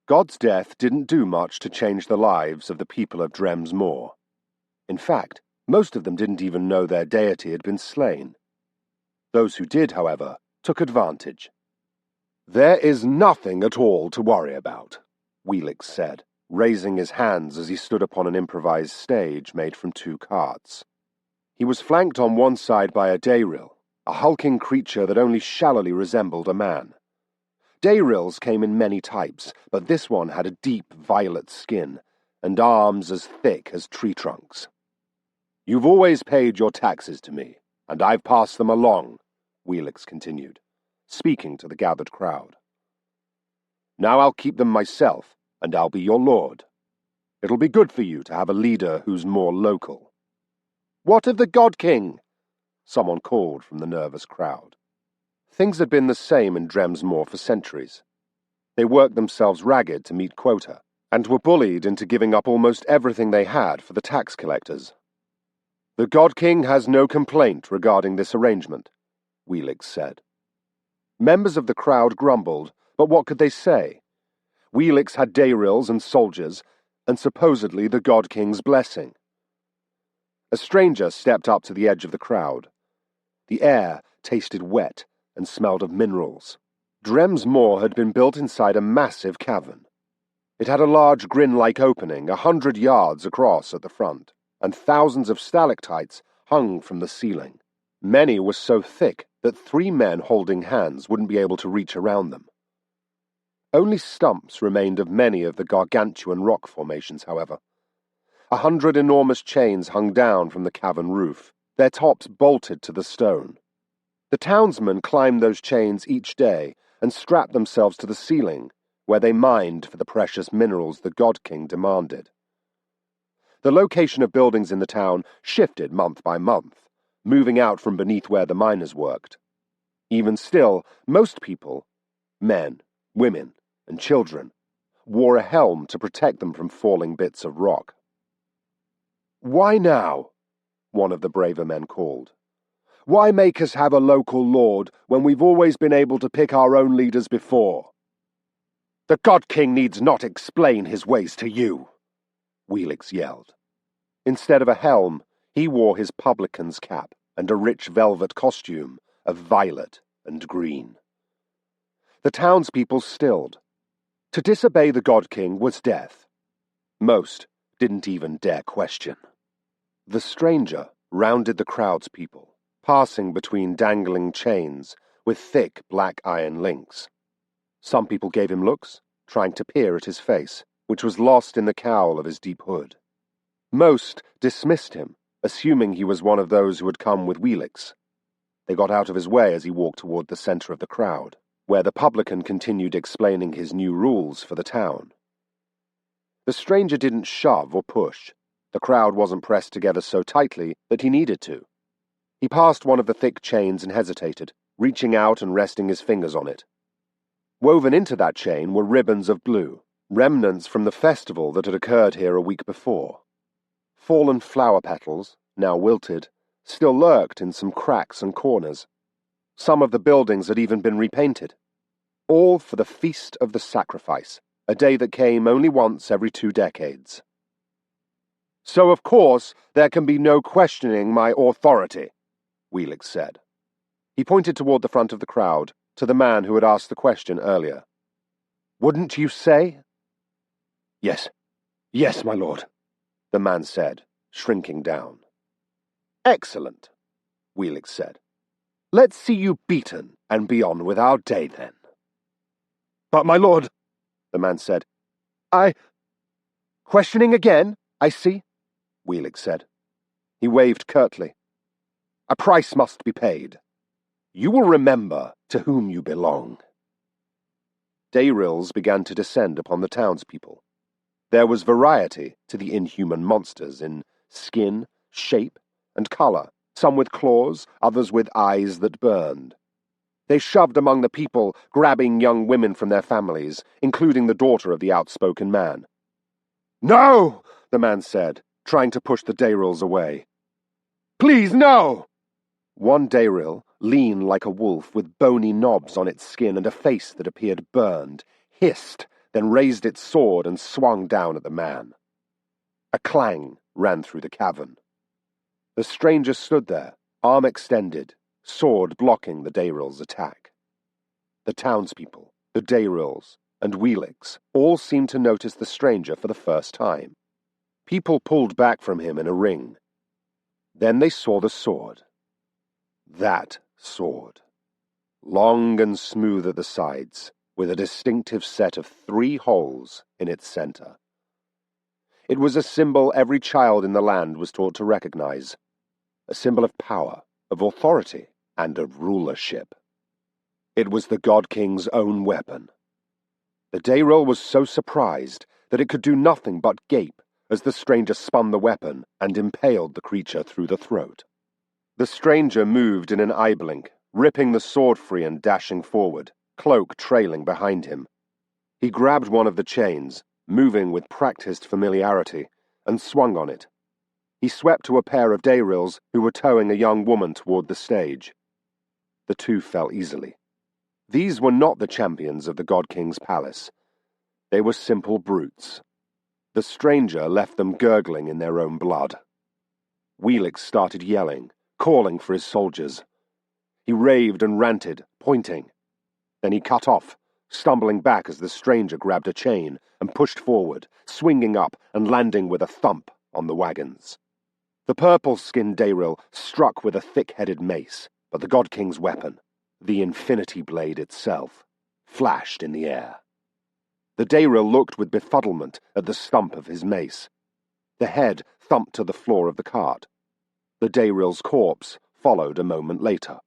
God's death didn't do much to change the lives of the people of Drems Moor. In fact, most of them didn't even know their deity had been slain. Those who did, however, took advantage. "There is nothing at all to worry about," Wheelix said, raising his hands as he stood upon an improvised stage made from 2 carts. He was flanked on one side by a Dayril, a hulking creature that only shallowly resembled a man. Dayrils came in many types, but this one had a deep violet skin and arms as thick as tree trunks. "You've always paid your taxes to me, and I've passed them along," Wheelix continued, speaking to the gathered crowd. "Now I'll keep them myself, and I'll be your lord. It'll be good for you to have a leader who's more local." "What of the God King?" someone called from the nervous crowd. Things had been the same in Drems Moor for centuries. They worked themselves ragged to meet quota, and were bullied into giving up almost everything they had for the tax collectors. "The God King has no complaint regarding this arrangement," Wheelix said. Members of the crowd grumbled, but what could they say? Wheelix had Dayrils and soldiers, and supposedly the God King's blessing. A stranger stepped up to the edge of the crowd. The air tasted wet and smelled of minerals. Drems Moor had been built inside a massive cavern. It had a large grin-like opening 100 yards across at the front, and thousands of stalactites hung from the ceiling. Many were so thick that 3 men holding hands wouldn't be able to reach around them. Only stumps remained of many of the gargantuan rock formations, however. 100 enormous chains hung down from the cavern roof, their tops bolted to the stone. The townsmen climbed those chains each day and strapped themselves to the ceiling, where they mined for the precious minerals the God King demanded. The location of buildings in the town shifted month by month, moving out from beneath where the miners worked. Even still, most people, men, women, and children, wore a helm to protect them from falling bits of rock. "Why now?" one of the braver men called. "Why make us have a local lord when we've always been able to pick our own leaders before?" "The God King needs not explain his ways to you," Wheelix yelled. Instead of a helm, he wore his publican's cap and a rich velvet costume of violet and green. The townspeople stilled. To disobey the God King was death. Most didn't even dare question. The stranger rounded the crowd's people, passing between dangling chains with thick black iron links. Some people gave him looks, trying to peer at his face, which was lost in the cowl of his deep hood. Most dismissed him, assuming he was one of those who had come with Wheelix. They got out of his way as he walked toward the center of the crowd, where the publican continued explaining his new rules for the town. The stranger didn't shove or push. The crowd wasn't pressed together so tightly that he needed to. He passed one of the thick chains and hesitated, reaching out and resting his fingers on it. Woven into that chain were ribbons of blue, remnants from the festival that had occurred here a week before. Fallen flower petals, now wilted, still lurked in some cracks and corners. Some of the buildings had even been repainted. All for the Feast of the Sacrifice, a day that came only once every 2 decades. "So of course there can be no questioning my authority," Wheelix said. He pointed toward the front of the crowd, to the man who had asked the question earlier. "Wouldn't you say?" Yes, my lord," the man said, shrinking down. "Excellent," Wheelix said. "Let's see you beaten and be on with our day, then." "But, my lord," the man said, "Questioning again, I see," Wheelix said. He waved curtly. "A price must be paid. You will remember to whom you belong." Dayrils began to descend upon the townspeople. There was variety to the inhuman monsters in skin, shape, and color, some with claws, others with eyes that burned. They shoved among the people, grabbing young women from their families, including the daughter of the outspoken man. "No!" the man said, trying to push the Dayrils away. "Please, no!" One Dayril, lean like a wolf with bony knobs on its skin and a face that appeared burned, hissed, then raised its sword and swung down at the man. A clang ran through the cavern. The stranger stood there, arm extended, sword blocking the Dayrill's attack. The townspeople, the Dayrills, and Wheelix all seemed to notice the stranger for the first time. People pulled back from him in a ring. Then they saw the sword. That sword. Long and smooth at the sides, with a distinctive set of 3 holes in its center. It was a symbol every child in the land was taught to recognize. A symbol of power, of authority, and of rulership. It was the God King's own weapon. The Dayrill was so surprised that it could do nothing but gape as the stranger spun the weapon and impaled the creature through the throat. The stranger moved in an eye blink, ripping the sword free and dashing forward, cloak trailing behind him. He grabbed one of the chains, moving with practiced familiarity, and swung on it. He swept to a pair of Dayrills who were towing a young woman toward the stage. The two fell easily. These were not the champions of the God King's palace. They were simple brutes. The stranger left them gurgling in their own blood. Wheelix started yelling, calling for his soldiers. He raved and ranted, pointing. Then he cut off, stumbling back as the stranger grabbed a chain and pushed forward, swinging up and landing with a thump on the wagons. The purple-skinned Dayrill struck with a thick-headed mace, but the God King's weapon, the Infinity Blade itself, flashed in the air. The Dayrill looked with befuddlement at the stump of his mace. The head thumped to the floor of the cart. The Dayrill's corpse followed a moment later.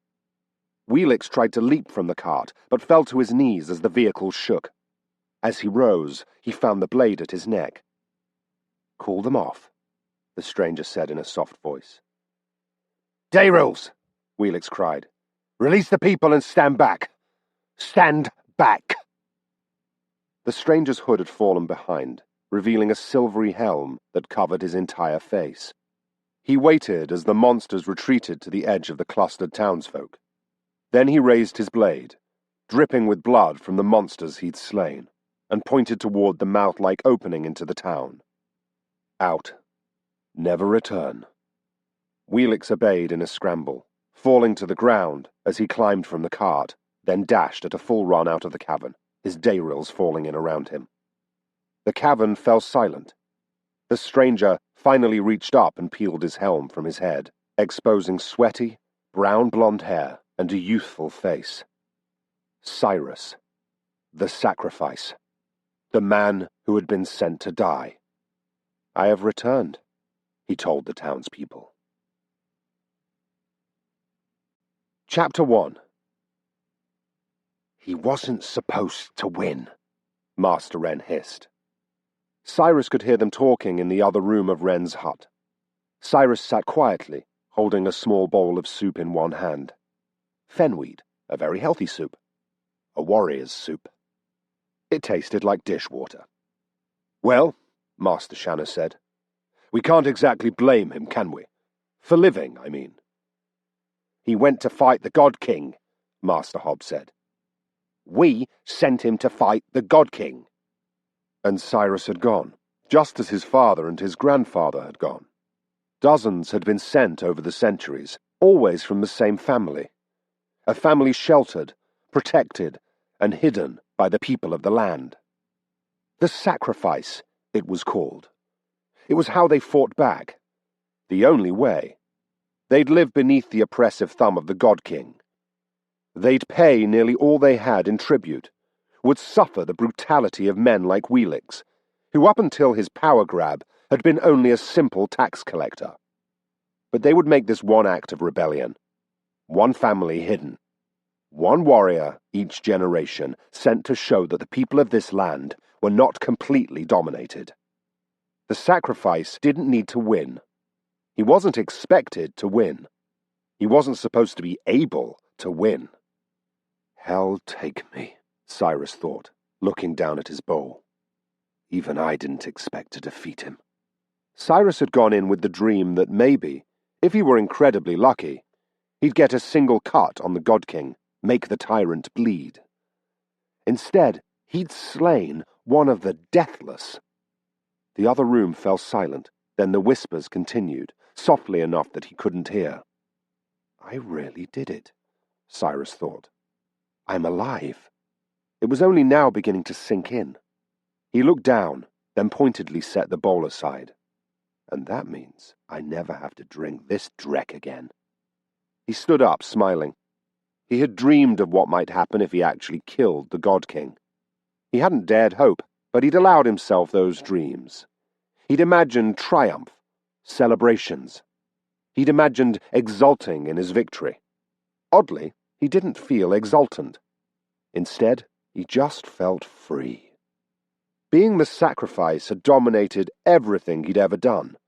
Wheelix tried to leap from the cart, but fell to his knees as the vehicle shook. As he rose, he found the blade at his neck. "Call them off," the stranger said in a soft voice. "Dayrills!" Wheelix cried. "Release the people and stand back! Stand back!" The stranger's hood had fallen behind, revealing a silvery helm that covered his entire face. He waited as the monsters retreated to the edge of the clustered townsfolk. Then he raised his blade, dripping with blood from the monsters he'd slain, and pointed toward the mouth-like opening into the town. Out. Never return. Wheelix obeyed in a scramble, falling to the ground as he climbed from the cart, then dashed at a full run out of the cavern, his Dayrills falling in around him. The cavern fell silent. The stranger finally reached up and peeled his helm from his head, exposing sweaty, brown-blonde hair and a youthful face. Siris. The sacrifice. The man who had been sent to die. "I have returned," he told the townspeople. Chapter 1. "He wasn't supposed to win," Master Wren hissed. Siris could hear them talking in the other room of Wren's hut. Siris sat quietly, holding a small bowl of soup in one hand. Fenweed, a very healthy soup. A warrior's soup. It tasted like dishwater. "Well," Master Shanna said, "we can't exactly blame him, can we? For living, I mean." "He went to fight the God King," Master Hobb said. "We sent him to fight the God King." And Siris had gone, just as his father and his grandfather had gone. Dozens had been sent over the centuries, always from the same family. A family sheltered, protected, and hidden by the people of the land. The sacrifice, it was called. It was how they fought back. The only way. They'd live beneath the oppressive thumb of the God King. They'd pay nearly all they had in tribute, would suffer the brutality of men like Wheelix, who up until his power grab had been only a simple tax collector. But they would make this one act of rebellion. One family hidden. One warrior each generation sent to show that the people of this land were not completely dominated. The sacrifice didn't need to win. He wasn't expected to win. He wasn't supposed to be able to win. "Hell take me," Siris thought, looking down at his bowl. Even I didn't expect to defeat him. Siris had gone in with the dream that maybe, if he were incredibly lucky, he'd get a single cut on the God King, make the tyrant bleed. Instead, he'd slain One of the Deathless. The other room fell silent, then the whispers continued, softly enough that he couldn't hear. I really did it, Siris thought. I'm alive. It was only now beginning to sink in. He looked down, then pointedly set the bowl aside. And that means I never have to drink this dreck again. He stood up, smiling. He had dreamed of what might happen if he actually killed the God King. He hadn't dared hope, but he'd allowed himself those dreams. He'd imagined triumph, celebrations. He'd imagined exulting in his victory. Oddly, he didn't feel exultant. Instead, he just felt free. Being the sacrifice had dominated everything he'd ever done.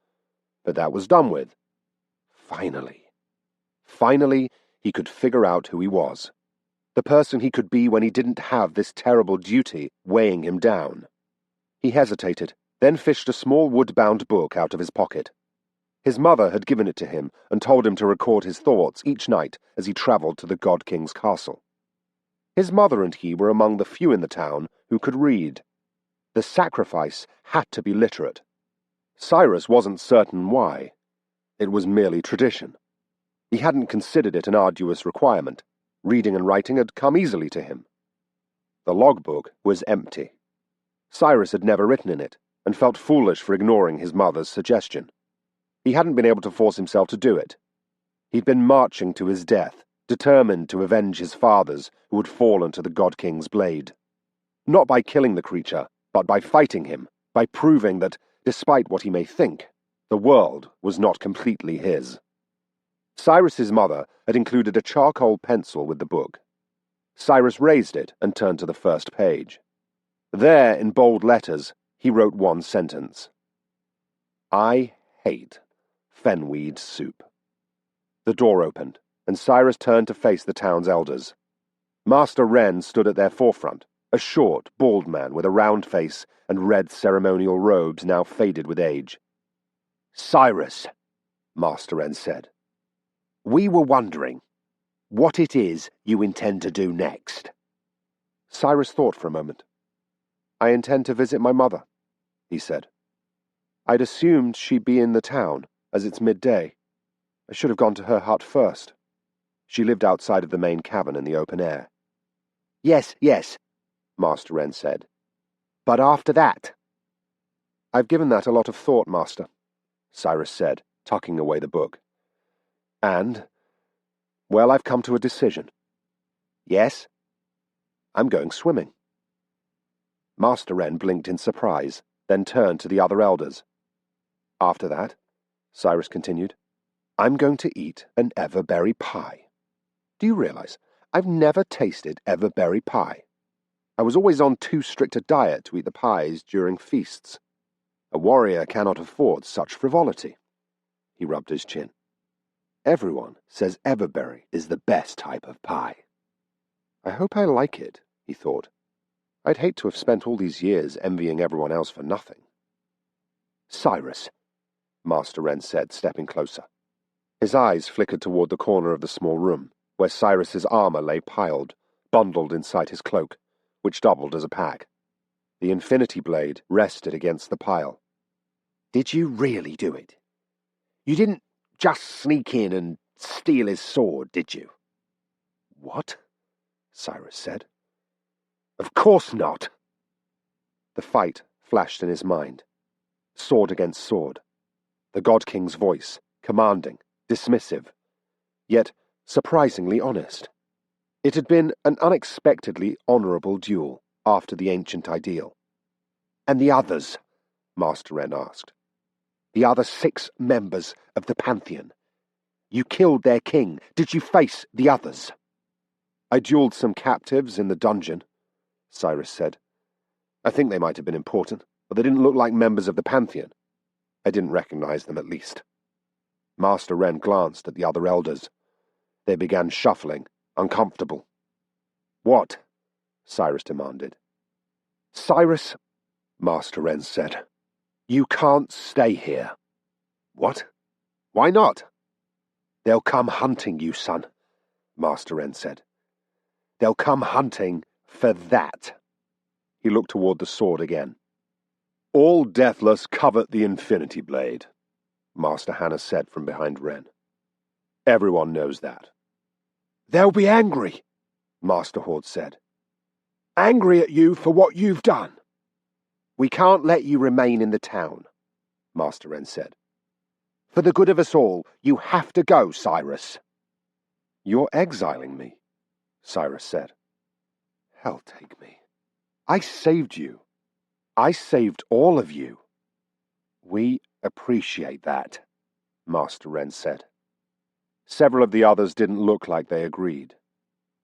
But that was done with. Finally. Finally, he could figure out who he was. The person he could be when he didn't have this terrible duty weighing him down. He hesitated, then fished a small wood-bound book out of his pocket. His mother had given it to him and told him to record his thoughts each night as he travelled to the God King's castle. His mother and he were among the few in the town who could read. The sacrifice had to be literate. Siris wasn't certain why. It was merely tradition. He hadn't considered it an arduous requirement. Reading and writing had come easily to him. The logbook was empty. Siris had never written in it, and felt foolish for ignoring his mother's suggestion. He hadn't been able to force himself to do it. He'd been marching to his death, determined to avenge his fathers who had fallen to the God King's blade. Not by killing the creature, but by fighting him, by proving that, despite what he may think, the world was not completely his. Siris's mother had included a charcoal pencil with the book. Siris raised it and turned to the first page. There, in bold letters, he wrote one sentence. I hate fenweed soup. The door opened, and Siris turned to face the town's elders. Master Wren stood at their forefront, a short, bald man with a round face and red ceremonial robes now faded with age. Siris, Master Wren said, we were wondering what it is you intend to do next. Siris thought for a moment. I intend to visit my mother, he said. I'd assumed she'd be in the town, as it's midday. I should have gone to her hut first. She lived outside of the main cabin in the open air. Yes, Master Wren said. But after that? I've given that a lot of thought, Master, Siris said, tucking away the book. And, well, I've come to a decision. Yes? I'm going swimming. Master Wren blinked in surprise, then turned to the other elders. After that, Siris continued, I'm going to eat an everberry pie. Do you realize I've never tasted everberry pie? I was always on too strict a diet to eat the pies during feasts. A warrior cannot afford such frivolity. He rubbed his chin. Everyone says everberry is the best type of pie. I hope I like it, he thought. I'd hate to have spent all these years envying everyone else for nothing. Siris, Master Wren said, stepping closer. His eyes flickered toward the corner of the small room, where Siris's armor lay piled, bundled inside his cloak, which doubled as a pack. The infinity blade rested against the pile. Did you really do it? You didn't just sneak in and steal his sword, did you? What? Siris said. Of course not. The fight flashed in his mind. Sword against sword. The God King's voice, commanding, dismissive, yet surprisingly honest. It had been an unexpectedly honourable duel after the ancient ideal. And the others? Master Wren asked. The other 6 members of the Pantheon. You killed their king. Did you face the others? I duelled some captives in the dungeon, Siris said. I think they might have been important, but they didn't look like members of the Pantheon. I didn't recognize them, at least. Master Wren glanced at the other elders. They began shuffling, uncomfortable. What? Siris demanded. Siris, Master Wren said. You can't stay here. What? Why not? They'll come hunting you, son, Master Wren said. They'll come hunting for that. He looked toward the sword again. "All Deathless covet the Infinity Blade," Master Hannah said from behind Ren. "Everyone knows that." "They'll be angry," Master Horde said. "Angry at you for what you've done." "We can't let you remain in the town," Master Ren said. "For the good of us all, you have to go, Siris." "You're exiling me," Siris said. "Hell take me. I saved you. I saved all of you." "We appreciate that," Master Ren said. Several of the others didn't look like they agreed.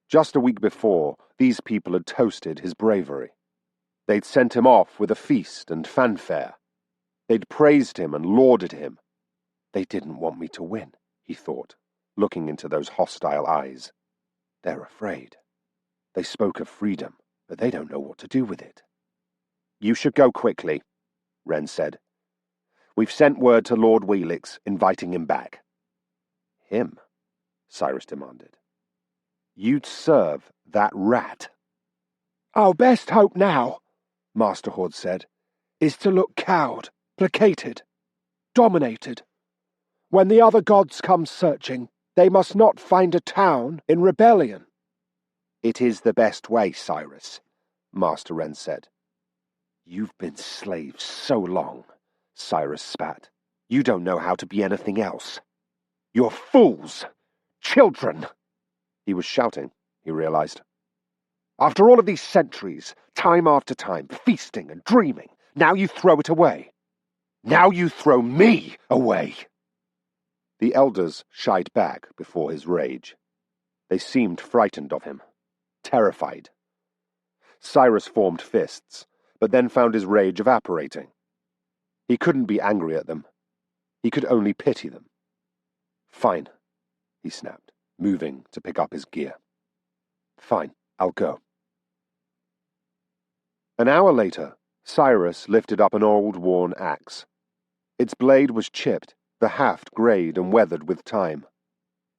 Just a week before, these people had toasted his bravery. They'd sent him off with a feast and fanfare. They'd praised him and lauded him. They didn't want me to win, he thought, looking into those hostile eyes. They're afraid. They spoke of freedom, but they don't know what to do with it. "You should go quickly," Ren said. "We've sent word to Lord Wheelix, inviting him back." "Him?" Siris demanded. "You'd serve that rat?" "Our best hope now," Master Horde said, "is to look cowed, placated, dominated. When the other gods come searching, they must not find a town in rebellion." "It is the best way, Siris," Master Ren said. "You've been slaves so long," Siris spat. "You don't know how to be anything else. You're fools! Children!" He was shouting, he realized. "After all of these centuries, time after time, feasting and dreaming, now you throw it away. Now you throw me away!" The elders shied back before his rage. They seemed frightened of him, terrified. Siris formed fists, but then found his rage evaporating. He couldn't be angry at them. He could only pity them. "Fine," he snapped, moving to pick up his gear. "Fine, I'll go." An hour later, Siris lifted up an old, worn axe. Its blade was chipped, the haft greyed and weathered with time.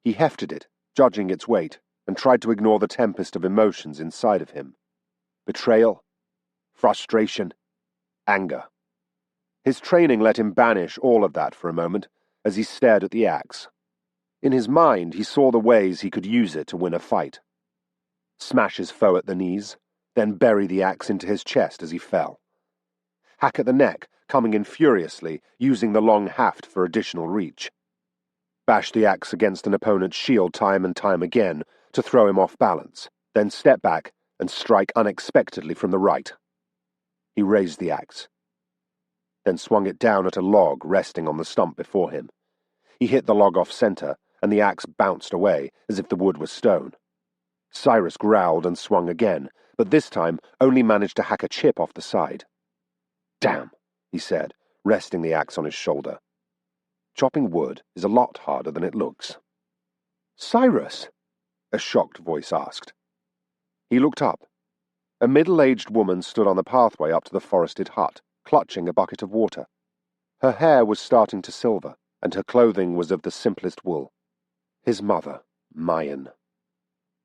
He hefted it, judging its weight, and tried to ignore the tempest of emotions inside of him. Betrayal, frustration, anger. His training let him banish all of that for a moment as he stared at the axe. In his mind, he saw the ways he could use it to win a fight. Smash his foe at the knees, then bury the axe into his chest as he fell. Hack at the neck, coming in furiously, using the long haft for additional reach. Bash the axe against an opponent's shield time and time again to throw him off balance, then step back and strike unexpectedly from the right. He raised the axe, then swung it down at a log resting on the stump before him. He hit the log off-center, and the axe bounced away as if the wood was stone. Siris growled and swung again, but this time only managed to hack a chip off the side. "Damn," he said, resting the axe on his shoulder. "Chopping wood is a lot harder than it looks." "Siris?" a shocked voice asked. He looked up. A middle-aged woman stood on the pathway up to the forested hut, clutching a bucket of water. Her hair was starting to silver, and her clothing was of the simplest wool. His mother, Mayan.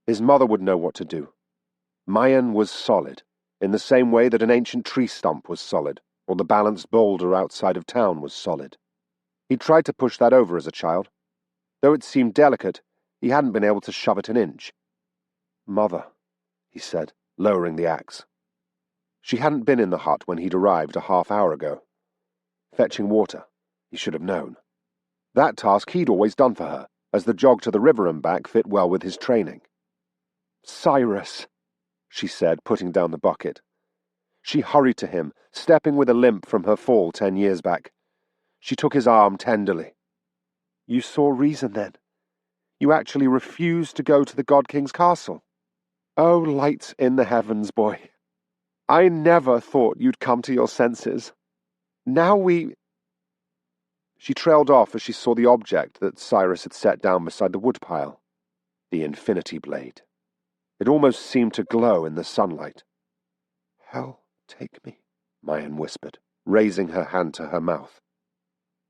His mother would know what to do. Mayan was solid, in the same way that an ancient tree stump was solid, or the balanced boulder outside of town was solid. He tried to push that over as a child. Though it seemed delicate, he hadn't been able to shove it an inch. "Mother," he said, lowering the axe. She hadn't been in the hut when he'd arrived a half-hour ago. Fetching water, he should have known. That task he'd always done for her, as the jog to the river and back fit well with his training. "Siris," she said, putting down the bucket. She hurried to him, stepping with a limp from her fall 10 years back. She took his arm tenderly. "You saw reason then. You actually refused to go to the God King's castle. Oh, light in the heavens, boy. I never thought you'd come to your senses. Now we—" She trailed off as she saw the object that Siris had set down beside the woodpile. The Infinity Blade. It almost seemed to glow in the sunlight. "Hell take me," Mayan whispered, raising her hand to her mouth.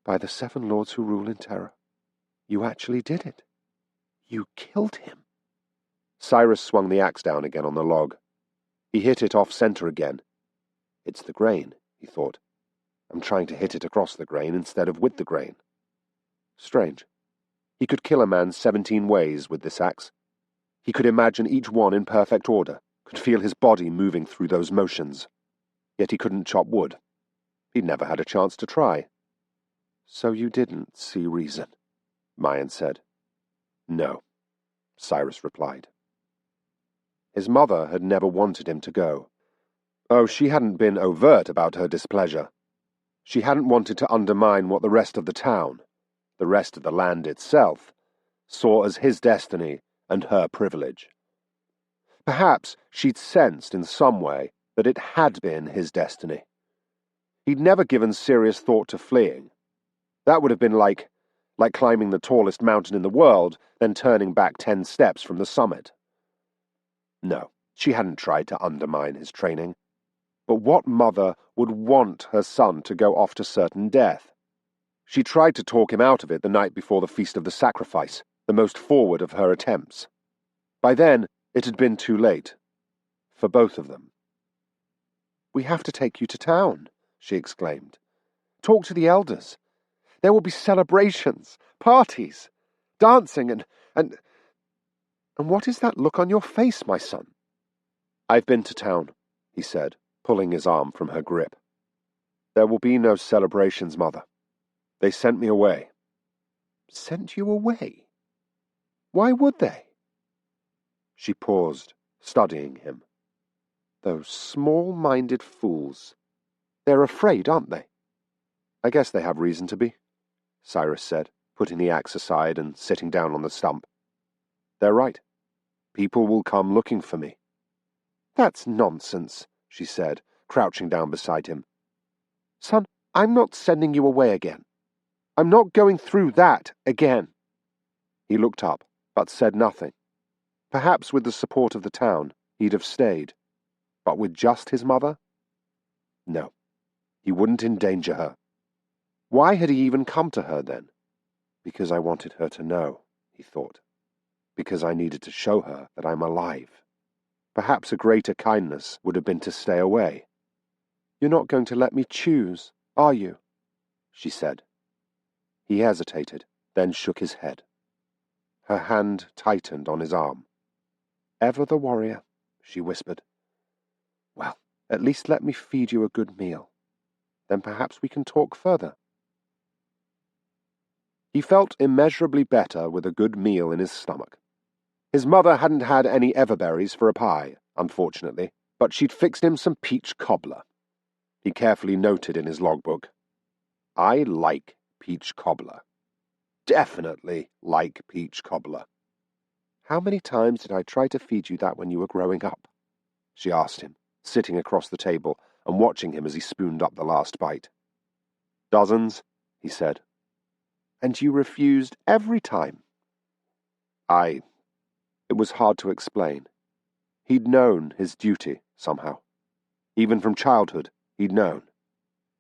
"By the 7 lords who rule in terror, you actually did it. You killed him." Siris swung the axe down again on the log. He hit it off-center again, It's the grain, he thought. I'm trying to hit it across the grain instead of with the grain. Strange. He could kill a man 17 ways with this axe. He could imagine each one in perfect order, could feel his body moving through those motions. Yet he couldn't chop wood. He'd never had a chance to try. So you didn't see reason, Mayan said. No, Siris replied. His mother had never wanted him to go. Oh, she hadn't been overt about her displeasure. She hadn't wanted to undermine what the rest of the town, the rest of the land itself, saw as his destiny and her privilege. Perhaps she'd sensed in some way that it had been his destiny. He'd never given serious thought to fleeing. That would have been like climbing the tallest mountain in the world, then turning back 10 steps from the summit. No, she hadn't tried to undermine his training. But what mother would want her son to go off to certain death? She tried to talk him out of it the night before the Feast of the Sacrifice, the most forward of her attempts. By then, it had been too late. For both of them. "We have to take you to town," she exclaimed. "Talk to the elders. There will be celebrations, parties, dancing, and what is that look on your face, my son?" "I've been to town," he said, pulling his arm from her grip. "There will be no celebrations, Mother. They sent me away." "Sent you away? Why would they?" She paused, studying him. "Those small-minded fools. They're afraid, aren't they?" "I guess they have reason to be," Siris said, putting the axe aside and sitting down on the stump. "They're right. People will come looking for me." "That's nonsense," she said, crouching down beside him. "Son, I'm not sending you away again. I'm not going through that again." He looked up, but said nothing. Perhaps with the support of the town, he'd have stayed. But with just his mother? No, he wouldn't endanger her. Why had he even come to her then? Because I wanted her to know, he thought. Because I needed to show her that I'm alive. Perhaps a greater kindness would have been to stay away. "You're not going to let me choose, are you?" she said. He hesitated, then shook his head. Her hand tightened on his arm. "Ever the warrior," she whispered. "Well, at least let me feed you a good meal. Then perhaps we can talk further." He felt immeasurably better with a good meal in his stomach. His mother hadn't had any everberries for a pie, unfortunately, but she'd fixed him some peach cobbler. He carefully noted in his logbook, "I like peach cobbler. Definitely like peach cobbler." "How many times did I try to feed you that when you were growing up?" she asked him, sitting across the table and watching him as he spooned up the last bite. "Dozens," he said. "And you refused every time?" It was hard to explain. He'd known his duty, somehow. Even from childhood, he'd known.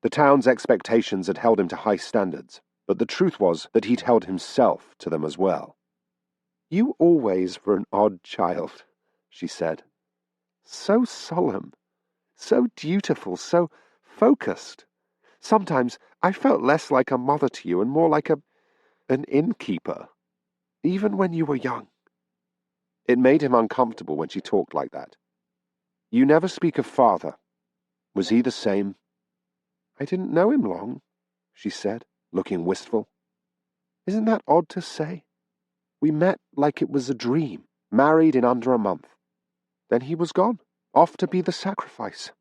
The town's expectations had held him to high standards, but the truth was that he'd held himself to them as well. "You always were an odd child," she said. "So solemn, so dutiful, so focused. Sometimes I felt less like a mother to you and more like an innkeeper, even when you were young." It made him uncomfortable when she talked like that. "You never speak of father. Was he the same?" "I didn't know him long," she said, looking wistful. "Isn't that odd to say? We met like it was a dream, married in under a month. Then he was gone, off to be the sacrifice.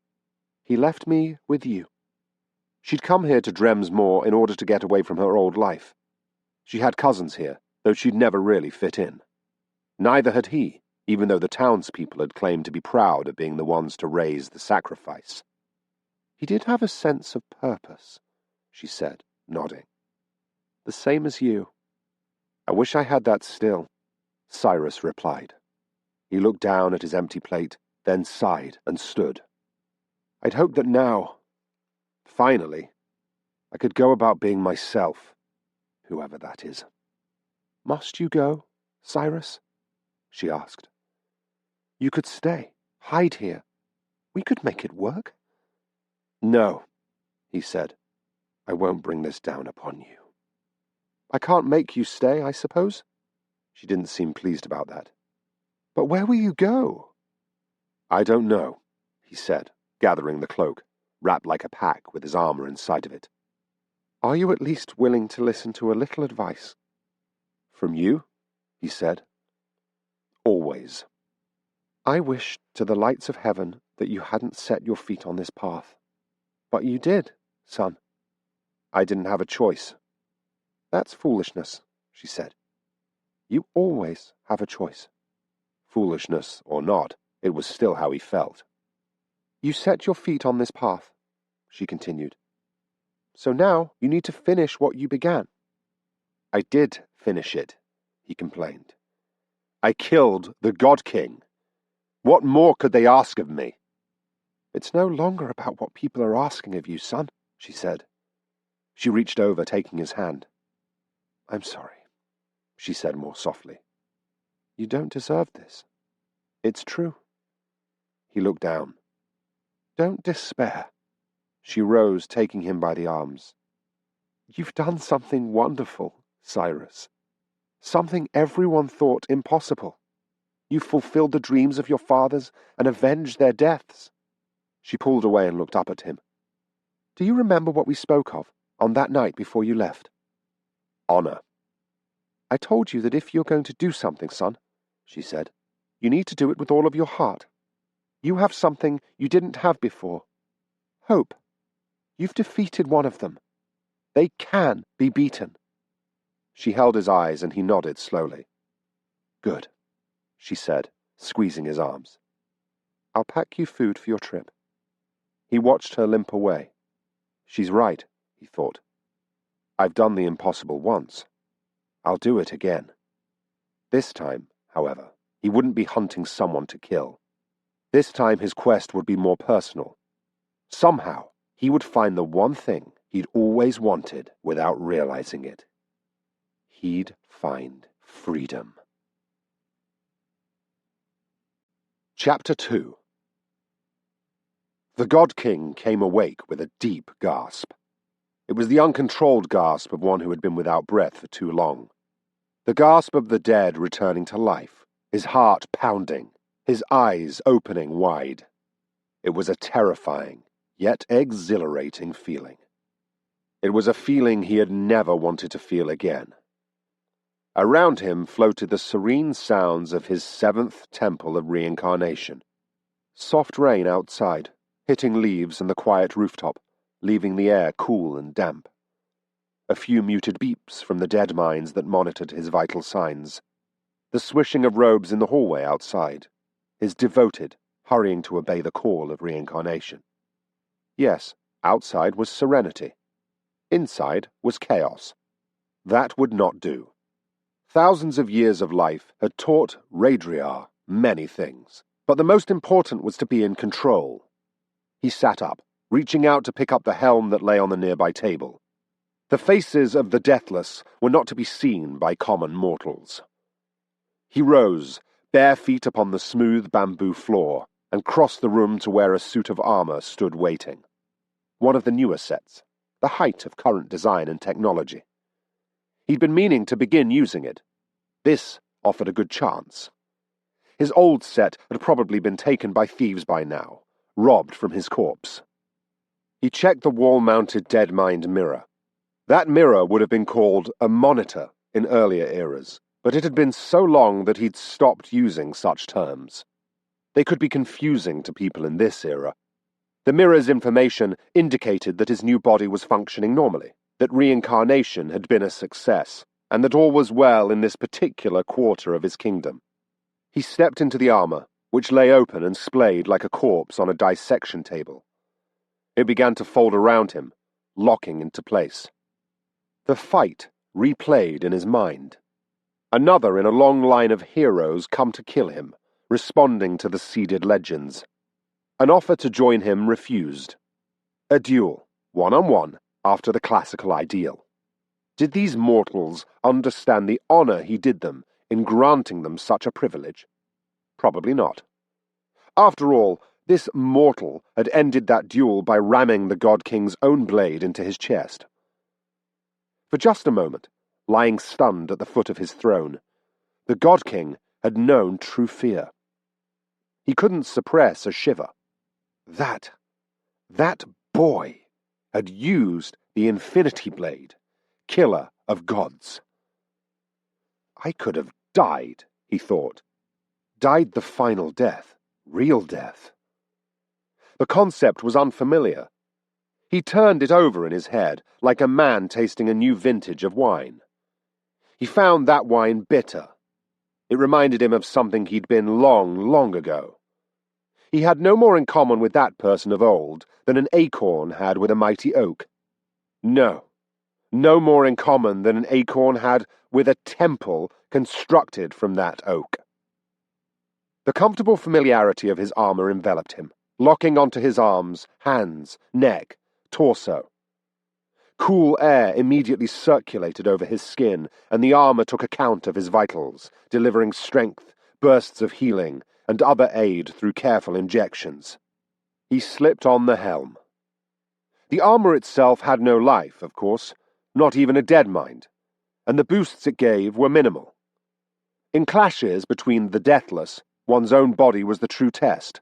He left me with you." She'd come here to Dremsmoor in order to get away from her old life. She had cousins here, though she'd never really fit in. Neither had he, even though the townspeople had claimed to be proud at being the ones to raise the sacrifice. "He did have a sense of purpose," she said, nodding. "The same as you." "I wish I had that still," Siris replied. He looked down at his empty plate, then sighed and stood. "I'd hoped that now, finally, I could go about being myself, whoever that is." "Must you go, Siris?" she asked. "You could stay, hide here. We could make it work." No, he said. I won't bring this down upon you. I can't make you stay, I suppose? She didn't seem pleased about that. But where will you go? I don't know, he said, gathering the cloak, wrapped like a pack with his armor inside of it. Are you at least willing to listen to a little advice? From you? He said. Always. I wish to the lights of heaven that you hadn't set your feet on this path. But you did, son. I didn't have a choice. That's foolishness, she said. You always have a choice. Foolishness or not, it was still how he felt. You set your feet on this path, she continued. So now you need to finish what you began. I did finish it, he complained. I killed the God King. What more could they ask of me? It's no longer about what people are asking of you, son, she said. She reached over, taking his hand. I'm sorry, she said more softly. You don't deserve this. It's true. He looked down. Don't despair. She rose, taking him by the arms. You've done something wonderful, Siris. Something everyone thought impossible. You've fulfilled the dreams of your fathers and avenged their deaths. She pulled away and looked up at him. Do you remember what we spoke of on that night before you left? Honor. I told you that if you're going to do something, son, she said, you need to do it with all of your heart. You have something you didn't have before. Hope. You've defeated one of them. They can be beaten. She held his eyes and he nodded slowly. Good, she said, squeezing his arms. I'll pack you food for your trip. He watched her limp away. She's right, he thought. I've done the impossible once. I'll do it again. This time, however, he wouldn't be hunting someone to kill. This time his quest would be more personal. Somehow, he would find the one thing he'd always wanted without realizing it. He'd find freedom. Chapter 2. The God King came awake with a deep gasp. It was the uncontrolled gasp of one who had been without breath for too long. The gasp of the dead returning to life, his heart pounding, his eyes opening wide. It was a terrifying, yet exhilarating feeling. It was a feeling he had never wanted to feel again. Around him floated the serene sounds of his seventh temple of reincarnation. Soft rain outside, hitting leaves and the quiet rooftop, leaving the air cool and damp. A few muted beeps from the dead minds that monitored his vital signs. The swishing of robes in the hallway outside, his devoted, hurrying to obey the call of reincarnation. Yes, outside was serenity. Inside was chaos. That would not do. Thousands of years of life had taught Radriar many things, but the most important was to be in control. He sat up, reaching out to pick up the helm that lay on the nearby table. The faces of the Deathless were not to be seen by common mortals. He rose, bare feet upon the smooth bamboo floor, and crossed the room to where a suit of armor stood waiting. One of the newer sets, the height of current design and technology. He'd been meaning to begin using it. This offered a good chance. His old set had probably been taken by thieves by now, robbed from his corpse. He checked the wall-mounted dead-mind mirror. That mirror would have been called a monitor in earlier eras, but it had been so long that he'd stopped using such terms. They could be confusing to people in this era. The mirror's information indicated that his new body was functioning normally, that reincarnation had been a success, and that all was well in this particular quarter of his kingdom. He stepped into the armor, which lay open and splayed like a corpse on a dissection table. It began to fold around him, locking into place. The fight replayed in his mind. Another in a long line of heroes come to kill him, responding to the seeded legends. An offer to join him refused. A duel, one-on-one, after the classical ideal. Did these mortals understand the honor he did them in granting them such a privilege? Probably not. After all, This mortal had ended that duel by ramming the God King's own blade into his chest. For just a moment, lying stunned at the foot of his throne, the God King had known true fear. He couldn't suppress a shiver. That boy had used the Infinity Blade, killer of gods. I could have died, he thought. Died the final death, real death. The concept was unfamiliar. He turned it over in his head, like a man tasting a new vintage of wine. He found that wine bitter. It reminded him of something he'd been long ago. He had no more in common with that person of old than an acorn had with a mighty oak. No more in common than an acorn had with a temple constructed from that oak. The comfortable familiarity of his armor enveloped him, locking onto his arms, hands, neck, torso. Cool air immediately circulated over his skin, and the armor took account of his vitals, delivering strength, bursts of healing, and other aid through careful injections. He slipped on the helm. The armor itself had no life, of course, not even a dead mind, and the boosts it gave were minimal. In clashes between the Deathless, one's own body was the true test.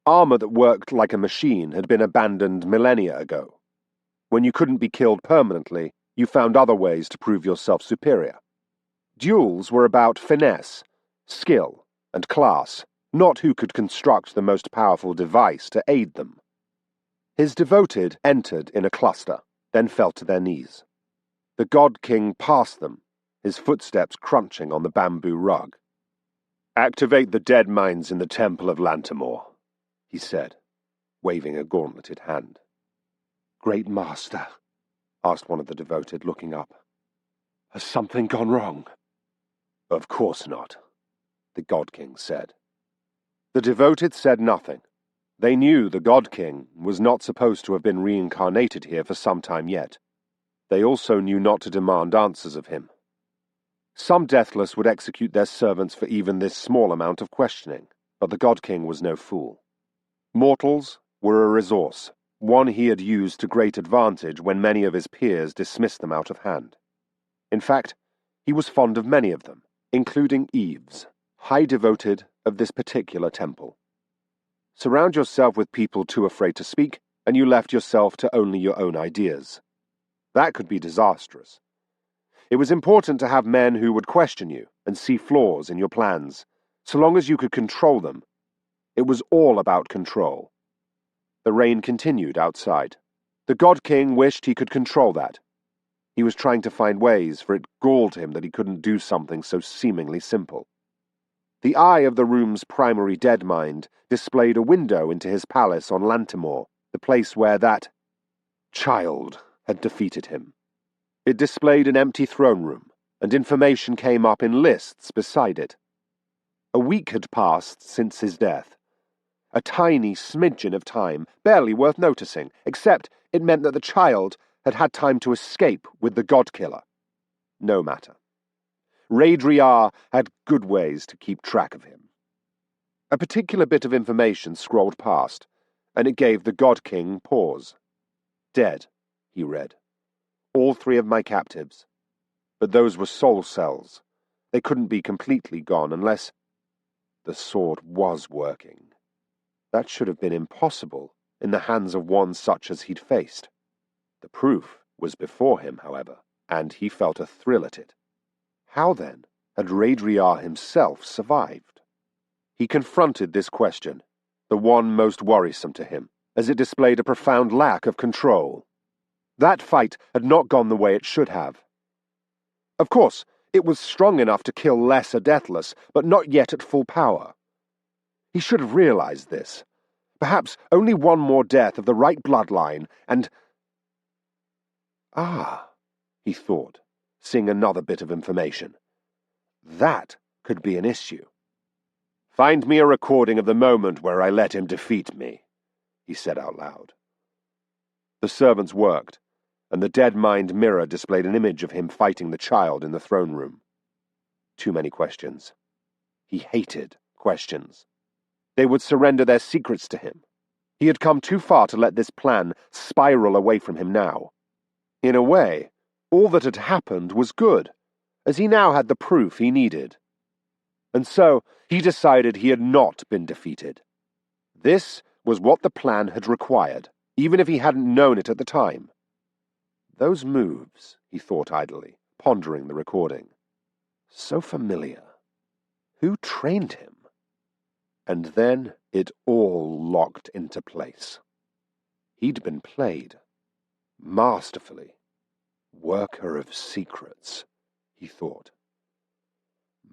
Armor that worked like a machine had been abandoned millennia ago. When you couldn't be killed permanently, you found other ways to prove yourself superior. Duels were about finesse, skill, and class, not who could construct the most powerful device to aid them. His devoted entered in a cluster, then fell to their knees. The God King passed them, his footsteps crunching on the bamboo rug. "Activate the dead minds in the Temple of Lantamore," he said, waving a gauntleted hand. "Great Master," asked one of the devoted, looking up. "Has something gone wrong?" "Of course not," the God King said. The devoted said nothing. They knew the God King was not supposed to have been reincarnated here for some time yet. They also knew not to demand answers of him. Some Deathless would execute their servants for even this small amount of questioning, but the God King was no fool. Mortals were a resource, one he had used to great advantage when many of his peers dismissed them out of hand. In fact, he was fond of many of them, including Eves, high devoted of this particular temple. Surround yourself with people too afraid to speak, and you left yourself to only your own ideas. That could be disastrous. It was important to have men who would question you and see flaws in your plans, so long as you could control them. It was all about control. The rain continued outside. The God King wished he could control that. He was trying to find ways, for it galled him that he couldn't do something so seemingly simple. The eye of the room's primary dead mind displayed a window into his palace on Lantamore, the place where that child had defeated him. It displayed an empty throne room, and information came up in lists beside it. A week had passed since his death. A tiny smidgen of time, barely worth noticing, except it meant that the child had had time to escape with the God-Killer. No matter. Raedriar had good ways to keep track of him. A particular bit of information scrolled past, and it gave the God King pause. "Dead," he read. "All 3 of my captives. But those were soul cells. They couldn't be completely gone unless the sword was working. That should have been impossible in the hands of one such as he'd faced. The proof was before him, however, and he felt a thrill at it. How, then, had Raedriar himself survived? He confronted this question, the one most worrisome to him, as it displayed a profound lack of control. That fight had not gone the way it should have. Of course, it was strong enough to kill lesser Deathless, but not yet at full power. He should have realized this. Perhaps only one more death of the right bloodline, and... he thought, seeing another bit of information. That could be an issue. "Find me a recording of the moment where I let him defeat me," he said out loud. The servants worked, and the dead mind mirror displayed an image of him fighting the child in the throne room. Too many questions. He hated questions. They would surrender their secrets to him. He had come too far to let this plan spiral away from him now. In a way, all that had happened was good, as he now had the proof he needed. And so, he decided he had not been defeated. This was what the plan had required, even if he hadn't known it at the time. Those moves, he thought idly, pondering the recording. So familiar. Who trained him? And then it all locked into place. He'd been played. Masterfully. Worker of secrets, he thought.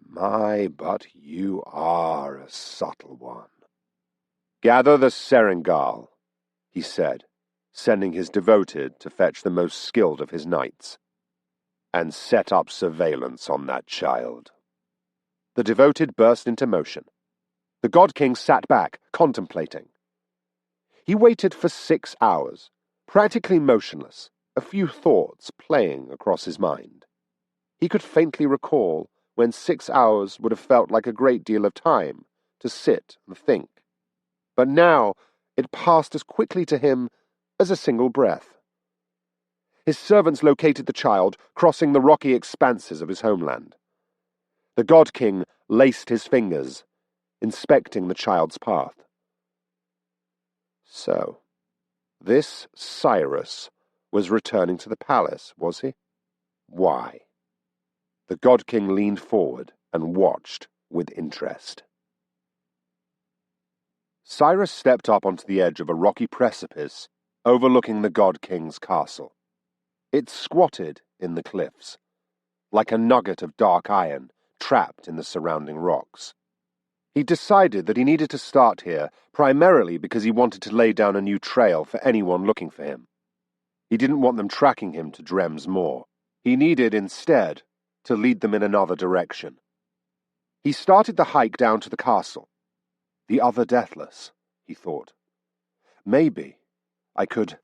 My, but you are a subtle one. Gather the Serengal, he said, sending his devoted to fetch the most skilled of his knights, and set up surveillance on that child. The devoted burst into motion. The God King sat back, contemplating. He waited for 6 hours, practically motionless, a few thoughts playing across his mind. He could faintly recall when 6 hours would have felt like a great deal of time to sit and think. But now it passed as quickly to him as a single breath. His servants located the child, crossing the rocky expanses of his homeland. The God King laced his fingers, inspecting the child's path. So, this Siris was returning to the palace, was he? Why? The God King leaned forward and watched with interest. Siris stepped up onto the edge of a rocky precipice overlooking the God King's castle. It squatted in the cliffs, like a nugget of dark iron trapped in the surrounding rocks. He decided that he needed to start here primarily because he wanted to lay down a new trail for anyone looking for him. He didn't want them tracking him to Drem's Moor. He needed, instead, to lead them in another direction. He started the hike down to the castle. The other Deathless, he thought. Maybe I could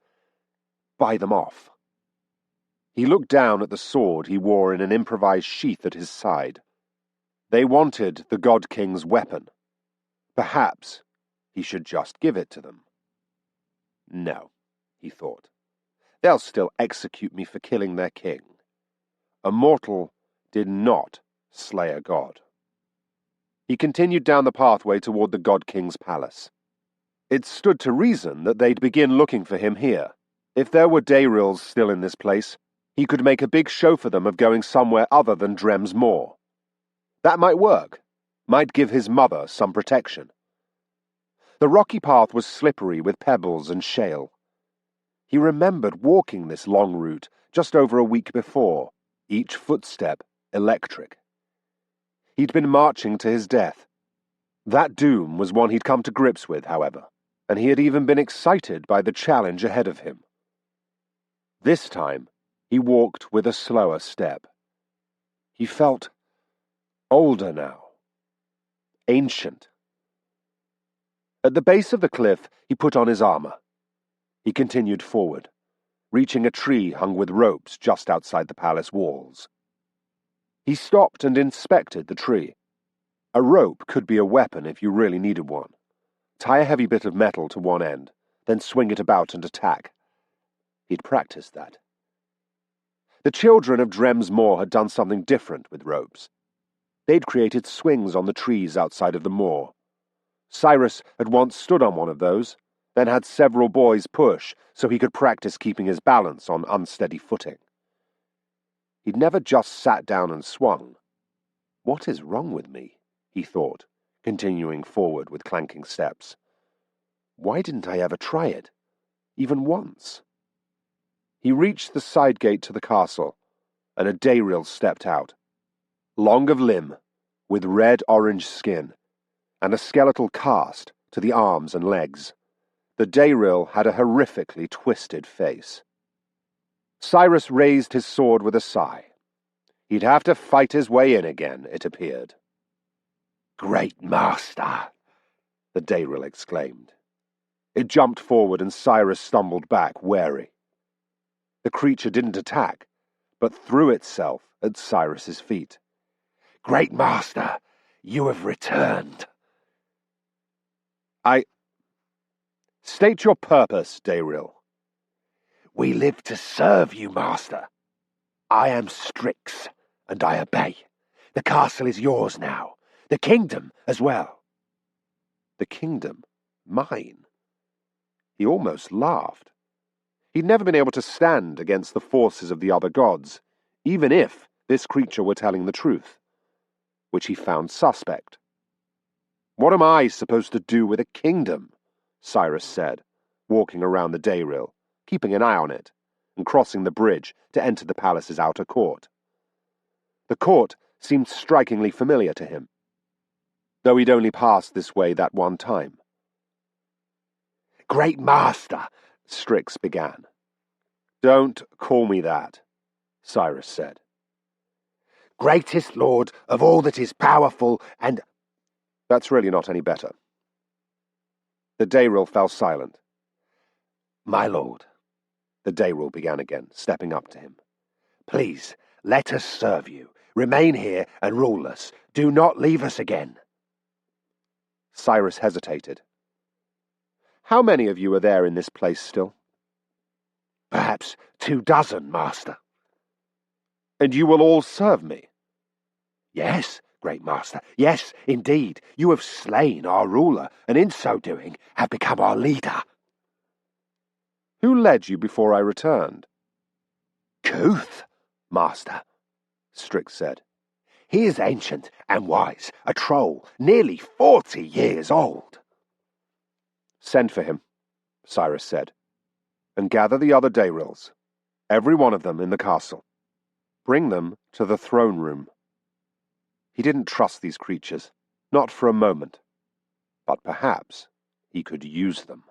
buy them off. He looked down at the sword he wore in an improvised sheath at his side. They wanted the God King's weapon. Perhaps he should just give it to them. No, he thought. They'll still execute me for killing their king. Immortal did not slay a god. He continued down the pathway toward the God King's palace. It stood to reason that they'd begin looking for him here. If there were Dayrils still in this place, he could make a big show for them of going somewhere other than Drem's Moor. That might work, might give his mother some protection. The rocky path was slippery with pebbles and shale. He remembered walking this long route just over a week before, each footstep electric. He'd been marching to his death. That doom was one he'd come to grips with, however, and he had even been excited by the challenge ahead of him. This time, he walked with a slower step. He felt older now. Ancient. At the base of the cliff, he put on his armor. He continued forward, reaching a tree hung with ropes just outside the palace walls. He stopped and inspected the tree. A rope could be a weapon if you really needed one. Tie a heavy bit of metal to one end, then swing it about and attack. He'd practiced that. The children of Drem's Moor had done something different with ropes. They'd created swings on the trees outside of the moor. Siris had once stood on one of those, then had several boys push so he could practice keeping his balance on unsteady footing. He'd never just sat down and swung. What is wrong with me? He thought, continuing forward with clanking steps. Why didn't I ever try it? Even once? He reached the side gate to the castle, and a Dayril stepped out. Long of limb, with red-orange skin, and a skeletal cast to the arms and legs. The Dayril had a horrifically twisted face. Siris raised his sword with a sigh. He'd have to fight his way in again, it appeared. "Great master!" the Dayril exclaimed. It jumped forward and Siris stumbled back, wary. The creature didn't attack, but threw itself at Siris's feet. "Great master, you have returned." State your purpose, Dayril. We live to serve you, master. I am Strix, and I obey. The castle is yours now. The kingdom as well. The kingdom? Mine? He almost laughed. He'd never been able to stand against the forces of the other gods, even if this creature were telling the truth, which he found suspect. What am I supposed to do with a kingdom? Siris said, walking around the Dayril, keeping an eye on it, and crossing the bridge to enter the palace's outer court. The court seemed strikingly familiar to him, though he'd only passed this way that one time. Great master, Strix began. Don't call me that, Siris said. Greatest lord of all that is powerful and... That's really not any better. The Dayril fell silent. My lord, the Dayril began again, stepping up to him. Please, let us serve you. Remain here and rule us. Do not leave us again. Siris hesitated. How many of you are there in this place still? Perhaps 24, master. And you will all serve me? Yes, great master. Yes, indeed. You have slain our ruler, and in so doing have become our leader. Who led you before I returned? Kuth, master, Strix said. He is ancient and wise, a troll, nearly 40 years old. Send for him, Siris said, and gather the other Dayrils, every one of them in the castle. Bring them to the throne room. He didn't trust these creatures, not for a moment, but perhaps he could use them.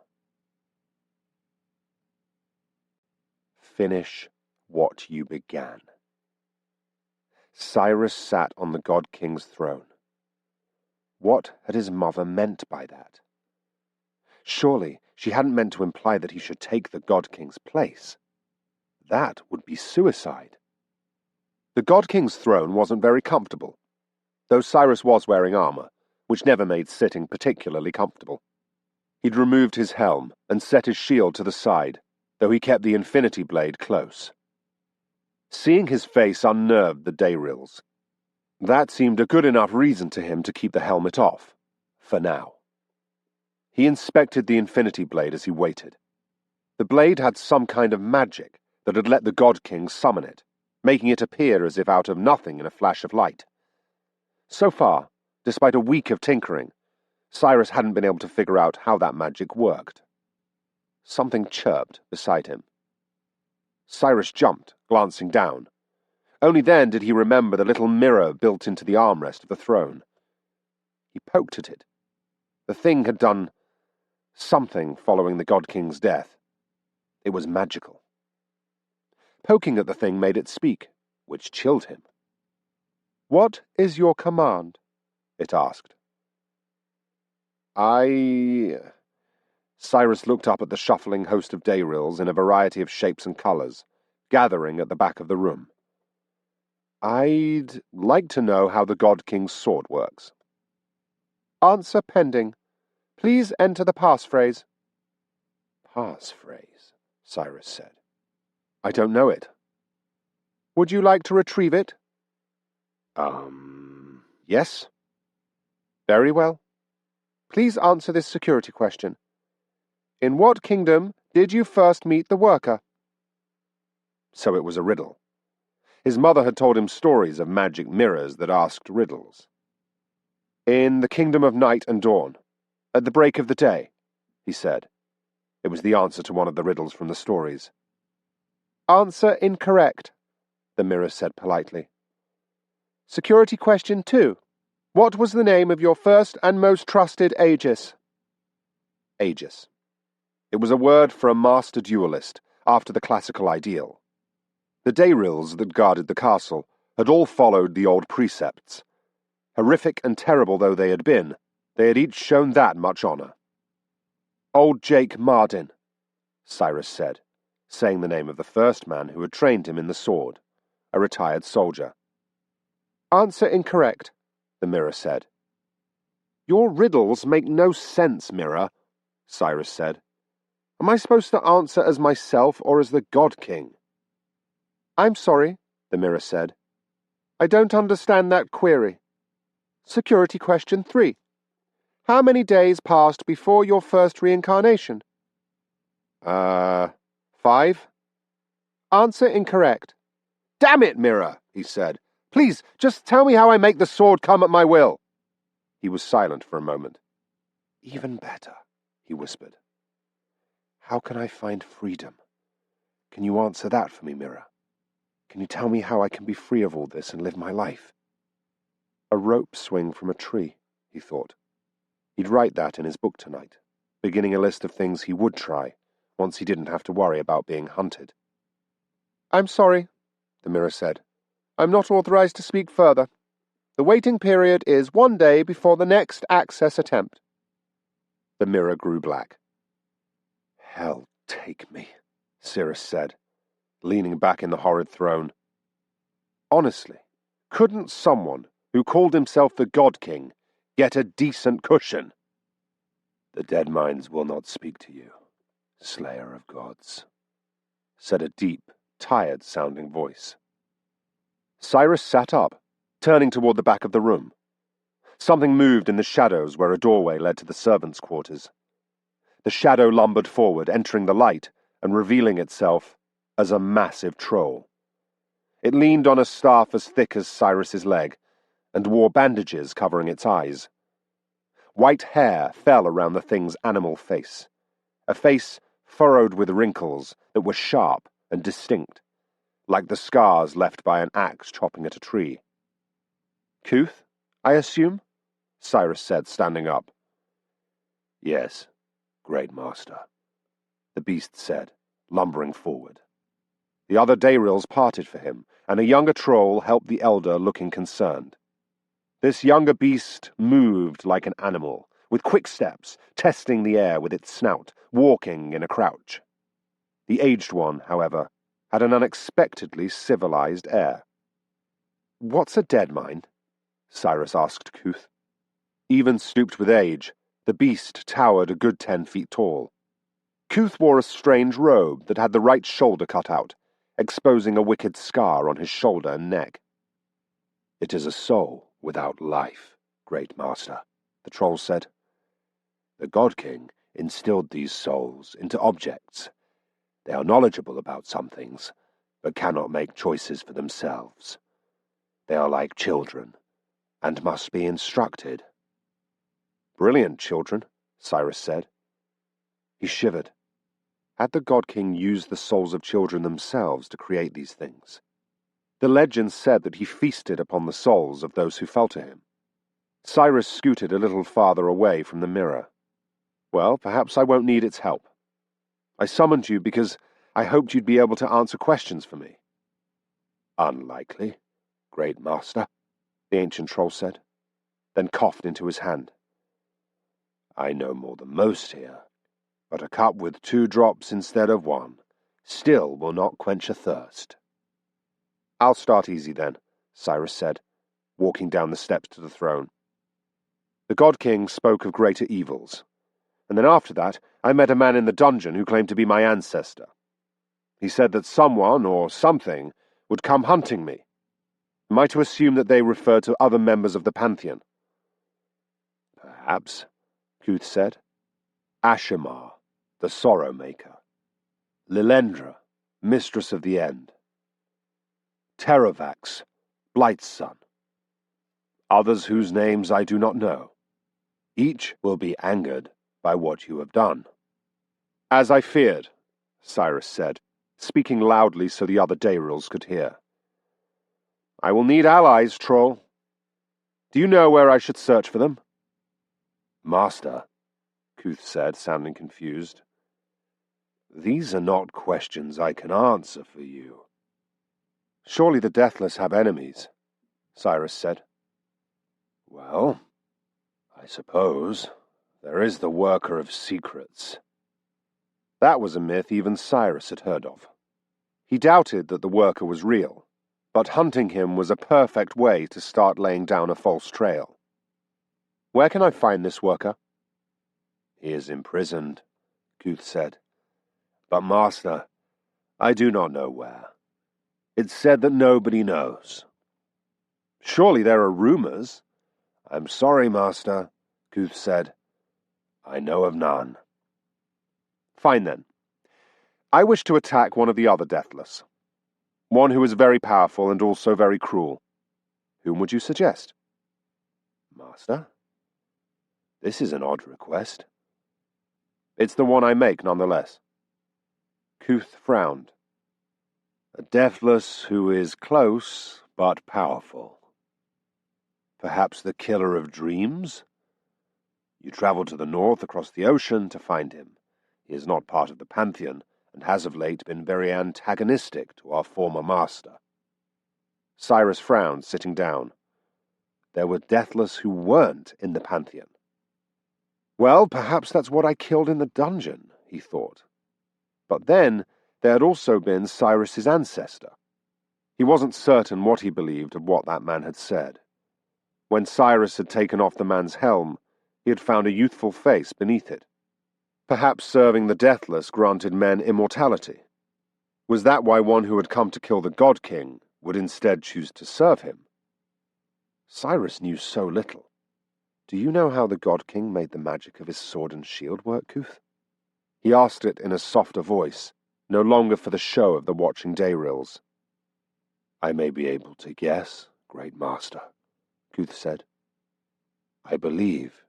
Finish what you began. Siris sat on the God King's throne. What had his mother meant by that? Surely she hadn't meant to imply that he should take the God King's place. That would be suicide. The God King's throne wasn't very comfortable, though Siris was wearing armor, which never made sitting particularly comfortable. He'd removed his helm and set his shield to the side, though he kept the infinity blade close. Seeing his face unnerved the Dayrils. That seemed a good enough reason to him to keep the helmet off, for now. He inspected the infinity blade as he waited. The blade had some kind of magic that had let the God King summon it, making it appear as if out of nothing in a flash of light. So far, despite a week of tinkering, Siris hadn't been able to figure out how that magic worked. Something chirped beside him. Siris jumped, glancing down. Only then did he remember the little mirror built into the armrest of the throne. He poked at it. The thing had done something following the God King's death. It was magical. Poking at the thing made it speak, which chilled him. "What is your command?" it asked. Siris looked up at the shuffling host of Dayrils in a variety of shapes and colors, gathering at the back of the room. "I'd like to know how the God King's sword works." "Answer pending. Please enter the passphrase." "Passphrase," Siris said. "I don't know it." "Would you like to retrieve it?" Yes." "Very well. Please answer this security question. In what kingdom did you first meet the worker?" So it was a riddle. His mother had told him stories of magic mirrors that asked riddles. "In the kingdom of night and dawn, at the break of the day," he said. It was the answer to one of the riddles from the stories. "Answer incorrect," the mirror said politely. "Security question 2. What was the name of your first and most trusted Aegis?" Aegis. It was a word for a master duelist, after the classical ideal. The Dayrils that guarded the castle had all followed the old precepts. Horrific and terrible though they had been, they had each shown that much honor. "Old Jake Mardin," Siris said, saying the name of the first man who had trained him in the sword, a retired soldier. "Answer incorrect," the mirror said. Your riddles make no sense, Mirror, Siris said. Am I supposed to answer as myself or as the God King? I'm sorry, the Mirror said. I don't understand that query. Security question 3. How many days passed before your first reincarnation? 5. Answer incorrect. Damn it, Mirror, he said. Please, just tell me how I make the sword come at my will. He was silent for a moment. Even better, he whispered. How can I find freedom? Can you answer that for me, Mirror? Can you tell me how I can be free of all this and live my life? A rope swing from a tree, he thought. He'd write that in his book tonight, beginning a list of things he would try, once he didn't have to worry about being hunted. I'm sorry, the Mirror said. I'm not authorized to speak further. The waiting period is 1 day before the next access attempt. The Mirror grew black. Hell take me, Siris said, leaning back in the horrid throne. Honestly, couldn't someone who called himself the God King get a decent cushion? The dead minds will not speak to you, slayer of gods, said a deep, tired-sounding voice. Siris sat up, turning toward the back of the room. Something moved in the shadows where a doorway led to the servants' quarters. The shadow lumbered forward, entering the light and revealing itself as a massive troll. It leaned on a staff as thick as Siris's leg and wore bandages covering its eyes. White hair fell around the thing's animal face, a face furrowed with wrinkles that were sharp and distinct, like the scars left by an axe chopping at a tree. Kuth, I assume? Siris said, standing up. Yes, Great Master, the beast said, lumbering forward. The other Dayrils parted for him, and a younger troll helped the elder, looking concerned. This younger beast moved like an animal, with quick steps, testing the air with its snout, walking in a crouch. The aged one, however, had an unexpectedly civilized air. What's a dead mine? Siris asked Kuth. Even stooped with age, the beast towered a good 10 feet tall. Kuth wore a strange robe that had the right shoulder cut out, exposing a wicked scar on his shoulder and neck. It is a soul without life, Great Master, the troll said. The God King instilled these souls into objects. They are knowledgeable about some things, but cannot make choices for themselves. They are like children, and must be instructed. Brilliant children, Siris said. He shivered. Had the God King used the souls of children themselves to create these things? The legend said that he feasted upon the souls of those who fell to him. Siris scooted a little farther away from the mirror. Well, perhaps I won't need its help. I summoned you because I hoped you'd be able to answer questions for me. Unlikely, Great Master, the ancient troll said, then coughed into his hand. I know more than most here, but a cup with 2 drops instead of 1 still will not quench a thirst. I'll start easy then, Siris said, walking down the steps to the throne. The God King spoke of greater evils, and then after that I met a man in the dungeon who claimed to be my ancestor. He said that someone or something would come hunting me. Am I to assume that they refer to other members of the Pantheon? Perhaps, Kuth said. Ashimar, the Sorrow Maker. Lilendra, Mistress of the End. Terravax, Blight's son. Others whose names I do not know. Each will be angered by what you have done. As I feared, Siris said, speaking loudly so the other Dayrils could hear. I will need allies, troll. Do you know where I should search for them? Master, Kuth said, sounding confused. These are not questions I can answer for you. Surely the Deathless have enemies, Siris said. Well, I suppose there is the Worker of Secrets. That was a myth even Siris had heard of. He doubted that the Worker was real, but hunting him was a perfect way to start laying down a false trail. Where can I find this worker? He is imprisoned, Kuth said. But, Master, I do not know where. It's said that nobody knows. Surely there are rumors. I'm sorry, Master, Kuth said. I know of none. Fine then. I wish to attack one of the other Deathless. One who is very powerful and also very cruel. Whom would you suggest? Master? This is an odd request. It's the one I make, nonetheless. Kuth frowned. A Deathless who is close, but powerful. Perhaps the killer of dreams? You travel to the north across the ocean to find him. He is not part of the Pantheon, and has of late been very antagonistic to our former master. Siris frowned, sitting down. There were Deathless who weren't in the Pantheon. Well, perhaps that's what I killed in the dungeon, he thought. But then there had also been Siris's ancestor. He wasn't certain what he believed of what that man had said. When Siris had taken off the man's helm, he had found a youthful face beneath it. Perhaps serving the Deathless granted men immortality. Was that why one who had come to kill the God King would instead choose to serve him? Siris knew so little. Do you know how the God King made the magic of his sword and shield work, Kuth? He asked it in a softer voice, no longer for the show of the watching Dayrills. I may be able to guess, Great Master, Kuth said. I believe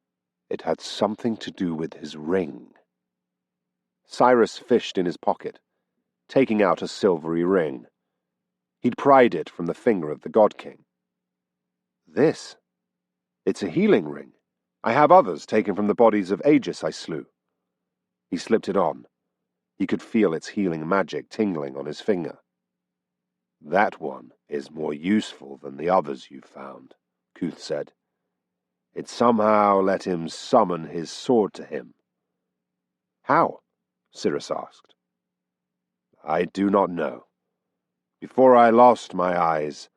it had something to do with his ring. Siris fished in his pocket, taking out a silvery ring. He'd pried it from the finger of the God King. This? It's a healing ring. I have others taken from the bodies of Aegis I slew. He slipped it on. He could feel its healing magic tingling on his finger. That one is more useful than the others you found, Kuth said. It somehow let him summon his sword to him. How? Siris asked. I do not know. Before I lost my eyes,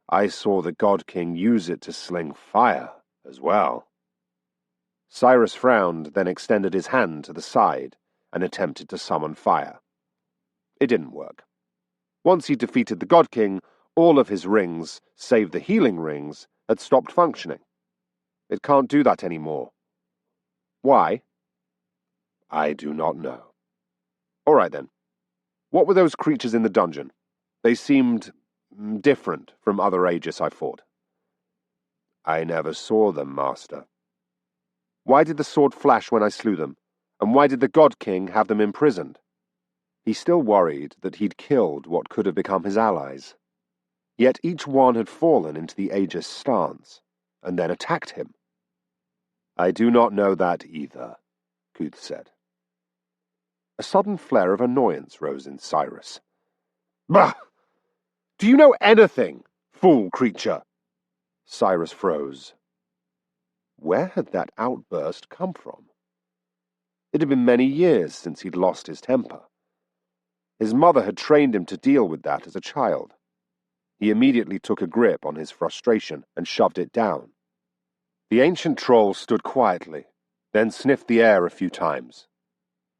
I saw the God King use it to sling fire as well. Siris frowned, then extended his hand to the side and attempted to summon fire. It didn't work. Once he defeated the God King, all of his rings, save the healing rings, had stopped functioning. It can't do that anymore. Why? I do not know. All right then. What were those creatures in the dungeon? They seemed different from other Aegis I fought. I never saw them, Master. Why did the sword flash when I slew them? And why did the God King have them imprisoned? He still worried that he'd killed what could have become his allies. Yet each one had fallen into the Aegis stance, and then attacked him. I do not know that either, Kuth said. A sudden flare of annoyance rose in Siris. Bah! Do you know anything, fool creature? Siris froze. Where had that outburst come from? It had been many years since he'd lost his temper. His mother had trained him to deal with that as a child. He immediately took a grip on his frustration and shoved it down. The ancient troll stood quietly, then sniffed the air a few times.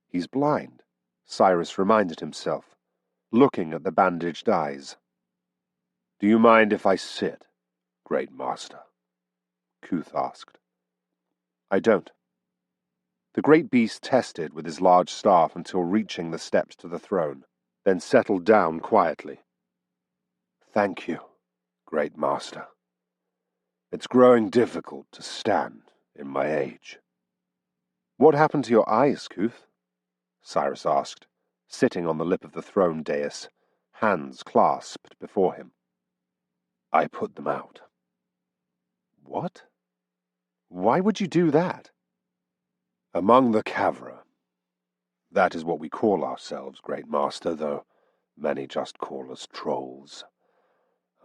He's blind, Siris reminded himself, looking at the bandaged eyes. Do you mind if I sit, Great Master? Kuth asked. I don't. The great beast tested with his large staff until reaching the steps to the throne, then settled down quietly. Thank you, Great Master. It's growing difficult to stand in my age. What happened to your eyes, Kuth? Siris asked, sitting on the lip of the throne dais, hands clasped before him. I put them out. What? Why would you do that? Among the Cavra. That is what we call ourselves, Great Master, though many just call us trolls.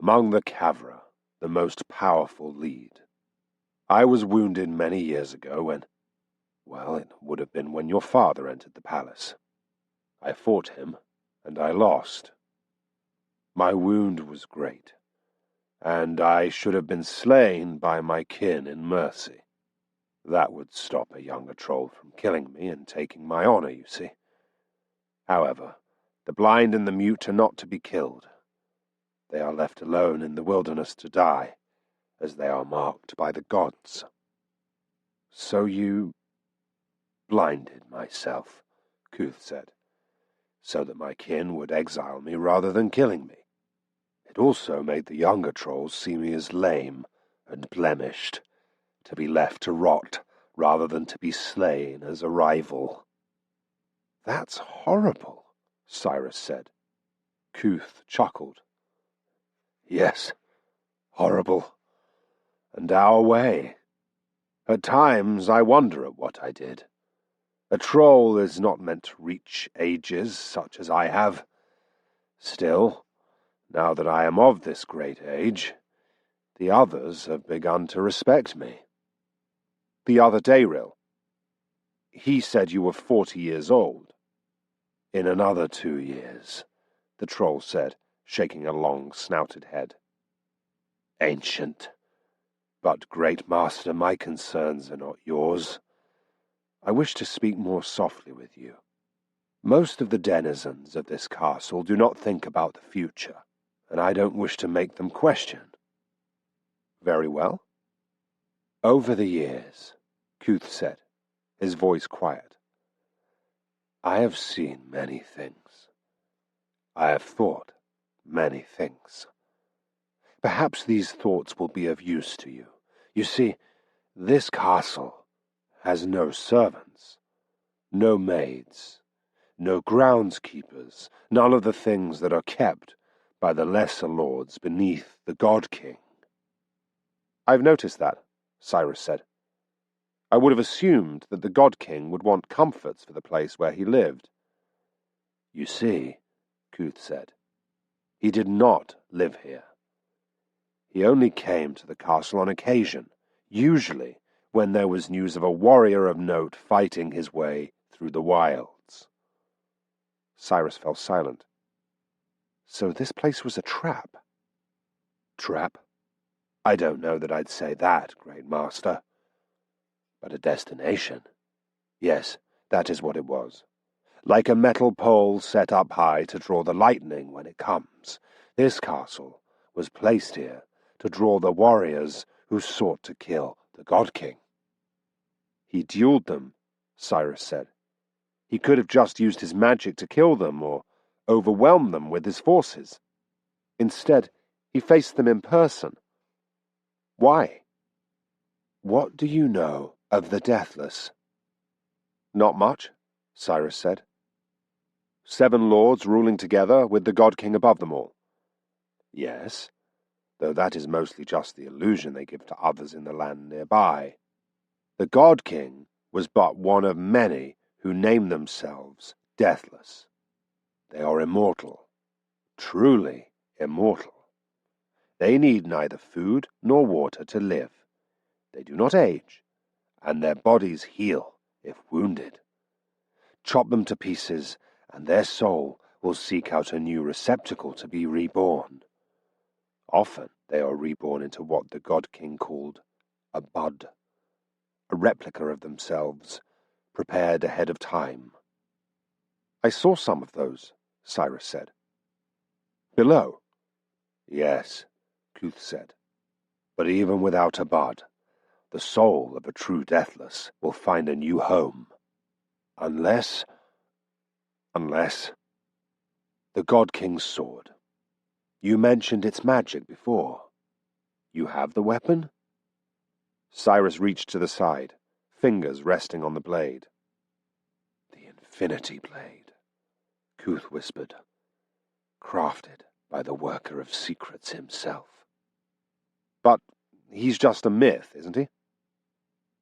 Among the Cavra, the most powerful lead. I was wounded many years ago when, well, it would have been when your father entered the palace. I fought him, and I lost. My wound was great, and I should have been slain by my kin in mercy. That would stop a younger troll from killing me and taking my honor, you see. However, the blind and the mute are not to be killed. They are left alone in the wilderness to die, as they are marked by the gods. So you blinded myself, Kuth said, so that my kin would exile me rather than killing me. It also made the younger trolls see me as lame and blemished, to be left to rot rather than to be slain as a rival. That's horrible, Siris said. Kuth chuckled. Yes, horrible. And our way. At times I wonder at what I did. A troll is not meant to reach ages such as I have. Still, now that I am of this great age, the others have begun to respect me. The other Dayril. He said you were 40 years old. In another 2 years, the troll said, shaking a long, snouted head. Ancient. But, great master, my concerns are not yours. I wish to speak more softly with you. Most of the denizens of this castle do not think about the future, and I don't wish to make them question. Very well. Over the years, Kuth said, his voice quiet, I have seen many things. I have thought many things. Perhaps these thoughts will be of use to you. You see, this castle has no servants, no maids, no groundskeepers, none of the things that are kept by the lesser lords beneath the God King. I've noticed that, Siris said. I would have assumed that the God King would want comforts for the place where he lived. You see, Kuth said, he did not live here. He only came to the castle on occasion, usually when there was news of a warrior of note fighting his way through the wilds. Siris fell silent. So this place was a trap? Trap? I don't know that I'd say that, great master. But a destination? Yes, that is what it was. Like a metal pole set up high to draw the lightning when it comes, this castle was placed here to draw the warriors who sought to kill the God King. He dueled them, Siris said. He could have just used his magic to kill them or overwhelm them with his forces. Instead, he faced them in person. Why? What do you know of the Deathless? Not much, Siris said. 7 lords ruling together with the God King above them all. Yes, though that is mostly just the illusion they give to others in the land nearby. The God King was but one of many who name themselves Deathless. They are immortal, truly immortal. They need neither food nor water to live. They do not age, and their bodies heal if wounded. Chop them to pieces, and their soul will seek out a new receptacle to be reborn. Often they are reborn into what the God King called a bud, a replica of themselves, prepared ahead of time. I saw some of those, Siris said. Below? Yes, Kuth said. But even without a bud, the soul of a true Deathless will find a new home. Unless the God King's sword. You mentioned its magic before. You have the weapon? Siris reached to the side, fingers resting on the blade. The Infinity Blade, Kuth whispered, crafted by the worker of secrets himself. But he's just a myth, isn't he?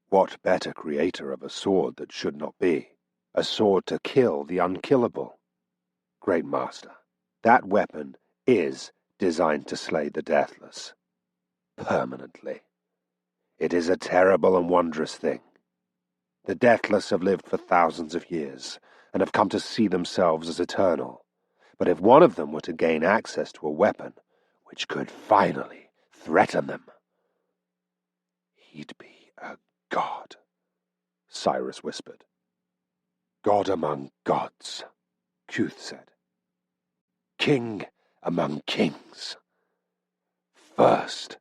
What better creator of a sword that should not be? A sword to kill the unkillable. Great Master, that weapon is designed to slay the Deathless. Permanently. It is a terrible and wondrous thing. The Deathless have lived for thousands of years, and have come to see themselves as eternal. But if one of them were to gain access to a weapon which could finally threaten them, he'd be a god. Siris whispered. God among gods, Kuth said. King among kings. First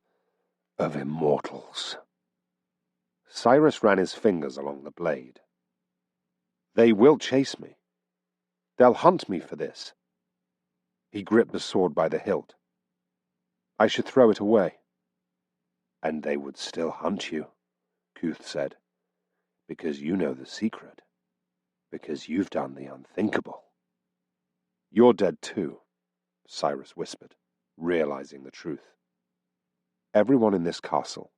of immortals. Siris ran his fingers along the blade. They will chase me. They'll hunt me for this. He gripped the sword by the hilt. I should throw it away. And they would still hunt you, Kuth said, because you know the secret, because you've done the unthinkable. You're dead too, Siris whispered, realizing the truth. Everyone in this castle,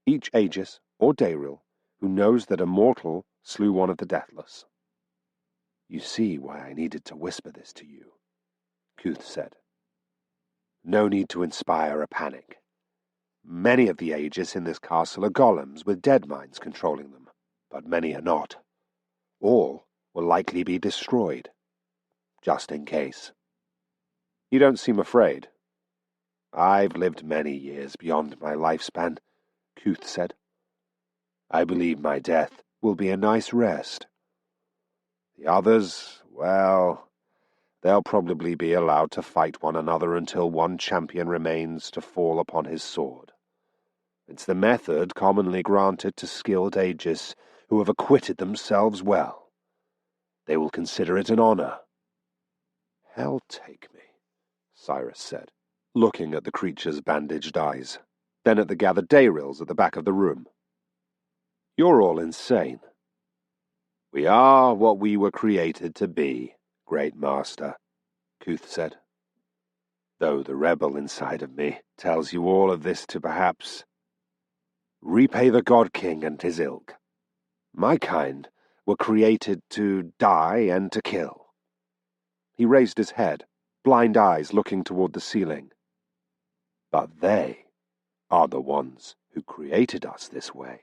each Aegis or Dayril, who knows that Immortal slew one of the Deathless. You see why I needed to whisper this to you, Kuth said. No need to inspire a panic. Many of the Aegis in this castle are golems with dead minds controlling them, but many are not. All will likely be destroyed, just in case. You don't seem afraid. I've lived many years beyond my lifespan, Kuth said. I believe my death will be a nice rest. The others, well, they'll probably be allowed to fight one another until one champion remains to fall upon his sword. It's the method commonly granted to skilled Aegis who have acquitted themselves well. They will consider it an honor. Hell take me, Siris said, looking at the creature's bandaged eyes, then at the gathered Dayrils at the back of the room. You're all insane. We are what we were created to be, Great Master, Kuth said. Though the rebel inside of me tells you all of this to perhaps repay the God King and his ilk. My kind were created to die and to kill. He raised his head, blind eyes looking toward the ceiling. But they are the ones who created us this way.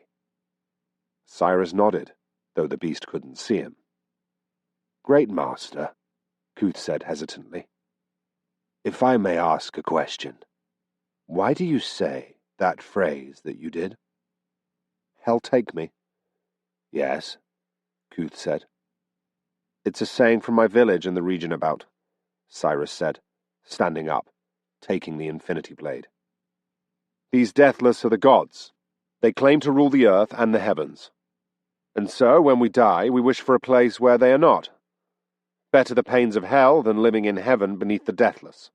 Siris nodded, though the beast couldn't see him. Great Master, Kuth said hesitantly, if I may ask a question, why do you say that phrase that you did? Hell take me. Yes, Kuth said. It's a saying from my village and the region about, Siris said, standing up, taking the infinity blade. These Deathless are the gods. They claim to rule the earth and the heavens. And so, when we die, we wish for a place where they are not. Better the pains of hell than living in heaven beneath the Deathless.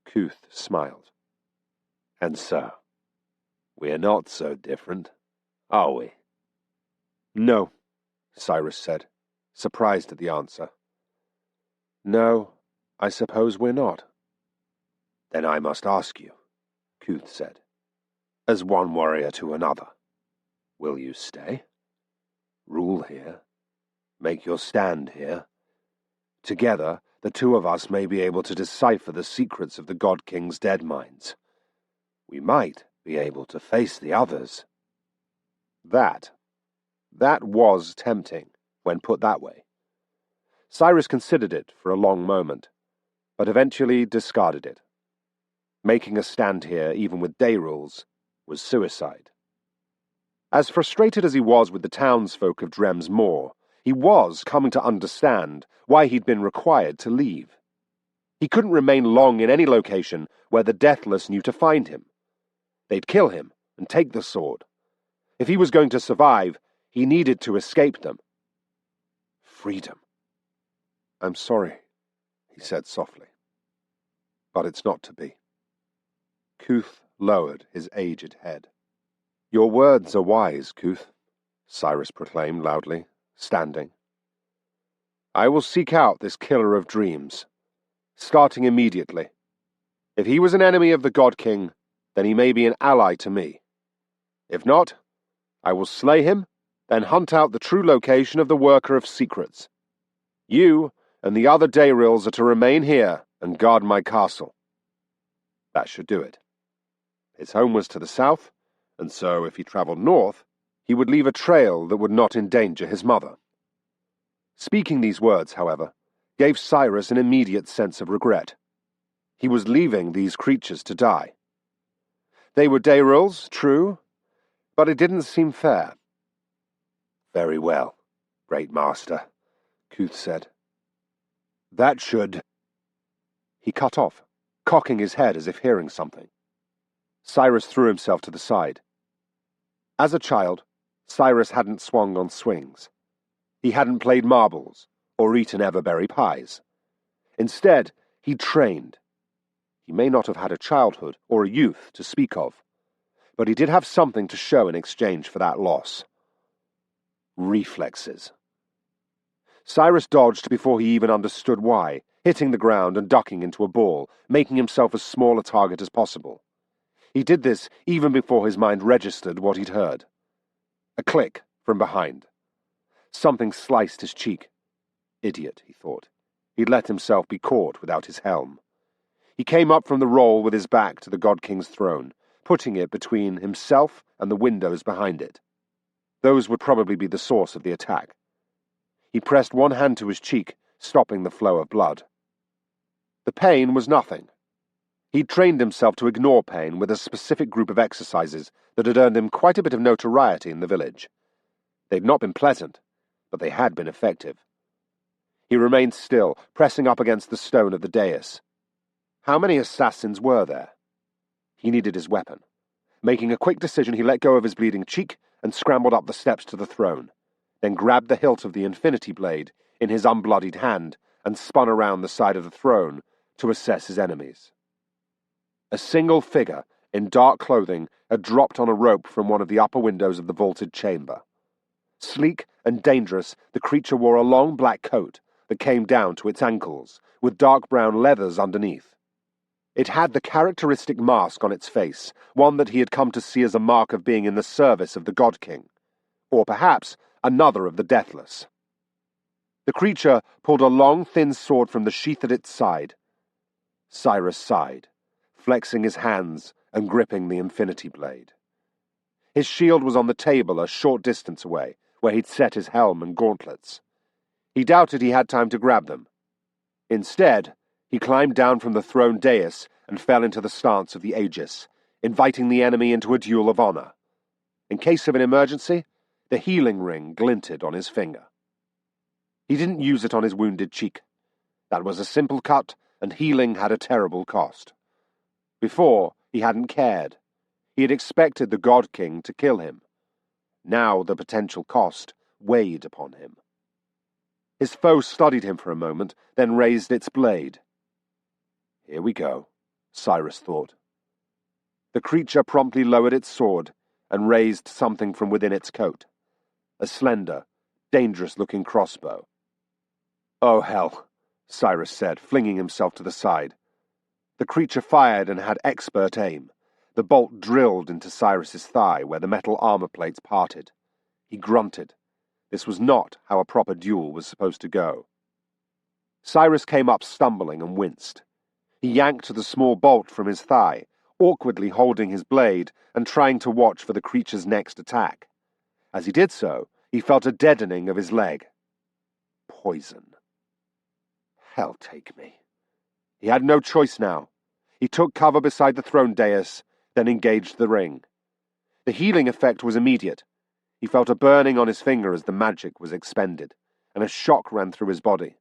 Kuth smiled. And so, we are not so different, are we? No, Siris said, surprised at the answer. No, I suppose we're not. Then I must ask you, Kuth said, as one warrior to another. Will you stay? Rule here? Make your stand here? Together, the two of us may be able to decipher the secrets of the God King's dead minds. We might be able to face the others. That was tempting, when put that way. Siris considered it for a long moment, but eventually discarded it. Making a stand here, even with Dayrils, was suicide. As frustrated as he was with the townsfolk of Drem's Moor, he was coming to understand why he'd been required to leave. He couldn't remain long in any location where the Deathless knew to find him. They'd kill him and take the sword. If he was going to survive, he needed to escape them. Freedom. I'm sorry, he said softly. But it's not to be. Kuth lowered his aged head. Your words are wise, Kuth, Siris proclaimed loudly, standing. I will seek out this killer of dreams, starting immediately. If he was an enemy of the God King, then he may be an ally to me. If not, I will slay him, then hunt out the true location of the Worker of Secrets. You and the other Dayrils are to remain here and guard my castle. That should do it. His home was to the south, and so if he travelled north, he would leave a trail that would not endanger his mother. Speaking these words, however, gave Siris an immediate sense of regret. He was leaving these creatures to die. They were Dayrils, true, but it didn't seem fair. Very well, great master, Kuth said. That should... He cut off, cocking his head as if hearing something. Siris threw himself to the side. As a child, Siris hadn't swung on swings. He hadn't played marbles or eaten everberry pies. Instead, he trained. He may not have had a childhood or a youth to speak of, but he did have something to show in exchange for that loss. Reflexes. Siris dodged before he even understood why, hitting the ground and ducking into a ball, making himself as small a target as possible. He did this even before his mind registered what he'd heard. A click from behind. Something sliced his cheek. Idiot, he thought. He'd let himself be caught without his helm. He came up from the roll with his back to the God King's throne, putting it between himself and the windows behind it. Those would probably be the source of the attack. He pressed one hand to his cheek, stopping the flow of blood. The pain was nothing. He'd trained himself to ignore pain with a specific group of exercises that had earned him quite a bit of notoriety in the village. They'd not been pleasant, but they had been effective. He remained still, pressing up against the stone of the dais. How many assassins were there? He needed his weapon. Making a quick decision, he let go of his bleeding cheek and scrambled up the steps to the throne, then grabbed the hilt of the infinity blade in his unbloodied hand and spun around the side of the throne to assess his enemies. A single figure in dark clothing had dropped on a rope from one of the upper windows of the vaulted chamber. Sleek and dangerous, the creature wore a long black coat that came down to its ankles, with dark brown leathers underneath. It had the characteristic mask on its face, one that he had come to see as a mark of being in the service of the God King, or perhaps another of the Deathless. The creature pulled a long, thin sword from the sheath at its side. Siris sighed, flexing his hands and gripping the infinity blade. His shield was on the table a short distance away, where he'd set his helm and gauntlets. He doubted he had time to grab them. Instead, he climbed down from the throne dais and fell into the stance of the Aegis, inviting the enemy into a duel of honor. In case of an emergency, the healing ring glinted on his finger. He didn't use it on his wounded cheek. That was a simple cut, and healing had a terrible cost. Before, he hadn't cared. He had expected the God King to kill him. Now the potential cost weighed upon him. His foe studied him for a moment, then raised its blade. Here we go, Siris thought. The creature promptly lowered its sword and raised something from within its coat. A slender, dangerous-looking crossbow. Oh, hell, Siris said, flinging himself to the side. The creature fired and had expert aim. The bolt drilled into Siris's thigh where the metal armor plates parted. He grunted. This was not how a proper duel was supposed to go. Siris came up stumbling and winced. He yanked the small bolt from his thigh, awkwardly holding his blade and trying to watch for the creature's next attack. As he did so, he felt a deadening of his leg. Poison. Hell take me. He had no choice now. He took cover beside the throne dais, then engaged the ring. The healing effect was immediate. He felt a burning on his finger as the magic was expended, and a shock ran through his body.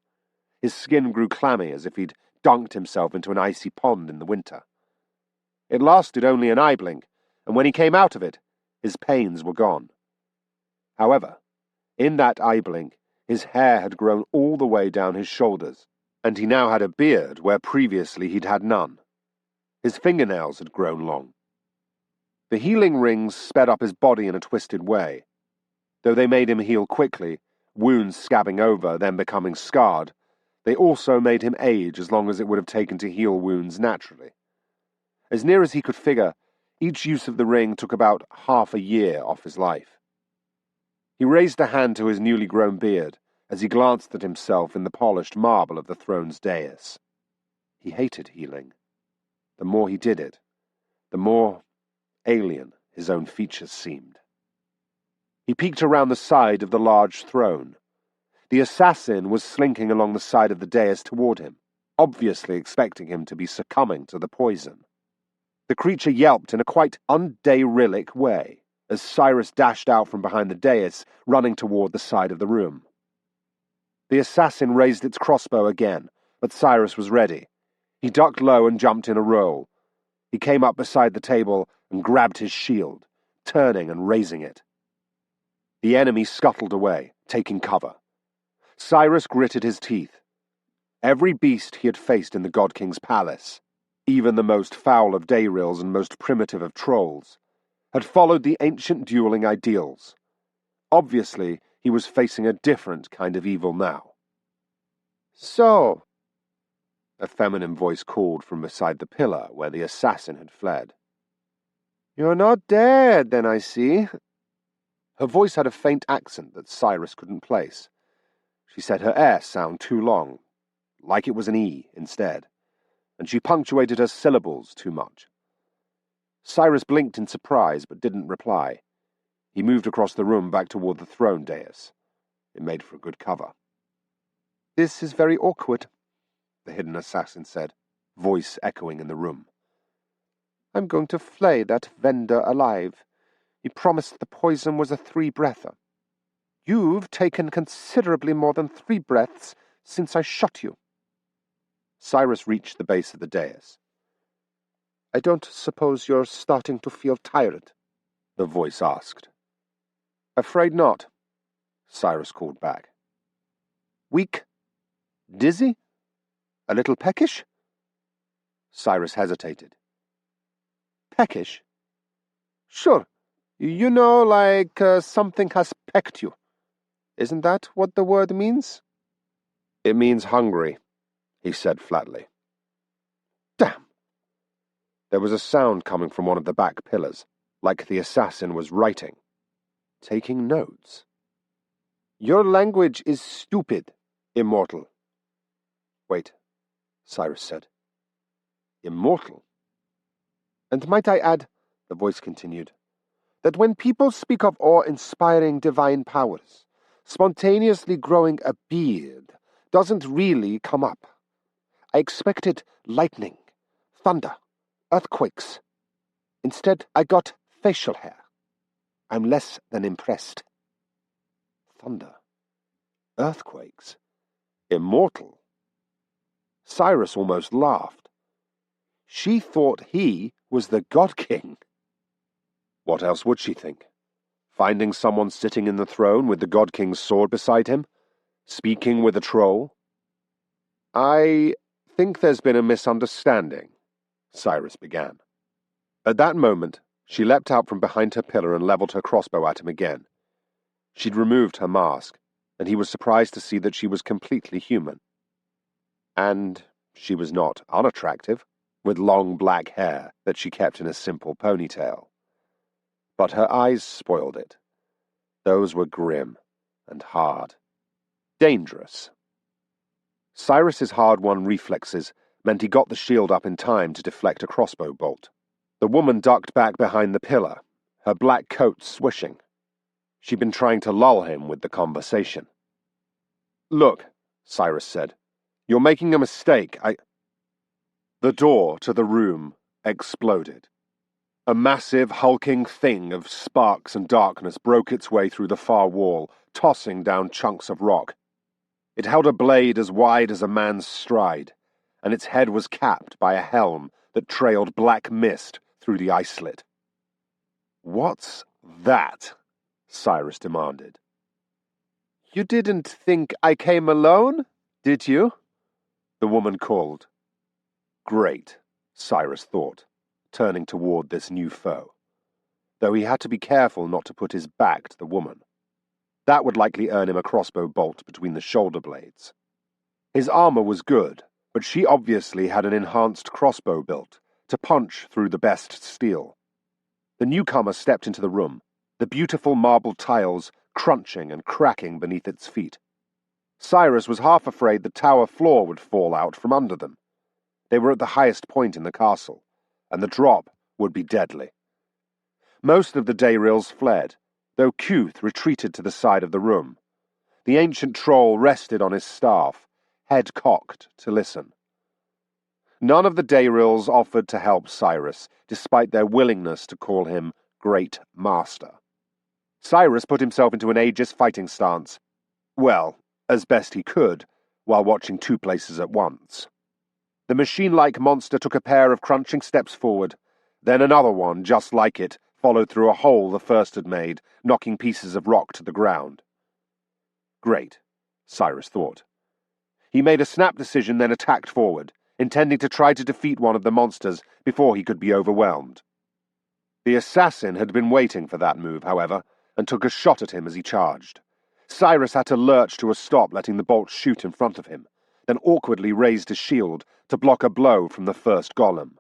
His skin grew clammy as if he'd dunked himself into an icy pond in the winter. It lasted only an eye blink, and when he came out of it, his pains were gone. However, in that eye blink, his hair had grown all the way down his shoulders, and he now had a beard where previously he'd had none. His fingernails had grown long. The healing rings sped up his body in a twisted way. Though they made him heal quickly, wounds scabbing over, then becoming scarred, they also made him age as long as it would have taken to heal wounds naturally. As near as he could figure, each use of the ring took about half a year off his life. He raised a hand to his newly grown beard as he glanced at himself in the polished marble of the throne's dais. He hated healing. The more he did it, the more alien his own features seemed. He peeked around the side of the large throne. The assassin was slinking along the side of the dais toward him, obviously expecting him to be succumbing to the poison. The creature yelped in a quite undeyrilic way, as Siris dashed out from behind the dais, running toward the side of the room. The assassin raised its crossbow again, but Siris was ready. He ducked low and jumped in a roll. He came up beside the table and grabbed his shield, turning and raising it. The enemy scuttled away, taking cover. Siris gritted his teeth. Every beast he had faced in the God King's palace, even the most foul of Dayrils and most primitive of trolls, had followed the ancient dueling ideals. Obviously, he was facing a different kind of evil now. "So," a feminine voice called from beside the pillar where the assassin had fled. "You're not dead, then, I see." Her voice had a faint accent that Siris couldn't place. She said her S sound too long, like it was an E instead, and she punctuated her syllables too much. Siris blinked in surprise but didn't reply. He moved across the room back toward the throne dais. It made for a good cover. "This is very awkward," the hidden assassin said, voice echoing in the room. "I'm going to flay that vendor alive. He promised the poison was a 3-breather. You've taken considerably more than 3 breaths since I shot you." Siris reached the base of the dais. "I don't suppose you're starting to feel tired?" the voice asked. "Afraid not," Siris called back. "Weak? Dizzy? A little peckish?" Siris hesitated. "Peckish? Sure. You know, like something has pecked you. Isn't that what the word means?" "It means hungry," he said flatly. "Damn!" There was a sound coming from one of the back pillars, like the assassin was writing. Taking notes. "Your language is stupid, Immortal." "Wait," Siris said. "Immortal?" "And might I add," the voice continued, "that when people speak of awe-inspiring divine powers, spontaneously growing a beard doesn't really come up. I expected lightning, thunder, earthquakes. Instead, I got facial hair. I'm less than impressed." Thunder, earthquakes, Immortal. Siris almost laughed. She thought he was the God King. What else would she think? Finding someone sitting in the throne with the God King's sword beside him? Speaking with a troll? "I think there's been a misunderstanding," Siris began. At that moment, she leapt out from behind her pillar and leveled her crossbow at him again. She'd removed her mask, and he was surprised to see that she was completely human. And she was not unattractive, with long black hair that she kept in a simple ponytail. But her eyes spoiled it. Those were grim and hard. Dangerous. Siris's hard-won reflexes meant he got the shield up in time to deflect a crossbow bolt. The woman ducked back behind the pillar, her black coat swishing. She'd been trying to lull him with the conversation. "Look," Siris said, "you're making a mistake. The door to the room exploded. A massive, hulking thing of sparks and darkness broke its way through the far wall, tossing down chunks of rock. It held a blade as wide as a man's stride, and its head was capped by a helm that trailed black mist through the ice slit. "What's that?" Siris demanded. "You didn't think I came alone, did you?" the woman called. Great, Siris thought, turning toward this new foe, though he had to be careful not to put his back to the woman. That would likely earn him a crossbow bolt between the shoulder blades. His armor was good, but she obviously had an enhanced crossbow built to punch through the best steel. The newcomer stepped into the room, the beautiful marble tiles crunching and cracking beneath its feet. Siris was half afraid the tower floor would fall out from under them. They were at the highest point in the castle, and the drop would be deadly. Most of the Dayrils fled, though Cuth retreated to the side of the room. The ancient troll rested on his staff, head cocked to listen. None of the Dayrils offered to help Siris, despite their willingness to call him Great Master. Siris put himself into an Aegis fighting stance. Well, as best he could, while watching two places at once. The machine-like monster took a pair of crunching steps forward, then another one, just like it, followed through a hole the first had made, knocking pieces of rock to the ground. Great, Siris thought. He made a snap decision, then attacked forward, intending to try to defeat one of the monsters before he could be overwhelmed. The assassin had been waiting for that move, however, and took a shot at him as he charged. Siris had to lurch to a stop, letting the bolt shoot in front of him, then awkwardly raised his shield to block a blow from the first golem.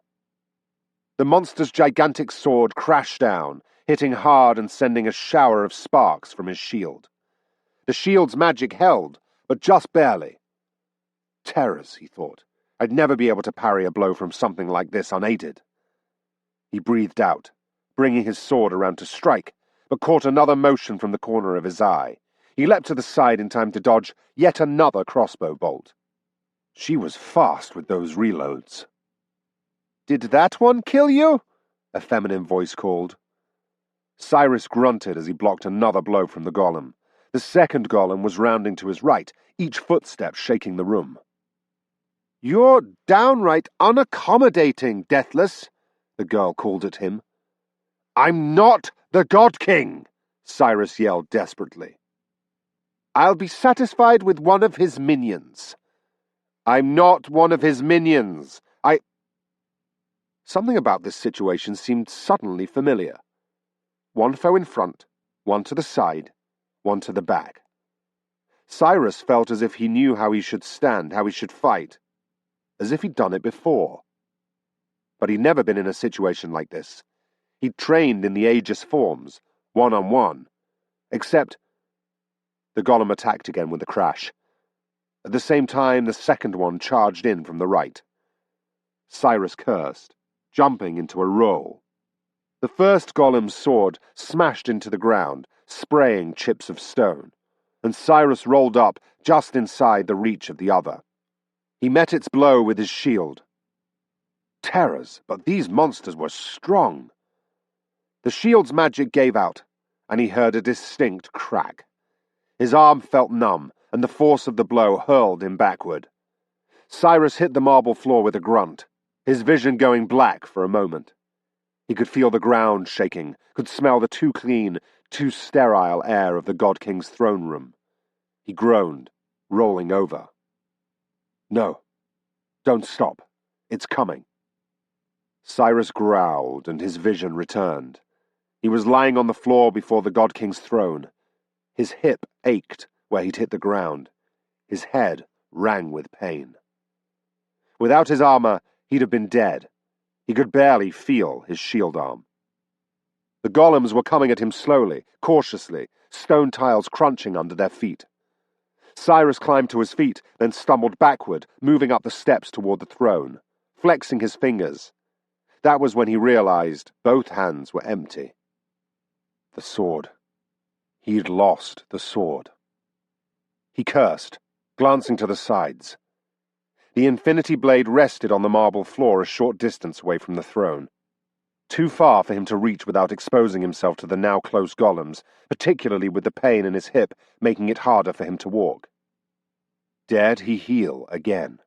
The monster's gigantic sword crashed down, hitting hard and sending a shower of sparks from his shield. The shield's magic held, but just barely. Terrors, he thought. I'd never be able to parry a blow from something like this unaided. He breathed out, bringing his sword around to strike, but caught another motion from the corner of his eye. He leapt to the side in time to dodge yet another crossbow bolt. She was fast with those reloads. "Did that one kill you?" a feminine voice called. Siris grunted as he blocked another blow from the golem. The second golem was rounding to his right, each footstep shaking the room. "You're downright unaccommodating, Deathless," the girl called at him. "I'm not the God King," Siris yelled desperately. "I'll be satisfied with one of his minions." "I'm not one of his minions. Something about this situation seemed suddenly familiar. One foe in front, one to the side, one to the back. Siris felt as if he knew how he should stand, how he should fight, as if he'd done it before. But he'd never been in a situation like this. He'd trained in the Aegis forms, one-on-one, except the golem attacked again with a crash. At the same time, the second one charged in from the right. Siris cursed, jumping into a roll. The first golem's sword smashed into the ground, spraying chips of stone, and Siris rolled up just inside the reach of the other. He met its blow with his shield. Terrors, but these monsters were strong. The shield's magic gave out, and he heard a distinct crack. His arm felt numb, and the force of the blow hurled him backward. Siris hit the marble floor with a grunt, his vision going black for a moment. He could feel the ground shaking, could smell the too clean, too sterile air of the God King's throne room. He groaned, rolling over. "No, don't stop. It's coming." Siris growled, and his vision returned. He was lying on the floor before the God King's throne. His hip ached where he'd hit the ground. His head rang with pain. Without his armor, he'd have been dead. He could barely feel his shield arm. The golems were coming at him slowly, cautiously, stone tiles crunching under their feet. Siris climbed to his feet, then stumbled backward, moving up the steps toward the throne, flexing his fingers. That was when he realized both hands were empty. The sword. He'd lost the sword. He cursed, glancing to the sides. The infinity blade rested on the marble floor a short distance away from the throne. Too far for him to reach without exposing himself to the now close golems, particularly with the pain in his hip making it harder for him to walk. Dared he heal again?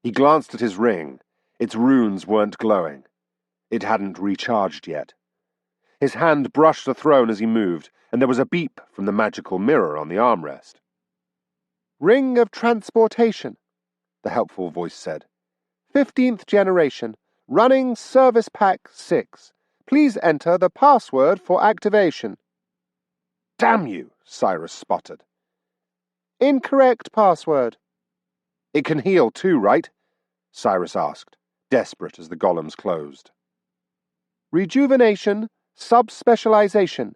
He glanced at his ring. Its runes weren't glowing. It hadn't recharged yet. His hand brushed the throne as he moved, and there was a beep from the magical mirror on the armrest. "Ring of transportation," the helpful voice said. "15th generation, running service pack 6. Please enter the password for activation." "Damn you," Siris sputtered. "Incorrect password." "It can heal too, right?" Siris asked, desperate as the golems closed. "Rejuvenation, subspecialization,"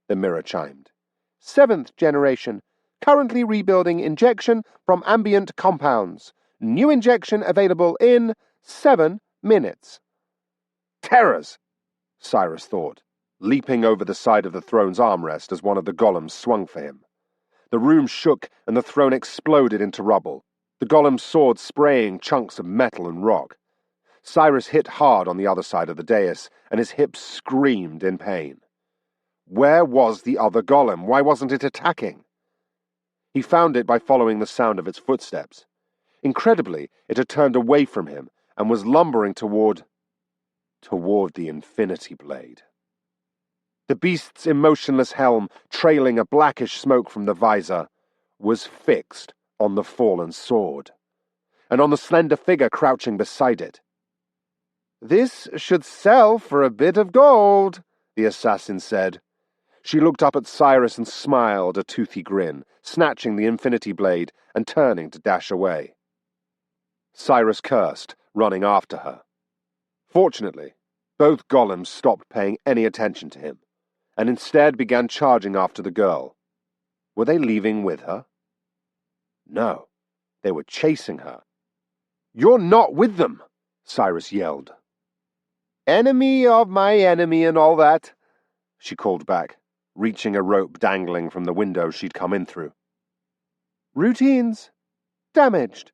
the mirror chimed. "7th generation, currently rebuilding injection from ambient compounds. New injection available in 7 minutes. "Terrors," Siris thought, leaping over the side of the throne's armrest as one of the golems swung for him. The room shook and the throne exploded into rubble, the golem's sword spraying chunks of metal and rock. Siris hit hard on the other side of the dais, and his hips screamed in pain. Where was the other golem? Why wasn't it attacking? He found it by following the sound of its footsteps. Incredibly, it had turned away from him and was lumbering toward the infinity blade. The beast's emotionless helm, trailing a blackish smoke from the visor, was fixed on the fallen sword, and on the slender figure crouching beside it. "This should sell for a bit of gold," the assassin said. She looked up at Siris and smiled a toothy grin, snatching the infinity blade and turning to dash away. Siris cursed, running after her. Fortunately, both golems stopped paying any attention to him, and instead began charging after the girl. Were they leaving with her? No, they were chasing her. "You're not with them!" Siris yelled. "Enemy of my enemy and all that," she called back, reaching a rope dangling from the window she'd come in through. "Routines damaged,"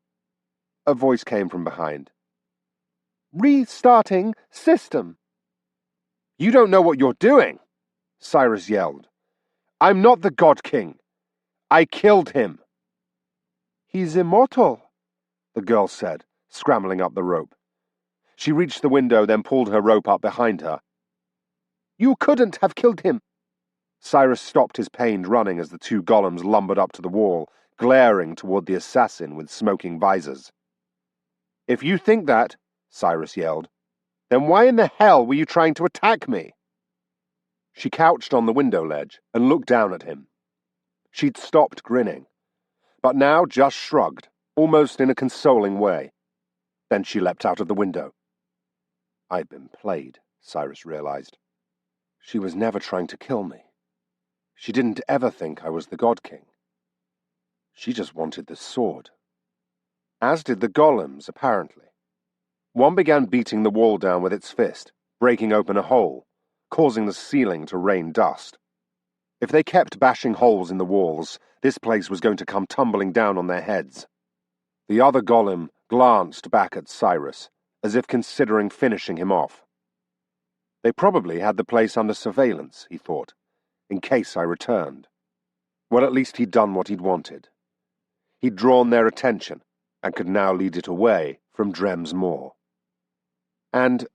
a voice came from behind. "Restarting system." "You don't know what you're doing," Siris yelled. "I'm not the God King. I killed him." "He's immortal," the girl said, scrambling up the rope. She reached the window, then pulled her rope up behind her. "You couldn't have killed him." Siris stopped his pained running as the two golems lumbered up to the wall, glaring toward the assassin with smoking visors. "If you think that," Siris yelled, "then why in the hell were you trying to attack me?" She couched on the window ledge and looked down at him. She'd stopped grinning, but now just shrugged, almost in a consoling way. Then she leapt out of the window. I'd been played, Siris realized. She was never trying to kill me. She didn't ever think I was the God King. She just wanted the sword. As did the golems, apparently. One began beating the wall down with its fist, breaking open a hole, causing the ceiling to rain dust. If they kept bashing holes in the walls, this place was going to come tumbling down on their heads. The other golem glanced back at Siris, as if considering finishing him off. They probably had the place under surveillance, he thought, in case I returned. Well, at least he'd done what he'd wanted. He'd drawn their attention, and could now lead it away from Drem's Moor. And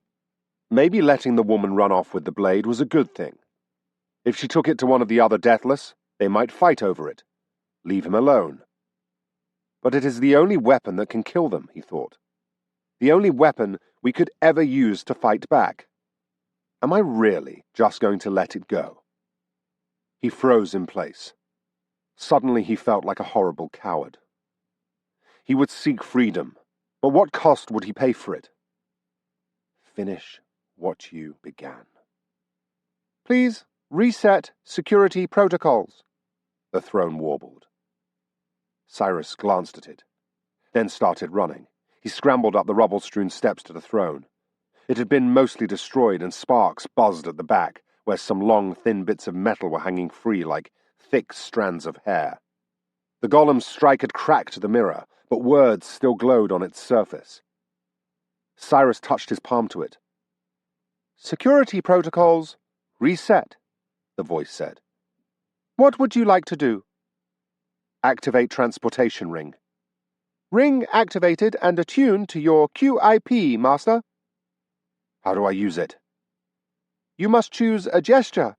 maybe letting the woman run off with the blade was a good thing. If she took it to one of the other Deathless, they might fight over it. Leave him alone. But it is the only weapon that can kill them, he thought. The only weapon we could ever use to fight back. Am I really just going to let it go? He froze in place. Suddenly he felt like a horrible coward. He would seek freedom, but what cost would he pay for it? Finish what you began. Please reset security protocols, the throne warbled. Siris glanced at it, then started running. He scrambled up the rubble-strewn steps to the throne. It had been mostly destroyed, and sparks buzzed at the back, where some long, thin bits of metal were hanging free like thick strands of hair. The golem's strike had cracked the mirror, but words still glowed on its surface. Siris touched his palm to it. Security protocols reset, the voice said. What would you like to do? Activate transportation ring. Ring activated and attuned to your QIP, Master. How do I use it? You must choose a gesture.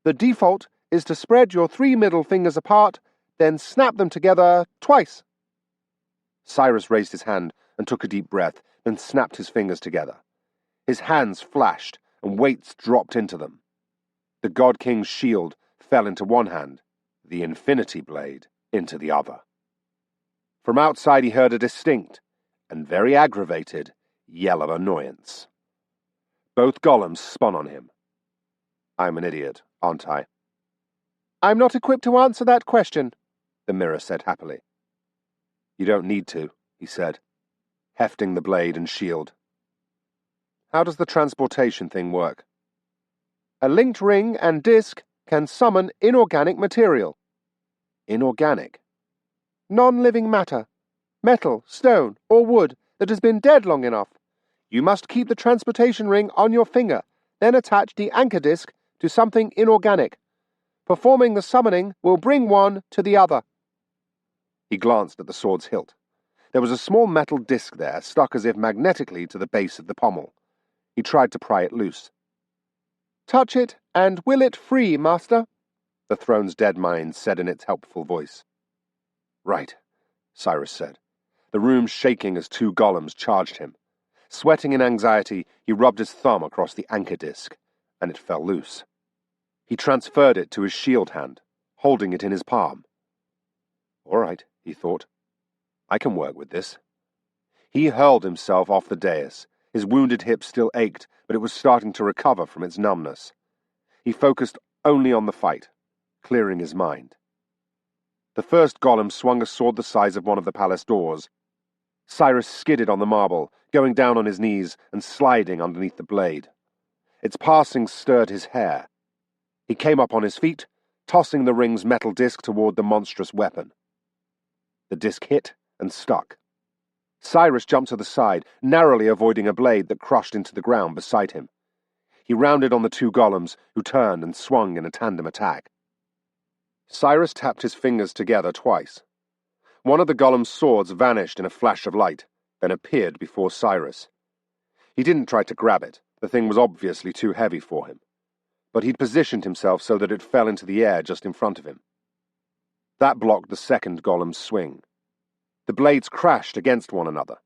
The default is to spread your 3 middle fingers apart, then snap them together twice. Siris raised his hand and took a deep breath, then snapped his fingers together. His hands flashed, and weights dropped into them. The God King's shield fell into one hand, the infinity blade into the other. From outside he heard a distinct, and very aggravated, yell of annoyance. Both golems spun on him. I'm an idiot, aren't I? I'm not equipped to answer that question, the mirror said happily. You don't need to, he said, hefting the blade and shield. How does the transportation thing work? A linked ring and disc can summon inorganic material. Inorganic? Non-living matter. Metal, stone, or wood that has been dead long enough. You must keep the transportation ring on your finger, then attach the anchor disc to something inorganic. Performing the summoning will bring one to the other." He glanced at the sword's hilt. There was a small metal disc there, stuck as if magnetically to the base of the pommel. He tried to pry it loose. "Touch it, and will it free, master?" the throne's dead mind said in its helpful voice. "Right," Siris said, the room shaking as two golems charged him. Sweating in anxiety, he rubbed his thumb across the anchor disc, and it fell loose. He transferred it to his shield hand, holding it in his palm. "All right," he thought. "I can work with this." He hurled himself off the dais. His wounded hip still ached, but it was starting to recover from its numbness. He focused only on the fight, clearing his mind. The first golem swung a sword the size of one of the palace doors. Siris skidded on the marble, going down on his knees and sliding underneath the blade. Its passing stirred his hair. He came up on his feet, tossing the ring's metal disc toward the monstrous weapon. The disc hit and stuck. Siris jumped to the side, narrowly avoiding a blade that crushed into the ground beside him. He rounded on the two golems, who turned and swung in a tandem attack. Siris tapped his fingers together twice. One of the golem's swords vanished in a flash of light, then appeared before Siris. He didn't try to grab it. The thing was obviously too heavy for him. But he'd positioned himself so that it fell into the air just in front of him. That blocked the second golem's swing. The blades crashed against one another.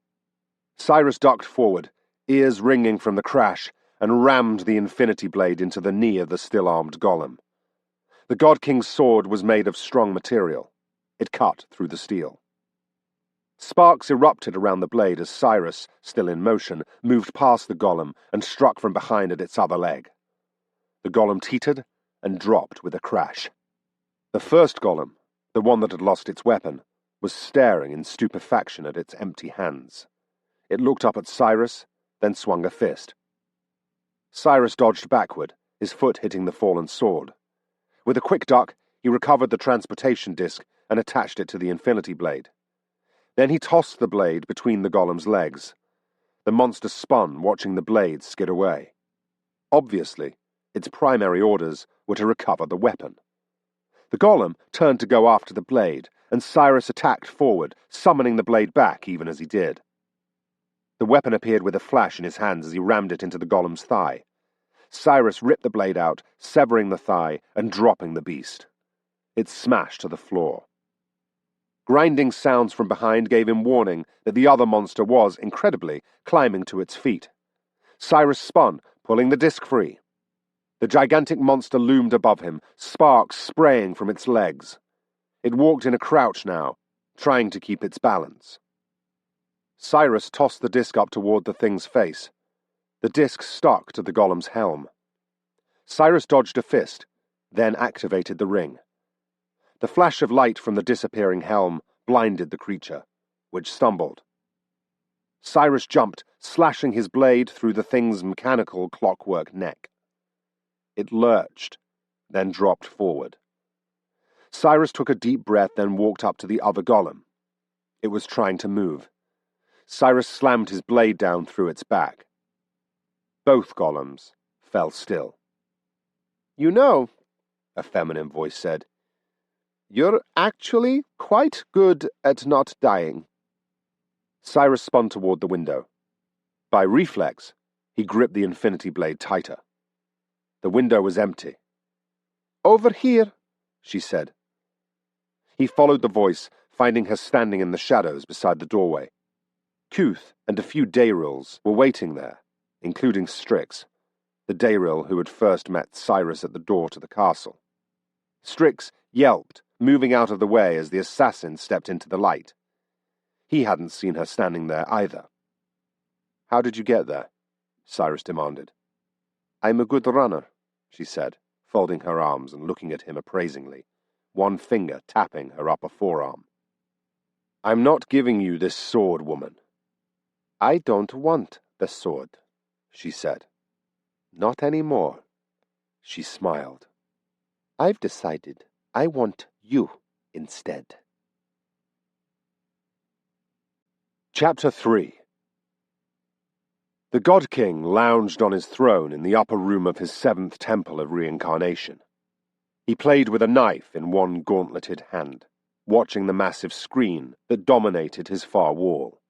Siris ducked forward, ears ringing from the crash, and rammed the infinity blade into the knee of the still-armed golem. The God King's sword was made of strong material. It cut through the steel. Sparks erupted around the blade as Siris, still in motion, moved past the golem and struck from behind at its other leg. The golem teetered and dropped with a crash. The first golem, the one that had lost its weapon, was staring in stupefaction at its empty hands. It looked up at Siris, then swung a fist. Siris dodged backward, his foot hitting the fallen sword. With a quick duck, he recovered the transportation disc and attached it to the infinity blade. Then he tossed the blade between the golem's legs. The monster spun, watching the blade skid away. Obviously, its primary orders were to recover the weapon. The golem turned to go after the blade, and Siris attacked forward, summoning the blade back even as he did. The weapon appeared with a flash in his hands as he rammed it into the golem's thigh. Siris ripped the blade out, severing the thigh and dropping the beast. It smashed to the floor. Grinding sounds from behind gave him warning that the other monster was, incredibly, climbing to its feet. Siris spun, pulling the disc free. The gigantic monster loomed above him, sparks spraying from its legs. It walked in a crouch now, trying to keep its balance. Siris tossed the disc up toward the thing's face. The disc stuck to the golem's helm. Siris dodged a fist, then activated the ring. The flash of light from the disappearing helm blinded the creature, which stumbled. Siris jumped, slashing his blade through the thing's mechanical clockwork neck. It lurched, then dropped forward. Siris took a deep breath, then walked up to the other golem. It was trying to move. Siris slammed his blade down through its back. Both golems fell still. "You know," a feminine voice said, "you're actually quite good at not dying." Siris spun toward the window. By reflex, he gripped the infinity blade tighter. The window was empty. "Over here," she said. He followed the voice, finding her standing in the shadows beside the doorway. Kuth and a few Dayrils were waiting there, including Strix, the Dayril who had first met Siris at the door to the castle. Strix yelped, moving out of the way as the assassin stepped into the light. He hadn't seen her standing there either. "How did you get there?" Siris demanded. "I'm a good runner," she said, folding her arms and looking at him appraisingly, one finger tapping her upper forearm. "I'm not giving you this sword, woman." "I don't want the sword," she said. "Not anymore." She smiled. "I've decided I want you instead." Chapter 3. The God King lounged on his throne in the upper room of his seventh temple of reincarnation. He played with a knife in one gauntleted hand, watching the massive screen that dominated his far wall.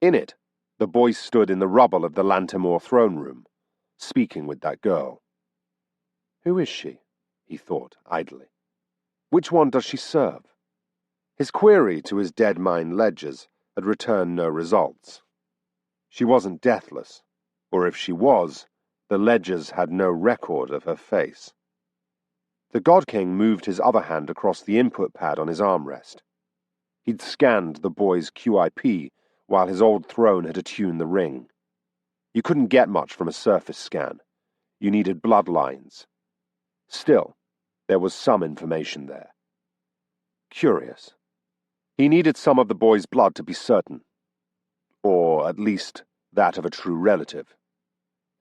In it, the boy stood in the rubble of the Lantimore throne room, speaking with that girl. Who is she? He thought idly. Which one does she serve? His query to his dead mind ledgers had returned no results. She wasn't deathless, or if she was, the ledgers had no record of her face. The God King moved his other hand across the input pad on his armrest. He'd scanned the boy's QIP while his old throne had attuned the ring. You couldn't get much from a surface scan. You needed bloodlines. Still, there was some information there. Curious. He needed some of the boy's blood to be certain. Or, at least, that of a true relative.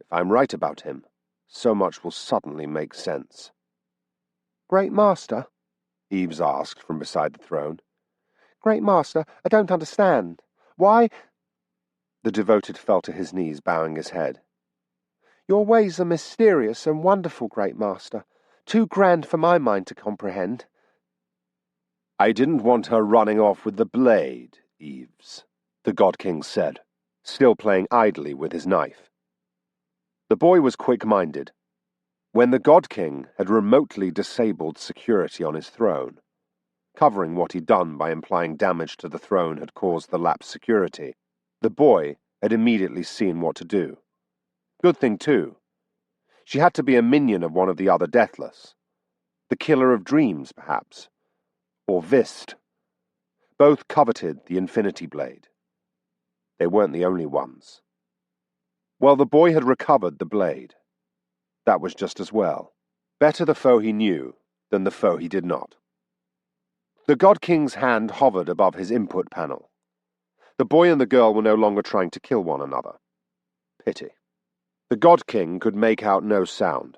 If I'm right about him, so much will suddenly make sense. Great Master? Eves asked from beside the throne. Great Master, I don't understand. Why? The devoted fell to his knees, bowing his head. Your ways are mysterious and wonderful, Great Master. Too grand for my mind to comprehend. I didn't want her running off with the blade, Eves, the God King said, still playing idly with his knife. The boy was quick-minded. When the God King had remotely disabled security on his throne, covering what he'd done by implying damage to the throne had caused the lapsed security, the boy had immediately seen what to do. Good thing, too. She had to be a minion of one of the other Deathless. The Killer of Dreams, perhaps. Or Vist. Both coveted the Infinity Blade. They weren't the only ones. Well, the boy had recovered the blade. That was just as well. Better the foe he knew than the foe he did not. The God King's hand hovered above his input panel. The boy and the girl were no longer trying to kill one another. Pity. The God King could make out no sound.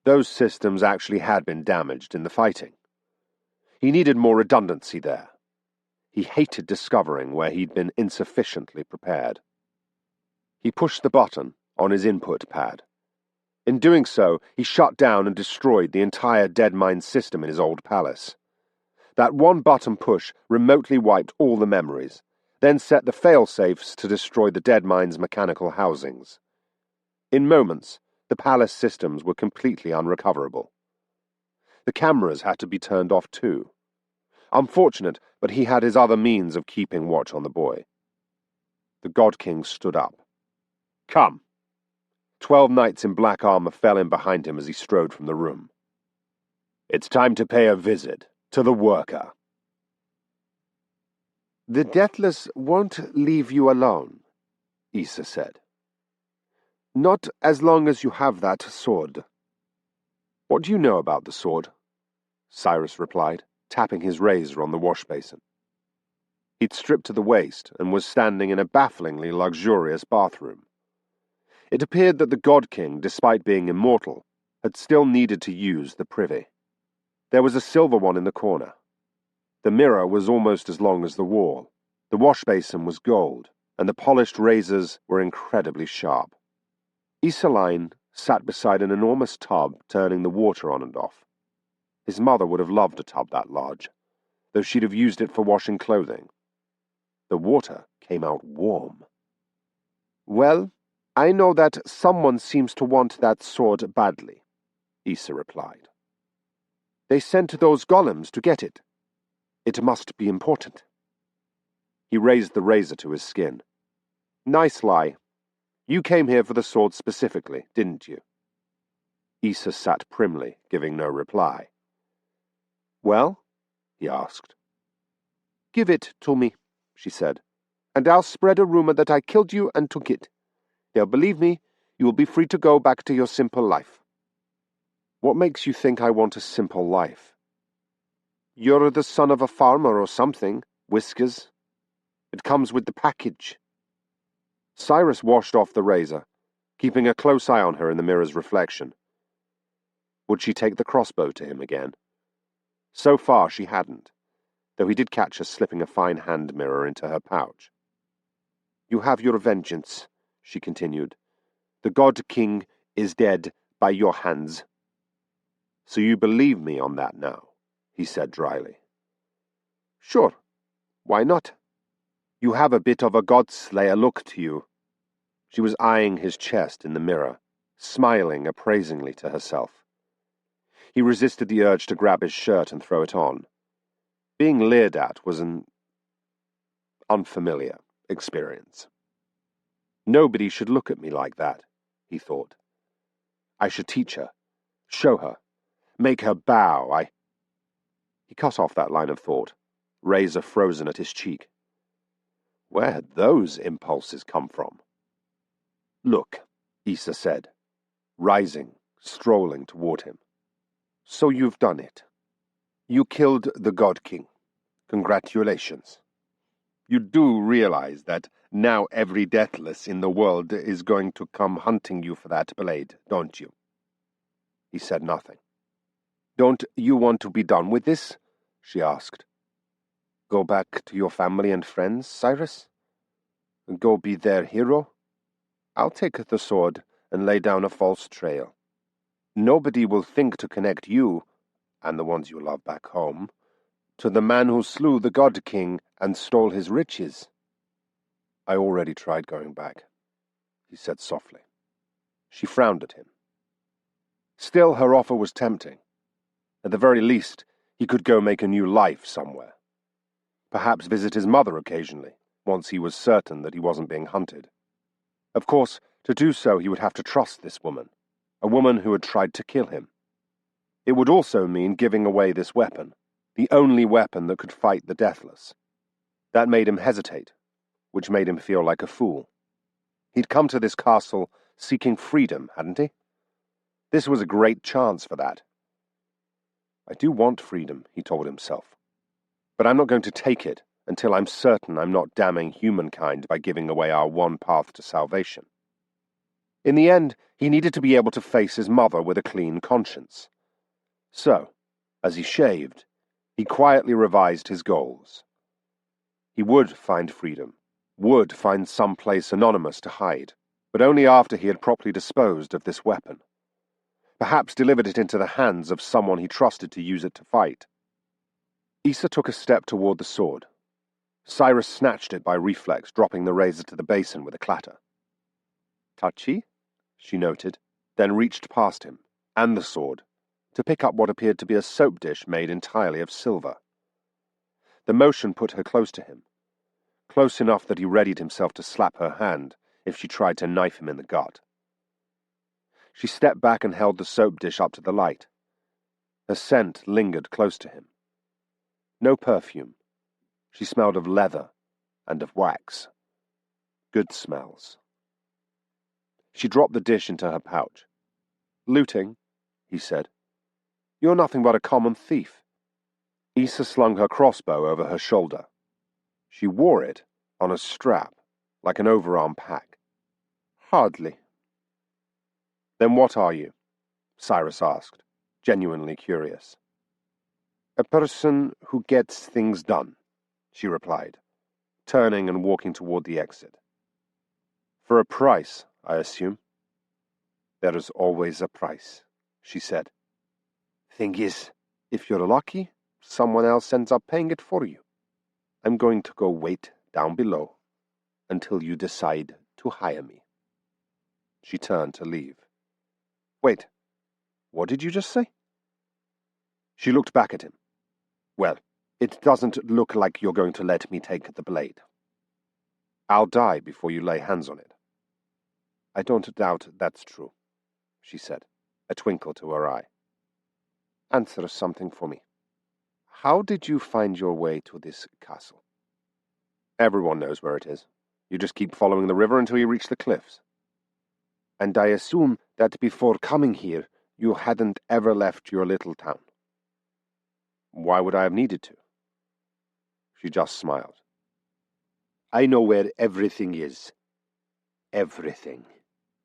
Those systems actually had been damaged in the fighting. He needed more redundancy there. He hated discovering where he'd been insufficiently prepared. He pushed the button on his input pad. In doing so, he shut down and destroyed the entire Dead Mind system in his old palace. That one button push remotely wiped all the memories, then set the fail-safes to destroy the Dead Mind's mechanical housings. In moments, the palace systems were completely unrecoverable. The cameras had to be turned off too. Unfortunate, but he had his other means of keeping watch on the boy. The God King stood up. Come. 12 knights in black armor fell in behind him as he strode from the room. It's time to pay a visit to the worker. The Deathless won't leave you alone, Issa said. Not as long as you have that sword. What do you know about the sword? Siris replied, tapping his razor on the wash basin. He'd stripped to the waist and was standing in a bafflingly luxurious bathroom. It appeared that the God King, despite being immortal, had still needed to use the privy. There was a silver one in the corner. The mirror was almost as long as the wall. The wash basin was gold, and the polished razors were incredibly sharp. Isaline sat beside an enormous tub, turning the water on and off. His mother would have loved a tub that large, though she'd have used it for washing clothing. The water came out warm. Well, I know that someone seems to want that sword badly, Issa replied. They sent those golems to get it. It must be important. He raised the razor to his skin. Nice lie. You came here for the sword specifically, didn't you? Issa sat primly, giving no reply. Well? He asked. Give it to me, she said, and I'll spread a rumor that I killed you and took it. They'll believe me. You will be free to go back to your simple life. What makes you think I want a simple life? You're the son of a farmer or something, Whiskers. It comes with the package. Siris washed off the razor, keeping a close eye on her in the mirror's reflection. Would she take the crossbow to him again? So far she hadn't, though he did catch her slipping a fine hand mirror into her pouch. You have your vengeance. she continued. The God King is dead by your hands. So you believe me on that now, he said dryly. Sure, why not? You have a bit of a God-slayer look to you. She was eyeing his chest in the mirror, smiling appraisingly to herself. He resisted the urge to grab his shirt and throw it on. Being leered at was an unfamiliar experience. Nobody should look at me like that, he thought. I should teach her, show her, make her bow. He cut off that line of thought, razor frozen at his cheek. Where had those impulses come from? Look, Issa said, rising, strolling toward him. So you've done it. You killed the God King. Congratulations. You do realize that now every Deathless in the world is going to come hunting you for that blade, don't you? He said nothing. Don't you want to be done with this? She asked. Go back to your family and friends, Siris? Go be their hero? I'll take the sword and lay down a false trail. Nobody will think to connect you, and the ones you love back home, to the man who slew the God King and stole his riches. I already tried going back, he said softly. She frowned at him. Still, her offer was tempting. At the very least, he could go make a new life somewhere. Perhaps visit his mother occasionally, once he was certain that he wasn't being hunted. Of course, to do so he would have to trust this woman, a woman who had tried to kill him. It would also mean giving away this weapon, the only weapon that could fight the Deathless. That made him hesitate, which made him feel like a fool. He'd come to this castle seeking freedom, hadn't he? This was a great chance for that. I do want freedom, he told himself. But I'm not going to take it until I'm certain I'm not damning humankind by giving away our one path to salvation. In the end, he needed to be able to face his mother with a clean conscience. So, as he shaved, he quietly revised his goals. He would find freedom, would find some place anonymous to hide, but only after he had properly disposed of this weapon. Perhaps delivered it into the hands of someone he trusted to use it to fight. Issa took a step toward the sword. Siris snatched it by reflex, dropping the razor to the basin with a clatter. Touchy, she noted, then reached past him, and the sword, to pick up what appeared to be a soap dish made entirely of silver. The motion put her close to him, close enough that he readied himself to slap her hand if she tried to knife him in the gut. She stepped back and held the soap dish up to the light. Her scent lingered close to him. No perfume. She smelled of leather and of wax. Good smells. She dropped the dish into her pouch. Looting, he said. You're nothing but a common thief. Issa slung her crossbow over her shoulder. She wore it on a strap, like an overarm pack. Hardly. Then what are you? Siris asked, genuinely curious. A person who gets things done, she replied, turning and walking toward the exit. For a price, I assume. There is always a price, she said. Thing is, if you're lucky, someone else ends up paying it for you. I'm going to go wait down below until you decide to hire me. She turned to leave. Wait, what did you just say? She looked back at him. Well, it doesn't look like you're going to let me take the blade. I'll die before you lay hands on it. I don't doubt that's true, she said, a twinkle to her eye. Answer something for me. How did you find your way to this castle? Everyone knows where it is. You just keep following the river until you reach the cliffs. And I assume that before coming here, you hadn't ever left your little town. Why would I have needed to? She just smiled. I know where everything is. Everything.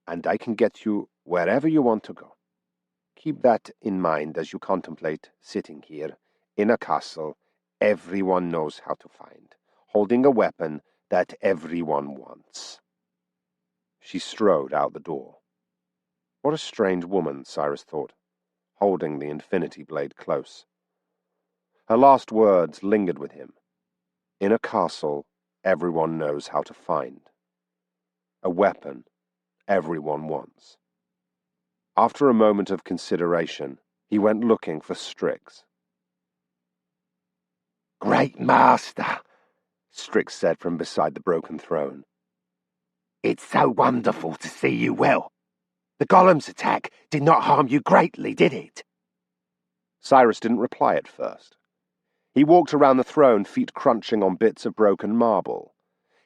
And I can get you wherever you want to go. Keep that in mind as you contemplate sitting here, in a castle everyone knows how to find, holding a weapon that everyone wants. She strode out the door. What a strange woman, Siris thought, holding the infinity blade close. Her last words lingered with him. In a castle, everyone knows how to find. A weapon everyone wants. After a moment of consideration, he went looking for Strix. "Great Master," Strix said from beside the broken throne. "It's so wonderful to see you well. The golem's attack did not harm you greatly, did it?" Siris didn't reply at first. He walked around the throne, feet crunching on bits of broken marble.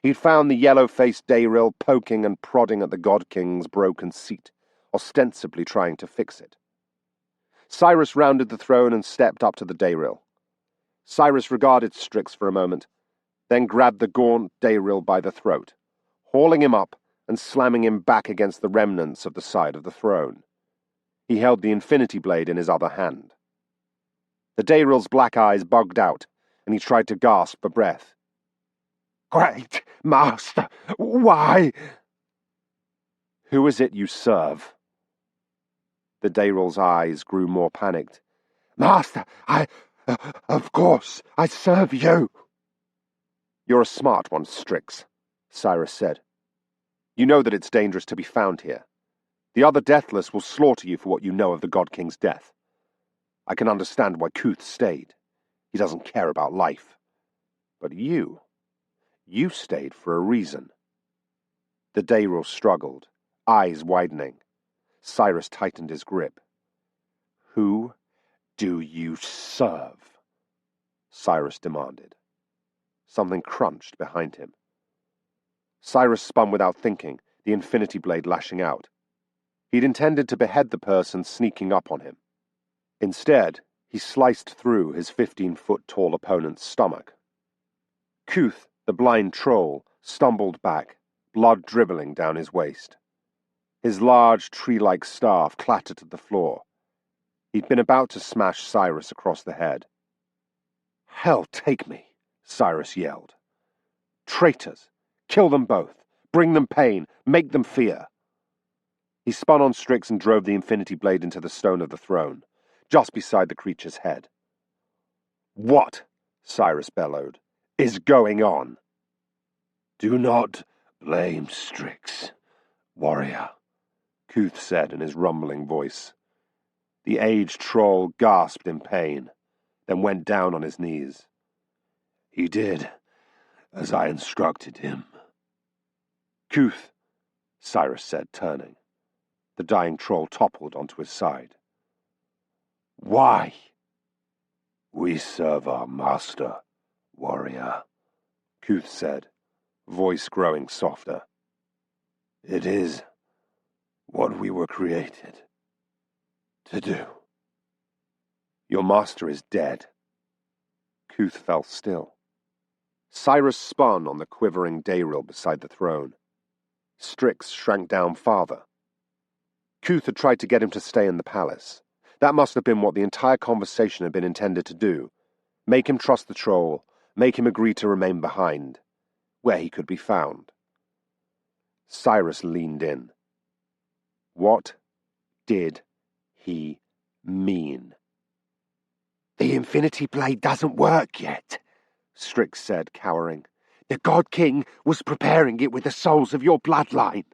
He'd found the yellow-faced Dayril poking and prodding at the God King's broken seat, ostensibly trying to fix it. Siris rounded the throne and stepped up to the Dayril. Siris regarded Strix for a moment, then grabbed the gaunt Dayril by the throat, hauling him up and slamming him back against the remnants of the side of the throne. He held the infinity blade in his other hand. The Dayril's black eyes bugged out, and he tried to gasp for breath. "Great Master, why?" "Who is it you serve?" The Dayril's eyes grew more panicked. "Master, of course, I serve you." "You're a smart one, Strix," Siris said. "You know that it's dangerous to be found here. The other Deathless will slaughter you for what you know of the God King's death. I can understand why Kuth stayed. He doesn't care about life. But you stayed for a reason." The Dayril struggled, eyes widening. Siris tightened his grip. "Who do you serve?" Siris demanded. Something crunched behind him. Siris spun without thinking, the infinity blade lashing out. He'd intended to behead the person sneaking up on him. Instead, he sliced through his 15-foot-tall opponent's stomach. Kuth, the blind troll, stumbled back, blood dribbling down his waist. His large, tree-like staff clattered to the floor. He'd been about to smash Siris across the head. "Hell take me," Siris yelled. "Traitors! Kill them both! Bring them pain! Make them fear!" He spun on Strix and drove the infinity blade into the stone of the throne, just beside the creature's head. "What," Siris bellowed, "is going on?" "Do not blame Strix, warrior," Kuth said in his rumbling voice. The aged troll gasped in pain, then went down on his knees. "He did as I instructed him." "Kuth," Siris said, turning. The dying troll toppled onto his side. "Why?" "We serve our master, warrior," Kuth said, voice growing softer. "It is what we were created to do." "Your master is dead." Kuth fell still. Siris spun on the quivering Dayril beside the throne. Strix shrank down farther. Kuth had tried to get him to stay in the palace. That must have been what the entire conversation had been intended to do. Make him trust the troll, make him agree to remain behind, where he could be found. Siris leaned in. What did he mean? "The infinity blade doesn't work yet," Strix said, cowering. "The God King was preparing it with the souls of your bloodline.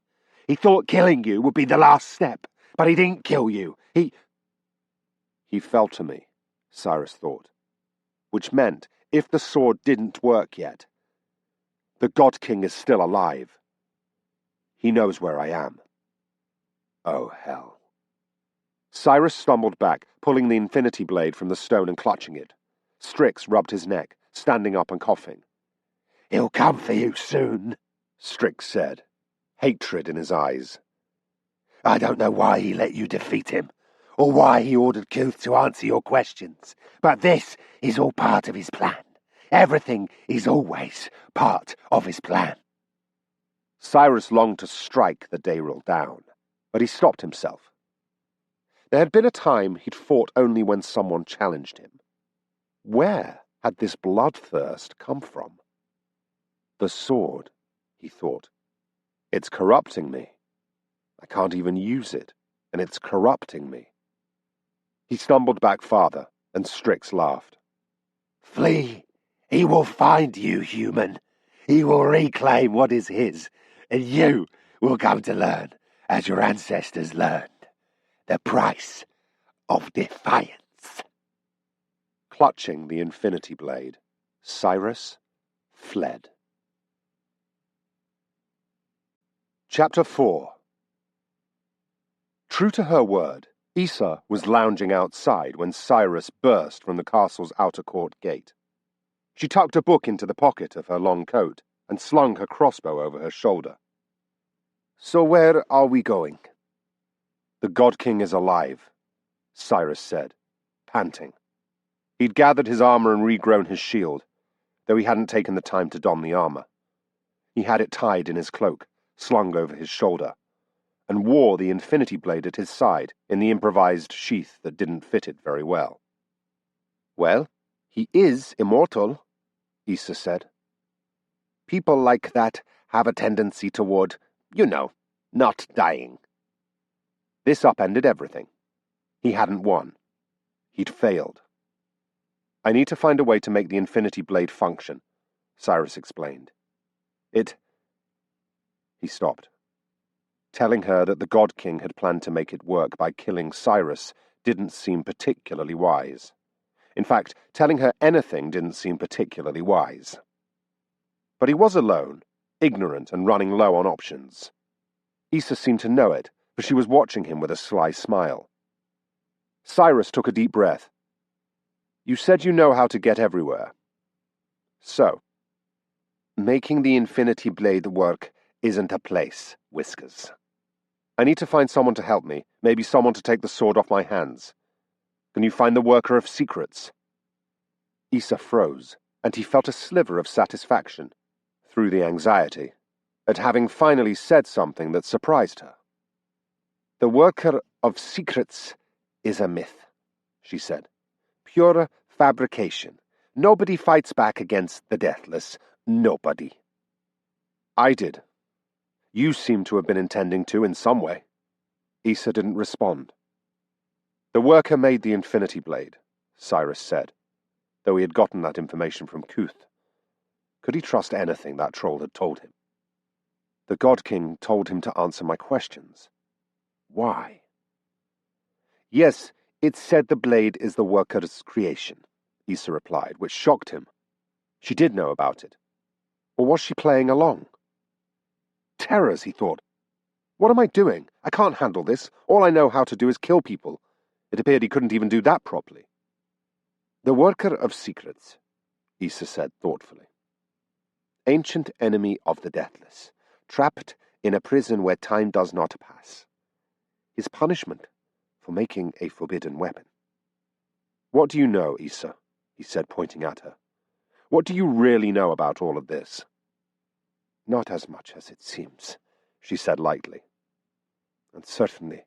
He thought killing you would be the last step, but he didn't kill you. He fell to me, Siris thought, which meant if the sword didn't work yet, the God King is still alive. He knows where I am. Oh, hell. Siris stumbled back, pulling the infinity blade from the stone and clutching it. Strix rubbed his neck, standing up and coughing. "He'll come for you soon," Strix said, hatred in his eyes. "I don't know why he let you defeat him, or why he ordered Kuth to answer your questions, but this is all part of his plan. Everything is always part of his plan." Siris longed to strike the Dayril down, but he stopped himself. There had been a time he'd fought only when someone challenged him. Where had this bloodthirst come from? The sword, he thought. It's corrupting me. I can't even use it, and it's corrupting me. He stumbled back farther, and Strix laughed. Flee! He will find you, human. He will reclaim what is his, and you will come to learn, as your ancestors learned, the price of defiance. Clutching the infinity blade, Siris fled. Chapter 4. True to her word, Issa was lounging outside when Siris burst from the castle's outer court gate. She tucked a book into the pocket of her long coat and slung her crossbow over her shoulder. So where are we going? The God King is alive, Siris said, panting. He'd gathered his armor and regrown his shield, though he hadn't taken the time to don the armor. He had it tied in his cloak, slung over his shoulder, and wore the infinity blade at his side in the improvised sheath that didn't fit it very well. Well, he is immortal, Issa said. People like that have a tendency toward, not dying. This upended everything. He hadn't won. He'd failed. I need to find a way to make the infinity blade function, Siris explained. He stopped. Telling her that the God King had planned to make it work by killing Siris didn't seem particularly wise. In fact, telling her anything didn't seem particularly wise. But he was alone, ignorant and running low on options. Issa seemed to know it, for she was watching him with a sly smile. Siris took a deep breath. You said you know how to get everywhere. So, making the infinity blade work isn't a place, Whiskers. I need to find someone to help me, maybe someone to take the sword off my hands. Can you find the worker of secrets? Issa froze, and he felt a sliver of satisfaction, through the anxiety, at having finally said something that surprised her. The worker of secrets is a myth, she said. Pure fabrication. Nobody fights back against the Deathless. Nobody. I did. You seem to have been intending to in some way. Issa didn't respond. The worker made the infinity blade, Siris said, though he had gotten that information from Kuth. Could he trust anything that troll had told him? The God King told him to answer my questions. Why? Yes, it said the blade is the worker's creation, Issa replied, which shocked him. She did know about it. Or was she playing along? Terrors, he thought. What am I doing? I can't handle this. All I know how to do is kill people. It appeared he couldn't even do that properly. The worker of secrets, Issa said thoughtfully. Ancient enemy of the Deathless, trapped in a prison where time does not pass. His punishment for making a forbidden weapon. What do you know, Issa? He said, pointing at her. What do you really know about all of this? Not as much as it seems, she said lightly. And certainly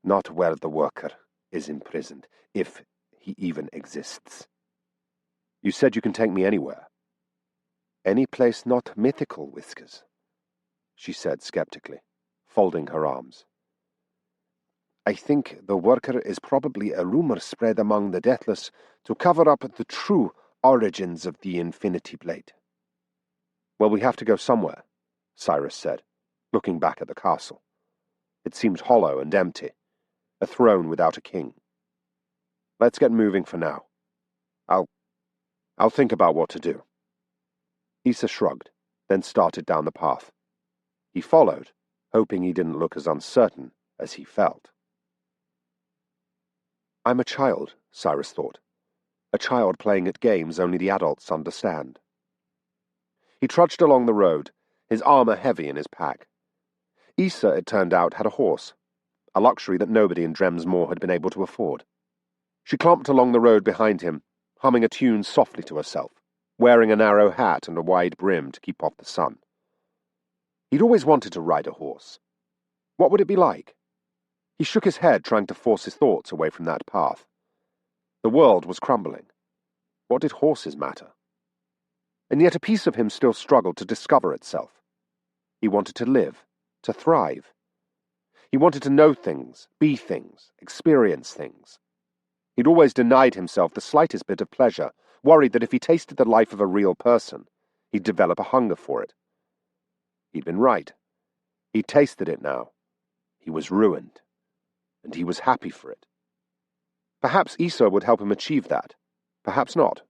not where the worker is imprisoned, if he even exists. You said you can take me anywhere. Any place not mythical, Whiskers, she said skeptically, folding her arms. I think the worker is probably a rumor spread among the Deathless to cover up the true origins of the infinity blade. Well, we have to go somewhere, Siris said, looking back at the castle. It seemed hollow and empty, a throne without a king. Let's get moving for now. I'll think about what to do. Issa shrugged, then started down the path. He followed, hoping he didn't look as uncertain as he felt. I'm a child, Siris thought. A child playing at games only the adults understand. He trudged along the road, his armor heavy in his pack. Issa, it turned out, had a horse, a luxury that nobody in Dremsmoor had been able to afford. She clomped along the road behind him, humming a tune softly to herself, wearing a narrow hat and a wide brim to keep off the sun. He'd always wanted to ride a horse. What would it be like? He shook his head, trying to force his thoughts away from that path. The world was crumbling. What did horses matter? And yet a piece of him still struggled to discover itself. He wanted to live, to thrive. He wanted to know things, be things, experience things. He'd always denied himself the slightest bit of pleasure, worried that if he tasted the life of a real person, he'd develop a hunger for it. He'd been right. He'd tasted it now. He was ruined, and he was happy for it. Perhaps Issa would help him achieve that. Perhaps not.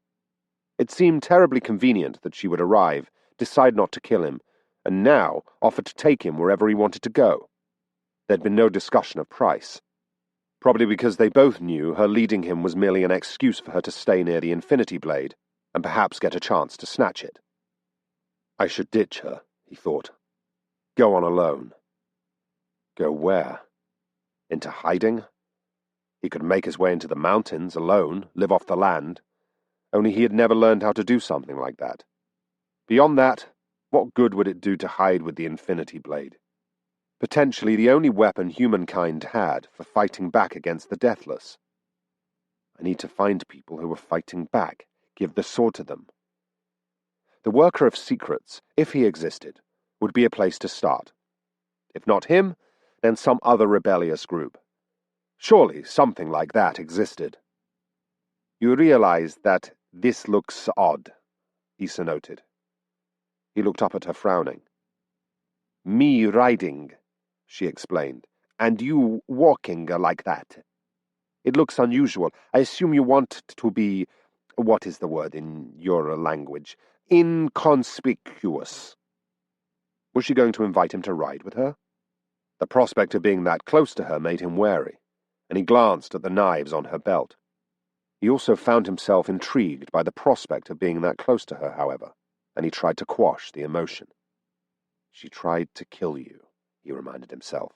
It seemed terribly convenient that she would arrive, decide not to kill him, and now offer to take him wherever he wanted to go. There'd been no discussion of price. Probably because they both knew her leading him was merely an excuse for her to stay near the Infinity Blade, and perhaps get a chance to snatch it. I should ditch her, he thought. Go on alone. Go where? Into hiding? He could make his way into the mountains alone, live off the land. Only he had never learned how to do something like that. Beyond that, what good would it do to hide with the Infinity Blade? Potentially the only weapon humankind had for fighting back against the Deathless. I need to find people who are fighting back, give the sword to them. The Worker of Secrets, if he existed, would be a place to start. If not him, then some other rebellious group. Surely something like that existed. You realize that this looks odd, Issa noted. He looked up at her, frowning. Me riding, she explained, and you walking like that. It looks unusual. I assume you want to be, what is the word in your language, inconspicuous. Was she going to invite him to ride with her? The prospect of being that close to her made him wary, and he glanced at the knives on her belt. He also found himself intrigued by the prospect of being that close to her, however, and he tried to quash the emotion. She tried to kill you, he reminded himself,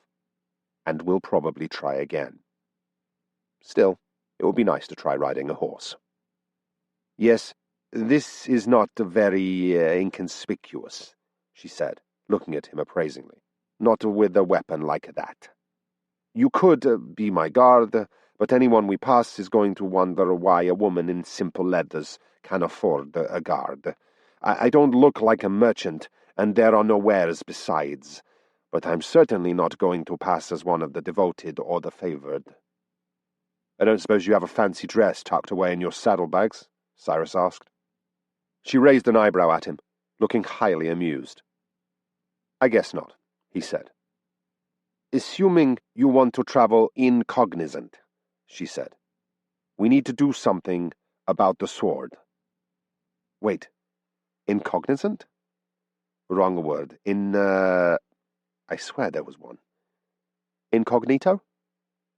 and will probably try again. Still, it would be nice to try riding a horse. Yes, this is not very inconspicuous, she said, looking at him appraisingly. Not with a weapon like that. You could be my guard, but anyone we pass is going to wonder why a woman in simple leathers can afford a guard. I don't look like a merchant, and there are no wares besides, but I'm certainly not going to pass as one of the devoted or the favored. I don't suppose you have a fancy dress tucked away in your saddlebags? Siris asked. She raised an eyebrow at him, looking highly amused. I guess not, he said. Assuming you want to travel incognizant, she said. We need to do something about the sword. Wait, incognizant? Wrong word. I swear there was one. Incognito?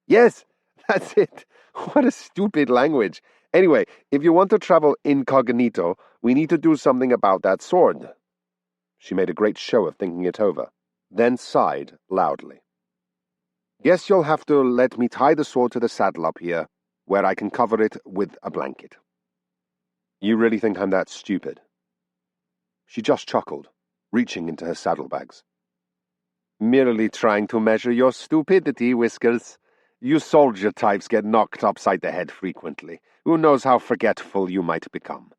Yes, that's it. What a stupid language. Anyway, if you want to travel incognito, we need to do something about that sword. She made a great show of thinking it over, then sighed loudly. Guess you'll have to let me tie the sword to the saddle up here, where I can cover it with a blanket. You really think I'm that stupid? She just chuckled, reaching into her saddlebags. Merely trying to measure your stupidity, Whiskers. You soldier types get knocked upside the head frequently. Who knows how forgetful you might become?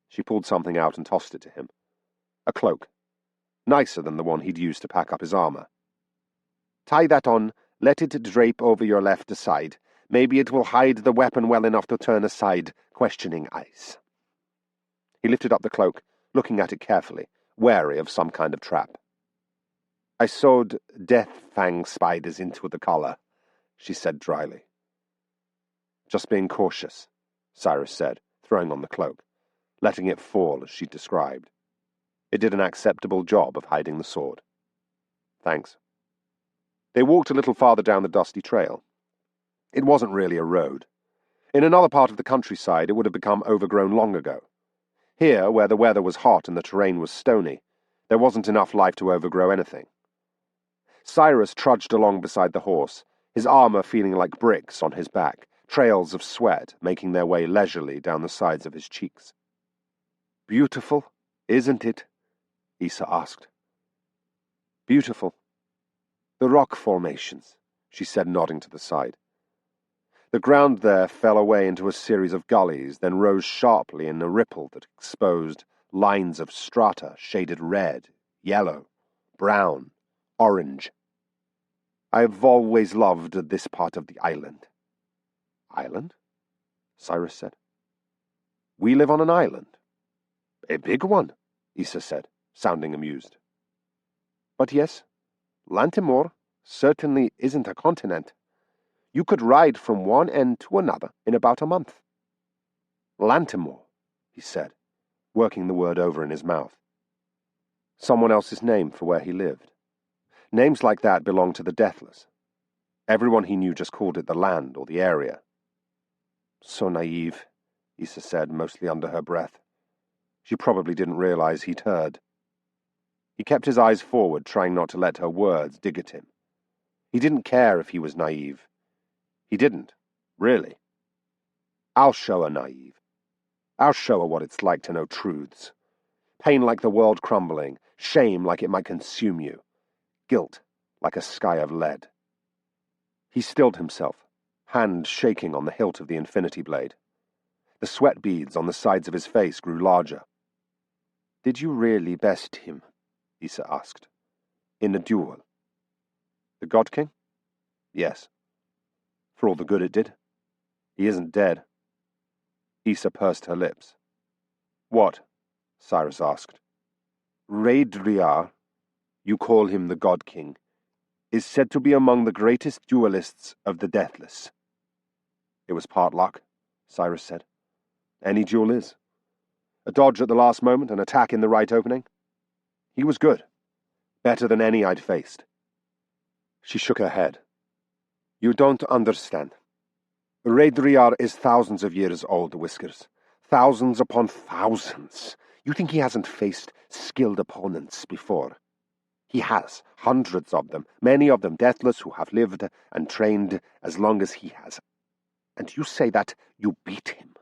She pulled something out and tossed it to him. A cloak. Nicer than the one he'd used to pack up his armor. Tie that on, let it drape over your left side. Maybe it will hide the weapon well enough to turn aside questioning eyes. He lifted up the cloak, looking at it carefully, wary of some kind of trap. I sewed death fang spiders into the collar, she said dryly. Just being cautious, Siris said, throwing on the cloak, letting it fall as she'd described. It did an acceptable job of hiding the sword. Thanks. They walked a little farther down the dusty trail. It wasn't really a road. In another part of the countryside, it would have become overgrown long ago. Here, where the weather was hot and the terrain was stony, there wasn't enough life to overgrow anything. Siris trudged along beside the horse, his armor feeling like bricks on his back, trails of sweat making their way leisurely down the sides of his cheeks. Beautiful, isn't it? Issa asked. Beautiful. The rock formations, she said, nodding to the side. The ground there fell away into a series of gullies, then rose sharply in a ripple that exposed lines of strata shaded red, yellow, brown, orange. I've always loved this part of the island. Island? Siris said. We live on an island. A big one, Issa said, sounding amused. But yes, Lantimor certainly isn't a continent. You could ride from one end to another in about a month. Lantimor, he said, working the word over in his mouth. Someone else's name for where he lived. Names like that belonged to the Deathless. Everyone he knew just called it the land or the area. So naive, Issa said, mostly under her breath. She probably didn't realize he'd heard. He kept his eyes forward, trying not to let her words dig at him. He didn't care if he was naive. He didn't, really. I'll show her naive. I'll show her what it's like to know truths. Pain like the world crumbling, shame like it might consume you, guilt like a sky of lead. He stilled himself, hand shaking on the hilt of the infinity blade. The sweat beads on the sides of his face grew larger. Did you really best him? Issa asked. In a duel? The God King? Yes. For all the good it did. He isn't dead. Issa pursed her lips. What? Siris asked. Raedriar, you call him the God King, is said to be among the greatest duelists of the Deathless. It was part luck, Siris said. Any duel is. A dodge at the last moment, an attack in the right opening. He was good. Better than any I'd faced. She shook her head. You don't understand. Raedriar is thousands of years old, Whiskers. Thousands upon thousands. You think he hasn't faced skilled opponents before? He has, hundreds of them, many of them deathless who have lived and trained as long as he has. And you say that you beat him.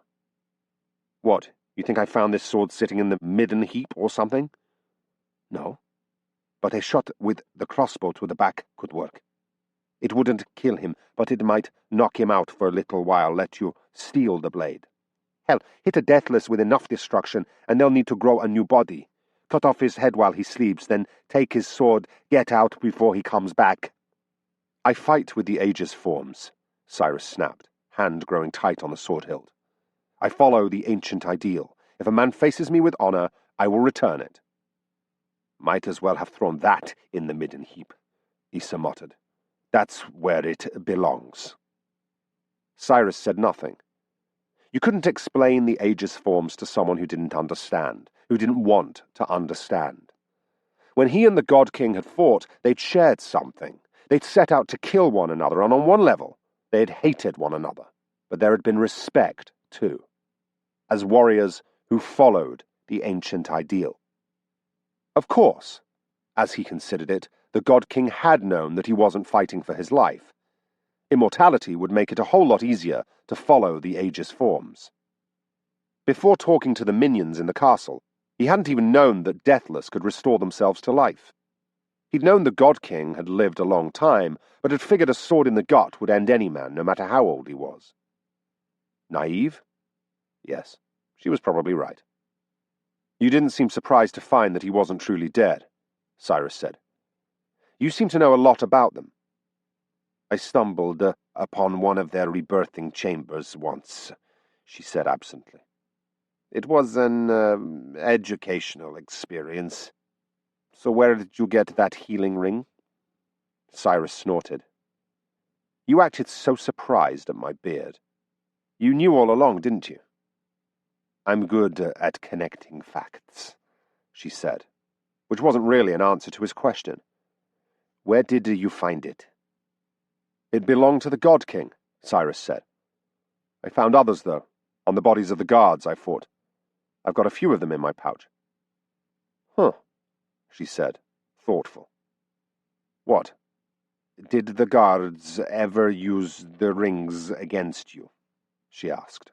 What, you think I found this sword sitting in the midden heap or something? No. But a shot with the crossbow to the back could work. It wouldn't kill him, but it might knock him out for a little while, let you steal the blade. Hell, hit a deathless with enough destruction, and they'll need to grow a new body. Cut off his head while he sleeps, then take his sword, get out before he comes back. I fight with the Aegis forms, Siris snapped, hand growing tight on the sword hilt. I follow the ancient ideal. If a man faces me with honor, I will return it. Might as well have thrown that in the midden heap, Issa muttered. That's where it belongs. Siris said nothing. You couldn't explain the Aegis forms to someone who didn't understand, who didn't want to understand. When he and the God King had fought, they'd shared something. They'd set out to kill one another, and on one level, they had hated one another. But there had been respect, too, as warriors who followed the ancient ideal. Of course, as he considered it, the God King had known that he wasn't fighting for his life. Immortality would make it a whole lot easier to follow the Aegis forms. Before talking to the minions in the castle, he hadn't even known that Deathless could restore themselves to life. He'd known the God King had lived a long time, but had figured a sword in the gut would end any man, no matter how old he was. Naive? Yes, she was probably right. You didn't seem surprised to find that he wasn't truly dead, Siris said. You seem to know a lot about them. I stumbled upon one of their rebirthing chambers once, she said absently. It was an educational experience. So where did you get that healing ring? Siris snorted. You acted so surprised at my beard. You knew all along, didn't you? I'm good at connecting facts, she said, which wasn't really an answer to his question. Where did you find it? It belonged to the God King, Siris said. I found others, though, on the bodies of the guards I fought. I've got a few of them in my pouch. Huh, she said, thoughtful. What? Did the guards ever use the rings against you? She asked.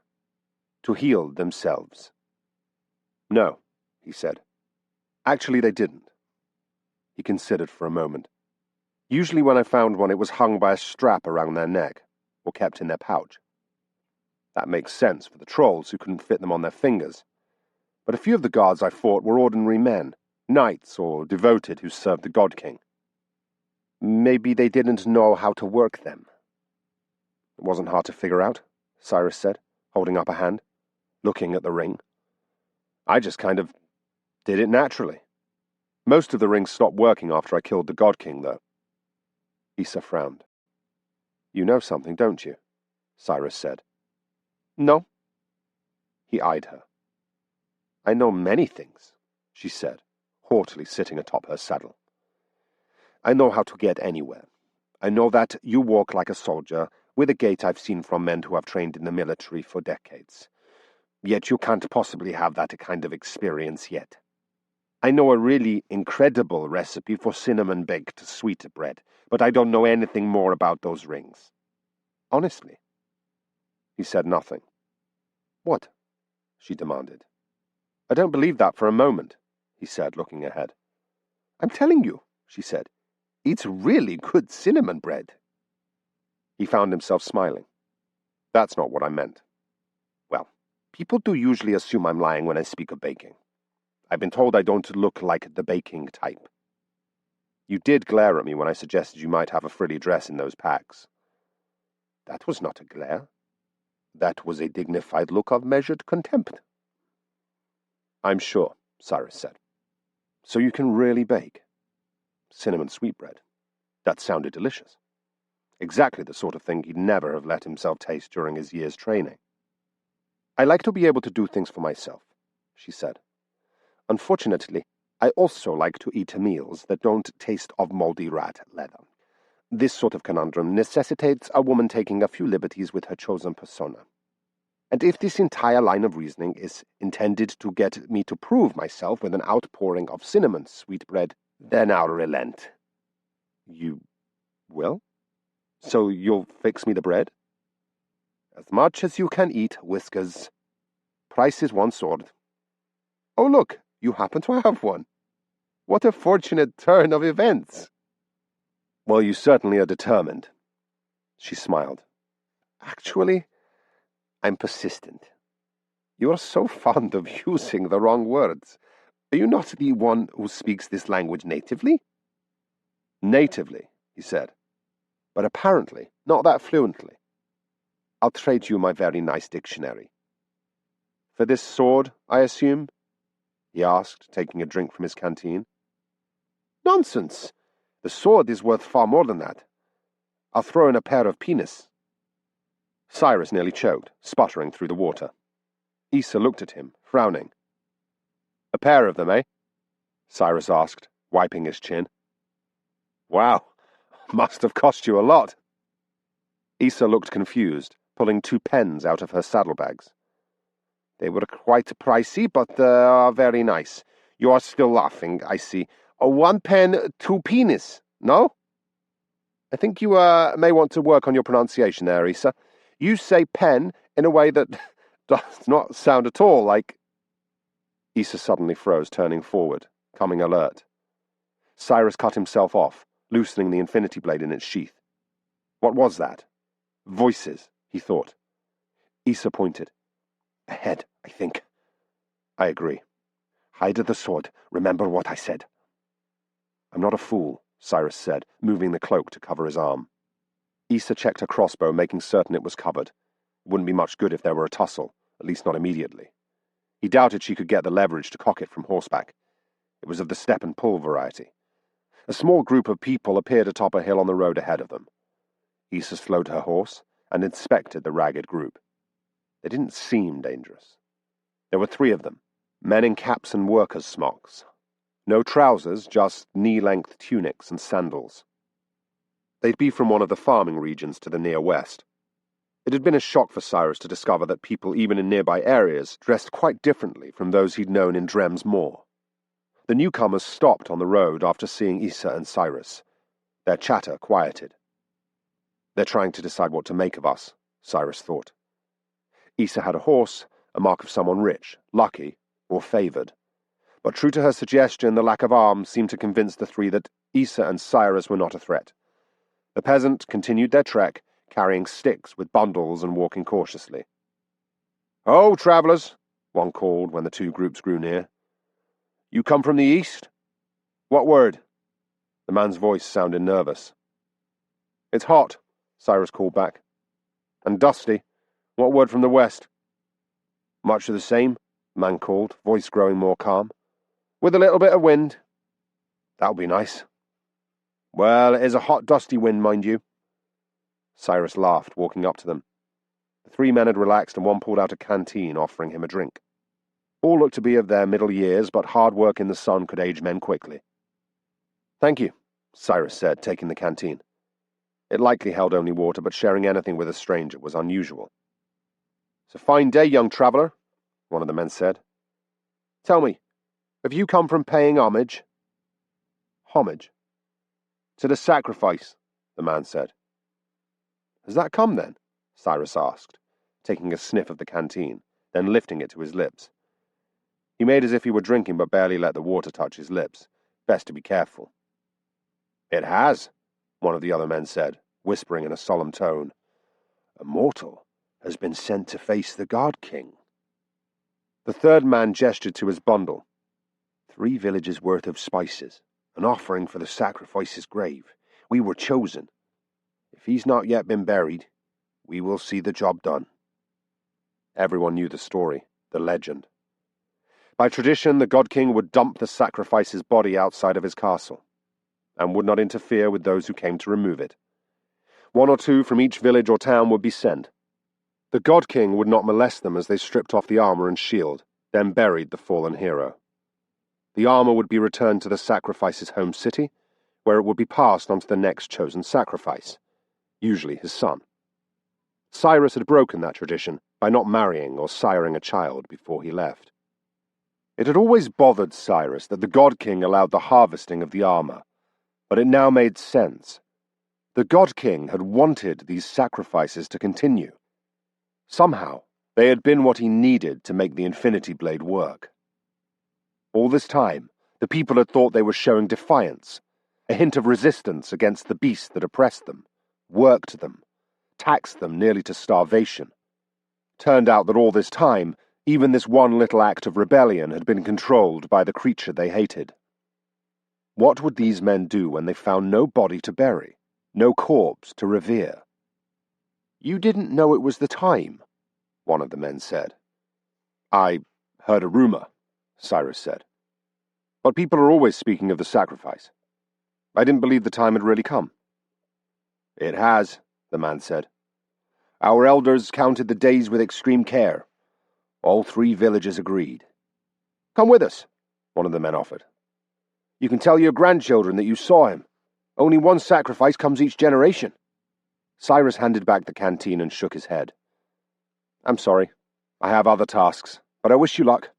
To heal themselves. No, he said. Actually, they didn't. He considered for a moment. Usually when I found one, it was hung by a strap around their neck, or kept in their pouch. That makes sense for the trolls who couldn't fit them on their fingers. But a few of the guards I fought were ordinary men, knights or devoted who served the God King. Maybe they didn't know how to work them. It wasn't hard to figure out, Siris said, holding up a hand, looking at the ring. I just kind of did it naturally. Most of the rings stopped working after I killed the God King, though. Issa frowned. You know something, don't you? Siris said. No. He eyed her. I know many things, she said, haughtily sitting atop her saddle. I know how to get anywhere. I know that you walk like a soldier, with a gait I've seen from men who have trained in the military for decades. Yet you can't possibly have that kind of experience yet. I know a really incredible recipe for cinnamon-baked sweetbread, but I don't know anything more about those rings. Honestly. He said nothing. What? She demanded. I don't believe that for a moment, he said, looking ahead. I'm telling you, she said. It's really good cinnamon bread. He found himself smiling. That's not what I meant. Well, people do usually assume I'm lying when I speak of baking. I've been told I don't look like the baking type. You did glare at me when I suggested you might have a frilly dress in those packs. That was not a glare. That was a dignified look of measured contempt. I'm sure, Siris said. So you can really bake? Cinnamon sweetbread. That sounded delicious. Exactly the sort of thing he'd never have let himself taste during his year's training. I like to be able to do things for myself, she said. Unfortunately, I also like to eat meals that don't taste of moldy rat leather. This sort of conundrum necessitates a woman taking a few liberties with her chosen persona. And if this entire line of reasoning is intended to get me to prove myself with an outpouring of cinnamon sweetbread, then I'll relent. You will? So you'll fix me the bread? As much as you can eat, Whiskers. Price is one sword. Oh, look, you happen to have one. What a fortunate turn of events. Well, you certainly are determined. She smiled. Actually, I'm persistent. You are so fond of using the wrong words. Are you not the one who speaks this language natively? Natively, he said, but apparently not that fluently. I'll trade you my very nice dictionary. For this sword, I assume? He asked, taking a drink from his canteen. Nonsense! The sword is worth far more than that. I'll throw in a pair of penis. Siris nearly choked, sputtering through the water. Issa looked at him, frowning. A pair of them, eh? Siris asked, wiping his chin. Wow, must have cost you a lot. Issa looked confused, pulling 2 pens out of her saddlebags. They were quite pricey, but very nice. You are still laughing, I see. 1 pen, 2 penis, no? I think you may want to work on your pronunciation there, Issa. You say pen in a way that does not sound at all like... Issa suddenly froze, turning forward, coming alert. Siris cut himself off, loosening the infinity blade in its sheath. What was that? Voices, he thought. Issa pointed. Ahead, I think. I agree. Hide the sword. Remember what I said. I'm not a fool, Siris said, moving the cloak to cover his arm. Issa checked her crossbow, making certain it was covered. It wouldn't be much good if there were a tussle, at least not immediately. He doubted she could get the leverage to cock it from horseback. It was of the step and pull variety. A small group of people appeared atop a hill on the road ahead of them. Issa slowed her horse and inspected the ragged group. They didn't seem dangerous. There were 3 of them, men in caps and workers' smocks. No trousers, just knee-length tunics and sandals. They'd be from one of the farming regions to the near west. It had been a shock for Siris to discover that people even in nearby areas dressed quite differently from those he'd known in Drem's Moor. The newcomers stopped on the road after seeing Issa and Siris. Their chatter quieted. They're trying to decide what to make of us, Siris thought. Issa had a horse, a mark of someone rich, lucky, or favoured. But true to her suggestion, the lack of arms seemed to convince the 3 that Issa and Siris were not a threat. The peasant continued their trek, carrying sticks with bundles and walking cautiously. "Ho, travellers," one called when the 2 groups grew near. "You come from the east? What word?" The man's voice sounded nervous. "It's hot," Siris called back. "And dusty. What word from the west?" "Much of the same," the man called, voice growing more calm. "With a little bit of wind." "That'll be nice." "Well, it is a hot, dusty wind, mind you." Siris laughed, walking up to them. The three men had relaxed, and one pulled out a canteen, offering him a drink. All looked to be of their middle years, but hard work in the sun could age men quickly. "Thank you," Siris said, taking the canteen. It likely held only water, but sharing anything with a stranger was unusual. "It's a fine day, young traveller," one of the men said. "Tell me, have you come from paying homage?" "Homage?" "To the sacrifice," the man said. "Has that come, then?" Siris asked, taking a sniff of the canteen, then lifting it to his lips. He made as if he were drinking, but barely let the water touch his lips. Best to be careful. "It has," one of the other men said, whispering in a solemn tone. "Immortal has been sent to face the God King." The third man gestured to his bundle. 3 villages' worth of spices, an offering for the sacrifice's grave. We were chosen. If he's not yet been buried, we will see the job done." Everyone knew the story, the legend. By tradition, the God King would dump the sacrifice's body outside of his castle, and would not interfere with those who came to remove it. 1 or 2 from each village or town would be sent. The God King would not molest them as they stripped off the armor and shield, then buried the fallen hero. The armor would be returned to the sacrifice's home city, where it would be passed on to the next chosen sacrifice, usually his son. Siris had broken that tradition by not marrying or siring a child before he left. It had always bothered Siris that the God King allowed the harvesting of the armor, but it now made sense. The God King had wanted these sacrifices to continue. Somehow, they had been what he needed to make the Infinity Blade work. All this time, the people had thought they were showing defiance, a hint of resistance against the beast that oppressed them, worked them, taxed them nearly to starvation. Turned out that all this time, even this one little act of rebellion had been controlled by the creature they hated. What would these men do when they found no body to bury, no corpse to revere? "You didn't know it was the time," one of the men said. "I heard a rumor," Siris said. "But people are always speaking of the sacrifice. I didn't believe the time had really come." "It has," the man said. "Our elders counted the days with extreme care. All 3 villages agreed." "Come with us," one of the men offered. "You can tell your grandchildren that you saw him. Only 1 sacrifice comes each generation." Siris handed back the canteen and shook his head. "I'm sorry. I have other tasks, but I wish you luck."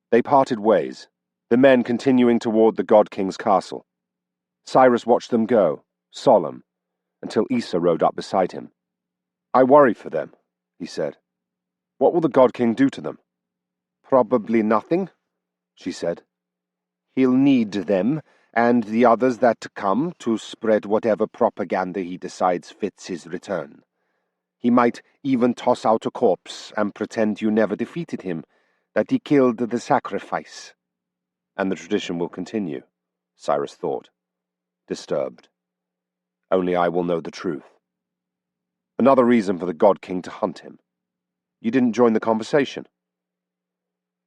They parted ways, the men continuing toward the God King's castle. Siris watched them go, solemn, until Issa rode up beside him. "I worry for them," he said. "What will the God King do to them?" "Probably nothing," she said. "He'll need them, and the others that come, to spread whatever propaganda he decides fits his return. He might even toss out a corpse and pretend you never defeated him, that he killed the sacrifice." "And the tradition will continue," Siris thought, disturbed. "Only I will know the truth." Another reason for the God King to hunt him. "You didn't join the conversation?"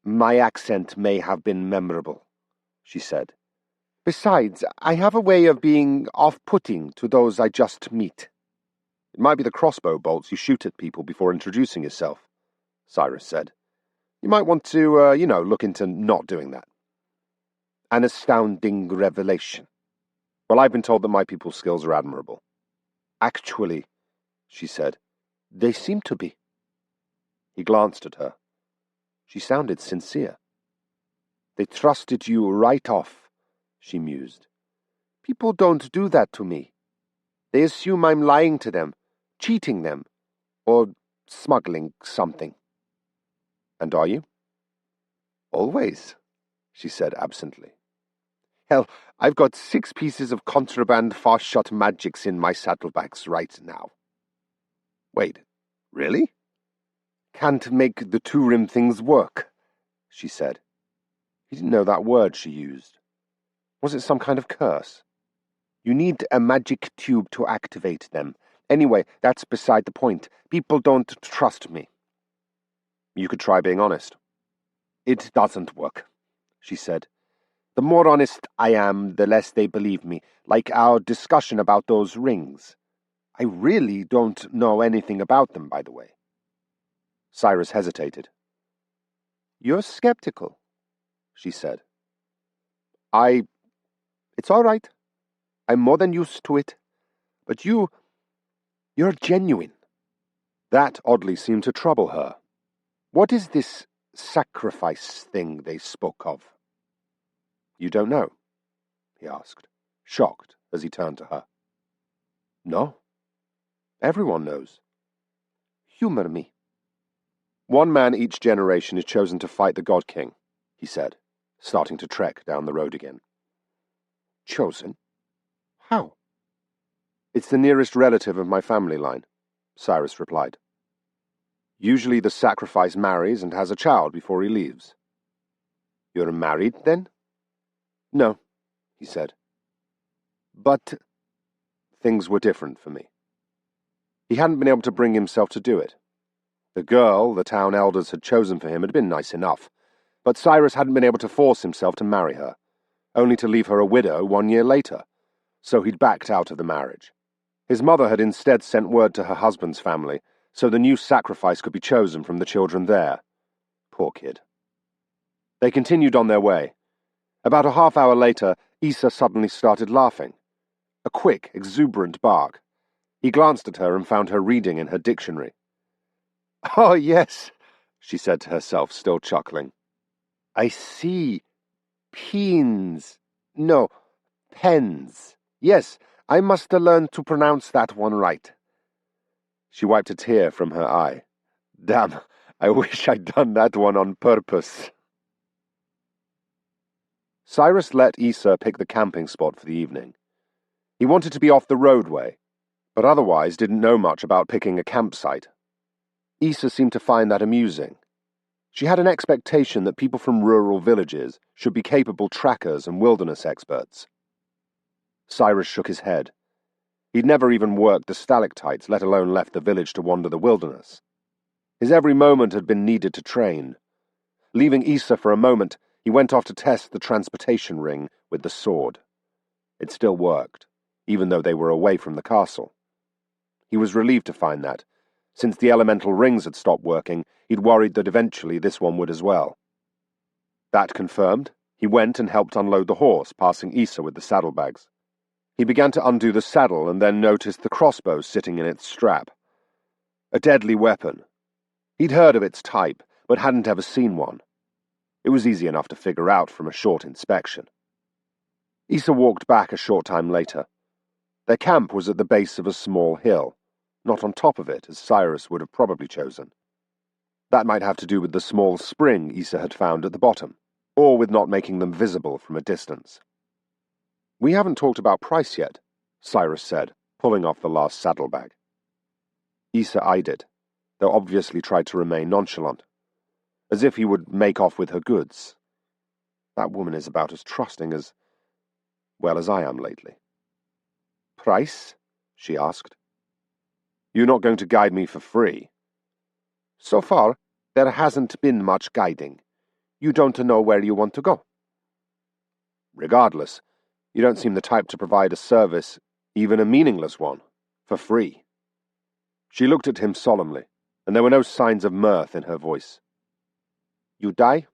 "My accent may have been memorable," she said. "Besides, I have a way of being off-putting to those I just meet." "It might be the crossbow bolts you shoot at people before introducing yourself," Siris said. "You might want to, look into not doing that." "An astounding revelation." "Well, I've been told that my people's skills are admirable." "Actually," she said, "they seem to be." He glanced at her. She sounded sincere. "They trusted you right off," she mused. "People don't do that to me. They assume I'm lying to them, cheating them, or smuggling something." "And are you?" "Always," she said absently. "Hell, I've got 6 pieces of contraband fast-shot magics in my saddlebags right now." "Wait, really?" "Can't make the 2-rim things work," she said. He didn't know that word she used. Was it some kind of curse? You need a magic tube to activate them. Anyway, that's beside the point. People don't trust me. You could try being honest. It doesn't work, she said. The more honest I am, the less they believe me, like our discussion about those rings. I really don't know anything about them, by the way. Siris hesitated. You're skeptical, she said. It's all right. I'm more than used to it. But you're genuine. That oddly seemed to trouble her. What is this sacrifice thing they spoke of? You don't know? He asked, shocked as he turned to her. No. Everyone knows. Humor me. 1 man each generation is chosen to fight the God King, he said, starting to trek down the road again. Chosen? How? It's the nearest relative of my family line, Siris replied. Usually the sacrifice marries and has a child before he leaves. You're married, then? No, he said. But things were different for me. He hadn't been able to bring himself to do it. The girl the town elders had chosen for him had been nice enough, but Siris hadn't been able to force himself to marry her, only to leave her a widow 1 year later, so he'd backed out of the marriage. His mother had instead sent word to her husband's family, so the new sacrifice could be chosen from the children there. Poor kid. They continued on their way. About a half-hour later, Issa suddenly started laughing. A quick, exuberant bark. He glanced at her and found her reading in her dictionary. Oh, yes, she said to herself, still chuckling. I see. Pins. No, pens. Yes, I must learn to pronounce that one right. She wiped a tear from her eye. Damn, I wish I'd done that one on purpose. Siris let Issa pick the camping spot for the evening. He wanted to be off the roadway, but otherwise didn't know much about picking a campsite. Issa seemed to find that amusing. She had an expectation that people from rural villages should be capable trackers and wilderness experts. Siris shook his head. He'd never even worked the stalactites, let alone left the village to wander the wilderness. His every moment had been needed to train. Leaving Issa for a moment, he went off to test the transportation ring with the sword. It still worked, even though they were away from the castle. He was relieved to find that. Since the elemental rings had stopped working, he'd worried that eventually this one would as well. That confirmed, he went and helped unload the horse, passing Issa with the saddlebags. He began to undo the saddle and then noticed the crossbow sitting in its strap. A deadly weapon. He'd heard of its type, but hadn't ever seen one. It was easy enough to figure out from a short inspection. Issa walked back a short time later. Their camp was at the base of a small hill, not on top of it, as Siris would have probably chosen. That might have to do with the small spring Issa had found at the bottom, or with not making them visible from a distance. "We haven't talked about price yet," Siris said, pulling off the last saddlebag. Issa eyed it, though obviously tried to remain nonchalant, as if he would make off with her goods. That woman is about as trusting as I am lately. Price? She asked. You're not going to guide me for free? So far, there hasn't been much guiding. You don't know where you want to go. Regardless, you don't seem the type to provide a service, even a meaningless one, for free. She looked at him solemnly, and there were no signs of mirth in her voice. You die,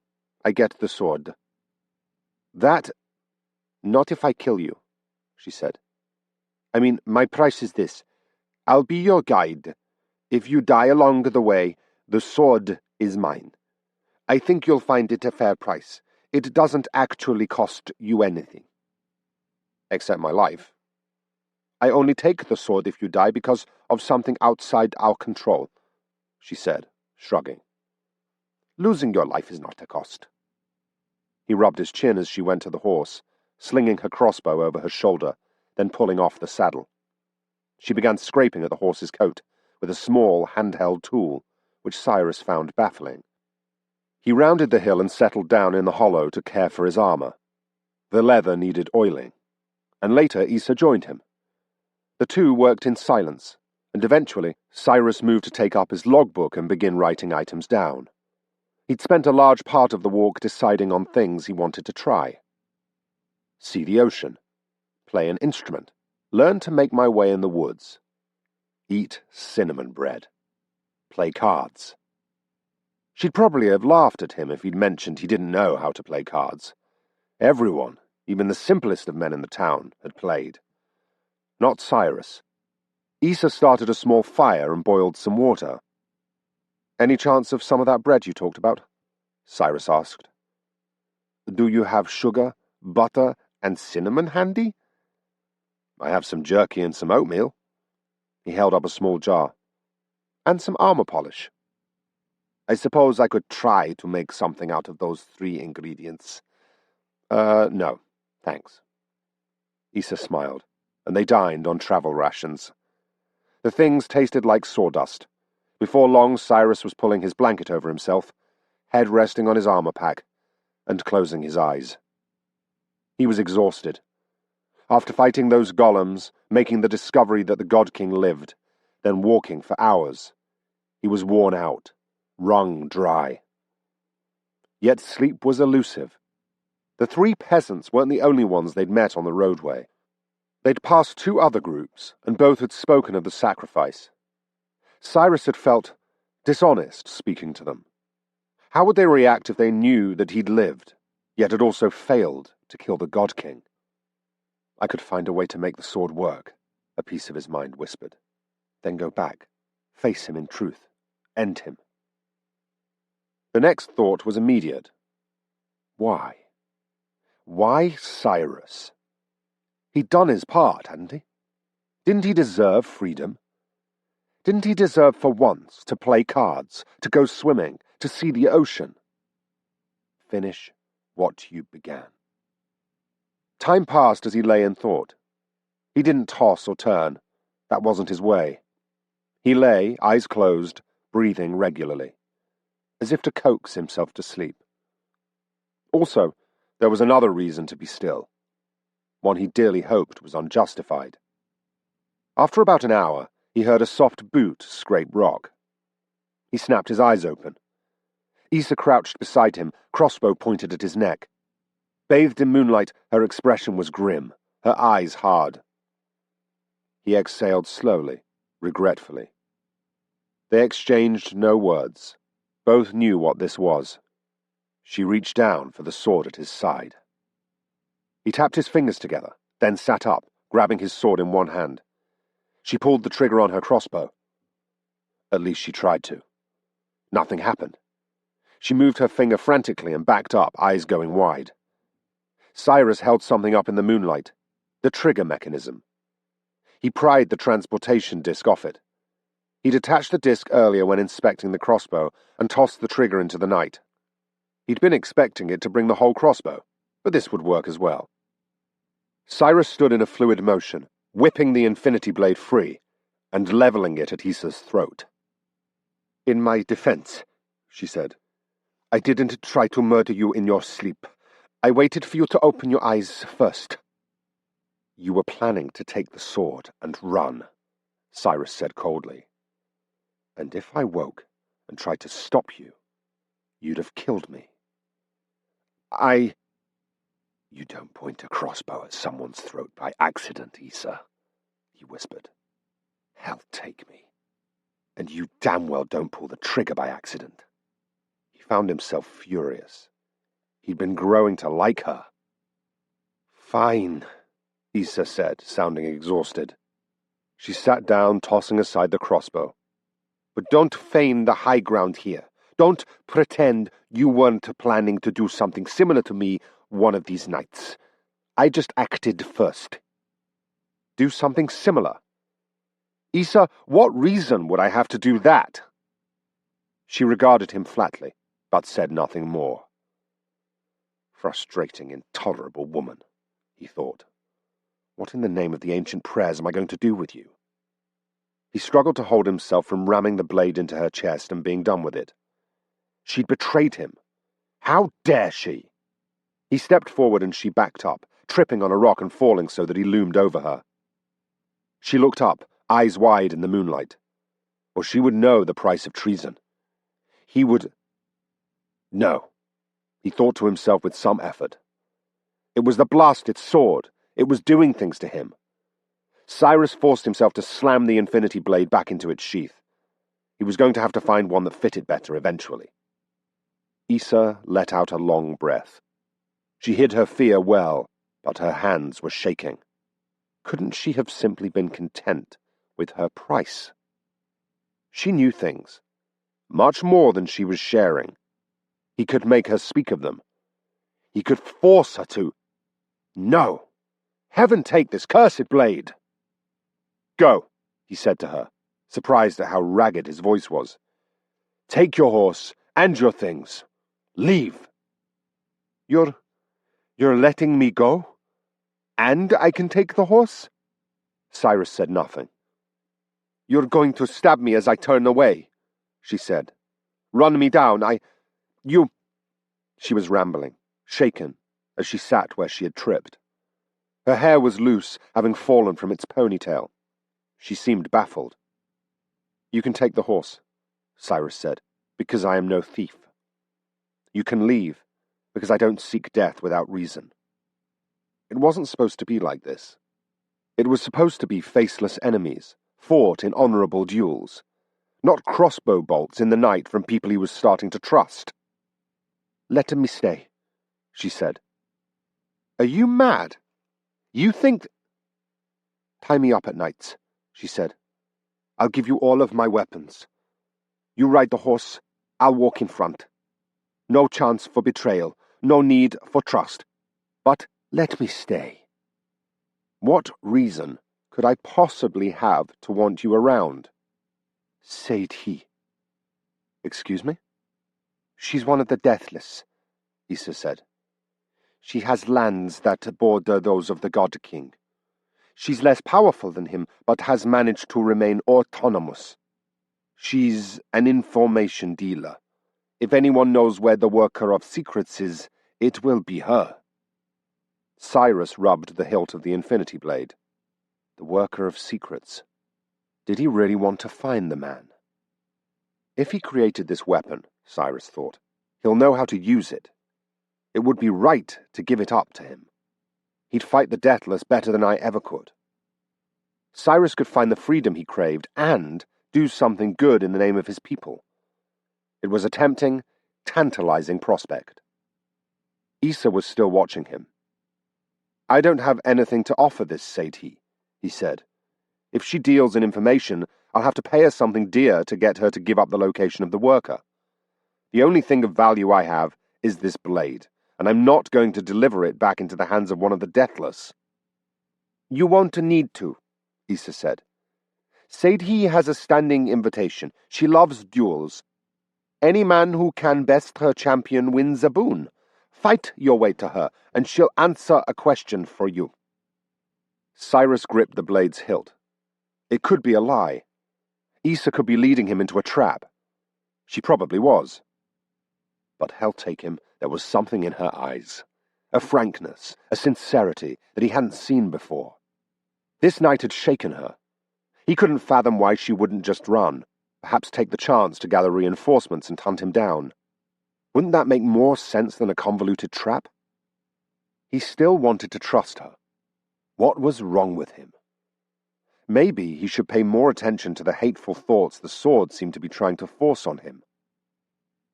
I get the sword. That... Not if I kill you, she said. I mean, my price is this. I'll be your guide. If you die along the way, the sword is mine. I think you'll find it a fair price. It doesn't actually cost you anything. Except my life. I only take the sword if you die because of something outside our control, she said, shrugging. Losing your life is not a cost. He rubbed his chin as she went to the horse, slinging her crossbow over her shoulder, then pulling off the saddle. She began scraping at the horse's coat with a small, handheld tool, which Siris found baffling. He rounded the hill and settled down in the hollow to care for his armor. The leather needed oiling. and later Issa joined him. The two worked in silence, and eventually Siris moved to take up his logbook and begin writing items down. He'd spent a large part of the walk deciding on things he wanted to try. See the ocean, play an instrument, learn to make my way in the woods, eat cinnamon bread, play cards. She'd probably have laughed at him if he'd mentioned he didn't know how to play cards. Everyone, even the simplest of men in the town, had played. Not Siris. Issa started a small fire and boiled some water. "Any chance of some of that bread you talked about?" Siris asked. "Do you have sugar, butter, and cinnamon handy?" "I have some jerky and some oatmeal." He held up a small jar. "And some armor polish." "I suppose I could try to make something out of those 3 ingredients." No, thanks." Issa smiled, and they dined on travel rations. The things tasted like sawdust. Before long, Siris was pulling his blanket over himself, head resting on his armor pack, and closing his eyes. He was exhausted. After fighting those golems, making the discovery that the God King lived, then walking for hours, he was worn out, wrung dry. Yet sleep was elusive. The 3 peasants weren't the only ones they'd met on the roadway. They'd passed 2 other groups, and both had spoken of the sacrifice. Siris had felt dishonest speaking to them. How would they react if they knew that he'd lived, yet had also failed to kill the God King? "I could find a way to make the sword work," a piece of his mind whispered. "Then go back, face him in truth, end him." The next thought was immediate. Why? Why Siris? He'd done his part, hadn't he? Didn't he deserve freedom? Didn't he deserve for once to play cards, to go swimming, to see the ocean? Finish what you began. Time passed as he lay in thought. He didn't toss or turn. That wasn't his way. He lay, eyes closed, breathing regularly, as if to coax himself to sleep. Also, there was another reason to be still. One he dearly hoped was unjustified. After about an hour, he heard a soft boot scrape rock. He snapped his eyes open. Issa crouched beside him, crossbow pointed at his neck. Bathed in moonlight, her expression was grim, her eyes hard. He exhaled slowly, regretfully. They exchanged no words. Both knew what this was. She reached down for the sword at his side. He tapped his fingers together, then sat up, grabbing his sword in one hand. She pulled the trigger on her crossbow. At least she tried to. Nothing happened. She moved her finger frantically and backed up, eyes going wide. Siris held something up in the moonlight, the trigger mechanism. He pried the transportation disc off it. He detached the disc earlier when inspecting the crossbow and tossed the trigger into the night. He'd been expecting it to bring the whole crossbow, but this would work as well. Siris stood in a fluid motion, whipping the infinity blade free and leveling it at Issa's throat. "In my defense," she said, "I didn't try to murder you in your sleep. I waited for you to open your eyes first." "You were planning to take the sword and run," Siris said coldly. "And if I woke and tried to stop you, you'd have killed me." "You don't point a crossbow at someone's throat by accident, Issa," he whispered. "Hell take me. And you damn well don't pull the trigger by accident." He found himself furious. He'd been growing to like her. "Fine," Issa said, sounding exhausted. She sat down, tossing aside the crossbow. "But don't feign the high ground here. Don't pretend you weren't planning to do something similar to me one of these nights. I just acted first." "Do something similar? Issa, what reason would I have to do that?" She regarded him flatly, but said nothing more. Frustrating, intolerable woman, he thought. What in the name of the ancient prayers am I going to do with you? He struggled to hold himself from ramming the blade into her chest and being done with it. She'd betrayed him. How dare she? He stepped forward and she backed up, tripping on a rock and falling so that he loomed over her. She looked up, eyes wide in the moonlight. Or she would know the price of treason. He would... No, he thought to himself with some effort. It was the blasted sword. It was doing things to him. Siris forced himself to slam the infinity blade back into its sheath. He was going to have to find one that fitted better eventually. Issa let out a long breath. She hid her fear well, but her hands were shaking. Couldn't she have simply been content with her price? She knew things, much more than she was sharing. He could make her speak of them. He could force her to. No! Heaven take this cursed blade! Go, he said to her, surprised at how ragged his voice was. Take your horse and your things. Leave. You're letting me go? And I can take the horse? Siris said nothing. You're going to stab me as I turn away, she said. Run me down, you... She was rambling, shaken, as she sat where she had tripped. Her hair was loose, having fallen from its ponytail. She seemed baffled. You can take the horse, Siris said, because I am no thief. You can leave, because I don't seek death without reason. It wasn't supposed to be like this. It was supposed to be faceless enemies, fought in honorable duels, not crossbow bolts in the night from people he was starting to trust. Let me stay, she said. Are you mad? You think... Tie me up at nights, she said. I'll give you all of my weapons. You ride the horse, I'll walk in front. No chance for betrayal, no need for trust. But let me stay. What reason could I possibly have to want you around? Said he. Excuse me? She's one of the Deathless, Issa said. She has lands that border those of the God King. She's less powerful than him, but has managed to remain autonomous. She's an information dealer. If anyone knows where the worker of secrets is, it will be her. Siris rubbed the hilt of the infinity blade. The worker of secrets. Did he really want to find the man? If he created this weapon, Siris thought, he'll know how to use it. It would be right to give it up to him. He'd fight the Deathless better than I ever could. Siris could find the freedom he craved and do something good in the name of his people. It was a tempting, tantalizing prospect. Issa was still watching him. I don't have anything to offer this Sati, he said. If she deals in information, I'll have to pay her something dear to get her to give up the location of the worker. The only thing of value I have is this blade, and I'm not going to deliver it back into the hands of one of the Deathless. You won't need to, Issa said. Sadhi has a standing invitation. She loves duels. Any man who can best her champion wins a boon. Fight your way to her, and she'll answer a question for you. Siris gripped the blade's hilt. It could be a lie. Issa could be leading him into a trap. She probably was. But hell take him, there was something in her eyes. A frankness, a sincerity that he hadn't seen before. This night had shaken her. He couldn't fathom why she wouldn't just run, perhaps take the chance to gather reinforcements and hunt him down. Wouldn't that make more sense than a convoluted trap? He still wanted to trust her. What was wrong with him? Maybe he should pay more attention to the hateful thoughts the sword seemed to be trying to force on him.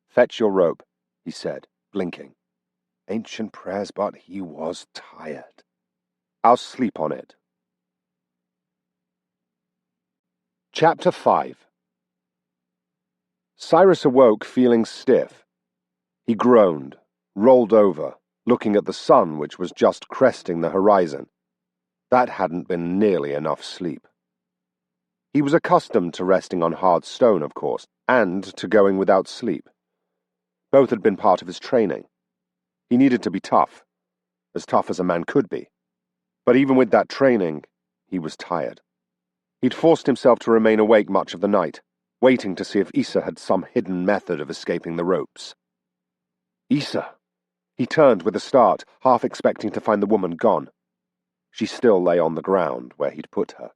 Fetch your rope, he said, blinking. Ancient prayers, but he was tired. I'll sleep on it. Chapter 5. Siris awoke feeling stiff. He groaned, rolled over, looking at the sun which was just cresting the horizon. That hadn't been nearly enough sleep. He was accustomed to resting on hard stone, of course, and to going without sleep. Both had been part of his training. He needed to be tough as a man could be. But even with that training, he was tired. He'd forced himself to remain awake much of the night, waiting to see if Issa had some hidden method of escaping the ropes. Issa! He turned with a start, half expecting to find the woman gone. She still lay on the ground where he'd put her.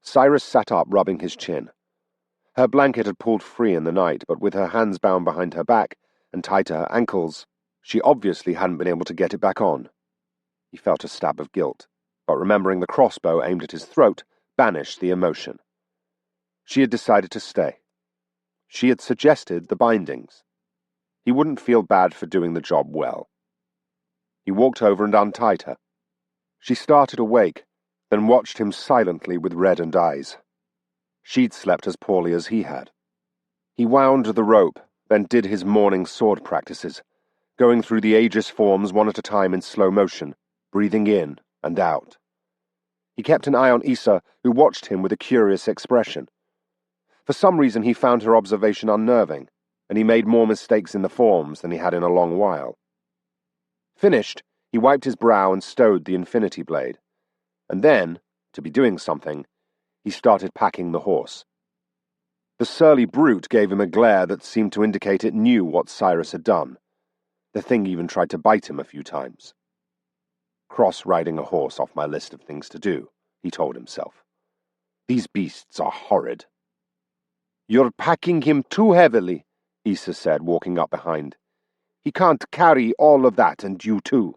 Siris sat up, rubbing his chin. Her blanket had pulled free in the night, but with her hands bound behind her back and tied to her ankles, she obviously hadn't been able to get it back on. He felt a stab of guilt, but remembering the crossbow aimed at his throat banished the emotion. She had decided to stay. She had suggested the bindings. He wouldn't feel bad for doing the job well. He walked over and untied her. She started awake, then watched him silently with reddened eyes. She'd slept as poorly as he had. He wound the rope, then did his morning sword practices, going through the Aegis forms one at a time in slow motion, breathing in and out. He kept an eye on Issa, who watched him with a curious expression. For some reason he found her observation unnerving, and he made more mistakes in the forms than he had in a long while. Finished, he wiped his brow and stowed the infinity blade. And then, to be doing something, he started packing the horse. The surly brute gave him a glare that seemed to indicate it knew what Siris had done. The thing even tried to bite him a few times. Cross-riding a horse off my list of things to do, he told himself. These beasts are horrid. You're packing him too heavily, Issa said, walking up behind. He can't carry all of that, and you too.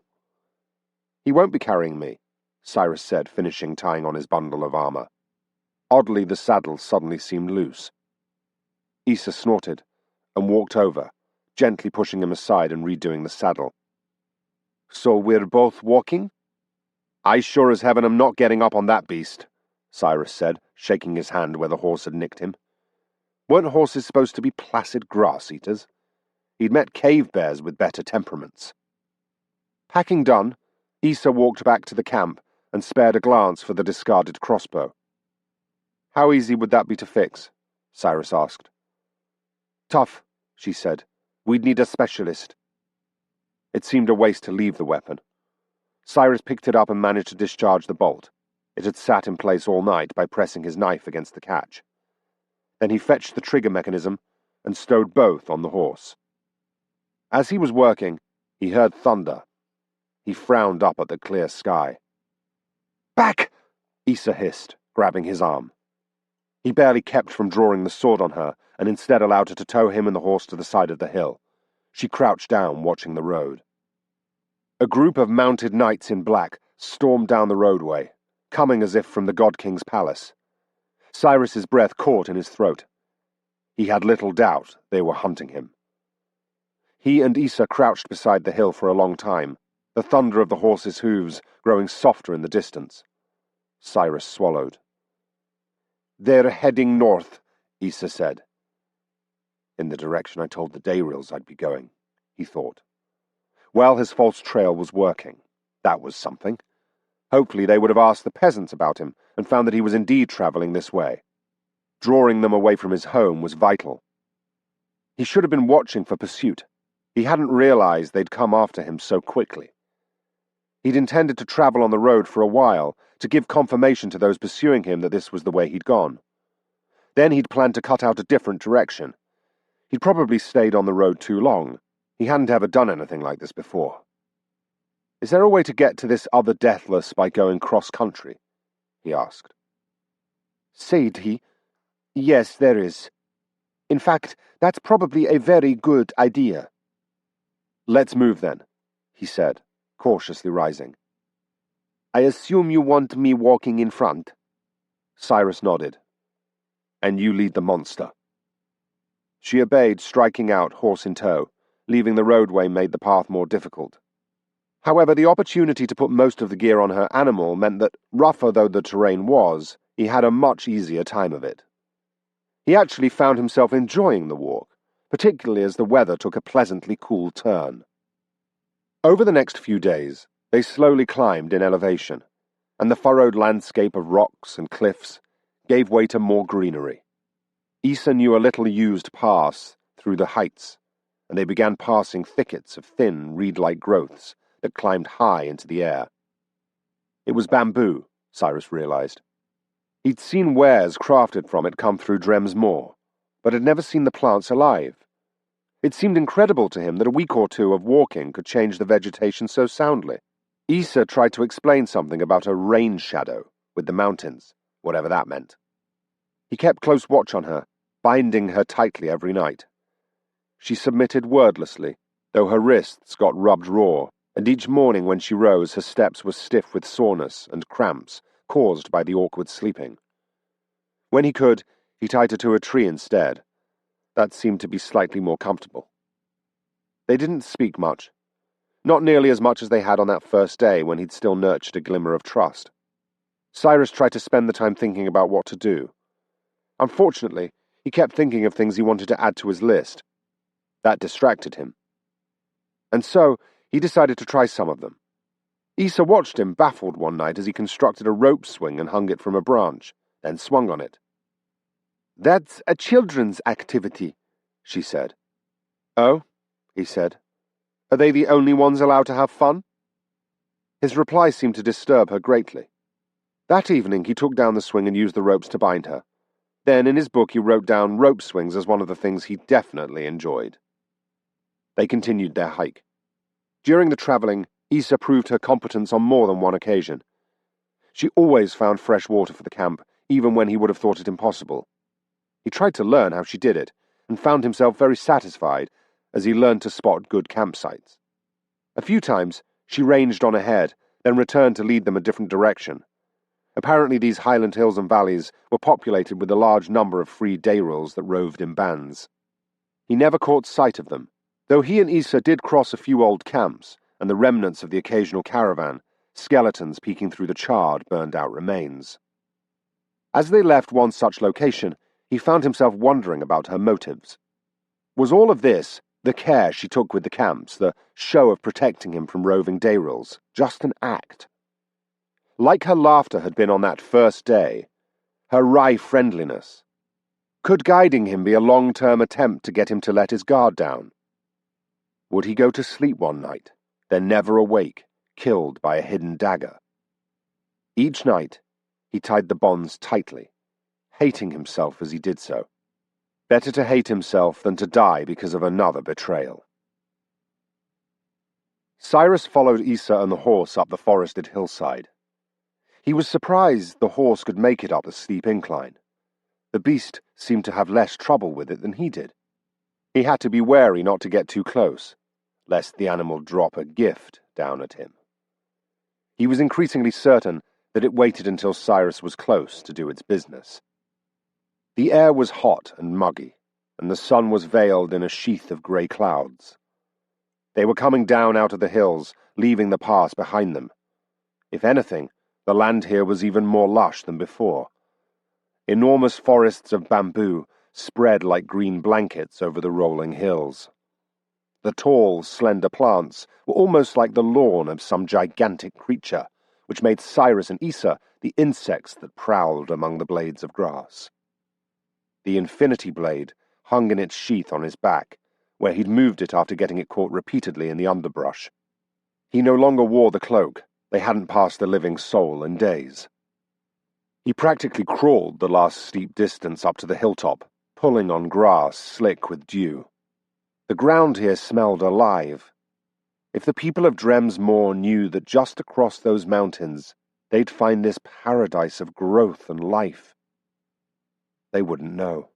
He won't be carrying me, Siris said, finishing tying on his bundle of armor. Oddly, the saddle suddenly seemed loose. Issa snorted and walked over, gently pushing him aside and redoing the saddle. So we're both walking? I sure as heaven am not getting up on that beast, Siris said, shaking his hand where the horse had nicked him. Weren't horses supposed to be placid grass-eaters? He'd met cave bears with better temperaments. Packing done, Issa walked back to the camp and spared a glance for the discarded crossbow. How easy would that be to fix? Siris asked. Tough, she said. We'd need a specialist. It seemed a waste to leave the weapon. Siris picked it up and managed to discharge the bolt. It had sat in place all night by pressing his knife against the catch. Then he fetched the trigger mechanism and stowed both on the horse. As he was working, he heard thunder. He frowned up at the clear sky. Back! Issa hissed, grabbing his arm. He barely kept from drawing the sword on her and instead allowed her to tow him and the horse to the side of the hill. She crouched down, watching the road. A group of mounted knights in black stormed down the roadway, coming as if from the God King's palace. Siris's breath caught in his throat. He had little doubt they were hunting him. He and Issa crouched beside the hill for a long time, the thunder of the horse's hooves growing softer in the distance. Siris swallowed. They're heading north, Issa said. In the direction I told the Dayrils I'd be going, he thought. Well, his false trail was working. That was something. Hopefully they would have asked the peasants about him and found that he was indeed travelling this way. Drawing them away from his home was vital. He should have been watching for pursuit. He hadn't realized they'd come after him so quickly. He'd intended to travel on the road for a while to give confirmation to those pursuing him that this was the way he'd gone. Then he'd planned to cut out a different direction. He'd probably stayed on the road too long. He hadn't ever done anything like this before. Is there a way to get to this other Deathless by going cross-country? He asked. Said, yes, there is. In fact, that's probably a very good idea. Let's move then, he said, cautiously rising. I assume you want me walking in front? Siris nodded. And you lead the monster. She obeyed, striking out, horse in tow. Leaving the roadway made the path more difficult. However, the opportunity to put most of the gear on her animal meant that, rougher though the terrain was, he had a much easier time of it. He actually found himself enjoying the walk, particularly as the weather took a pleasantly cool turn. Over the next few days, they slowly climbed in elevation, and the furrowed landscape of rocks and cliffs gave way to more greenery. Issa knew a little used pass through the heights, and they began passing thickets of thin, reed-like growths that climbed high into the air. It was bamboo, Siris realized. He'd seen wares crafted from it come through Drem's Moor, but had never seen the plants alive. It seemed incredible to him that a week or two of walking could change the vegetation so soundly. Issa tried to explain something about a rain shadow with the mountains, whatever that meant. He kept close watch on her, binding her tightly every night. She submitted wordlessly, though her wrists got rubbed raw, and each morning when she rose her steps were stiff with soreness and cramps caused by the awkward sleeping. When he could, he tied her to a tree instead. That seemed to be slightly more comfortable. They didn't speak much. Not nearly as much as they had on that first day when he'd still nurtured a glimmer of trust. Siris tried to spend the time thinking about what to do. Unfortunately, he kept thinking of things he wanted to add to his list. That distracted him. And so, he decided to try some of them. Issa watched him baffled one night as he constructed a rope swing and hung it from a branch, then swung on it. "That's a children's activity," she said. "Oh?" he said. "Are they the only ones allowed to have fun?" His reply seemed to disturb her greatly. That evening he took down the swing and used the ropes to bind her. Then in his book he wrote down rope swings as one of the things he definitely enjoyed. They continued their hike. During the travelling, Issa proved her competence on more than one occasion. She always found fresh water for the camp, even when he would have thought it impossible. He tried to learn how she did it, and found himself very satisfied as he learned to spot good campsites. A few times, she ranged on ahead, then returned to lead them a different direction. Apparently these highland hills and valleys were populated with a large number of free dayrils that roved in bands. He never caught sight of them, though he and Issa did cross a few old camps and the remnants of the occasional caravan, skeletons peeking through the charred, burned-out remains. As they left one such location, he found himself wondering about her motives. Was all of this, the care she took with the camps, the show of protecting him from roving dayrils, just an act? Like her laughter had been on that first day, her wry friendliness, could guiding him be a long-term attempt to get him to let his guard down? Would he go to sleep one night, then never awake, killed by a hidden dagger? Each night, he tied the bonds tightly, hating himself as he did so. Better to hate himself than to die because of another betrayal. Siris followed Issa and the horse up the forested hillside. He was surprised the horse could make it up the steep incline. The beast seemed to have less trouble with it than he did. He had to be wary not to get too close, lest the animal drop a gift down at him. He was increasingly certain that it waited until Siris was close to do its business. The air was hot and muggy, and the sun was veiled in a sheath of grey clouds. They were coming down out of the hills, leaving the pass behind them. If anything, the land here was even more lush than before. Enormous forests of bamboo spread like green blankets over the rolling hills. The tall, slender plants were almost like the lawn of some gigantic creature, which made Siris and Issa the insects that prowled among the blades of grass. The infinity blade hung in its sheath on his back, where he'd moved it after getting it caught repeatedly in the underbrush. He no longer wore the cloak. They hadn't passed the living soul in days. He practically crawled the last steep distance up to the hilltop, pulling on grass slick with dew. The ground here smelled alive. If the people of Drem's Moor knew that just across those mountains they'd find this paradise of growth and life, they wouldn't know.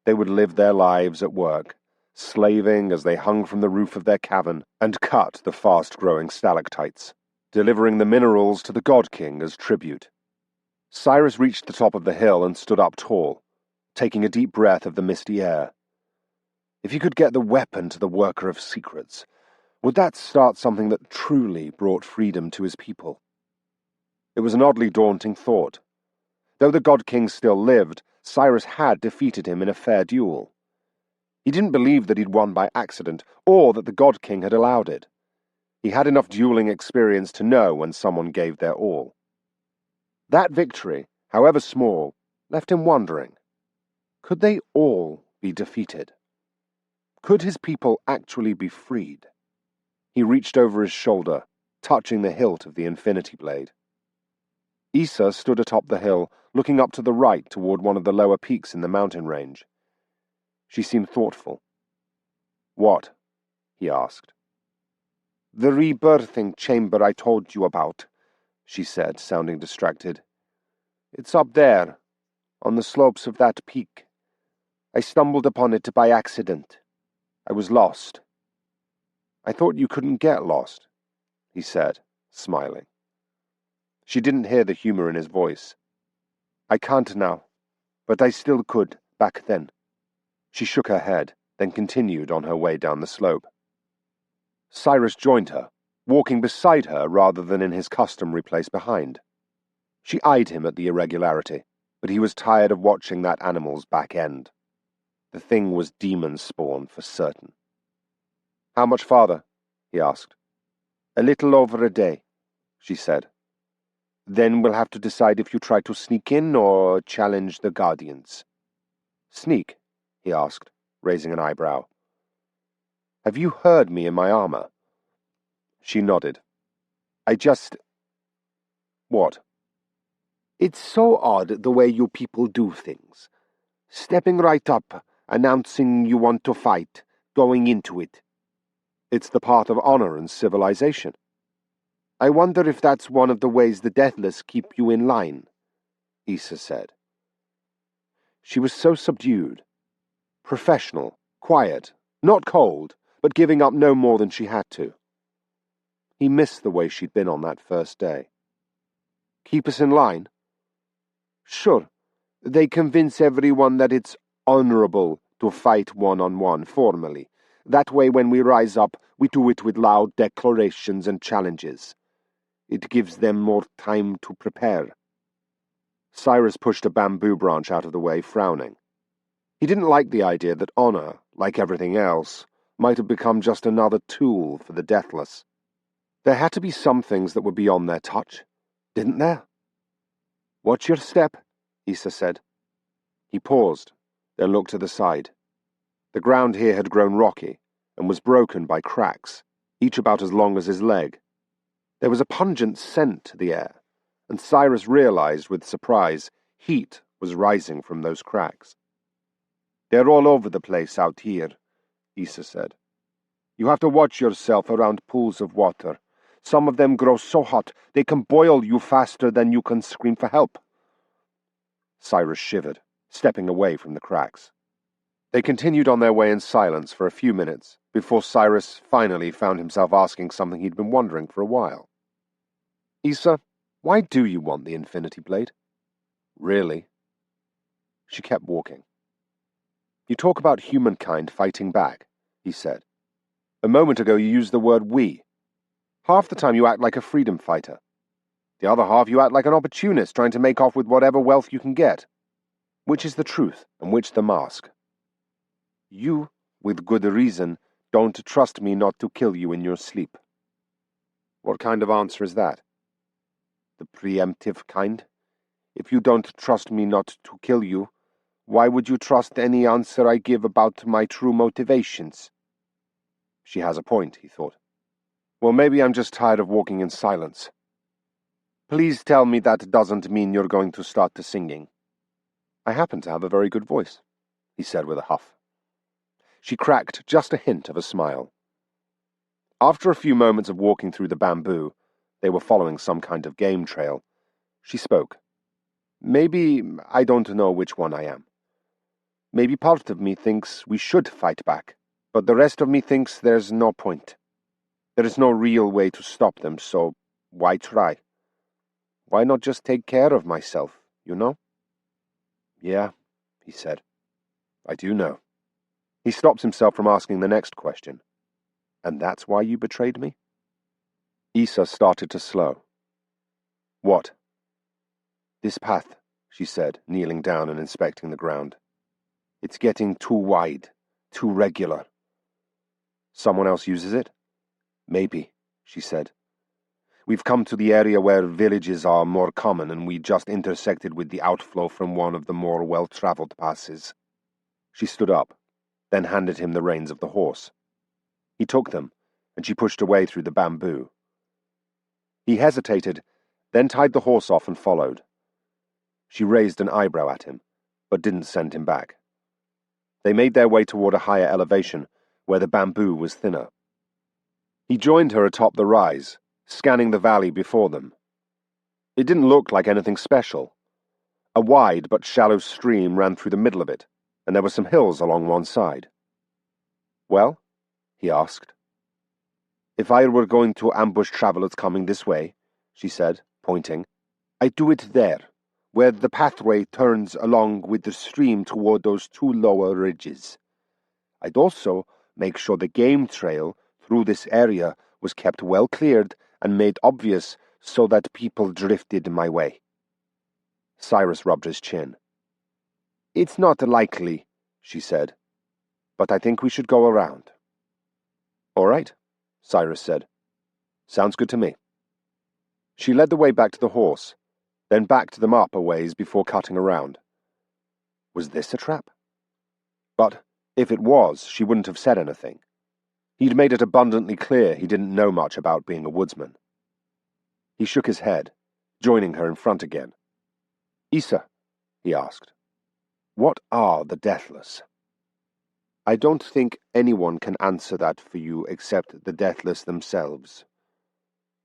They would live their lives at work, slaving as they hung from the roof of their cavern and cut the fast-growing stalactites, delivering the minerals to the God King as tribute. Siris reached the top of the hill and stood up tall, taking a deep breath of the misty air. If he could get the weapon to the worker of secrets, would that start something that truly brought freedom to his people? It was an oddly daunting thought. Though the God King still lived, Siris had defeated him in a fair duel. He didn't believe that he'd won by accident, or that the God King had allowed it. He had enough dueling experience to know when someone gave their all. That victory, however small, left him wondering. Could they all be defeated? Could his people actually be freed? He reached over his shoulder, touching the hilt of the infinity blade. Issa stood atop the hill, looking up to the right toward one of the lower peaks in the mountain range. She seemed thoughtful. What? He asked. The rebirthing chamber I told you about, she said, sounding distracted. It's up there, on the slopes of that peak. I stumbled upon it by accident. I was lost. I thought you couldn't get lost, he said, smiling. She didn't hear the humor in his voice. I can't now, but I still could back then. She shook her head, then continued on her way down the slope. Siris joined her, walking beside her rather than in his customary place behind. She eyed him at the irregularity, but he was tired of watching that animal's back end. The thing was demon spawn for certain. How much farther? He asked. A little over a day, she said. Then we'll have to decide if you try to sneak in or challenge the Guardians. Sneak? He asked, raising an eyebrow. Have you heard me in my armor? She nodded. What? It's so odd the way you people do things. Stepping right up, announcing you want to fight, going into it. It's the path of honor and civilization. I wonder if that's one of the ways the Deathless keep you in line, Issa said. She was so subdued. Professional, quiet, not cold, but giving up no more than she had to. He missed the way she'd been on that first day. Keep us in line? Sure. They convince everyone that it's honorable to fight one-on-one formally. That way when we rise up, we do it with loud declarations and challenges. It gives them more time to prepare. Siris pushed a bamboo branch out of the way, frowning. He didn't like the idea that honor, like everything else, might have become just another tool for the Deathless. There had to be some things that were beyond their touch, didn't there? Watch your step, Issa said. He paused, then looked to the side. The ground here had grown rocky and was broken by cracks, each about as long as his leg. There was a pungent scent to the air, and Siris realized with surprise heat was rising from those cracks. They're all over the place out here, Issa said. You have to watch yourself around pools of water. Some of them grow so hot they can boil you faster than you can scream for help. Siris shivered, stepping away from the cracks. They continued on their way in silence for a few minutes before Siris finally found himself asking something he'd been wondering for a while. Issa, why do you want the Infinity Blade? Really? She kept walking. You talk about humankind fighting back, he said. A moment ago you used the word we. Half the time you act like a freedom fighter. The other half you act like an opportunist trying to make off with whatever wealth you can get. Which is the truth and which the mask? You, with good reason, don't trust me not to kill you in your sleep. What kind of answer is that? The preemptive kind. If you don't trust me not to kill you, why would you trust any answer I give about my true motivations? She has a point, he thought. Well, maybe I'm just tired of walking in silence. Please tell me that doesn't mean you're going to start singing. I happen to have a very good voice, he said with a huff. She cracked just a hint of a smile. After a few moments of walking through the bamboo, they were following some kind of game trail, she spoke. Maybe I don't know which one I am. Maybe part of me thinks we should fight back, but the rest of me thinks there's no point. There is no real way to stop them, so why try? Why not just take care of myself, you know? Yeah, he said. I do know. He stopped himself from asking the next question. And that's why you betrayed me? Issa started to slow. What? This path, she said, kneeling down and inspecting the ground. It's getting too wide, too regular. Someone else uses it? Maybe, she said. We've come to the area where villages are more common, and we just intersected with the outflow from one of the more well-traveled passes. She stood up, then handed him the reins of the horse. He took them, and she pushed away through the bamboo. He hesitated, then tied the horse off and followed. She raised an eyebrow at him, but didn't send him back. They made their way toward a higher elevation, where the bamboo was thinner. He joined her atop the rise, scanning the valley before them. It didn't look like anything special. A wide but shallow stream ran through the middle of it, and there were some hills along one side. "Well?" he asked. "If I were going to ambush travelers coming this way," she said, pointing, "I'd do it there, where the pathway turns along with the stream toward those two lower ridges. I'd also make sure the game trail through this area was kept well cleared and made obvious so that people drifted my way." Siris rubbed his chin. "It's not likely," she said, "but I think we should go around." "All right," Siris said. "Sounds good to me." She led the way back to the horse, then backed them up a ways before cutting around. Was this a trap? But if it was, she wouldn't have said anything. He'd made it abundantly clear he didn't know much about being a woodsman. He shook his head, joining her in front again. "Issa," he asked, "what are the Deathless?" "I don't think anyone can answer that for you except the Deathless themselves.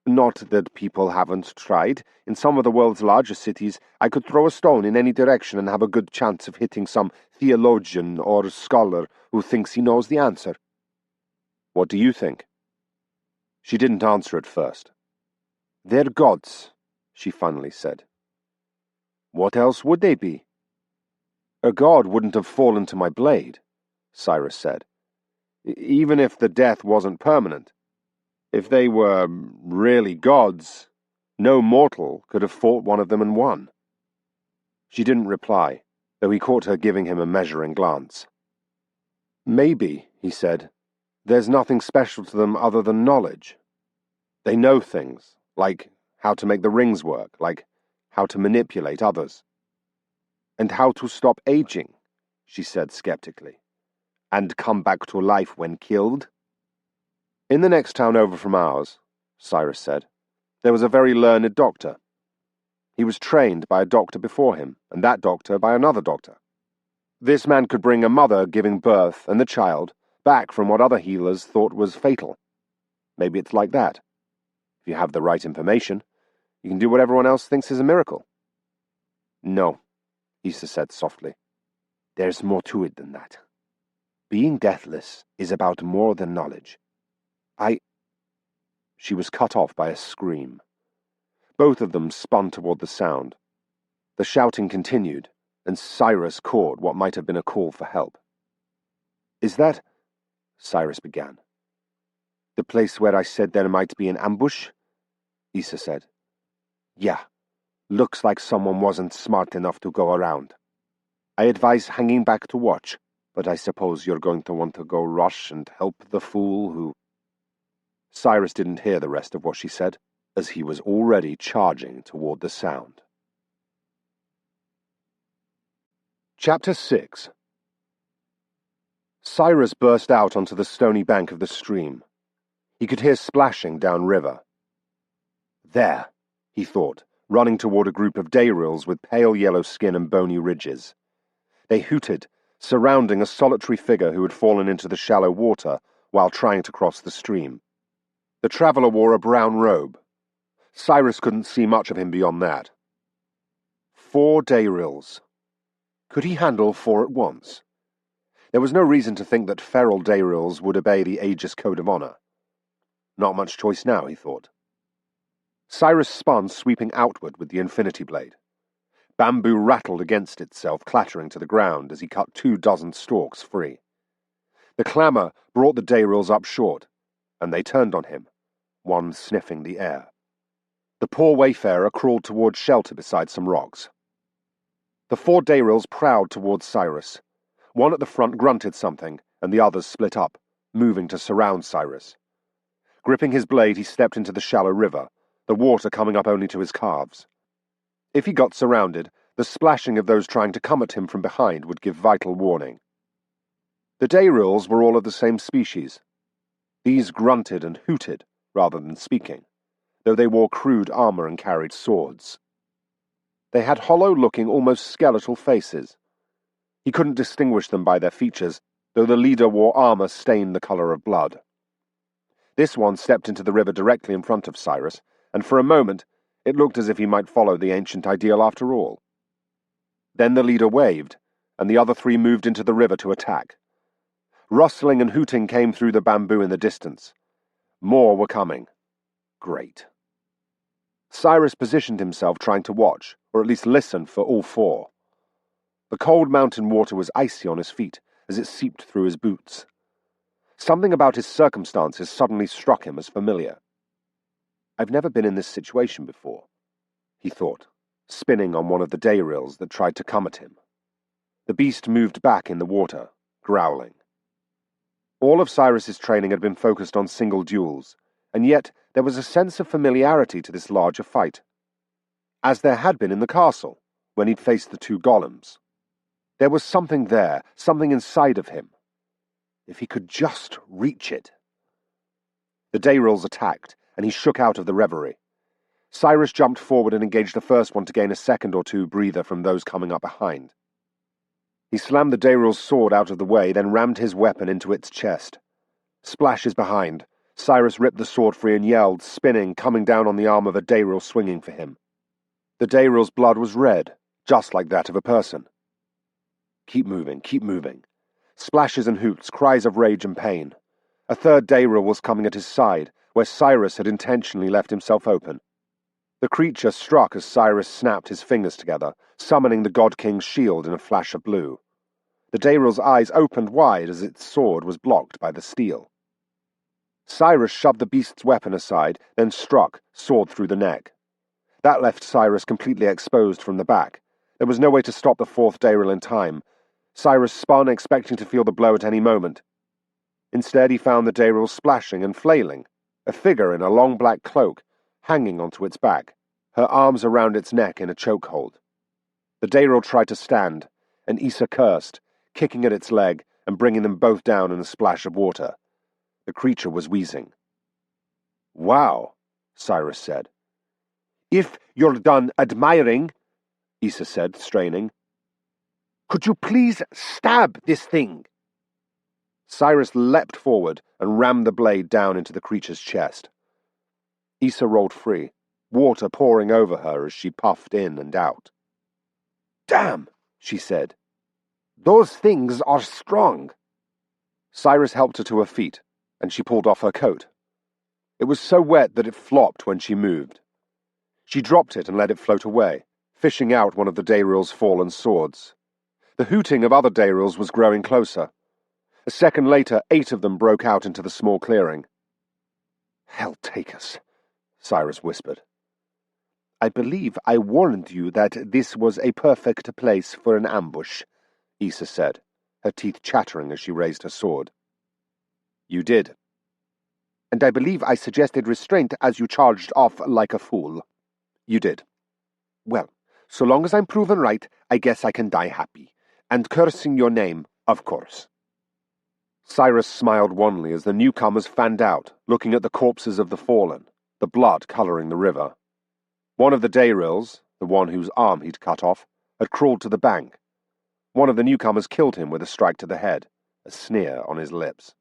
Not that people haven't tried. In some of the world's largest cities, I could throw a stone in any direction and have a good chance of hitting some theologian or scholar who thinks he knows the answer." "What do you think?" She didn't answer at first. "They're gods," she finally said. "What else would they be?" "A god wouldn't have fallen to my blade," Siris said, "even if the death wasn't permanent. If they were really gods, no mortal could have fought one of them and won." She didn't reply, though he caught her giving him a measuring glance. "Maybe," he said, "there's nothing special to them other than knowledge. They know things, like how to make the rings work, like how to manipulate others. And how to stop aging," she said skeptically. "And come back to life when killed?" "In the next town over from ours," Siris said, "there was a very learned doctor. He was trained by a doctor before him, and that doctor by another doctor. This man could bring a mother giving birth and the child back from what other healers thought was fatal. Maybe it's like that. If you have the right information, you can do what everyone else thinks is a miracle." "No," Issa said softly. "There's more to it than that. Being deathless is about more than knowledge. She was cut off by a scream. Both of them spun toward the sound. The shouting continued, and Siris caught what might have been a call for help. "Is that—" Siris began. "The place where I said there might be an ambush?" Issa said. "Yeah. Looks like someone wasn't smart enough to go around. I advise hanging back to watch, but I suppose you're going to want to go rush and help the fool who—" Siris didn't hear the rest of what she said, as he was already charging toward the sound. Chapter 6. Siris burst out onto the stony bank of the stream. He could hear splashing downriver. There, he thought, running toward a group of dayrils with pale yellow skin and bony ridges. They hooted, surrounding a solitary figure who had fallen into the shallow water while trying to cross the stream. The traveller wore a brown robe. Siris couldn't see much of him beyond that. 4 dayrils. Could he handle 4 at once? There was no reason to think that feral dayrils would obey the Aegis Code of Honor. Not much choice now, he thought. Siris spun, sweeping outward with the infinity blade. Bamboo rattled against itself, clattering to the ground as he cut 24 stalks free. The clamour brought the dayrils up short, and they turned on him, one sniffing the air. The poor wayfarer crawled towards shelter beside some rocks. The 4 dayrils prowled towards Siris. One at the front grunted something, and the others split up, moving to surround Siris. Gripping his blade, he stepped into the shallow river, the water coming up only to his calves. If he got surrounded, the splashing of those trying to come at him from behind would give vital warning. The dayrils were all of the same species. These grunted and hooted rather than speaking, though they wore crude armor and carried swords. They had hollow-looking, almost skeletal faces. He couldn't distinguish them by their features, though the leader wore armor stained the color of blood. This one stepped into the river directly in front of Siris, and for a moment it looked as if he might follow the ancient ideal after all. Then the leader waved, and the other three moved into the river to attack. Rustling and hooting came through the bamboo in the distance. More were coming. Great. Siris positioned himself trying to watch, or at least listen for all four. The cold mountain water was icy on his feet as it seeped through his boots. Something about his circumstances suddenly struck him as familiar. I've never been in this situation before, he thought, spinning on one of the day reels that tried to come at him. The beast moved back in the water, growling. All of Siris's training had been focused on single duels, and yet there was a sense of familiarity to this larger fight, as there had been in the castle, when he'd faced the two golems. There was something there, something inside of him. If he could just reach it. The Dayrils attacked, and he shook out of the reverie. Siris jumped forward and engaged the first one to gain a second or two breather from those coming up behind. He slammed the Dayril's sword out of the way, then rammed his weapon into its chest. Splashes behind. Siris ripped the sword free and yelled, spinning, coming down on the arm of a Dayril swinging for him. The Dayril's blood was red, just like that of a person. Keep moving, keep moving. Splashes and hoots, cries of rage and pain. A third Dayril was coming at his side, where Siris had intentionally left himself open. The creature struck as Siris snapped his fingers together, summoning the God King's shield in a flash of blue. The Dayril's eyes opened wide as its sword was blocked by the steel. Siris shoved the beast's weapon aside, then struck, sword through the neck. That left Siris completely exposed from the back. There was no way to stop the fourth Dayril in time. Siris spun, expecting to feel the blow at any moment. Instead, he found the Dayril splashing and flailing, a figure in a long black cloak, hanging onto its back, her arms around its neck in a chokehold. The Dayril tried to stand, and Issa cursed, kicking at its leg and bringing them both down in a splash of water. The creature was wheezing. "Wow," Siris said. "If you're done admiring," Issa said, straining, "could you please stab this thing?" Siris leapt forward and rammed the blade down into the creature's chest. Issa rolled free, water pouring over her as she puffed in and out. "Damn," she said. "Those things are strong." Siris helped her to her feet, and she pulled off her coat. It was so wet that it flopped when she moved. She dropped it and let it float away, fishing out one of the Dayril's fallen swords. The hooting of other Dayrils was growing closer. A second later, 8 of them broke out into the small clearing. "Hell take us," Siris whispered. "I believe I warned you that this was a perfect place for an ambush," Issa said, her teeth chattering as she raised her sword. "You did." "And I believe I suggested restraint as you charged off like a fool." "You did." "Well, so long as I'm proven right, I guess I can die happy. And cursing your name, of course." Siris smiled wanly as the newcomers fanned out, looking at the corpses of the fallen, the blood colouring the river. One of the Dayrils, the one whose arm he'd cut off, had crawled to the bank. One of the newcomers killed him with a strike to the head, a sneer on his lips.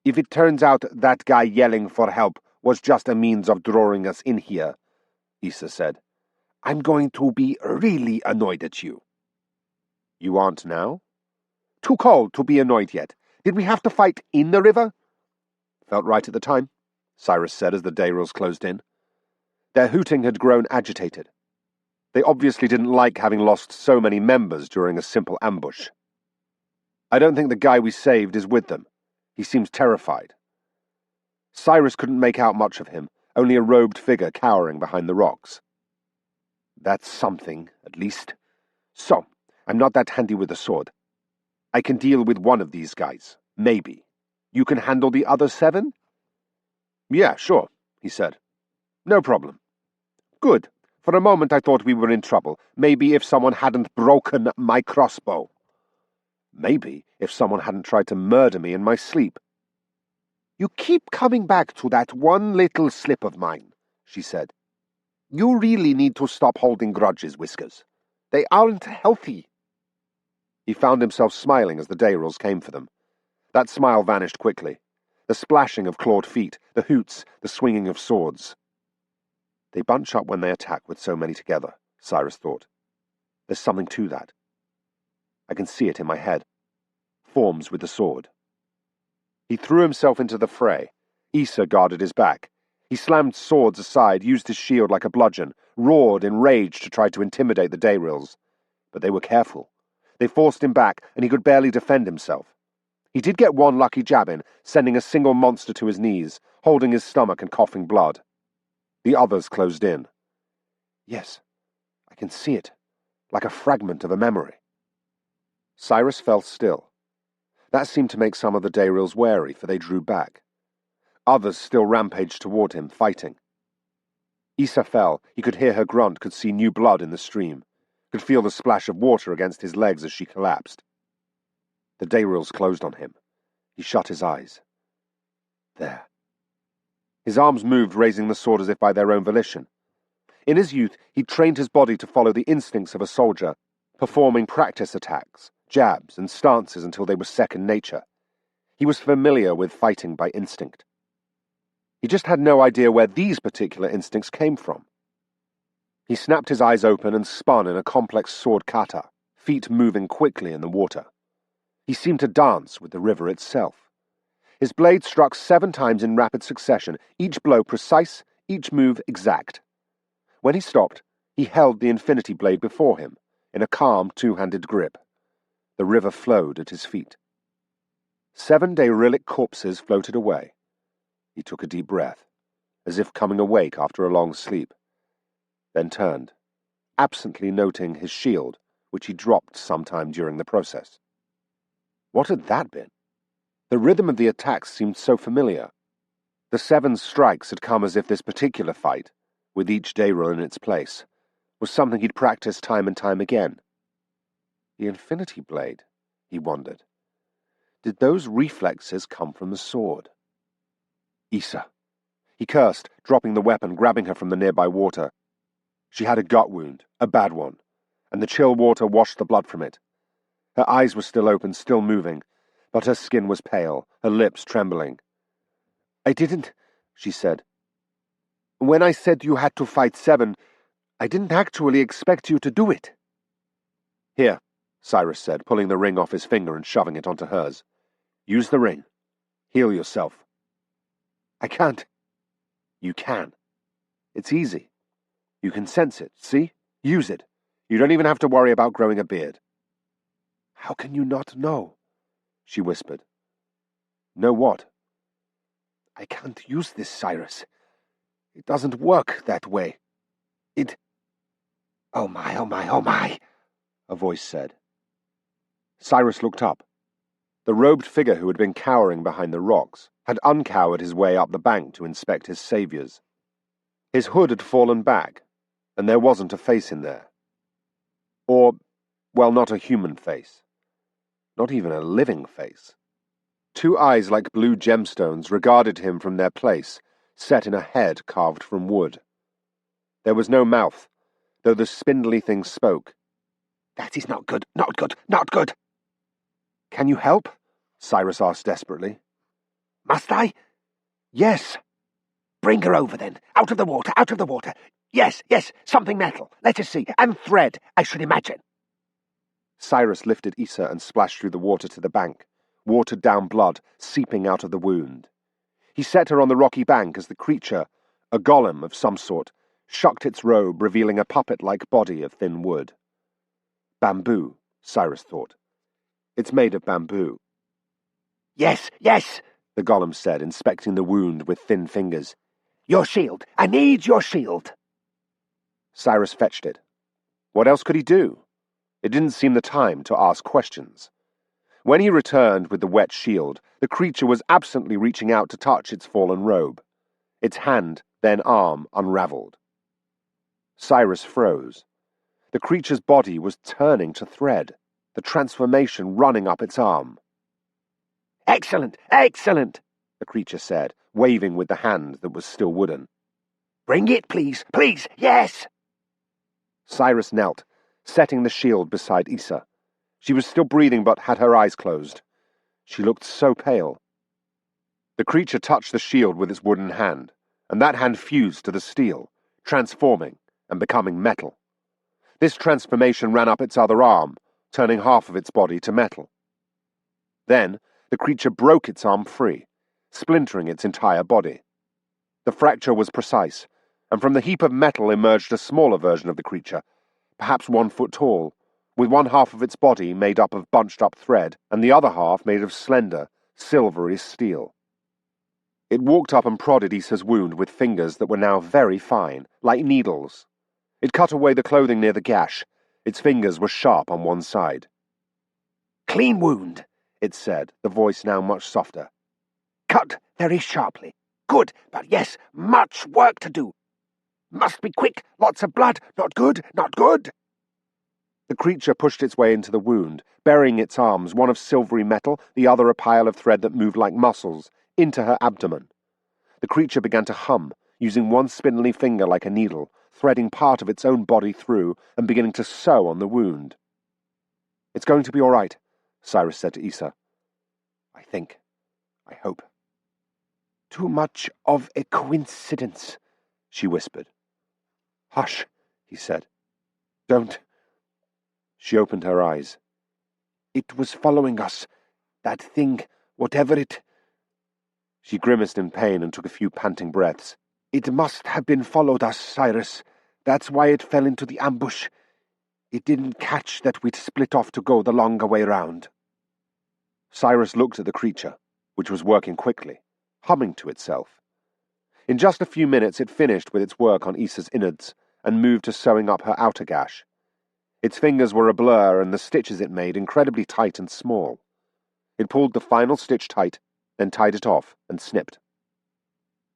"If it turns out that guy yelling for help was just a means of drawing us in here," Issa said, "I'm going to be really annoyed at you." "You aren't now?" "Too cold to be annoyed yet. Did we have to fight in the river?" "Felt right at the time," Siris said as the Dayrils closed in. Their hooting had grown agitated. They obviously didn't like having lost so many members during a simple ambush. "I don't think the guy we saved is with them. He seems terrified." Siris couldn't make out much of him, only a robed figure cowering behind the rocks. "That's something, at least. So, I'm not that handy with a sword. I can deal with one of these guys, maybe. You can handle the other 7? "Yeah, sure," he said. "No problem." "Good. For a moment I thought we were in trouble. Maybe if someone hadn't broken my crossbow. Maybe if someone hadn't tried to murder me in my sleep." "You keep coming back to that one little slip of mine," she said. "You really need to stop holding grudges, Whiskers. They aren't healthy." He found himself smiling as the Dayrils came for them. That smile vanished quickly. The splashing of clawed feet, the hoots, the swinging of swords. They bunch up when they attack with so many together, Siris thought. There's something to that. I can see it in my head. Forms with the sword. He threw himself into the fray. Issa guarded his back. He slammed swords aside, used his shield like a bludgeon, roared in rage to try to intimidate the Dayrils. But they were careful. They forced him back, and he could barely defend himself. He did get one lucky jab in, sending a single monster to his knees, holding his stomach and coughing blood. The others closed in. Yes, I can see it, like a fragment of a memory. Siris fell still. That seemed to make some of the Dayrils wary, for they drew back. Others still rampaged toward him, fighting. Issa fell. He could hear her grunt, could see new blood in the stream, could feel the splash of water against his legs as she collapsed. The Dayrils closed on him. He shut his eyes. There. His arms moved, raising the sword as if by their own volition. In his youth, he'd trained his body to follow the instincts of a soldier, performing practice attacks, jabs, and stances until they were second nature. He was familiar with fighting by instinct. He just had no idea where these particular instincts came from. He snapped his eyes open and spun in a complex sword kata, feet moving quickly in the water. He seemed to dance with the river itself. His blade struck 7 times in rapid succession, each blow precise, each move exact. When he stopped, he held the infinity blade before him, in a calm 2-handed grip. The river flowed at his feet. 7 Dayrilic corpses floated away. He took a deep breath, as if coming awake after a long sleep, then turned, absently noting his shield, which he dropped sometime during the process. What had that been? The rhythm of the attacks seemed so familiar. The 7 strikes had come as if this particular fight, with each Dayril in its place, was something he'd practiced time and time again. The infinity blade, he wondered. Did those reflexes come from the sword? Issa. He cursed, dropping the weapon, grabbing her from the nearby water. She had a gut wound, a bad one, and the chill water washed the blood from it. Her eyes were still open, still moving, but her skin was pale, her lips trembling. I didn't, she said. When I said you had to fight 7, I didn't actually expect you to do it. Here, Siris said, pulling the ring off his finger and shoving it onto hers. Use the ring. Heal yourself. I can't. You can. It's easy. You can sense it, see? Use it. You don't even have to worry about growing a beard. How can you not know? She whispered. Know what? I can't use this, Siris. It doesn't work that way. It... Oh my, oh my, oh my, a voice said. Siris looked up. The robed figure who had been cowering behind the rocks had uncowered his way up the bank to inspect his saviors. His hood had fallen back, and there wasn't a face in there. Or, well, not a human face. Not even a living face. 2 eyes like blue gemstones regarded him from their place, set in a head carved from wood. There was no mouth, though the spindly thing spoke. That is not good, not good, not good. Can you help? Siris asked desperately. Must I? Yes. Bring her over then. Out of the water, out of the water. Yes, yes, something metal. Let us see. And thread, I should imagine. Siris lifted Issa and splashed through the water to the bank, watered-down blood seeping out of the wound. He set her on the rocky bank as the creature, a golem of some sort, shucked its robe, revealing a puppet-like body of thin wood. Bamboo, Siris thought. It's made of bamboo. Yes, yes, the golem said, inspecting the wound with thin fingers. Your shield. I need your shield. Siris fetched it. What else could he do? It didn't seem the time to ask questions. When he returned with the wet shield, the creature was absently reaching out to touch its fallen robe. Its hand, then arm, unraveled. Siris froze. The creature's body was turning to thread, the transformation running up its arm. Excellent, excellent, the creature said, waving with the hand that was still wooden. Bring it, please, please, yes! Siris knelt, setting the shield beside Issa. She was still breathing but had her eyes closed. She looked so pale. The creature touched the shield with its wooden hand, and that hand fused to the steel, transforming and becoming metal. This transformation ran up its other arm, turning half of its body to metal. Then, the creature broke its arm free, splintering its entire body. The fracture was precise, and from the heap of metal emerged a smaller version of the creature, perhaps 1 foot tall, with one half of its body made up of bunched-up thread and the other half made of slender, silvery steel. It walked up and prodded Issa's wound with fingers that were now very fine, like needles. It cut away the clothing near the gash. Its fingers were sharp on one side. "Clean wound," it said, the voice now much softer. "Cut very sharply. Good, but yes, much work to do. Must be quick, lots of blood. Not good, not good." The creature pushed its way into the wound, burying its arms, one of silvery metal, the other a pile of thread that moved like muscles, into her abdomen. The creature began to hum, using one spindly finger like a needle, threading part of its own body through and beginning to sew on the wound. "It's going to be all right," Siris said to Issa. "I think. I hope." "Too much of a coincidence," she whispered. "Hush," he said. "Don't." She opened her eyes. "It was following us. That thing, whatever it—" She grimaced in pain and took a few panting breaths. "It must have been followed us, Siris. That's why it fell into the ambush. It didn't catch that we'd split off to go the longer way round." Siris looked at the creature, which was working quickly, humming to itself. In just a few minutes it finished with its work on Issa's innards and moved to sewing up her outer gash. Its fingers were a blur and the stitches it made incredibly tight and small. It pulled the final stitch tight, then tied it off and snipped.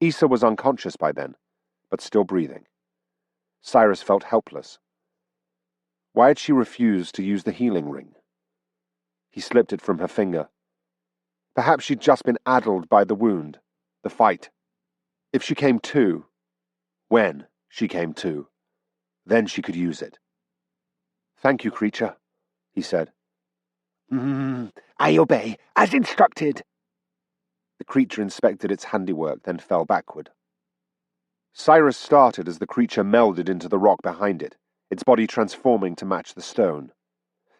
Issa was unconscious by then, but still breathing. Siris felt helpless. Why had she refused to use the healing ring? He slipped it from her finger. Perhaps she'd just been addled by the wound, the fight. If she came to, when she came to, then she could use it. "Thank you, creature," he said. I obey, as instructed." The creature inspected its handiwork, then fell backward. Siris started as the creature melded into the rock behind it, its body transforming to match the stone.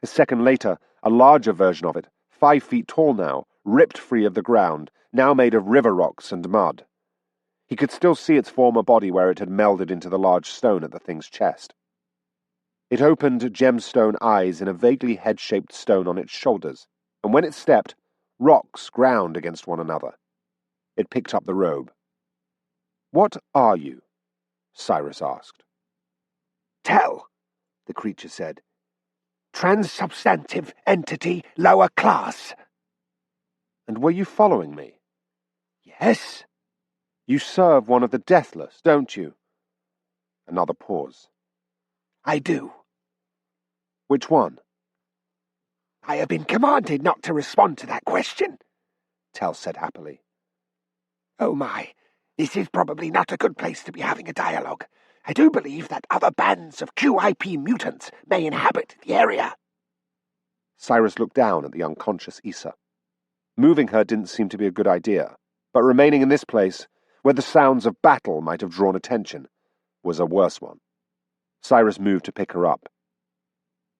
A second later, a larger version of it, 5 feet tall now, ripped free of the ground, now made of river rocks and mud. He could still see its former body where it had melded into the large stone at the thing's chest. It opened gemstone eyes in a vaguely head-shaped stone on its shoulders, and when it stepped, rocks ground against one another. It picked up the robe. "What are you?" Siris asked. "Tell," the creature said. "Transsubstantive entity, lower class." "And were you following me?" "Yes." "You serve one of the Deathless, don't you?" Another pause. "I do." "Which one?" "I have been commanded not to respond to that question," Tell said happily. "Oh my, this is probably not a good place to be having a dialogue. I do believe that other bands of QIP mutants may inhabit the area." Siris looked down at the unconscious Issa. Moving her didn't seem to be a good idea, but remaining in this place, where the sounds of battle might have drawn attention, was a worse one. Siris moved to pick her up.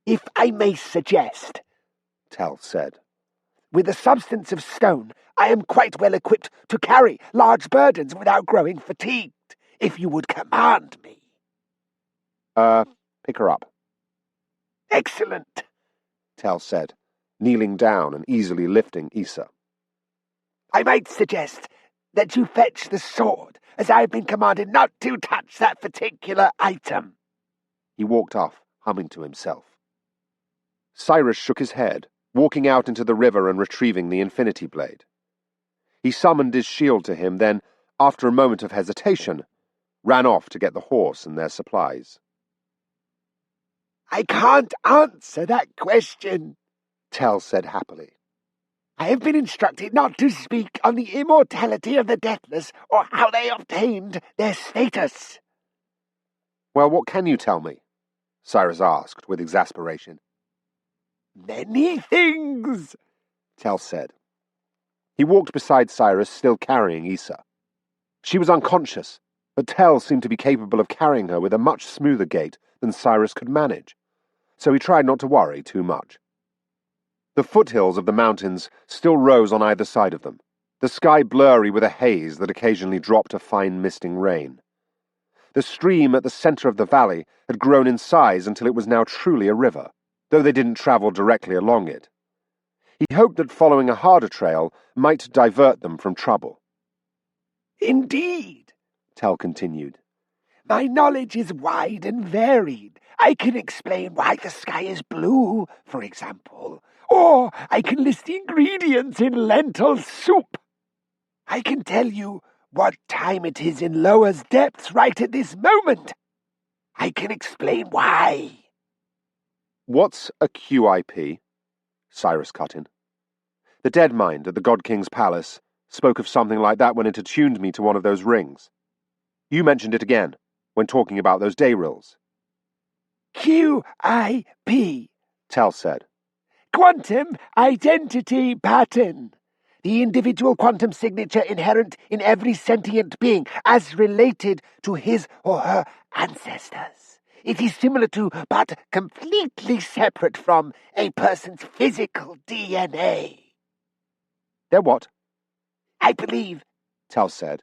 "If I may suggest," Tell said, "with the substance of stone, I am quite well equipped to carry large burdens without growing fatigued, if you would command me." Pick her up." "Excellent," Tell said, kneeling down and easily lifting Issa. "I might suggest that you fetch the sword, as I have been commanded not to touch that particular item." He walked off, humming to himself. Siris shook his head, walking out into the river and retrieving the infinity blade. He summoned his shield to him, then, after a moment of hesitation, ran off to get the horse and their supplies. "I can't answer that question," Tell said happily. "I have been instructed not to speak on the immortality of the Deathless or how they obtained their status." "Well, what can you tell me?" Siris asked with exasperation. Many things, Tell said. He walked beside Siris, still carrying Issa. She was unconscious, but Tell seemed to be capable of carrying her with a much smoother gait than Siris could manage, so he tried not to worry too much. The foothills of the mountains still rose on either side of them, the sky blurry with a haze that occasionally dropped a fine misting rain. The stream at the centre of the valley had grown in size until it was now truly a river, though they didn't travel directly along it. He hoped that following a harder trail might divert them from trouble. Indeed, Tell continued. My knowledge is wide and varied. I can explain why the sky is blue, for example, or I can list the ingredients in lentil soup. I can tell you what time it is in Lower's depths right at this moment. I can explain why. What's a QIP? Siris cut in. The dead mind at the God King's palace spoke of something like that when it attuned me to one of those rings. You mentioned it again when talking about those day rills. QIP, Tell said. Quantum Identity Pattern. The individual quantum signature inherent in every sentient being as related to his or her ancestors. It is similar to, but completely separate from, a person's physical DNA. They're what? I believe, Tell said,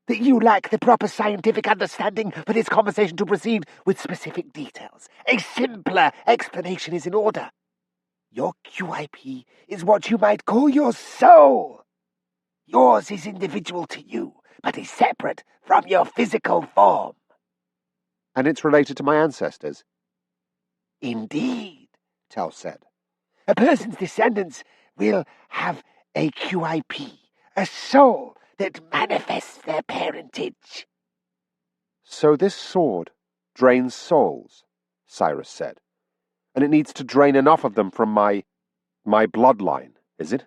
that you lack the proper scientific understanding for this conversation to proceed with specific details. A simpler explanation is in order. Your QIP is what you might call your soul. Yours is individual to you, but is separate from your physical form. And it's related to my ancestors? Indeed, Tell said. A person's descendants will have a QIP, a soul that manifests their parentage. So this sword drains souls, Siris said. And it needs to drain enough of them from my bloodline, is it?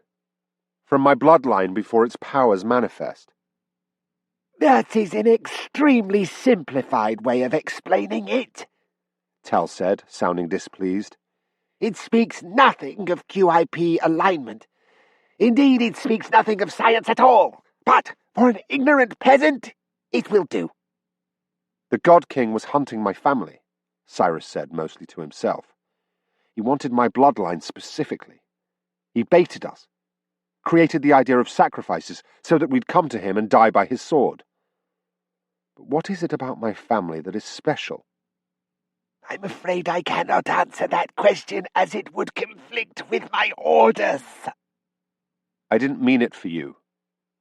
From my bloodline before its powers manifest. That is an extremely simplified way of explaining it, Tell said, sounding displeased. It speaks nothing of QIP alignment. Indeed, it speaks nothing of science at all. But for an ignorant peasant, it will do. The God King was hunting my family, Siris said, mostly to himself. He wanted my bloodline specifically. He baited us, created the idea of sacrifices so that we'd come to him and die by his sword. But what is it about my family that is special? I'm afraid I cannot answer that question, as it would conflict with my orders. I didn't mean it for you,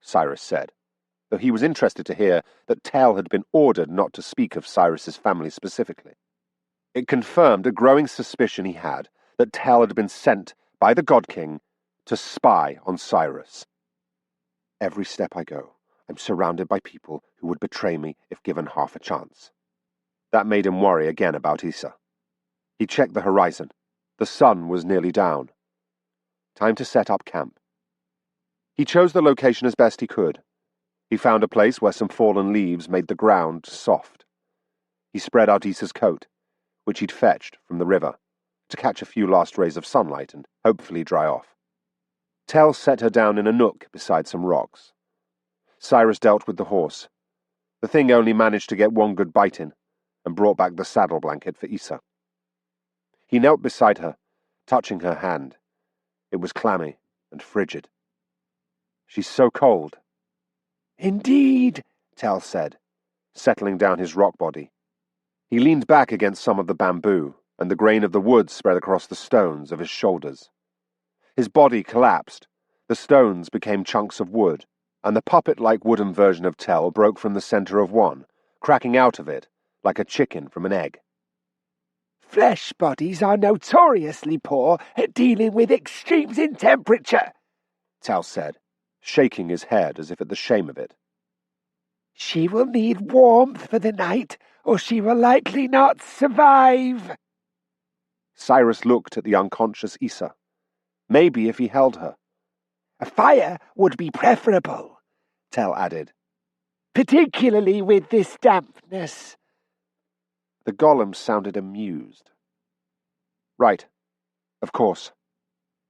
Siris said, though he was interested to hear that Tell had been ordered not to speak of Siris's family specifically. It confirmed a growing suspicion he had that Tell had been sent by the God King to spy on Siris. Every step I go, I'm surrounded by people who would betray me if given half a chance. That made him worry again about Issa. He checked the horizon. The sun was nearly down. Time to set up camp. He chose the location as best he could. He found a place where some fallen leaves made the ground soft. He spread out Issa's coat, which he'd fetched from the river, to catch a few last rays of sunlight and hopefully dry off. Tell set her down in a nook beside some rocks. Siris dealt with the horse. The thing only managed to get one good bite in, and brought back the saddle blanket for Issa. He knelt beside her, touching her hand. It was clammy and frigid. She's so cold. Indeed, Tell said, settling down his rock body. He leaned back against some of the bamboo, and the grain of the wood spread across the stones of his shoulders. His body collapsed. The stones became chunks of wood, and the puppet-like wooden version of Tell broke from the center of one, cracking out of it like a chicken from an egg. Flesh bodies are notoriously poor at dealing with extremes in temperature, Tell said, shaking his head as if at the shame of it. She will need warmth for the night, or she will likely not survive. Siris looked at the unconscious Issa. Maybe if he held her. A fire would be preferable, Tell added. Particularly with this dampness. The golem sounded amused. Right, of course,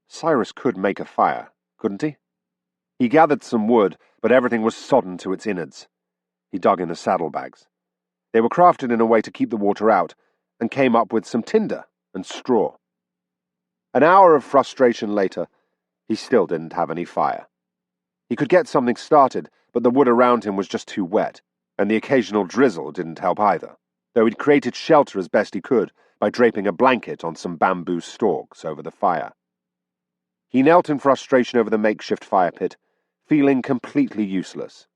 Siris could make a fire, couldn't he? He gathered some wood, but everything was sodden to its innards. He dug in the saddlebags. They were crafted in a way to keep the water out, and came up with some tinder and straw. An hour of frustration later, he still didn't have any fire. He could get something started, but the wood around him was just too wet, and the occasional drizzle didn't help either, though he'd created shelter as best he could by draping a blanket on some bamboo stalks over the fire. He knelt in frustration over the makeshift fire pit, feeling completely useless.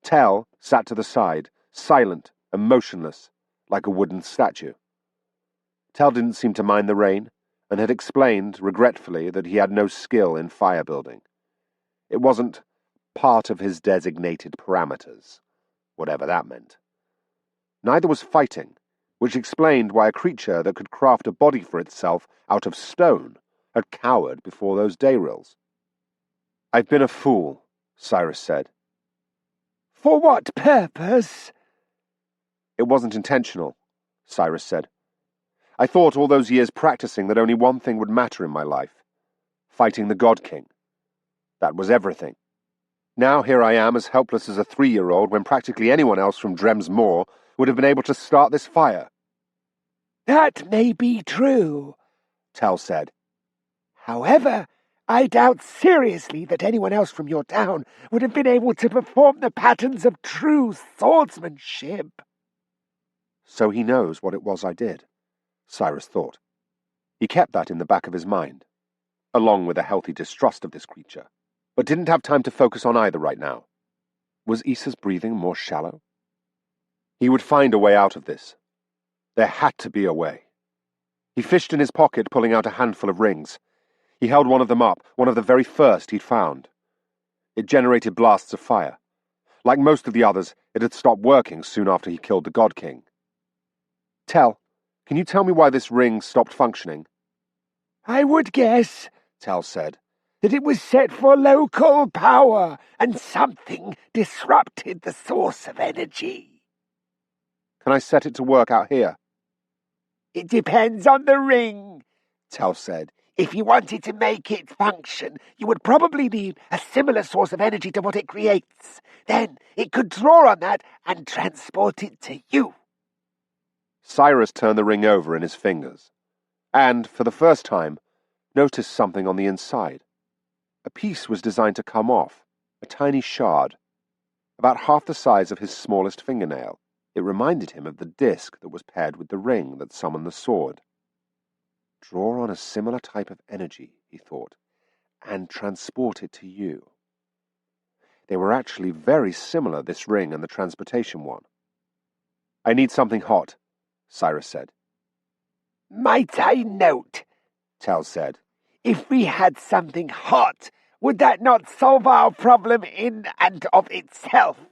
Tell sat to the side, silent and motionless, like a wooden statue. Tell didn't seem to mind the rain, and had explained, regretfully, that he had no skill in fire building. It wasn't part of his designated parameters, whatever that meant. Neither was fighting, which explained why a creature that could craft a body for itself out of stone had cowered before those dayrills. "I've been a fool," Siris said. "For what purpose?" "It wasn't intentional," Siris said. "I thought all those years practicing that only one thing would matter in my life: fighting the God King. That was everything. Now here I am as helpless as a 3-year-old when practically anyone else from Drem's Moor would have been able to start this fire." "That may be true," Tell said. "However, I doubt seriously that anyone else from your town would have been able to perform the patterns of true swordsmanship." So he knows what it was I did, Siris thought. He kept that in the back of his mind, along with a healthy distrust of this creature, but didn't have time to focus on either right now. Was Issa's breathing more shallow? He would find a way out of this. There had to be a way. He fished in his pocket, pulling out a handful of rings. He held one of them up, one of the very first he'd found. It generated blasts of fire. Like most of the others, it had stopped working soon after he killed the God King. "Tell, can you tell me why this ring stopped functioning?" "I would guess," Tell said, "that it was set for local power, and something disrupted the source of energy." "Can I set it to work out here?" "It depends on the ring," Tell said. "If you wanted to make it function, you would probably need a similar source of energy to what it creates. Then it could draw on that and transport it to you." Siris turned the ring over in his fingers, and, for the first time, noticed something on the inside. A piece was designed to come off, a tiny shard. About half the size of his smallest fingernail, it reminded him of the disc that was paired with the ring that summoned the sword. Draw on a similar type of energy, he thought, and transport it to you. They were actually very similar, this ring and the transportation one. "I need something hot," Siris said. "Might I note," Tell said, "if we had something hot, would that not solve our problem in and of itself?"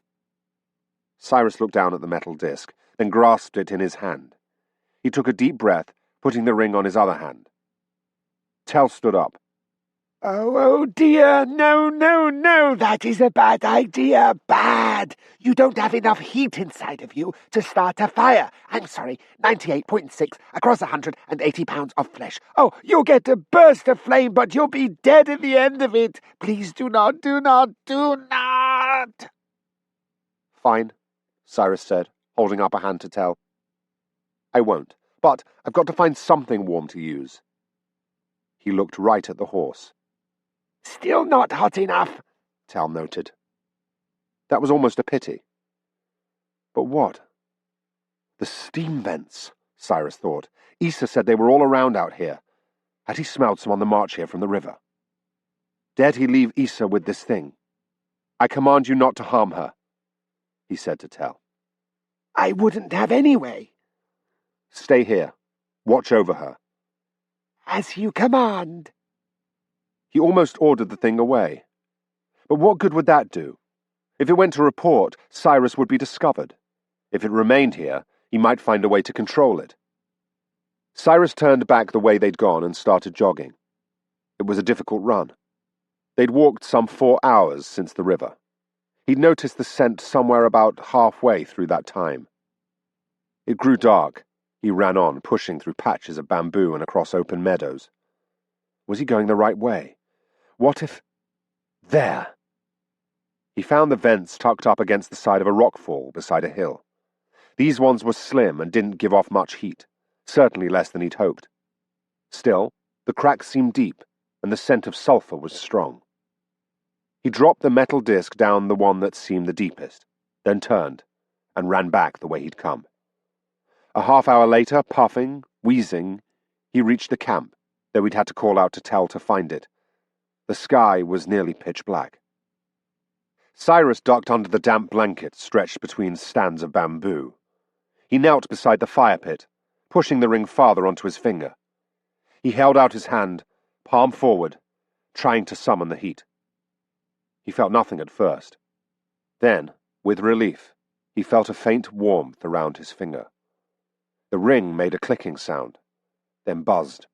Siris looked down at the metal disc, then grasped it in his hand. He took a deep breath, putting the ring on his other hand. Tell stood up. Oh dear, no, that is a bad idea, bad. You don't have enough heat inside of you to start a fire. I'm sorry, 98.6 across 180 pounds of flesh. Oh, you'll get a burst of flame, but you'll be dead at the end of it. Please do not. "Fine," Siris said, holding up a hand to Tell. "I won't, but I've got to find something warm to use." He looked right at the horse. "Still not hot enough," Tell noted. That was almost a pity. But what? The steam vents, Siris thought. Issa said they were all around out here. Had he smelled some on the march here from the river? Dared he leave Issa with this thing? "I command you not to harm her," he said to Tell. "I wouldn't have anyway." "Stay here. Watch over her." "As you command." He almost ordered the thing away. But what good would that do? If it went to report, Siris would be discovered. If it remained here, he might find a way to control it. Siris turned back the way they'd gone and started jogging. It was a difficult run. They'd walked some 4 hours since the river. He'd noticed the scent somewhere about halfway through that time. It grew dark. He ran on, pushing through patches of bamboo and across open meadows. Was he going the right way? What if... There! He found the vents tucked up against the side of a rockfall beside a hill. These ones were slim and didn't give off much heat, certainly less than he'd hoped. Still, the cracks seemed deep, and the scent of sulfur was strong. He dropped the metal disc down the one that seemed the deepest, then turned, and ran back the way he'd come. A half-hour later, puffing, wheezing, he reached the camp, though he'd had to call out to Tell to find it. The sky was nearly pitch black. Siris ducked under the damp blanket stretched between stands of bamboo. He knelt beside the fire pit, pushing the ring farther onto his finger. He held out his hand, palm forward, trying to summon the heat. He felt nothing at first. Then, with relief, he felt a faint warmth around his finger. The ring made a clicking sound, then buzzed.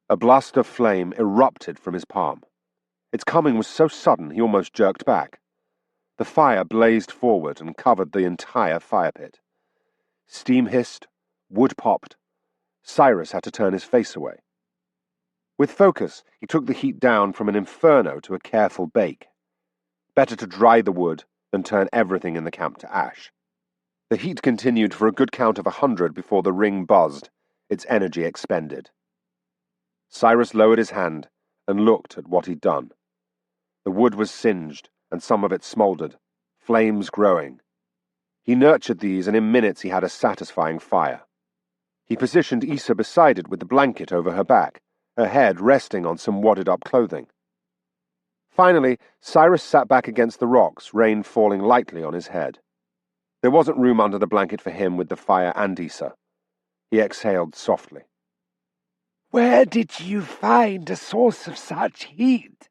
A blast of flame erupted from his palm. Its coming was so sudden he almost jerked back. The fire blazed forward and covered the entire fire pit. Steam hissed, wood popped. Siris had to turn his face away. With focus, he took the heat down from an inferno to a careful bake. Better to dry the wood than turn everything in the camp to ash. The heat continued for a good count of 100 before the ring buzzed, its energy expended. Siris lowered his hand and looked at what he'd done. The wood was singed, and some of it smouldered, flames growing. He nurtured these, and in minutes he had a satisfying fire. He positioned Issa beside it with the blanket over her back, her head resting on some wadded-up clothing. Finally, Siris sat back against the rocks, rain falling lightly on his head. There wasn't room under the blanket for him with the fire and Issa. He exhaled softly. "Where did you find a source of such heat?"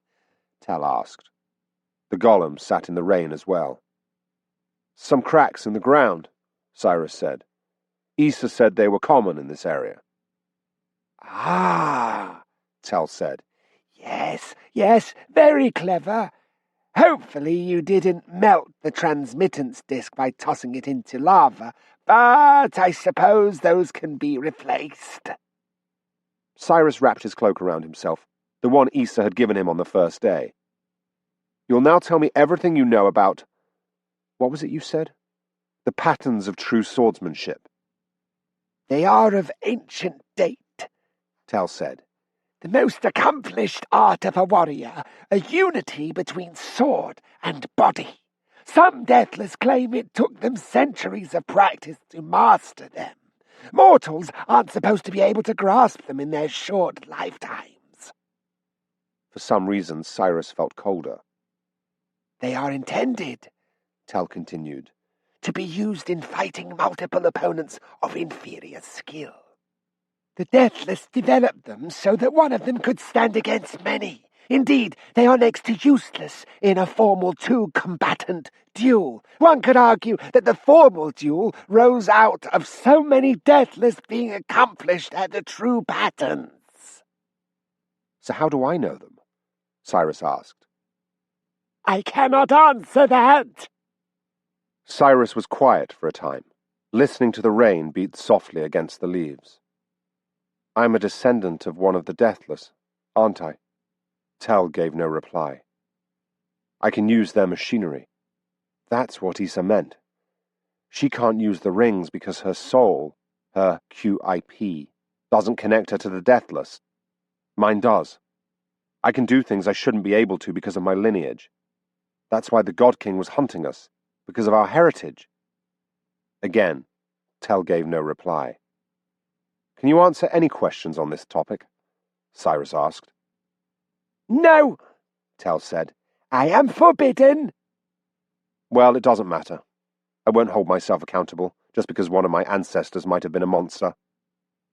Tell asked. The golem sat in the rain as well. "Some cracks in the ground," Siris said. "Issa said they were common in this area." "Ah," Tell said. Yes, very clever. Hopefully you didn't melt the transmittance disk by tossing it into lava, but I suppose those can be replaced." Siris wrapped his cloak around himself, the one Issa had given him on the first day. "You'll now tell me everything you know about... What was it you said? The patterns of true swordsmanship." "They are of ancient date," Tell said. "The most accomplished art of a warrior, a unity between sword and body. Some Deathless claim it took them centuries of practice to master them. Mortals aren't supposed to be able to grasp them in their short lifetimes." For some reason, Siris felt colder. "They are intended," Tell continued, "to be used in fighting multiple opponents of inferior skill. The Deathless developed them so that one of them could stand against many. Indeed, they are next to useless in a formal two-combatant duel. One could argue that the formal duel rose out of so many Deathless being accomplished at the true patterns." "So how do I know them?" Siris asked. "I cannot answer that." Siris was quiet for a time, listening to the rain beat softly against the leaves. "I'm a descendant of one of the Deathless, aren't I?" Tell gave no reply. "I can use their machinery." That's what Issa meant. She can't use the rings because her soul, her QIP, doesn't connect her to the Deathless. Mine does. I can do things I shouldn't be able to because of my lineage. That's why the God King was hunting us, because of our heritage. Again, Tell gave no reply. "Can you answer any questions on this topic?" Siris asked. "No," Tell said. "I am forbidden." "Well, it doesn't matter. I won't hold myself accountable just because one of my ancestors might have been a monster.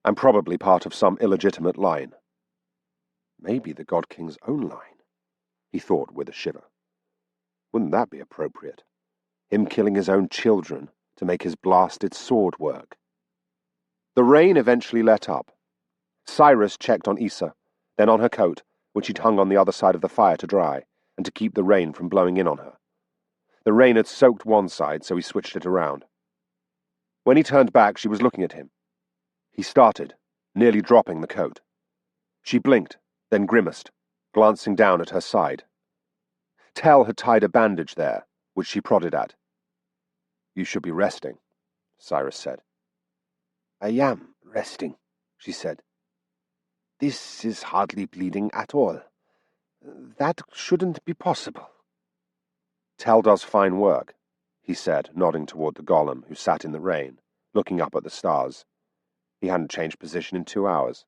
I'm probably part of some illegitimate line." Maybe the God King's own line, he thought with a shiver. Wouldn't that be appropriate? Him killing his own children to make his blasted sword work. The rain eventually let up. Siris checked on Issa, then on her coat, which he'd hung on the other side of the fire to dry, and to keep the rain from blowing in on her. The rain had soaked one side, so he switched it around. When he turned back, she was looking at him. He started, nearly dropping the coat. She blinked, then grimaced, glancing down at her side. Tell had tied a bandage there, which she prodded at. "You should be resting," Siris said. "I am resting," she said. "This is hardly bleeding at all. That shouldn't be possible." "Tell does fine work," he said, nodding toward the golem who sat in the rain, looking up at the stars. He hadn't changed position in 2 hours.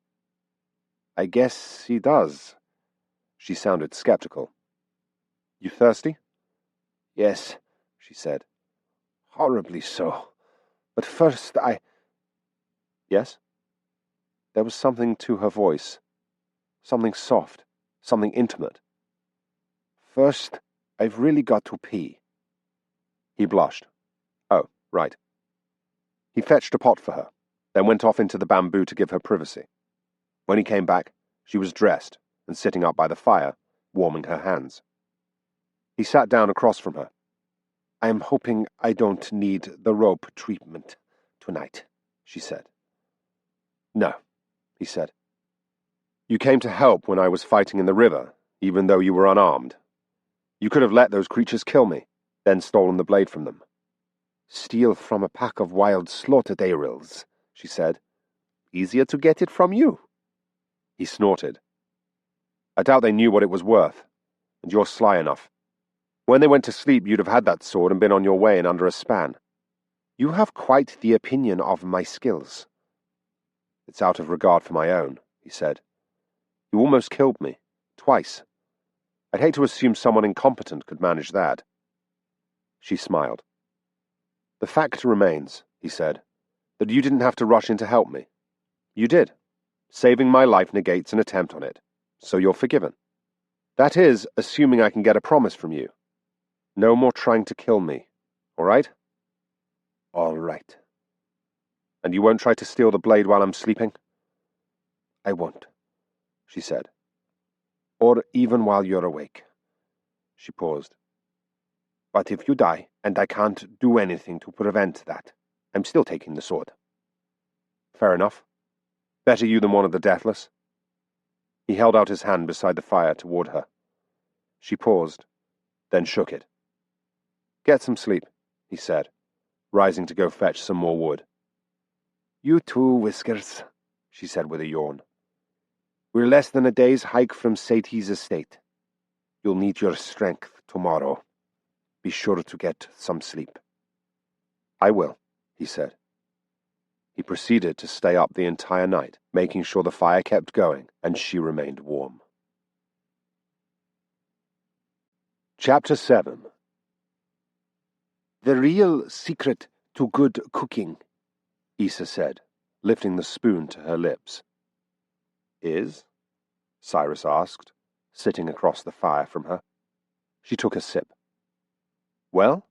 "I guess he does." She sounded skeptical. "You thirsty?" "Yes," she said. "Horribly so. But first "Yes?" There was something to her voice. Something soft. Something intimate. "First, I've really got to pee." He blushed. "Oh, right." He fetched a pot for her, then went off into the bamboo to give her privacy. When he came back, she was dressed and sitting up by the fire, warming her hands. He sat down across from her. "I'm hoping I don't need the rope treatment tonight," she said. "No," he said. "You came to help when I was fighting in the river, even though you were unarmed. You could have let those creatures kill me, then stolen the blade from them." "Steal from a pack of wild slaughter-dayrils," she said. "Easier to get it from you." He snorted. "I doubt they knew what it was worth, and you're sly enough. When they went to sleep, you'd have had that sword and been on your way in under a span." "You have quite the opinion of my skills." "It's out of regard for my own," he said. "You almost killed me, twice. I'd hate to assume someone incompetent could manage that." She smiled. "The fact remains," he said, "that you didn't have to rush in to help me. You did. Saving my life negates an attempt on it, so you're forgiven. That is, assuming I can get a promise from you. No more trying to kill me, all right?" "All right." "And you won't try to steal the blade while I'm sleeping?" "I won't," she said. "Or even while you're awake." She paused. "But if you die, and I can't do anything to prevent that, I'm still taking the sword." "Fair enough. Better you than one of the Deathless." He held out his hand beside the fire toward her. She paused, then shook it. "Get some sleep," he said, rising to go fetch some more wood. "You too, Whiskers," she said with a yawn. "We're less than a day's hike from Satie's estate. You'll need your strength tomorrow. Be sure to get some sleep." "I will," he said. He proceeded to stay up the entire night, making sure the fire kept going and she remained warm. Chapter 7. "The real secret to good cooking," Issa said, lifting the spoon to her lips. "Is?" Siris asked, sitting across the fire from her. She took a sip. "Well?"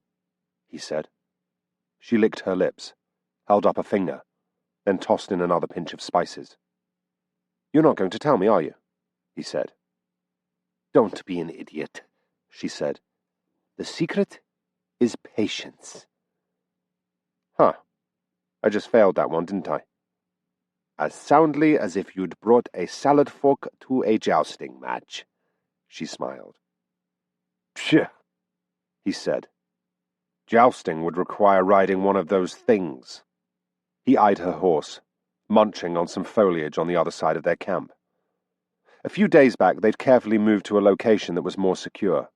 he said. She licked her lips, held up a finger, then tossed in another pinch of spices. "You're not going to tell me, are you?" he said. "Don't be an idiot," she said. "The secret is patience." "Huh. I just failed that one, didn't I?" "As soundly as if you'd brought a salad fork to a jousting match," she smiled. "Phew," he said. "Jousting would require riding one of those things." He eyed her horse, munching on some foliage on the other side of their camp. A few days back, they'd carefully moved to a location that was more secure.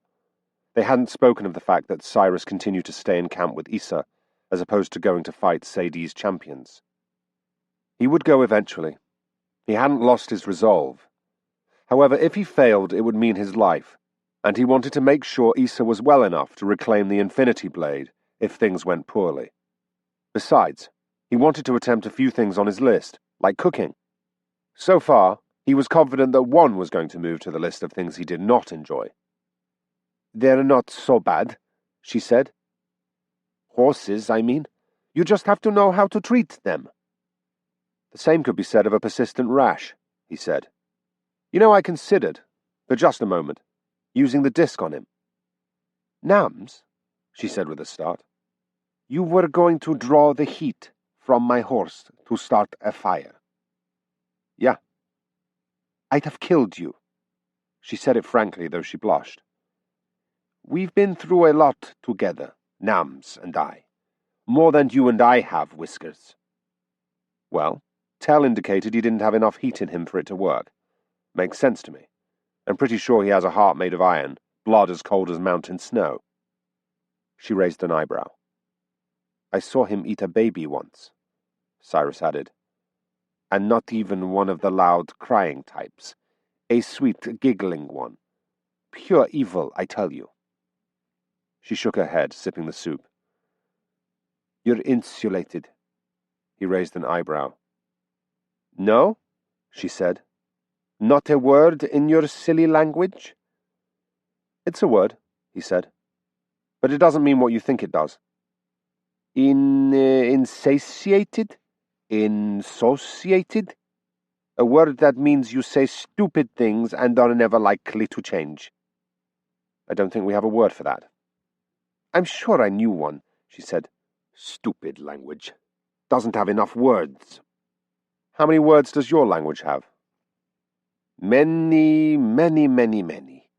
They hadn't spoken of the fact that Siris continued to stay in camp with Issa, as opposed to going to fight Sadie's champions. He would go eventually. He hadn't lost his resolve. However, if he failed, it would mean his life, and he wanted to make sure Issa was well enough to reclaim the Infinity Blade if things went poorly. Besides, he wanted to attempt a few things on his list, like cooking. So far, he was confident that one was going to move to the list of things he did not enjoy. "They're not so bad," she said. "Horses, I mean. You just have to know how to treat them." "The same could be said of a persistent rash," he said. "You know, I considered, for just a moment, using the disc on him." "Nams," she said with a start, "you were going to draw the heat from my horse to start a fire." "Yeah." "I'd have killed you She said it frankly, though she blushed. We've been through a lot together, Nams and I. More than you and I have, Whiskers. Well, Tell indicated he didn't have enough heat in him for it to work. Makes sense to me. I'm pretty sure he has a heart made of iron, blood as cold as mountain snow. She raised an eyebrow. I saw him eat a baby once, Siris added. And not even one of the loud crying types. A sweet, giggling one. Pure evil, I tell you. She shook her head, sipping the soup. You're insulated. He raised an eyebrow. No, she said. Not a word in your silly language? It's a word, he said. But it doesn't mean what you think it does. Insatiated? Insociated? A word that means you say stupid things and are never likely to change. I don't think we have a word for that. I'm sure I knew one, she said. Stupid language. Doesn't have enough words. How many words does your language have? Many, many, many, many.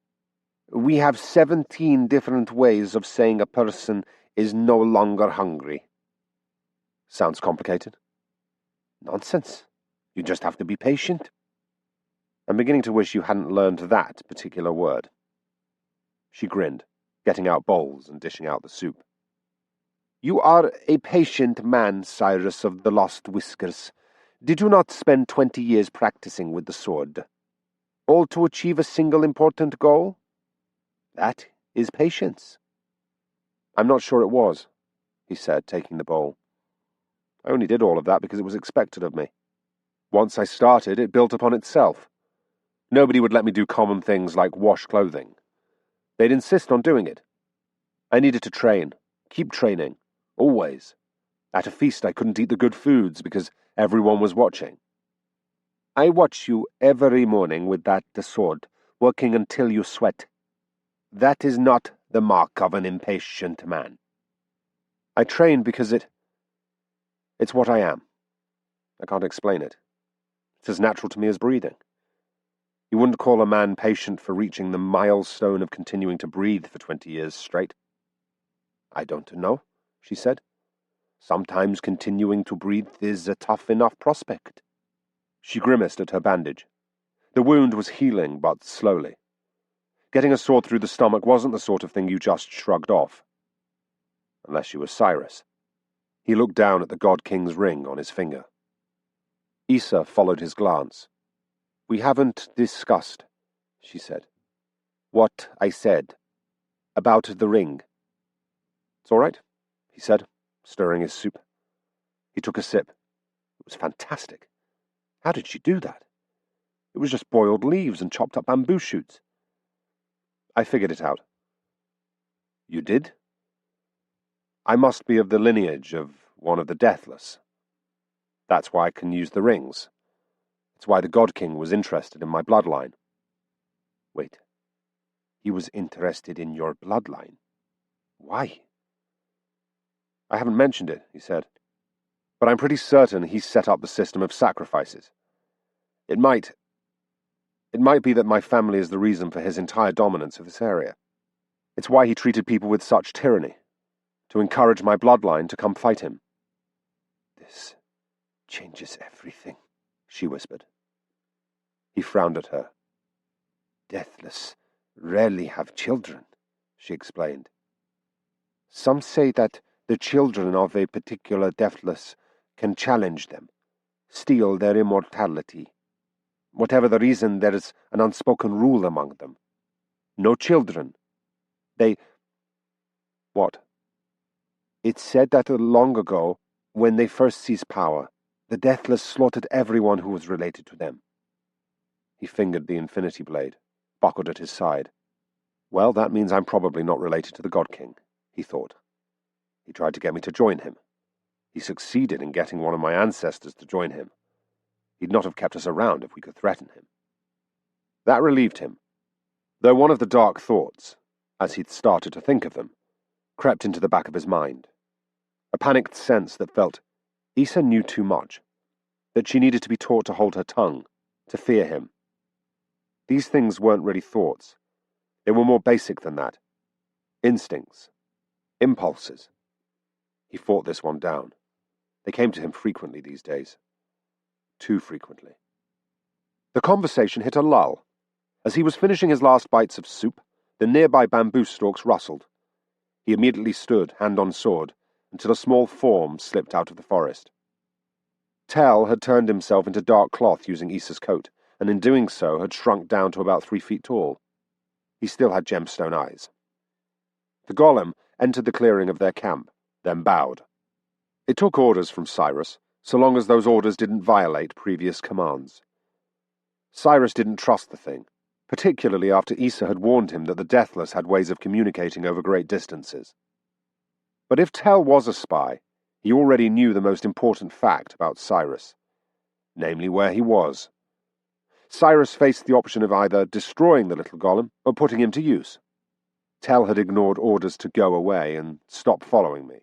We have 17 different ways of saying a person is no longer hungry. Sounds complicated. Nonsense. You just have to be patient. I'm beginning to wish you hadn't learned that particular word. She grinned, getting out bowls and dishing out the soup. You are a patient man, Siris of the Lost Whiskers. Did you not spend 20 years practicing with the sword? All to achieve a single important goal? That is patience. I'm not sure it was, he said, taking the bowl. I only did all of that because it was expected of me. Once I started, it built upon itself. Nobody would let me do common things like wash clothing. They'd insist on doing it. I needed to train, keep training, always. At a feast I couldn't eat the good foods because everyone was watching. I watch you every morning with that sword, working until you sweat. That is not the mark of an impatient man. I train because it's what I am. I can't explain it. It's as natural to me as breathing. You wouldn't call a man patient for reaching the milestone of continuing to breathe for 20 years straight. I don't know, she said. Sometimes continuing to breathe is a tough enough prospect. She grimaced at her bandage. The wound was healing, but slowly. Getting a sword through the stomach wasn't the sort of thing you just shrugged off. Unless you were Siris. He looked down at the God King's ring on his finger. Issa followed his glance. We haven't discussed, she said. What I said. About the ring. It's all right, he said, stirring his soup. He took a sip. It was fantastic. How did she do that? It was just boiled leaves and chopped up bamboo shoots. I figured it out. You did? I must be of the lineage of one of the Deathless. That's why I can use the rings. It's why the God King was interested in my bloodline. Wait. He was interested in your bloodline? Why? I haven't mentioned it, he said. But I'm pretty certain he set up the system of sacrifices. It might be that my family is the reason for his entire dominance of this area. It's why he treated people with such tyranny, to encourage my bloodline to come fight him. This changes everything, she whispered. He frowned at her. Deathless rarely have children, she explained. Some say that the children of a particular Deathless can challenge them, steal their immortality. Whatever the reason, there is an unspoken rule among them. No children. What? It's said that long ago, when they first seized power, the Deathless slaughtered everyone who was related to them. He fingered the infinity blade, buckled at his side. Well, that means I'm probably not related to the God King, he thought. He tried to get me to join him. He succeeded in getting one of my ancestors to join him. He'd not have kept us around if we could threaten him. That relieved him, though one of the dark thoughts, as he'd started to think of them, crept into the back of his mind. A panicked sense that felt Issa knew too much, that she needed to be taught to hold her tongue, to fear him. These things weren't really thoughts. They were more basic than that. Instincts. Impulses. He fought this one down. They came to him frequently these days. Too frequently. The conversation hit a lull. As he was finishing his last bites of soup, the nearby bamboo stalks rustled. He immediately stood, hand on sword, until a small form slipped out of the forest. Tell had turned himself into dark cloth using Issa's coat, and in doing so had shrunk down to about 3 feet tall. He still had gemstone eyes. The golem entered the clearing of their camp, then bowed. It took orders from Siris, so long as those orders didn't violate previous commands. Siris didn't trust the thing, particularly after Issa had warned him that the Deathless had ways of communicating over great distances. But if Tell was a spy, he already knew the most important fact about Siris, namely where he was. Siris faced the option of either destroying the little golem or putting him to use. Tell had ignored orders to go away and stop following me.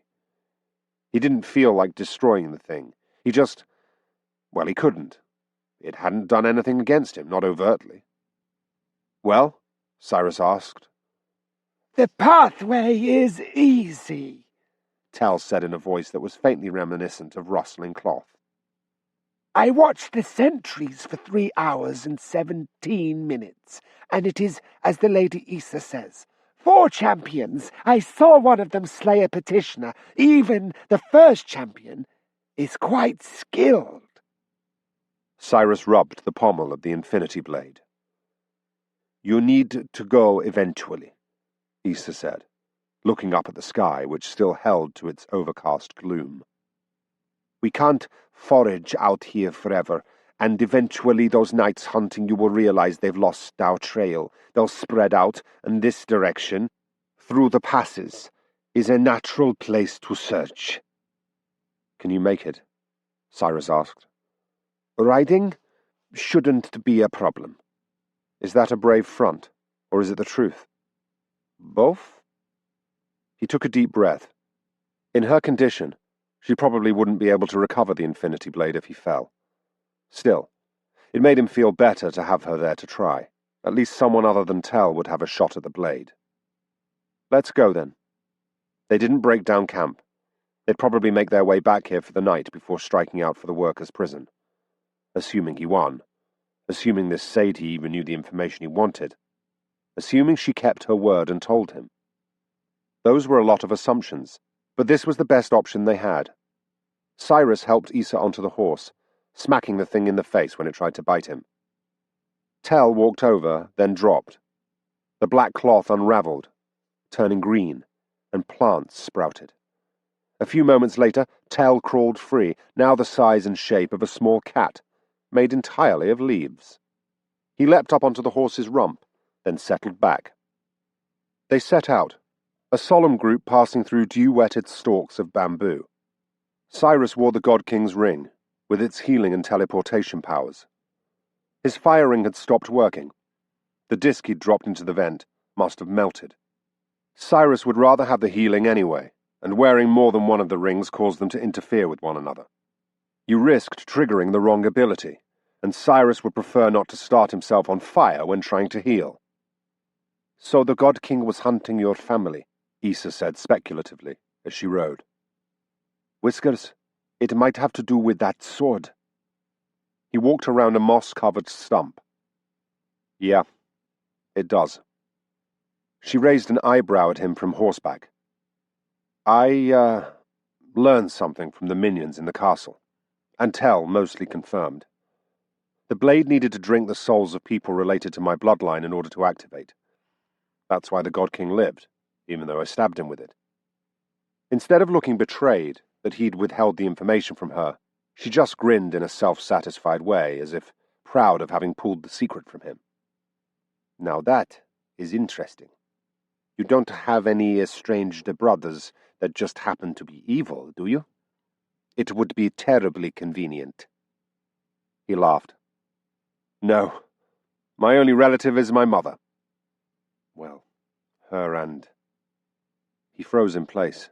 He didn't feel like destroying the thing. He just... well, he couldn't. It hadn't done anything against him, not overtly. "Well?" Siris asked. "The pathway is easy," Tell said in a voice that was faintly reminiscent of rustling cloth. "I watched the sentries for 3 hours and 17 minutes, and it is as the Lady Issa says. 4 champions. I saw one of them slay a petitioner. Even the first champion is quite skilled." Siris rubbed the pommel of the infinity blade. "You need to go eventually," Issa said, looking up at the sky, which still held to its overcast gloom. "We can't forage out here forever, and eventually those knights hunting you will realize they've lost our trail. They'll spread out, and this direction, through the passes, is a natural place to search." "Can you make it?" Siris asked. "Riding shouldn't be a problem." "Is that a brave front, or is it the truth?" "Both?" He took a deep breath. In her condition, she probably wouldn't be able to recover the infinity blade if he fell. Still, it made him feel better to have her there to try. At least someone other than Tell would have a shot at the blade. "Let's go, then." They didn't break down camp. They'd probably make their way back here for the night before striking out for the workers' prison. Assuming he won. Assuming this Sadie even knew the information he wanted. Assuming she kept her word and told him. Those were a lot of assumptions, but this was the best option they had. Siris helped Issa onto the horse, smacking the thing in the face when it tried to bite him. Tell walked over, then dropped. The black cloth unraveled, turning green, and plants sprouted. A few moments later, Tell crawled free, now the size and shape of a small cat, made entirely of leaves. He leapt up onto the horse's rump, then settled back. They set out, a solemn group passing through dew-wetted stalks of bamboo. Siris wore the God King's ring, with its healing and teleportation powers. His firing had stopped working. The disc he'd dropped into the vent must have melted. Siris would rather have the healing anyway, and wearing more than one of the rings caused them to interfere with one another. You risked triggering the wrong ability, and Siris would prefer not to start himself on fire when trying to heal. "So the God King was hunting your family," Issa said speculatively, as she rode. "Whiskers, it might have to do with that sword." He walked around a moss-covered stump. "Yeah, it does." She raised an eyebrow at him from horseback. I learned something from the minions in the castle, and Tell mostly confirmed. The blade needed to drink the souls of people related to my bloodline in order to activate. That's why the God King lived, even though I stabbed him with it. Instead of looking betrayed that he'd withheld the information from her, she just grinned in a self-satisfied way, as if proud of having pulled the secret from him. "Now that is interesting. You don't have any estranged brothers that just happen to be evil, do you? It would be terribly convenient." He laughed. "No. My only relative is my mother." Well, her and... He froze in place.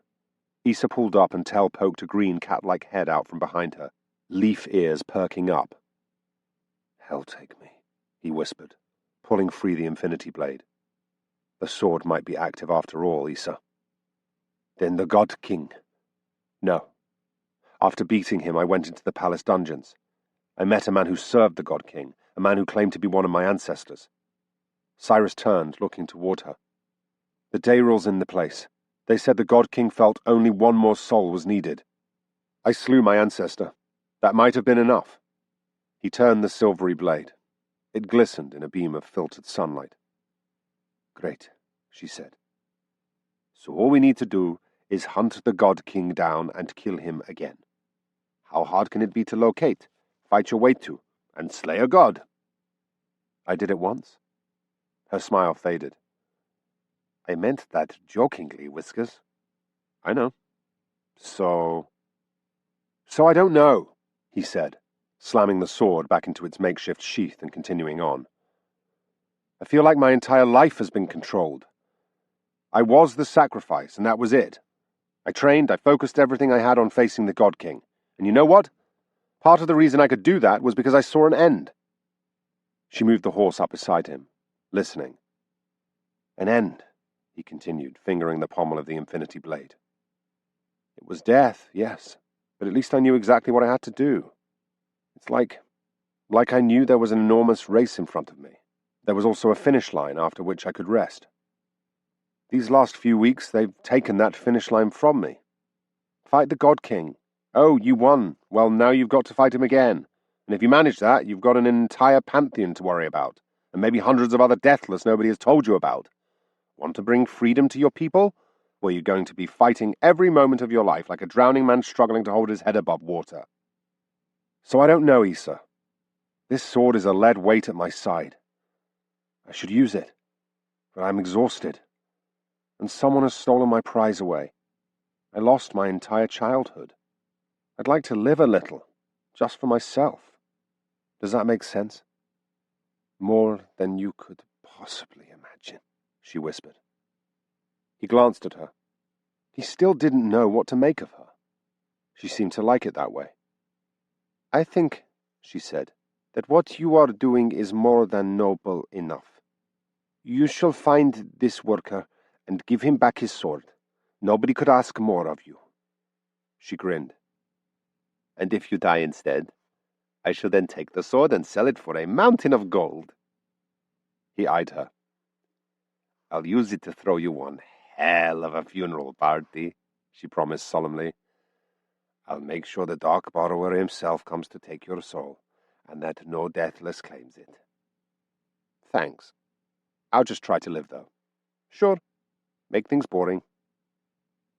Issa pulled up and Tell poked a green cat-like head out from behind her, leaf ears perking up. "Hell take me," he whispered, pulling free the infinity blade. The sword might be active after all, Issa. Then the God King. No. After beating him, I went into the palace dungeons. I met a man who served the God King, a man who claimed to be one of my ancestors. Siris turned, looking toward her. The Dayrul's in the place. They said the God King felt only one more soul was needed. I slew my ancestor. That might have been enough. He turned the silvery blade. It glistened in a beam of filtered sunlight. Great, she said. So all we need to do is hunt the God King down and kill him again. How hard can it be to locate, fight your way to, and slay a god? I did it once. Her smile faded. I meant that jokingly, Whiskers. I know. So I don't know, he said, slamming the sword back into its makeshift sheath and continuing on. I feel like my entire life has been controlled. I was the sacrifice, and that was it. I trained, I focused everything I had on facing the God King. And you know what? Part of the reason I could do that was because I saw an end. She moved the horse up beside him, listening. An end, he continued, fingering the pommel of the infinity blade. It was death, yes, but at least I knew exactly what I had to do. It's like I knew there was an enormous race in front of me. There was also a finish line after which I could rest. These last few weeks, they've taken that finish line from me. Fight the God King. Oh, you won. Well, now you've got to fight him again. And if you manage that, you've got an entire pantheon to worry about, and maybe hundreds of other Deathless nobody has told you about. Want to bring freedom to your people? Well, you're going to be fighting every moment of your life like a drowning man struggling to hold his head above water. So I don't know, Issa. This sword is a lead weight at my side. I should use it, but I'm exhausted. And someone has stolen my prize away. I lost my entire childhood. I'd like to live a little, just for myself. Does that make sense? More than you could possibly imagine, she whispered. He glanced at her. He still didn't know what to make of her. She seemed to like it that way. I think, she said, that what you are doing is more than noble enough. You shall find this worker and give him back his sword. Nobody could ask more of you. She grinned. And if you die instead, I shall then take the sword and sell it for a mountain of gold. He eyed her. I'll use it to throw you one hell of a funeral party, she promised solemnly. I'll make sure the Dark Borrower himself comes to take your soul, and that no Deathless claims it. Thanks. I'll just try to live, though. Sure. Make things boring.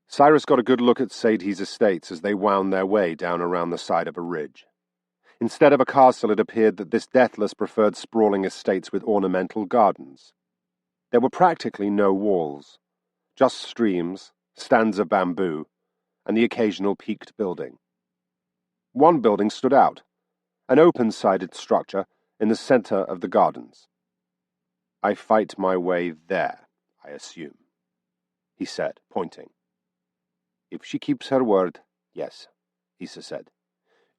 Siris got a good look at Sadie's estates as they wound their way down around the side of a ridge. Instead of a castle, it appeared that this Deathless preferred sprawling estates with ornamental gardens. There were practically no walls, just streams, stands of bamboo, and the occasional peaked building. One building stood out, an open-sided structure in the center of the gardens. I fight my way there, I assume, he said, pointing. If she keeps her word, yes, Issa said.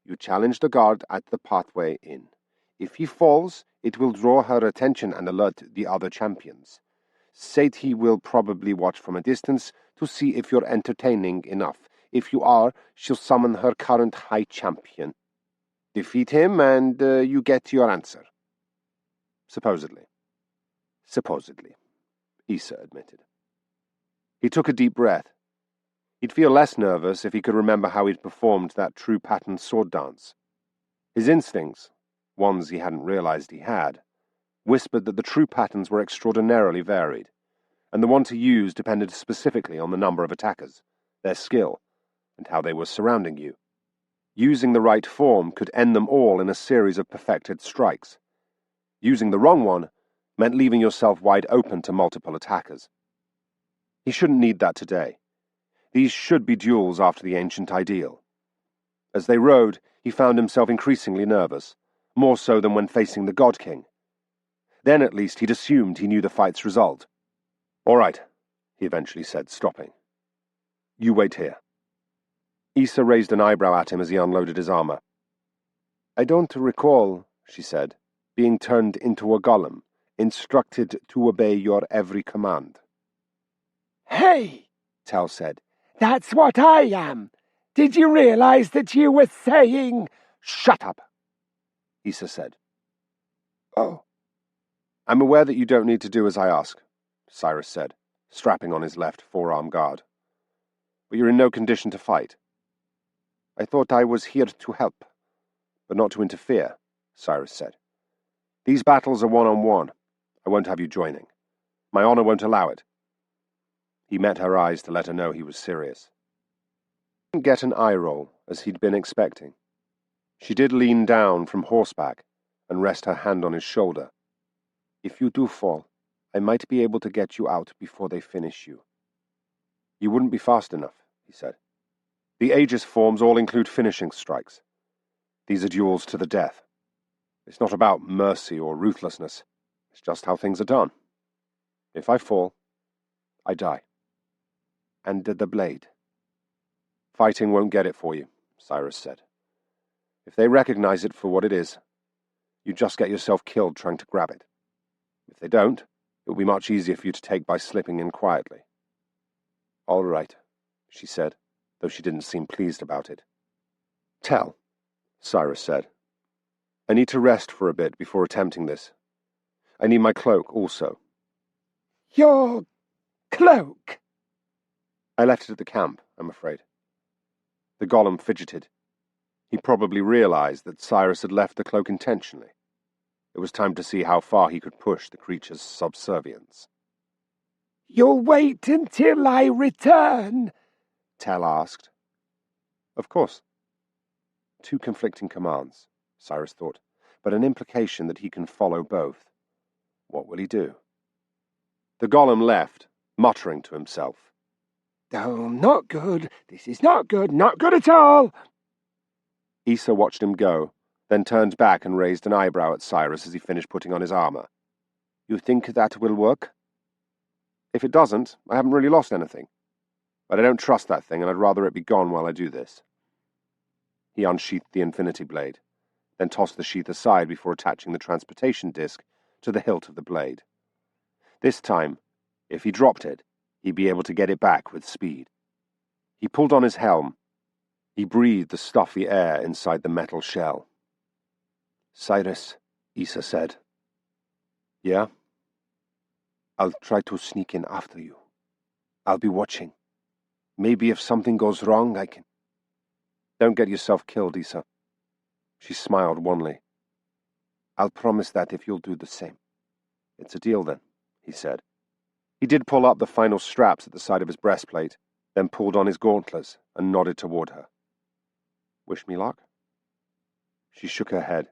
You challenge the guard at the pathway in. If he falls, it will draw her attention and alert the other champions. Sadie will probably watch from a distance to see if you're entertaining enough. If you are, she'll summon her current high champion. Defeat him, and you get your answer. Supposedly. Supposedly, Issa admitted. He took a deep breath. He'd feel less nervous if he could remember how he'd performed that true pattern sword dance. His instincts, ones he hadn't realized he had, whispered that the true patterns were extraordinarily varied, and the one to use depended specifically on the number of attackers, their skill, and how they were surrounding you. Using the right form could end them all in a series of perfected strikes. Using the wrong one meant leaving yourself wide open to multiple attackers. He shouldn't need that today. These should be duels after the ancient ideal. As they rode, he found himself increasingly nervous, more so than when facing the God King. Then at least he'd assumed he knew the fight's result. All right, he eventually said, stopping. You wait here. Issa raised an eyebrow at him as he unloaded his armor. I don't recall, she said, being turned into a golem instructed to obey your every command. Hey, Tell said, that's what I am. Did you realize that you were saying... Shut up, Issa said. Oh. I'm aware that you don't need to do as I ask, Siris said, strapping on his left forearm guard. But you're in no condition to fight. I thought I was here to help, but not to interfere, Siris said. These battles are one-on-one. I won't have you joining. My honor won't allow it. He met her eyes to let her know he was serious. He didn't get an eye roll, as he'd been expecting. She did lean down from horseback and rest her hand on his shoulder. If you do fall, I might be able to get you out before they finish you. You wouldn't be fast enough, he said. The Aegis forms all include finishing strikes. These are duels to the death. It's not about mercy or ruthlessness. It's just how things are done. If I fall, I die. And the blade. Fighting won't get it for you, Siris said. If they recognize it for what it is, you just get yourself killed trying to grab it. If they don't, it will be much easier for you to take by slipping in quietly. All right, she said, though she didn't seem pleased about it. Tell, Siris said. I need to rest for a bit before attempting this. I need my cloak also. Your cloak? I left it at the camp, I'm afraid. The golem fidgeted. He probably realized that Siris had left the cloak intentionally. It was time to see how far he could push the creature's subservience. You'll wait until I return? Tell asked. Of course. Two conflicting commands, Siris thought, but an implication that he can follow both. What will he do? The golem left, muttering to himself. Oh, not good. This is not good. Not good at all. Issa watched him go, then turned back and raised an eyebrow at Siris as he finished putting on his armor. You think that will work? If it doesn't, I haven't really lost anything. But I don't trust that thing, and I'd rather it be gone while I do this. He unsheathed the infinity blade, then tossed the sheath aside before attaching the transportation disc to the hilt of the blade. This time, if he dropped it, he'd be able to get it back with speed. He pulled on his helm. He breathed the stuffy air inside the metal shell. Siris, Issa said. Yeah? I'll try to sneak in after you. I'll be watching. Maybe if something goes wrong, I can... Don't get yourself killed, Issa. She smiled wanly. I'll promise that if you'll do the same. It's a deal then, he said. He did pull up the final straps at the side of his breastplate, then pulled on his gauntlets and nodded toward her. Wish me luck? She shook her head.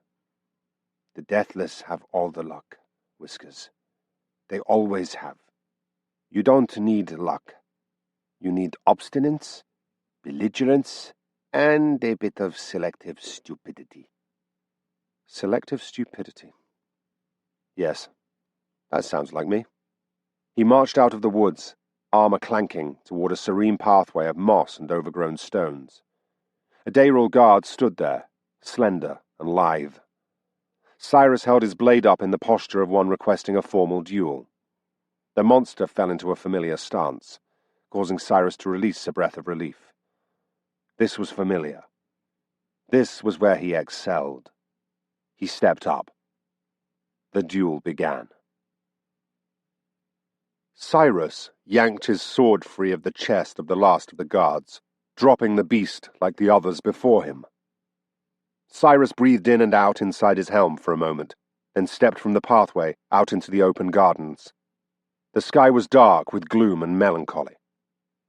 The Deathless have all the luck, Whiskers. They always have. You don't need luck. You need obstinance, belligerence, and a bit of selective stupidity. Selective stupidity. Yes, that sounds like me. He marched out of the woods, armor clanking, toward a serene pathway of moss and overgrown stones. A Dayril guard stood there, slender and lithe. Siris held his blade up in the posture of one requesting a formal duel. The monster fell into a familiar stance, causing Siris to release a breath of relief. This was familiar. This was where he excelled. He stepped up. The duel began. Siris yanked his sword free of the chest of the last of the guards, dropping the beast like the others before him. Siris breathed in and out inside his helm for a moment, then stepped from the pathway out into the open gardens. The sky was dark with gloom and melancholy.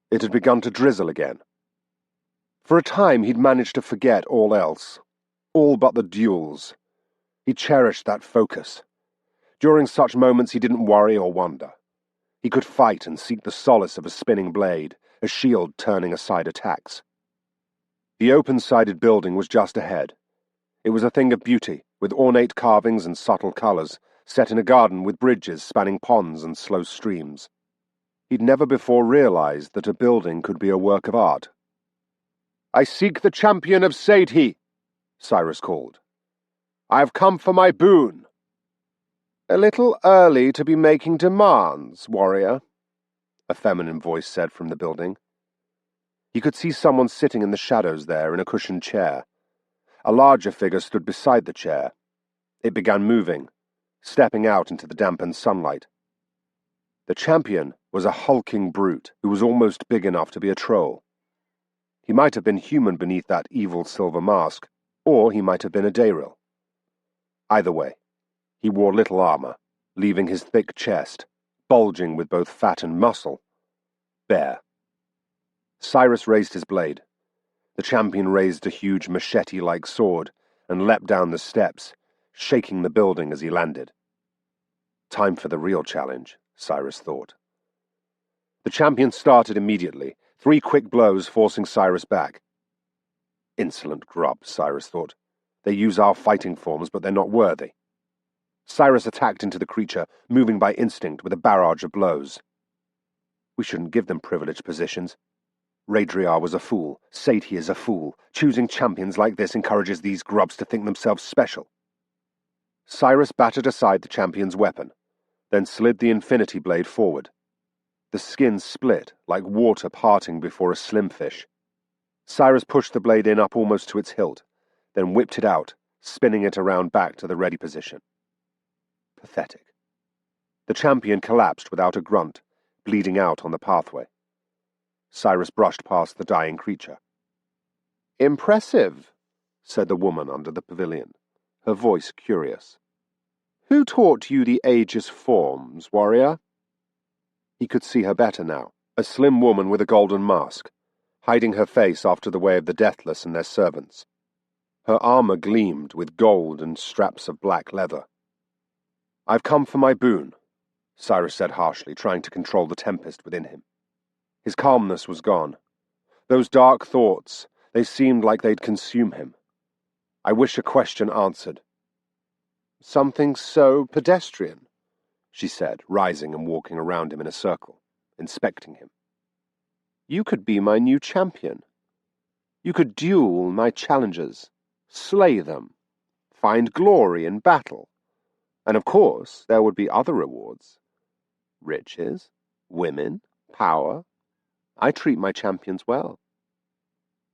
It had begun to drizzle again. For a time he'd managed to forget all else, all but the duels. He cherished that focus. During such moments he didn't worry or wonder. He could fight and seek the solace of a spinning blade, a shield turning aside attacks. The open-sided building was just ahead. It was a thing of beauty, with ornate carvings and subtle colours, set in a garden with bridges spanning ponds and slow streams. He'd never before realized that a building could be a work of art. "I seek the champion of Saidhi," Siris called. "I have come for my boon." A little early to be making demands, warrior, a feminine voice said from the building. He could see someone sitting in the shadows there in a cushioned chair. A larger figure stood beside the chair. It began moving, stepping out into the dampened sunlight. The champion was a hulking brute who was almost big enough to be a troll. He might have been human beneath that evil silver mask, or he might have been a Dayril. Either way, he wore little armor, leaving his thick chest, bulging with both fat and muscle, bare. Siris raised his blade. The champion raised a huge machete-like sword and leapt down the steps, shaking the building as he landed. Time for the real challenge, Siris thought. The champion started immediately, 3 quick blows forcing Siris back. Insolent grub, Siris thought. They use our fighting forms, but they're not worthy. Siris attacked into the creature, moving by instinct with a barrage of blows. We shouldn't give them privileged positions. Raedriar was a fool. Satie is a fool. Choosing champions like this encourages these grubs to think themselves special. Siris battered aside the champion's weapon, then slid the infinity blade forward. The skin split like water parting before a slim fish. Siris pushed the blade in up almost to its hilt, then whipped it out, spinning it around back to the ready position. Pathetic. The champion collapsed without a grunt, bleeding out on the pathway. Siris brushed past the dying creature. "Impressive," said the woman under the pavilion, her voice curious. "Who taught you the Aegis forms, warrior?" He could see her better now, a slim woman with a golden mask, hiding her face after the way of the Deathless and their servants. Her armor gleamed with gold and straps of black leather. "I've come for my boon," Siris said harshly, trying to control the tempest within him. His calmness was gone. Those dark thoughts, they seemed like they'd consume him. "I wish a question answered." "Something so pedestrian," she said, rising and walking around him in a circle, inspecting him. "You could be my new champion. You could duel my challengers, slay them, find glory in battle. And of course, there would be other rewards. Riches, women, power. I treat my champions well."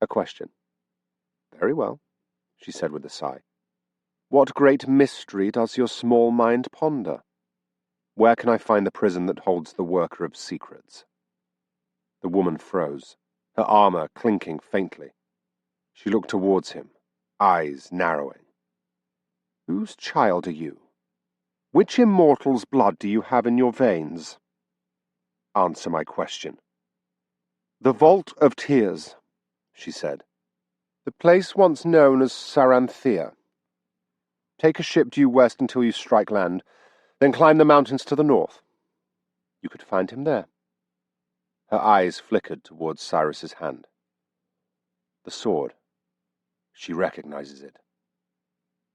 A question. "Very well," she said with a sigh. "What great mystery does your small mind ponder? Where can I find the prison that holds the worker of secrets?" The woman froze, her armor clinking faintly. She looked towards him, eyes narrowing. "Whose child are you? Which immortal's blood do you have in your veins?" "Answer my question." "The Vault of Tears," she said. "The place once known as Saranthea. Take a ship due west until you strike land, then climb the mountains to the north. You could find him there." Her eyes flickered towards Siris's hand. "The sword. She recognizes it."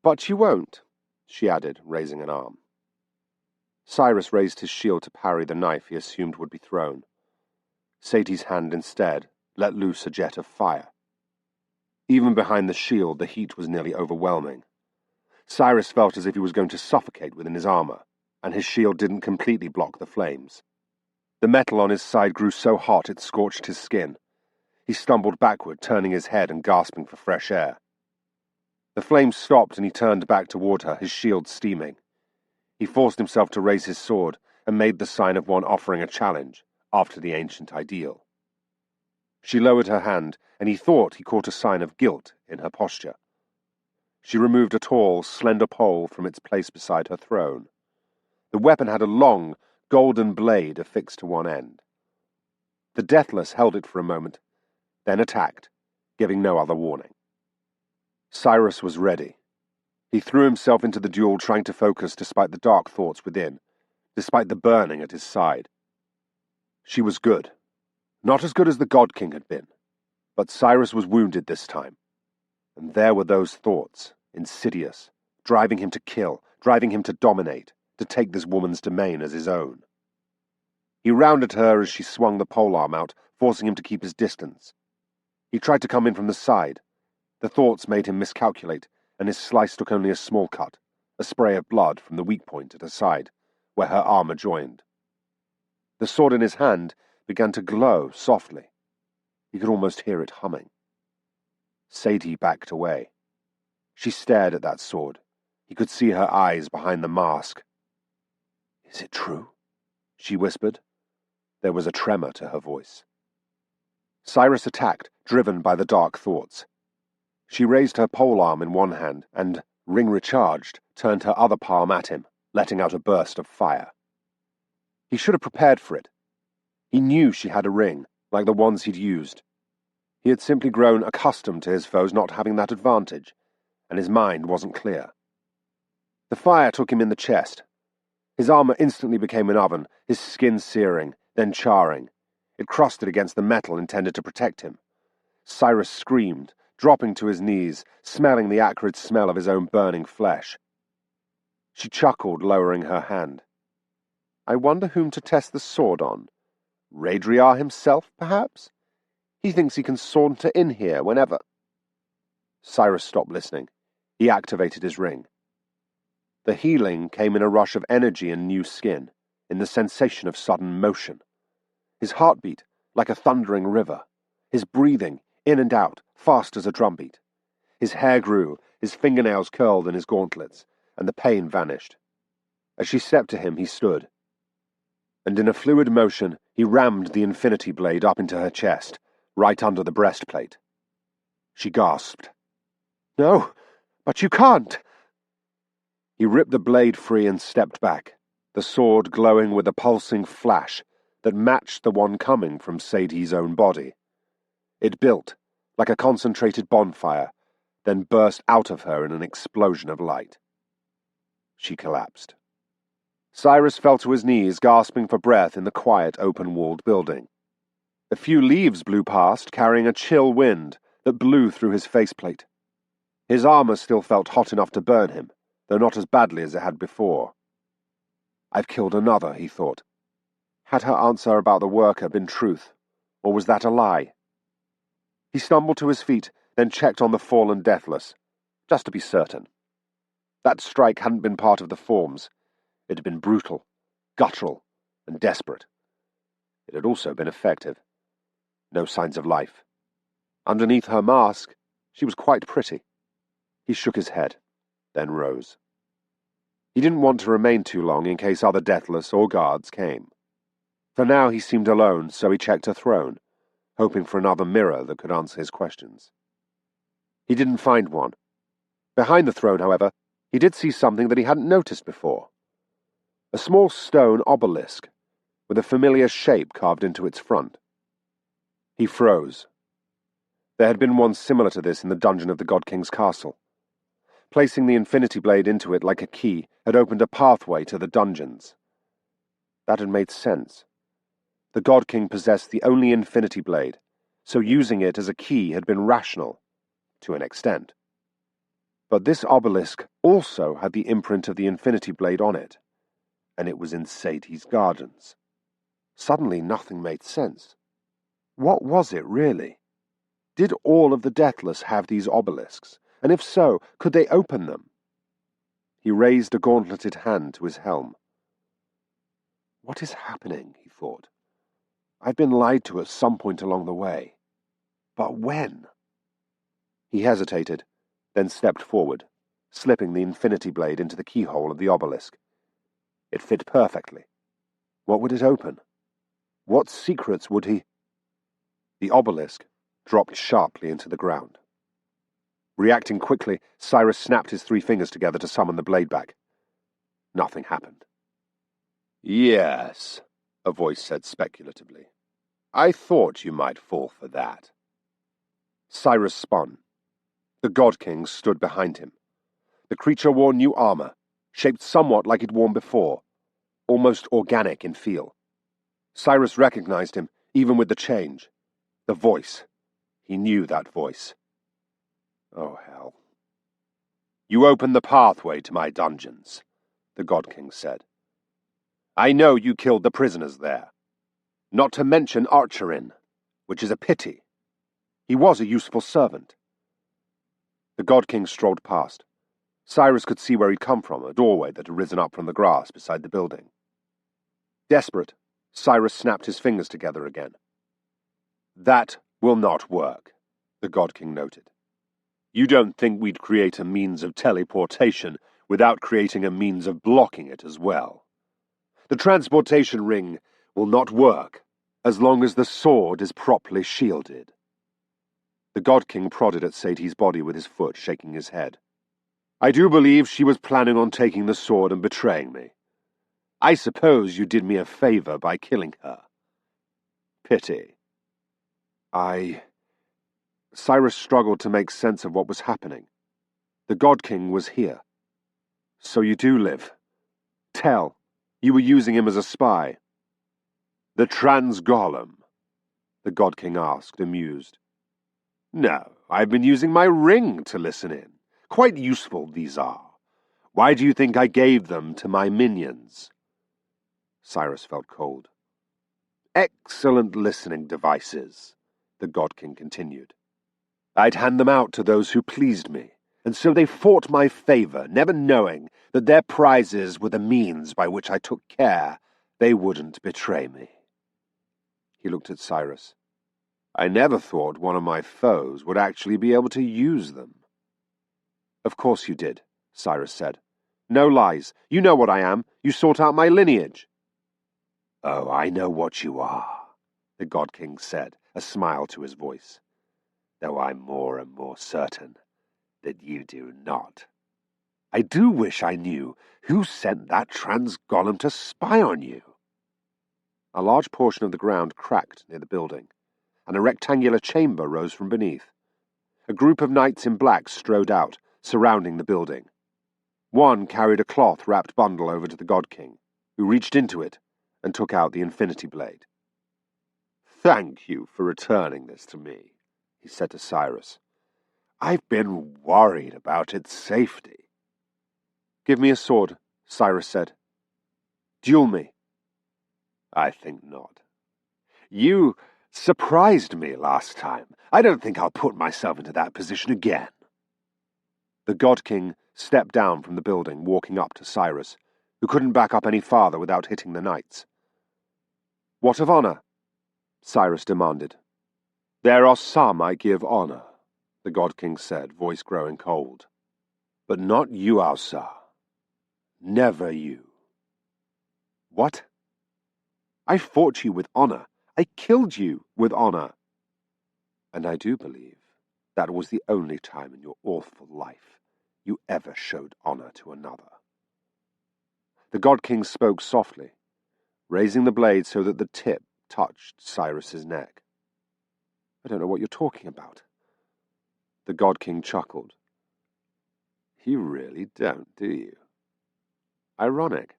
"But you won't," she added, raising an arm. Siris raised his shield to parry the knife he assumed would be thrown. Satie's hand instead let loose a jet of fire. Even behind the shield, the heat was nearly overwhelming. Siris felt as if he was going to suffocate within his armor, and his shield didn't completely block the flames. The metal on his side grew so hot it scorched his skin. He stumbled backward, turning his head and gasping for fresh air. The flames stopped and he turned back toward her, his shield steaming. He forced himself to raise his sword and made the sign of one offering a challenge, after the ancient ideal. She lowered her hand, and he thought he caught a sign of guilt in her posture. She removed a tall, slender pole from its place beside her throne. The weapon had a long, golden blade affixed to one end. The Deathless held it for a moment, then attacked, giving no other warning. Siris was ready. He threw himself into the duel, trying to focus despite the dark thoughts within, despite the burning at his side. She was good. Not as good as the God King had been, but Siris was wounded this time. And there were those thoughts, insidious, driving him to kill, driving him to dominate, to take this woman's domain as his own. He rounded her as she swung the polearm out, forcing him to keep his distance. He tried to come in from the side. The thoughts made him miscalculate, and his slice took only a small cut, a spray of blood from the weak point at her side, where her armor joined. The sword in his hand began to glow softly. He could almost hear it humming. Sadie backed away. She stared at that sword. He could see her eyes behind the mask. "Is it true?" she whispered. There was a tremor to her voice. Siris attacked, driven by the dark thoughts. She raised her polearm in one hand and, ring recharged, turned her other palm at him, letting out a burst of fire. He should have prepared for it. He knew she had a ring, like the ones he'd used. He had simply grown accustomed to his foes not having that advantage, and his mind wasn't clear. The fire took him in the chest. His armor instantly became an oven, his skin searing, then charring. It crusted against the metal intended to protect him. Siris screamed, dropping to his knees, smelling the acrid smell of his own burning flesh. She chuckled, lowering her hand. "I wonder whom to test the sword on. Raedriar himself, perhaps? He thinks he can saunter in here whenever." Siris stopped listening. He activated his ring. The healing came in a rush of energy and new skin, in the sensation of sudden motion. His heartbeat, like a thundering river. His breathing, in and out, fast as a drumbeat. His hair grew, his fingernails curled in his gauntlets, and the pain vanished. As she stepped to him, he stood. And in a fluid motion, he rammed the infinity blade up into her chest, right under the breastplate. She gasped. "No, but you can't!" He ripped the blade free and stepped back, the sword glowing with a pulsing flash that matched the one coming from Sadie's own body. It built, like a concentrated bonfire, then burst out of her in an explosion of light. She collapsed. Siris fell to his knees, gasping for breath in the quiet, open-walled building. A few leaves blew past, carrying a chill wind that blew through his faceplate. His armor still felt hot enough to burn him, though not as badly as it had before. "I've killed another," he thought. Had her answer about the worker been truth, or was that a lie? He stumbled to his feet, then checked on the fallen Deathless, just to be certain. That strike hadn't been part of the forms. It had been brutal, guttural, and desperate. It had also been effective. No signs of life. Underneath her mask, she was quite pretty. He shook his head, then rose. He didn't want to remain too long in case other Deathless or guards came. For now he seemed alone, so he checked her throne, hoping for another mirror that could answer his questions. He didn't find one. Behind the throne, however, he did see something that he hadn't noticed before. A small stone obelisk, with a familiar shape carved into its front. He froze. There had been one similar to this in the dungeon of the God King's castle. Placing the infinity blade into it like a key had opened a pathway to the dungeons. That had made sense. The God King possessed the only infinity blade, so using it as a key had been rational, to an extent. But this obelisk also had the imprint of the infinity blade on it, and it was in Sadie's gardens. Suddenly nothing made sense. What was it, really? Did all of the Deathless have these obelisks? And if so, could they open them? He raised a gauntleted hand to his helm. What is happening, he thought. I've been lied to at some point along the way. But when? He hesitated, then stepped forward, slipping the infinity blade into the keyhole of the obelisk. It fit perfectly. What would it open? What secrets would he... The obelisk dropped sharply into the ground. Reacting quickly, Siris snapped his 3 fingers together to summon the blade back. Nothing happened. "Yes," a voice said speculatively. "I thought you might fall for that." Siris spun. The God King stood behind him. The creature wore new armor, shaped somewhat like he'd worn before, almost organic in feel. Siris recognized him, even with the change. The voice. He knew that voice. Oh, hell. "You opened the pathway to my dungeons," the God King said. "I know you killed the prisoners there. Not to mention Archerin, which is a pity. He was a useful servant." The God King strolled past. Siris could see where he'd come from, a doorway that had risen up from the grass beside the building. Desperate, Siris snapped his fingers together again. "That will not work," the God King noted. "You don't think we'd create a means of teleportation without creating a means of blocking it as well. The transportation ring will not work as long as the sword is properly shielded." The God King prodded at Sadie's body with his foot, shaking his head. "I do believe she was planning on taking the sword and betraying me. I suppose you did me a favor by killing her. Pity." Siris struggled to make sense of what was happening. The God King was here. "So you do live. Tell, you were using him as a spy." "The Trans-Golem?" the God King asked, amused. "No, I've been using my ring to listen in. Quite useful these are. Why do you think I gave them to my minions?" Siris felt cold. "Excellent listening devices," the God King continued. "I'd hand them out to those who pleased me, and so they fought my favor, never knowing that their prizes were the means by which I took care they wouldn't betray me." He looked at Siris. "I never thought one of my foes would actually be able to use them." "Of course you did," Siris said. "No lies. You know what I am. You sought out my lineage." "Oh, I know what you are," the God King said, a smile to his voice, "though I'm more and more certain that you do not. I do wish I knew who sent that Trans-Golem to spy on you." A large portion of the ground cracked near the building, and a rectangular chamber rose from beneath. A group of knights in black strode out, surrounding the building. One carried a cloth-wrapped bundle over to the God King, who reached into it and took out the infinity blade. "Thank you for returning this to me," he said to Siris. "I've been worried about its safety." "Give me a sword," Siris said. "Duel me." "I think not. You surprised me last time. I don't think I'll put myself into that position again." The God King stepped down from the building, walking up to Siris, who couldn't back up any farther without hitting the knights. "What of honor?" Siris demanded. "There are some I give honor," the God King said, voice growing cold. "But not you, Alsa. Never you." "What?" "I fought you with honor. I killed you with honor. And I do believe that was the only time in your awful life you ever showed honor to another." The God King spoke softly, raising the blade so that the tip touched Siris's neck. "I don't know what you're talking about." The God King chuckled. "You really don't, do you? Ironic.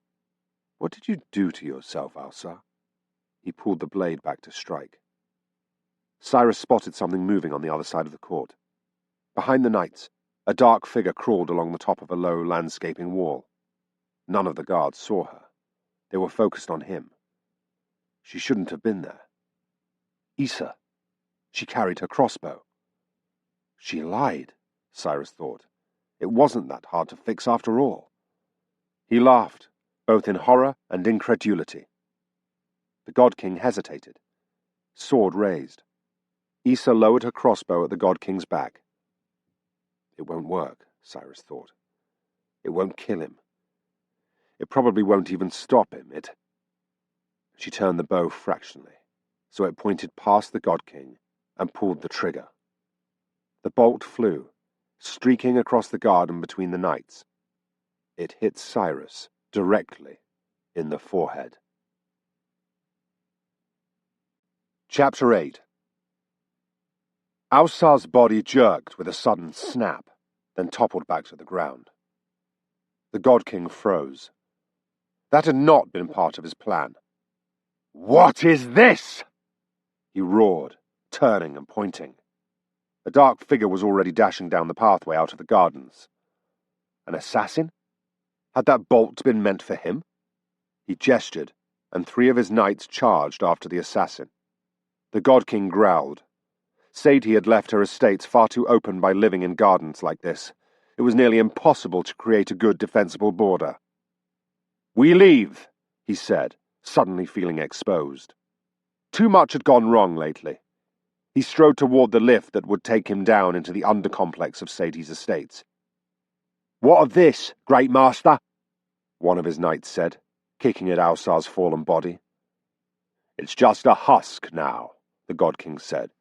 What did you do to yourself, Alsa?" He pulled the blade back to strike. Siris spotted something moving on the other side of the court. Behind the knights, a dark figure crawled along the top of a low landscaping wall. None of the guards saw her. They were focused on him. She shouldn't have been there. Issa. She carried her crossbow. She lied, Siris thought. It wasn't that hard to fix after all. He laughed, both in horror and incredulity. The God King hesitated, sword raised. Issa lowered her crossbow at the God King's back. It won't work, Siris thought. It won't kill him. It probably won't even stop him. She turned the bow fractionally, so it pointed past the God King and pulled the trigger. The bolt flew, streaking across the garden between the knights. It hit Siris directly in the forehead. Chapter 8. Alsar's body jerked with a sudden snap, then toppled back to the ground. The God King froze. That had not been part of his plan. "What is this?" he roared, turning and pointing. A dark figure was already dashing down the pathway out of the gardens. An assassin? Had that bolt been meant for him? He gestured, and 3 of his knights charged after the assassin. The God King growled. Sadie had left her estates far too open by living in gardens like this. it was nearly impossible to create a good defensible border. "We leave," he said, suddenly feeling exposed. Too much had gone wrong lately. He strode toward the lift that would take him down into the undercomplex of Sadie's estates. "What of this, Great Master?" one of his knights said, kicking at Alsar's fallen body. "It's just a husk now," the God King said.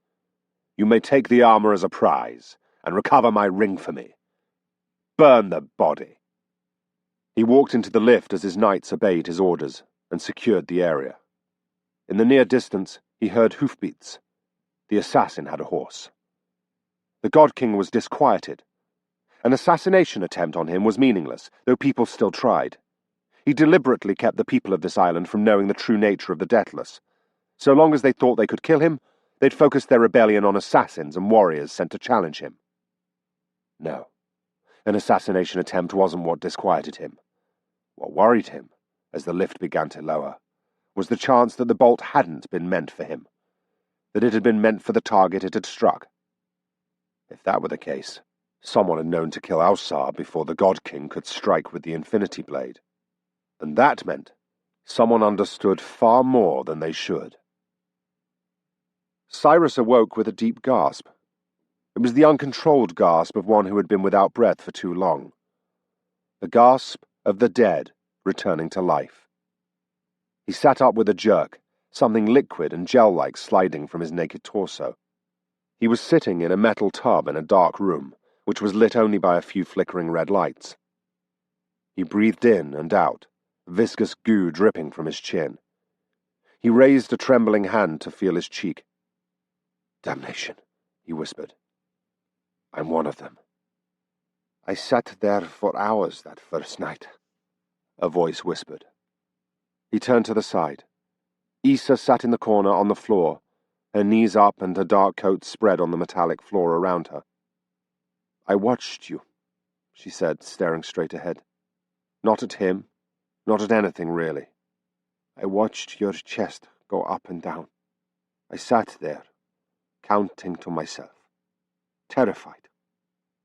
"You may take the armor as a prize, and recover my ring for me. Burn the body." He walked into the lift as his knights obeyed his orders and secured the area. In the near distance, he heard hoofbeats. The assassin had a horse. The God King was disquieted. An assassination attempt on him was meaningless, though people still tried. He deliberately kept the people of this island from knowing the true nature of the Deathless. So long as they thought they could kill him, they'd focus their rebellion on assassins and warriors sent to challenge him. No, an assassination attempt wasn't what disquieted him. What worried him, as the lift began to lower, was the chance that the bolt hadn't been meant for him, that it had been meant for the target it had struck. If that were the case, someone had known to kill Alsar before the God King could strike with the Infinity Blade. And that meant someone understood far more than they should. Siris awoke with a deep gasp. It was the uncontrolled gasp of one who had been without breath for too long. The gasp of the dead returning to life. He sat up with a jerk, something liquid and gel-like sliding from his naked torso. He was sitting in a metal tub in a dark room, which was lit only by a few flickering red lights. He breathed in and out, viscous goo dripping from his chin. He raised a trembling hand to feel his cheek. "Damnation," he whispered. "I'm one of them." "I sat there for hours that first night," a voice whispered. He turned to the side. Issa sat in the corner on the floor, her knees up and her dark coat spread on the metallic floor around her. "I watched you," she said, staring straight ahead. Not at him, not at anything really. "I watched your chest go up and down. I sat there, counting to myself, terrified.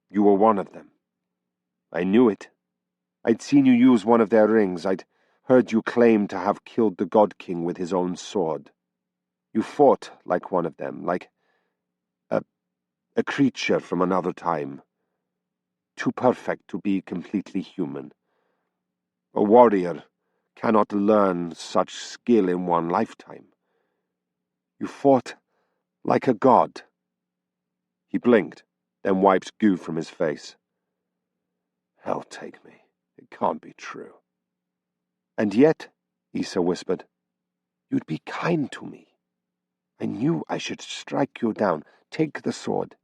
You were one of them. I knew it. I'd seen you use one of their rings. I'd heard you claim to have killed the God King with his own sword. You fought like one of them, like a creature from another time. Too perfect to be completely human. A warrior cannot learn such skill in one lifetime. You fought like a god." He blinked, then wiped goo from his face. "Hell take me. It can't be true." "And yet," Issa whispered, "you'd be kind to me. I knew I should strike you down, take the sword.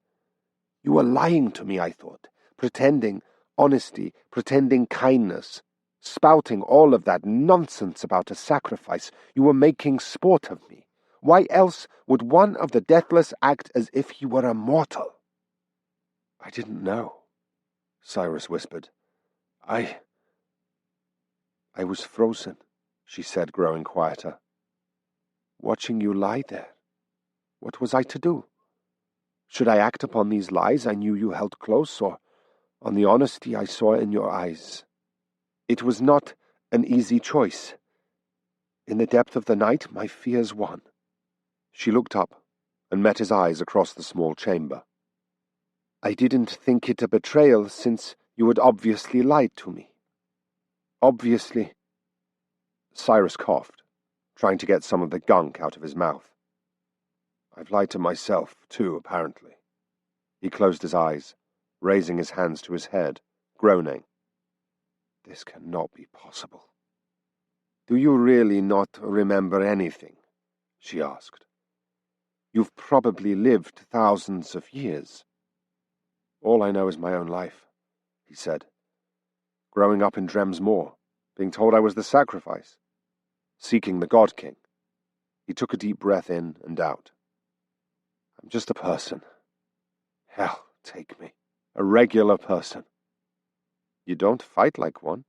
You were lying to me, I thought, pretending honesty, pretending kindness, spouting all of that nonsense about a sacrifice. You were making sport of me. Why else would one of the Deathless act as if he were immortal?" "I didn't know," Siris whispered. I was frozen," she said, growing quieter. "Watching you lie there. What was I to do? Should I act upon these lies I knew you held close, or on the honesty I saw in your eyes? It was not an easy choice. In the depth of the night, my fears won." She looked up and met his eyes across the small chamber. "I didn't think it a betrayal, since you had obviously lied to me. Obviously—" Siris coughed, trying to get some of the gunk out of his mouth. "I've lied to myself, too, apparently." He closed his eyes, raising his hands to his head, groaning. "This cannot be possible." "Do you really not remember anything?" she asked. "You've probably lived thousands of years." "All I know is my own life," he said. "Growing up in Drem's Moor, being told I was the sacrifice, seeking the God King." He took a deep breath in and out. "I'm just a person. Hell take me. A regular person." "You don't fight like one."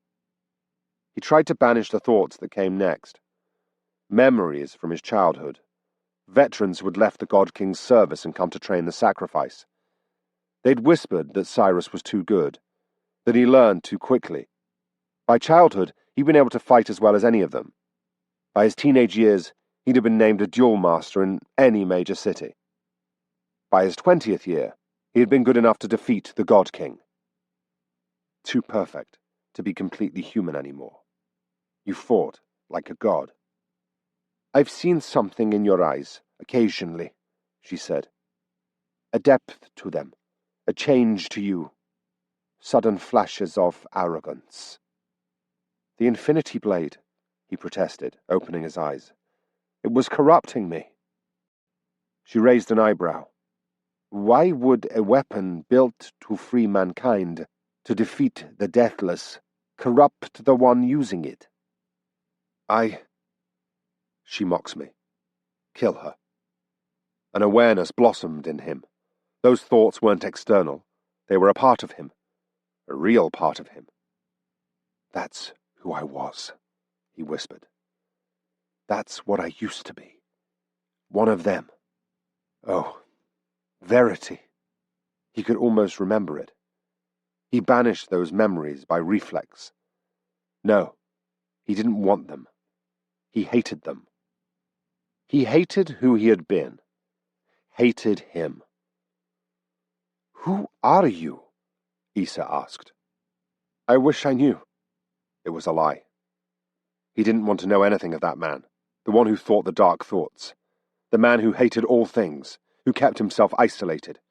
He tried to banish the thoughts that came next. Memories from his childhood. Veterans who had left the God King's service and come to train the sacrifice. They'd whispered that Siris was too good, that he learned too quickly. By childhood, he'd been able to fight as well as any of them. By his teenage years, he'd have been named a duel master in any major city. By his 20th year, he had been good enough to defeat the God King. Too perfect to be completely human anymore. You fought like a god. "I've seen something in your eyes, occasionally," she said. "A depth to them, a change to you. Sudden flashes of arrogance." "The Infinity Blade," he protested, opening his eyes. "It was corrupting me." She raised an eyebrow. "Why would a weapon built to free mankind, to defeat the Deathless, corrupt the one using it?" She mocks me. Kill her. An awareness blossomed in him. Those thoughts weren't external. They were a part of him. A real part of him. "That's who I was," he whispered. "That's what I used to be. One of them. Oh, Verity." He could almost remember it. He banished those memories by reflex. No, he didn't want them. He hated them. He hated who he had been. Hated him. "Who are you?" Issa asked. "I wish I knew." It was a lie. He didn't want to know anything of that man, the one who thought the dark thoughts, the man who hated all things, who kept himself isolated,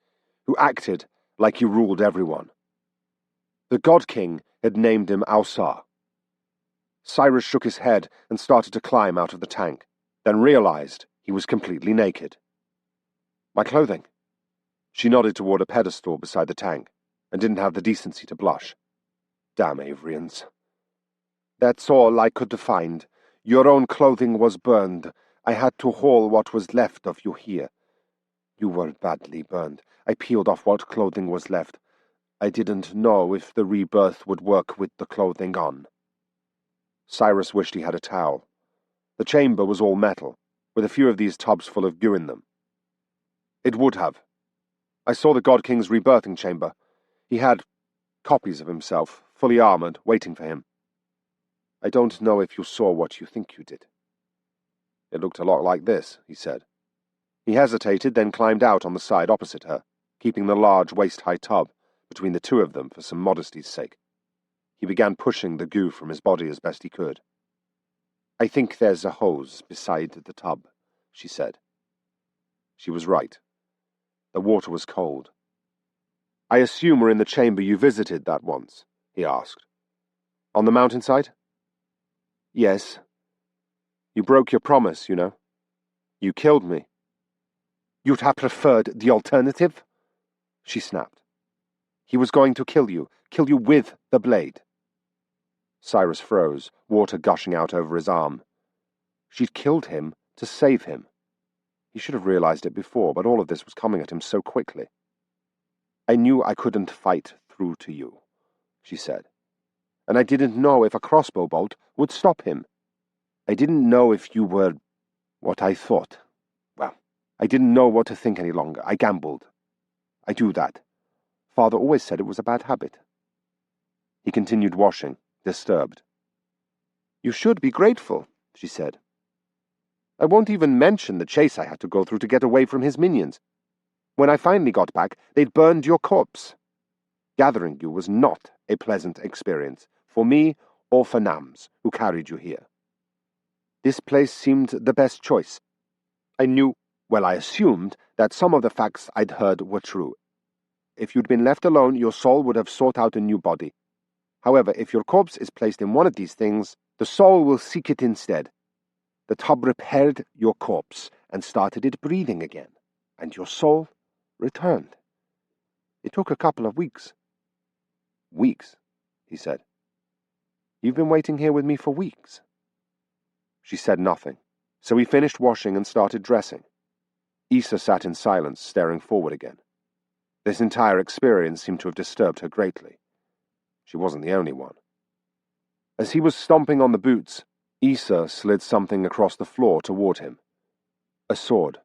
who acted like he ruled everyone. The God King had named him Ausar. Siris shook his head and started to climb out of the tank, then realized he was completely naked. "My clothing." She nodded toward a pedestal beside the tank, and didn't have the decency to blush. Damn Avrians. "That's all I could find. Your own clothing was burned. I had to haul what was left of you here. You were badly burned. I peeled off what clothing was left. I didn't know if the rebirth would work with the clothing on." Siris wished he had a towel. The chamber was all metal, with a few of these tubs full of goo in them. It would have. I saw the God King's rebirthing chamber. He had copies of himself, fully armored, waiting for him. I don't know if you saw what you think you did. It looked a lot like this, he said. He hesitated, then climbed out on the side opposite her, keeping the large waist-high tub between the two of them for some modesty's sake. He began pushing the goo from his body as best he could. "I think there's a hose beside the tub," she said. She was right. The water was cold. "I assume we're in the chamber you visited that once?" he asked. "On the mountainside?" "Yes. You broke your promise, you know. You killed me." "You'd have preferred the alternative?" she snapped. "He was going to kill you with the blade." Siris froze, water gushing out over his arm. She'd killed him to save him. He should have realized it before, but all of this was coming at him so quickly. "I knew I couldn't fight through to you," she said. "And I didn't know if a crossbow bolt would stop him. I didn't know if you were what I thought. Well, I didn't know what to think any longer. I gambled. I do that. Father always said it was a bad habit." He continued washing, disturbed. "You should be grateful," she said. "I won't even mention the chase I had to go through to get away from his minions. When I finally got back, they'd burned your corpse. Gathering you was not a pleasant experience, for me or for Nams, who carried you here. This place seemed the best choice. I assumed that some of the facts I'd heard were true. If you'd been left alone, your soul would have sought out a new body. However, if your corpse is placed in one of these things, the soul will seek it instead. The tub repaired your corpse and started it breathing again, and your soul returned. It took a couple of weeks." "Weeks?" he said. "You've been waiting here with me for weeks." She said nothing, so he finished washing and started dressing. Issa sat in silence, staring forward again. This entire experience seemed to have disturbed her greatly. She wasn't the only one. As he was stomping on the boots, Issa slid something across the floor toward him. "A sword.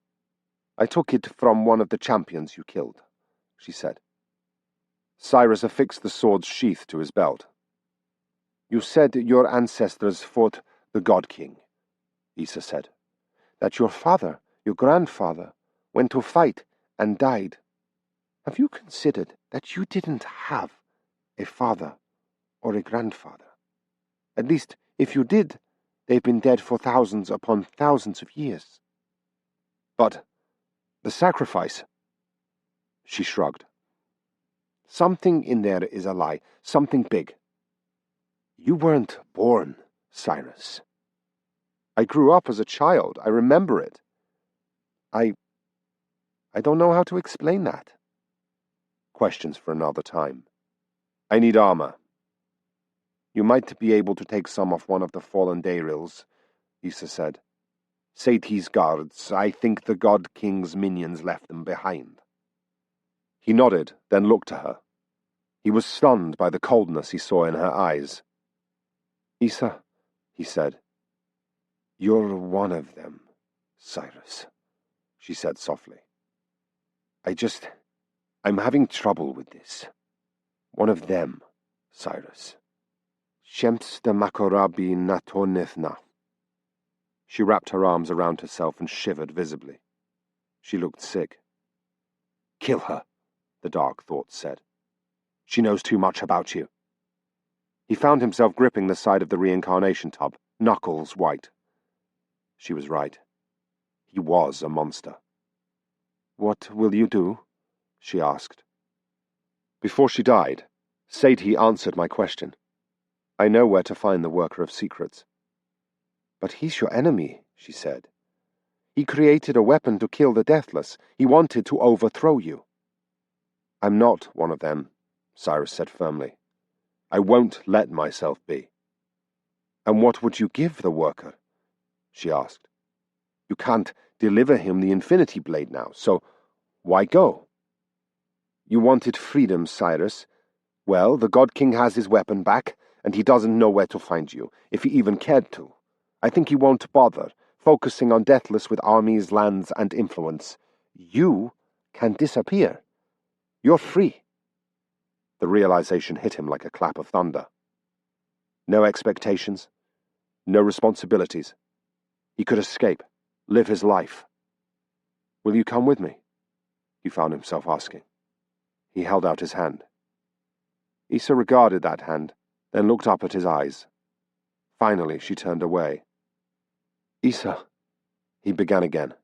I took it from one of the champions you killed," she said. Siris affixed the sword's sheath to his belt. "You said your ancestors fought the God King," Issa said. "That your father, your grandfather, went to fight and died. Have you considered that you didn't have a father or a grandfather? At least, if you did, they've been dead for thousands upon thousands of years." "But the sacrifice—" She shrugged. "Something in there is a lie, something big. You weren't born, Siris. I grew up as a child. I remember it. I don't know how to explain that." Questions for another time. "I need armor." "You might be able to take some off one of the fallen Dayrils," Issa said. "Satie's guards. I think the God King's minions left them behind." He nodded, then looked to her. He was stunned by the coldness he saw in her eyes. "Issa," he said. "You're one of them, Siris," she said softly. I'm having trouble with this. One of them, Siris. Shems de Makorabi Natonithna." She wrapped her arms around herself and shivered visibly. She looked sick. "Kill her," the dark thought said. "She knows too much about you." He found himself gripping the side of the reincarnation tub, knuckles white. She was right. He was a monster. "What will you do?" she asked. "Before she died, Satie answered my question. I know where to find the Worker of Secrets." "But he's your enemy," she said. "He created a weapon to kill the Deathless. He wanted to overthrow you." "I'm not one of them," Siris said firmly. "I won't let myself be." "And what would you give the Worker?" she asked. "You can't deliver him the Infinity Blade now, so why go?" "You wanted freedom, Siris. Well, the God King has his weapon back, and he doesn't know where to find you, if he even cared to. I think he won't bother, focusing on Deathless with armies, lands, and influence. You can disappear. You're free." The realization hit him like a clap of thunder. No expectations, no responsibilities. He could escape, live his life. "Will you come with me?" he found himself asking. He held out his hand. Issa regarded that hand, then looked up at his eyes. Finally, she turned away. "Issa," he began again.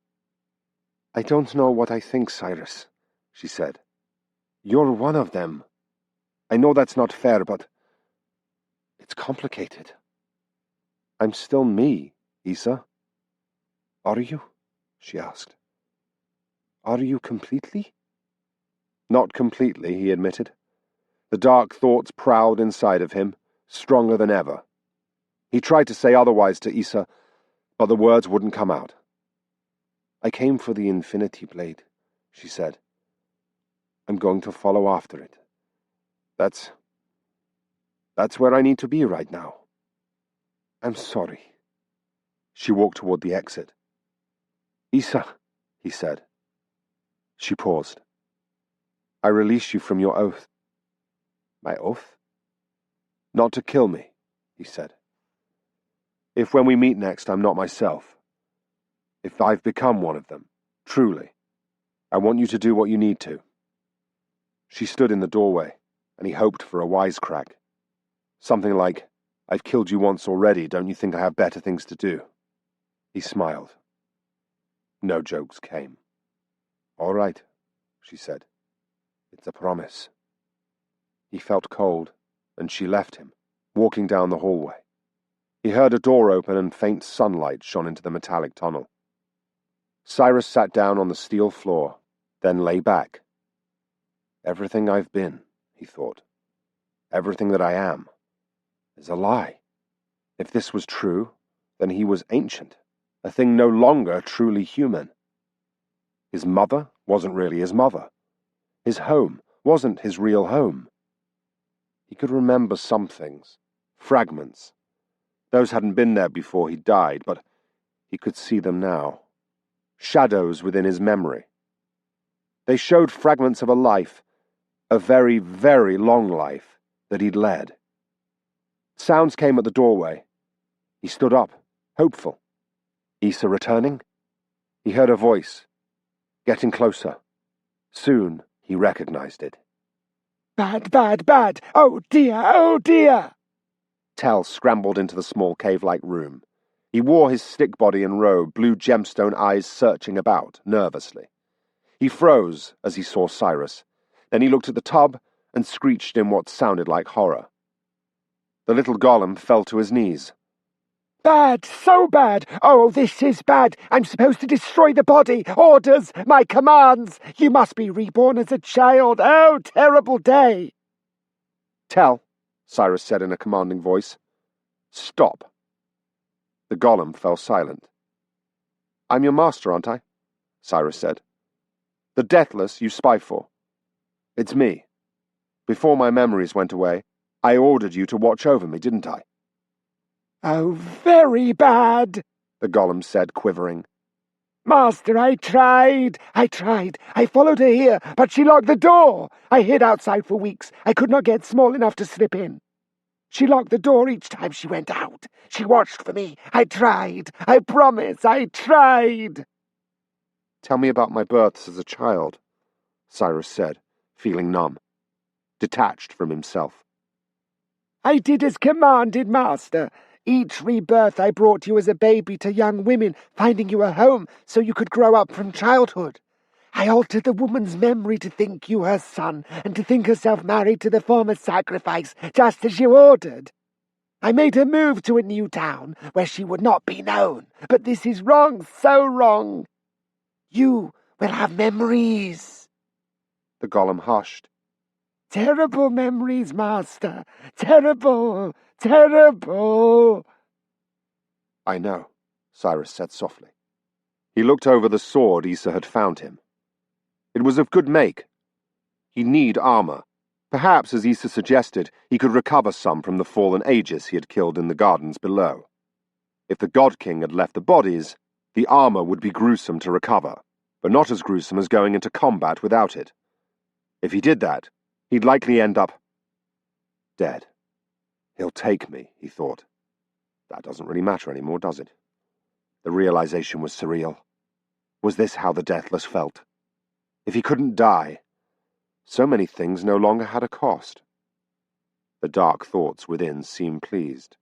"I don't know what I think, Siris," she said. "You're one of them. I know that's not fair, but it's complicated. I'm still me, Issa." "Are you?" she asked. "Are you completely?" "Not completely," he admitted. The dark thoughts prowled inside of him, stronger than ever. He tried to say otherwise to Issa, but the words wouldn't come out. "I came for the Infinity Blade," she said. "I'm going to follow after it. That's where I need to be right now. I'm sorry." She walked toward the exit. "Issa," he said. She paused. "I release you from your oath." "My oath?" "Not to kill me," he said. "If when we meet next I'm not myself, if I've become one of them, truly, I want you to do what you need to." She stood in the doorway, and he hoped for a wisecrack. Something like, "I've killed you once already, don't you think I have better things to do?" He smiled. No jokes came. "All right," she said. "It's a promise." He felt cold, and she left him, walking down the hallway. He heard a door open and faint sunlight shone into the metallic tunnel. Siris sat down on the steel floor, then lay back. Everything I've been, he thought, everything that I am, is a lie. If this was true, then he was ancient, a thing no longer truly human. His mother wasn't really his mother. His home wasn't his real home. He could remember some things, fragments. Those hadn't been there before he died, but he could see them now. Shadows within his memory. They showed fragments of a life, A very, very long life that he'd led. Sounds came at the doorway. He stood up, hopeful. Issa returning? He heard a voice, getting closer. Soon he recognized it. Bad, bad, bad! Oh dear, oh dear! Tell scrambled into the small cave-like room. He wore his stick body and robe, blue gemstone eyes searching about, nervously. He froze as he saw Siris. Then he looked at the tub and screeched in what sounded like horror. The little golem fell to his knees. Bad, so bad! Oh, this is bad! I'm supposed to destroy the body! Orders! My commands! You must be reborn as a child! Oh, terrible day! Tell, Siris said in a commanding voice. Stop. The golem fell silent. I'm your master, aren't I? Siris said. The Deathless you spy for. It's me. Before my memories went away, I ordered you to watch over me, didn't I? Oh, very bad, the golem said, quivering. Master, I tried. I followed her here, but she locked the door. I hid outside for weeks. I could not get small enough to slip in. She locked the door each time she went out. She watched for me. I tried. I promise, I tried. Tell me about my births as a child, Siris said, feeling numb, detached from himself. I did as commanded, Master. Each rebirth I brought you as a baby to young women, finding you a home so you could grow up from childhood. I altered the woman's memory to think you her son, and to think herself married to the former sacrifice, just as you ordered. I made her move to a new town, where she would not be known. But this is wrong, so wrong. You will have memories. The golem hushed. Terrible memories, Master. Terrible, terrible. I know, Siris said softly. He looked over the sword Issa had found him. It was of good make. He'd need armor. Perhaps, as Issa suggested, he could recover some from the fallen Aegis he had killed in the gardens below. If the God King had left the bodies, the armor would be gruesome to recover, but not as gruesome as going into combat without it. If he did that, he'd likely end up dead. He'll take me, he thought. That doesn't really matter anymore, does it? The realization was surreal. Was this how the Deathless felt? If he couldn't die, so many things no longer had a cost. The dark thoughts within seemed pleased.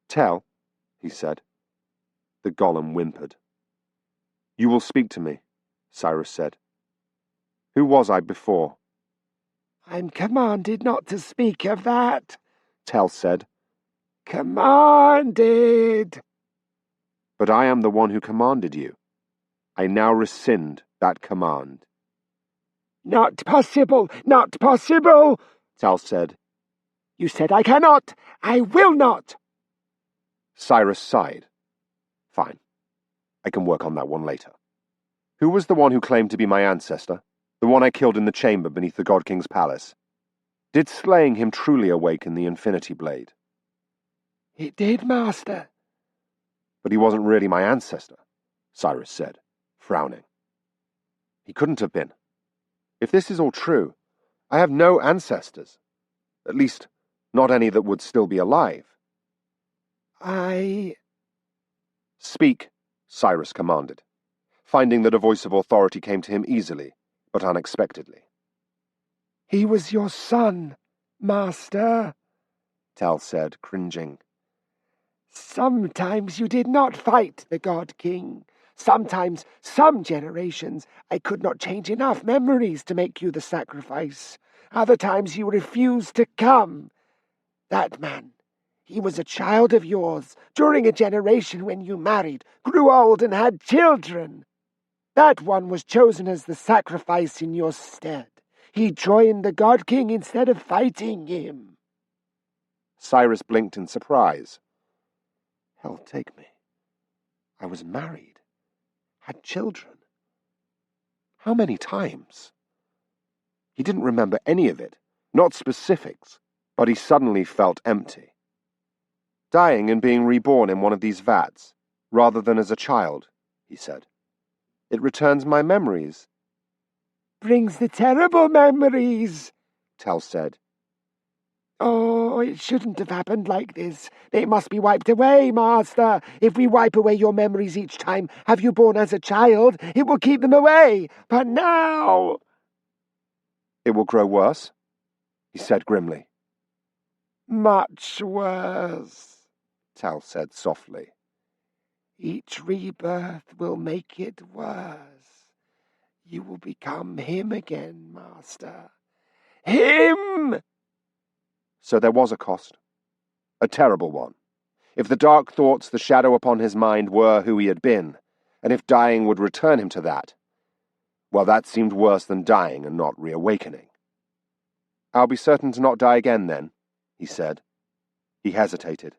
Tell, he said. The golem whimpered. You will speak to me, Siris said. Who was I before? I'm commanded not to speak of that, Tell said. Commanded. But I am the one who commanded you. I now rescind that command. Not possible, not possible, Tell said. You said I cannot. I will not. Siris sighed. Fine. I can work on that one later. Who was the one who claimed to be my ancestor? The one I killed in the chamber beneath the God King's palace? Did slaying him truly awaken the Infinity Blade? It did, Master. But he wasn't really my ancestor, Siris said, frowning. He couldn't have been. If this is all true, I have no ancestors. At least, not any that would still be alive. Speak, Siris commanded, finding that a voice of authority came to him easily, but unexpectedly. He was your son, Master, Tell said, cringing. Sometimes you did not fight the God King. Sometimes, some generations, I could not change enough memories to make you the sacrifice. Other times you refused to come. That man, he was a child of yours during a generation when you married, grew old and had children. That one was chosen as the sacrifice in your stead. He joined the God King instead of fighting him. Siris blinked in surprise. Hell take me. I was married. Had children. How many times? He didn't remember any of it, not specifics, but he suddenly felt empty. Dying and being reborn in one of these vats, rather than as a child, he said. It returns my memories. brings the terrible memories, Tell said. Oh, it shouldn't have happened like this. They must be wiped away, Master. If we wipe away your memories each time, have you born as a child, it will keep them away. But now... It will grow worse, he said grimly. Much worse, Tell said softly. Each rebirth will make it worse. You will become him again, Master. Him! So there was a cost. A terrible one. If the dark thoughts the shadow upon his mind were who he had been, and if dying would return him to that, well, that seemed worse than dying and not reawakening. I'll be certain to not die again, then, he said. He hesitated.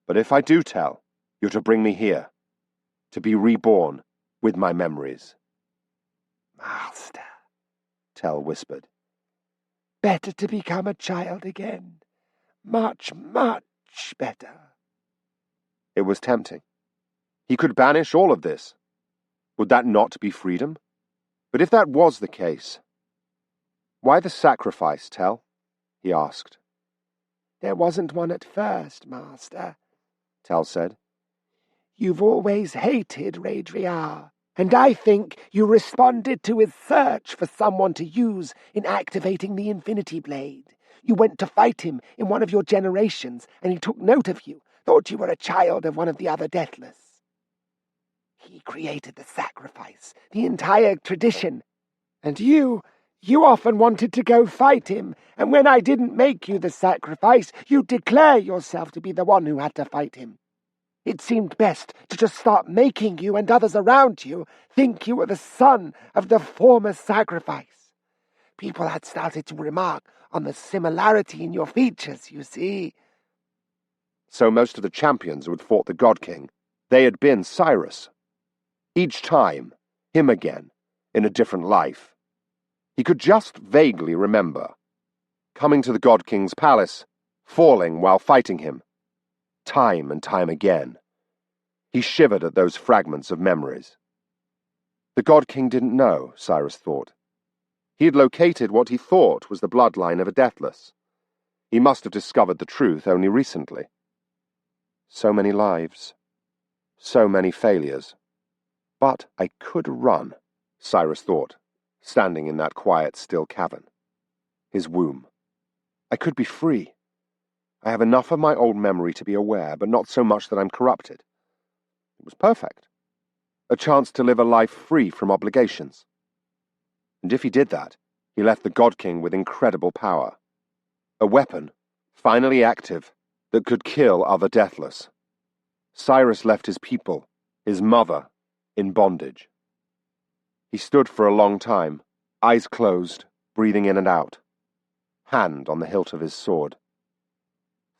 But if I do tell, you're to bring me here, to be reborn with my memories. Master, Tell whispered. Better to become a child again. Much, much better. It was tempting. He could banish all of this. Would that not be freedom? But if that was the case, why the sacrifice, Tell? He asked. There wasn't one at first, Master, Tell said. You've always hated Raedriar, and I think you responded to his search for someone to use in activating the Infinity Blade. You went to fight him in one of your generations, and he took note of you, thought you were a child of one of the other Deathless. He created the sacrifice, the entire tradition, and you often wanted to go fight him, and when I didn't make you the sacrifice, you'd declare yourself to be the one who had to fight him. It seemed best to just start making you and others around you think you were the son of the former sacrifice. People had started to remark on the similarity in your features, you see. So most of the champions who had fought the God King, they had been Siris. Each time, him again, in a different life. He could just vaguely remember. Coming to the God King's palace, falling while fighting him. Time and time again. He shivered at those fragments of memories. The God King didn't know, Siris thought. He had located what he thought was the bloodline of a Deathless. He must have discovered the truth only recently. So many lives. So many failures. But I could run, Siris thought, standing in that quiet, still cavern. His womb. I could be free. I have enough of my old memory to be aware, but not so much that I'm corrupted. It was perfect. A chance to live a life free from obligations. And if he did that, he left the God King with incredible power. A weapon, finally active, that could kill other Deathless. Siris left his people, his mother, in bondage. He stood for a long time, eyes closed, breathing in and out, hand on the hilt of his sword.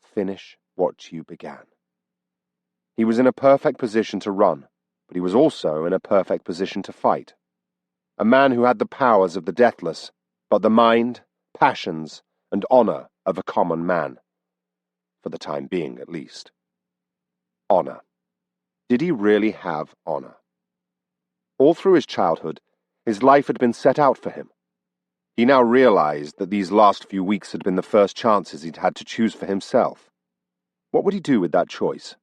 Finish what you began. He was in a perfect position to run, but he was also in a perfect position to fight. A man who had the powers of the Deathless, but the mind, passions, and honor of a common man. For the time being, at least. Honor. Did he really have honor? All through his childhood, his life had been set out for him. He now realized that these last few weeks had been the first chances he'd had to choose for himself. What would he do with that choice?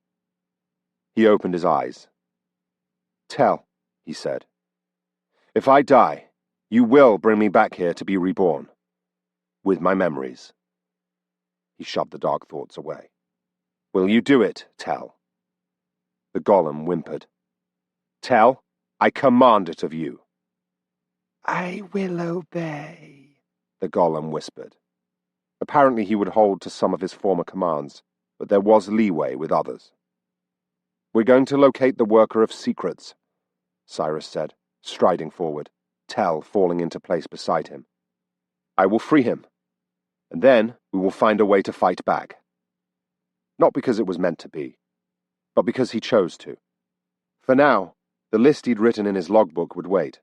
He opened his eyes. Tell, he said. If I die, you will bring me back here to be reborn. With my memories. He shoved the dark thoughts away. Will you do it, Tell? The golem whimpered. Tell, I command it of you. I will obey, the golem whispered. Apparently he would hold to some of his former commands, but there was leeway with others. We're going to locate the worker of secrets, Siris said, striding forward, Tell falling into place beside him. I will free him, and then we will find a way to fight back. Not because it was meant to be, but because he chose to. For now, the list he'd written in his logbook would wait.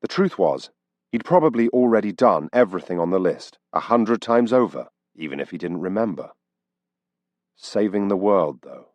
The truth was, he'd probably already done everything on the list 100 times over, even if he didn't remember. Saving the world, though.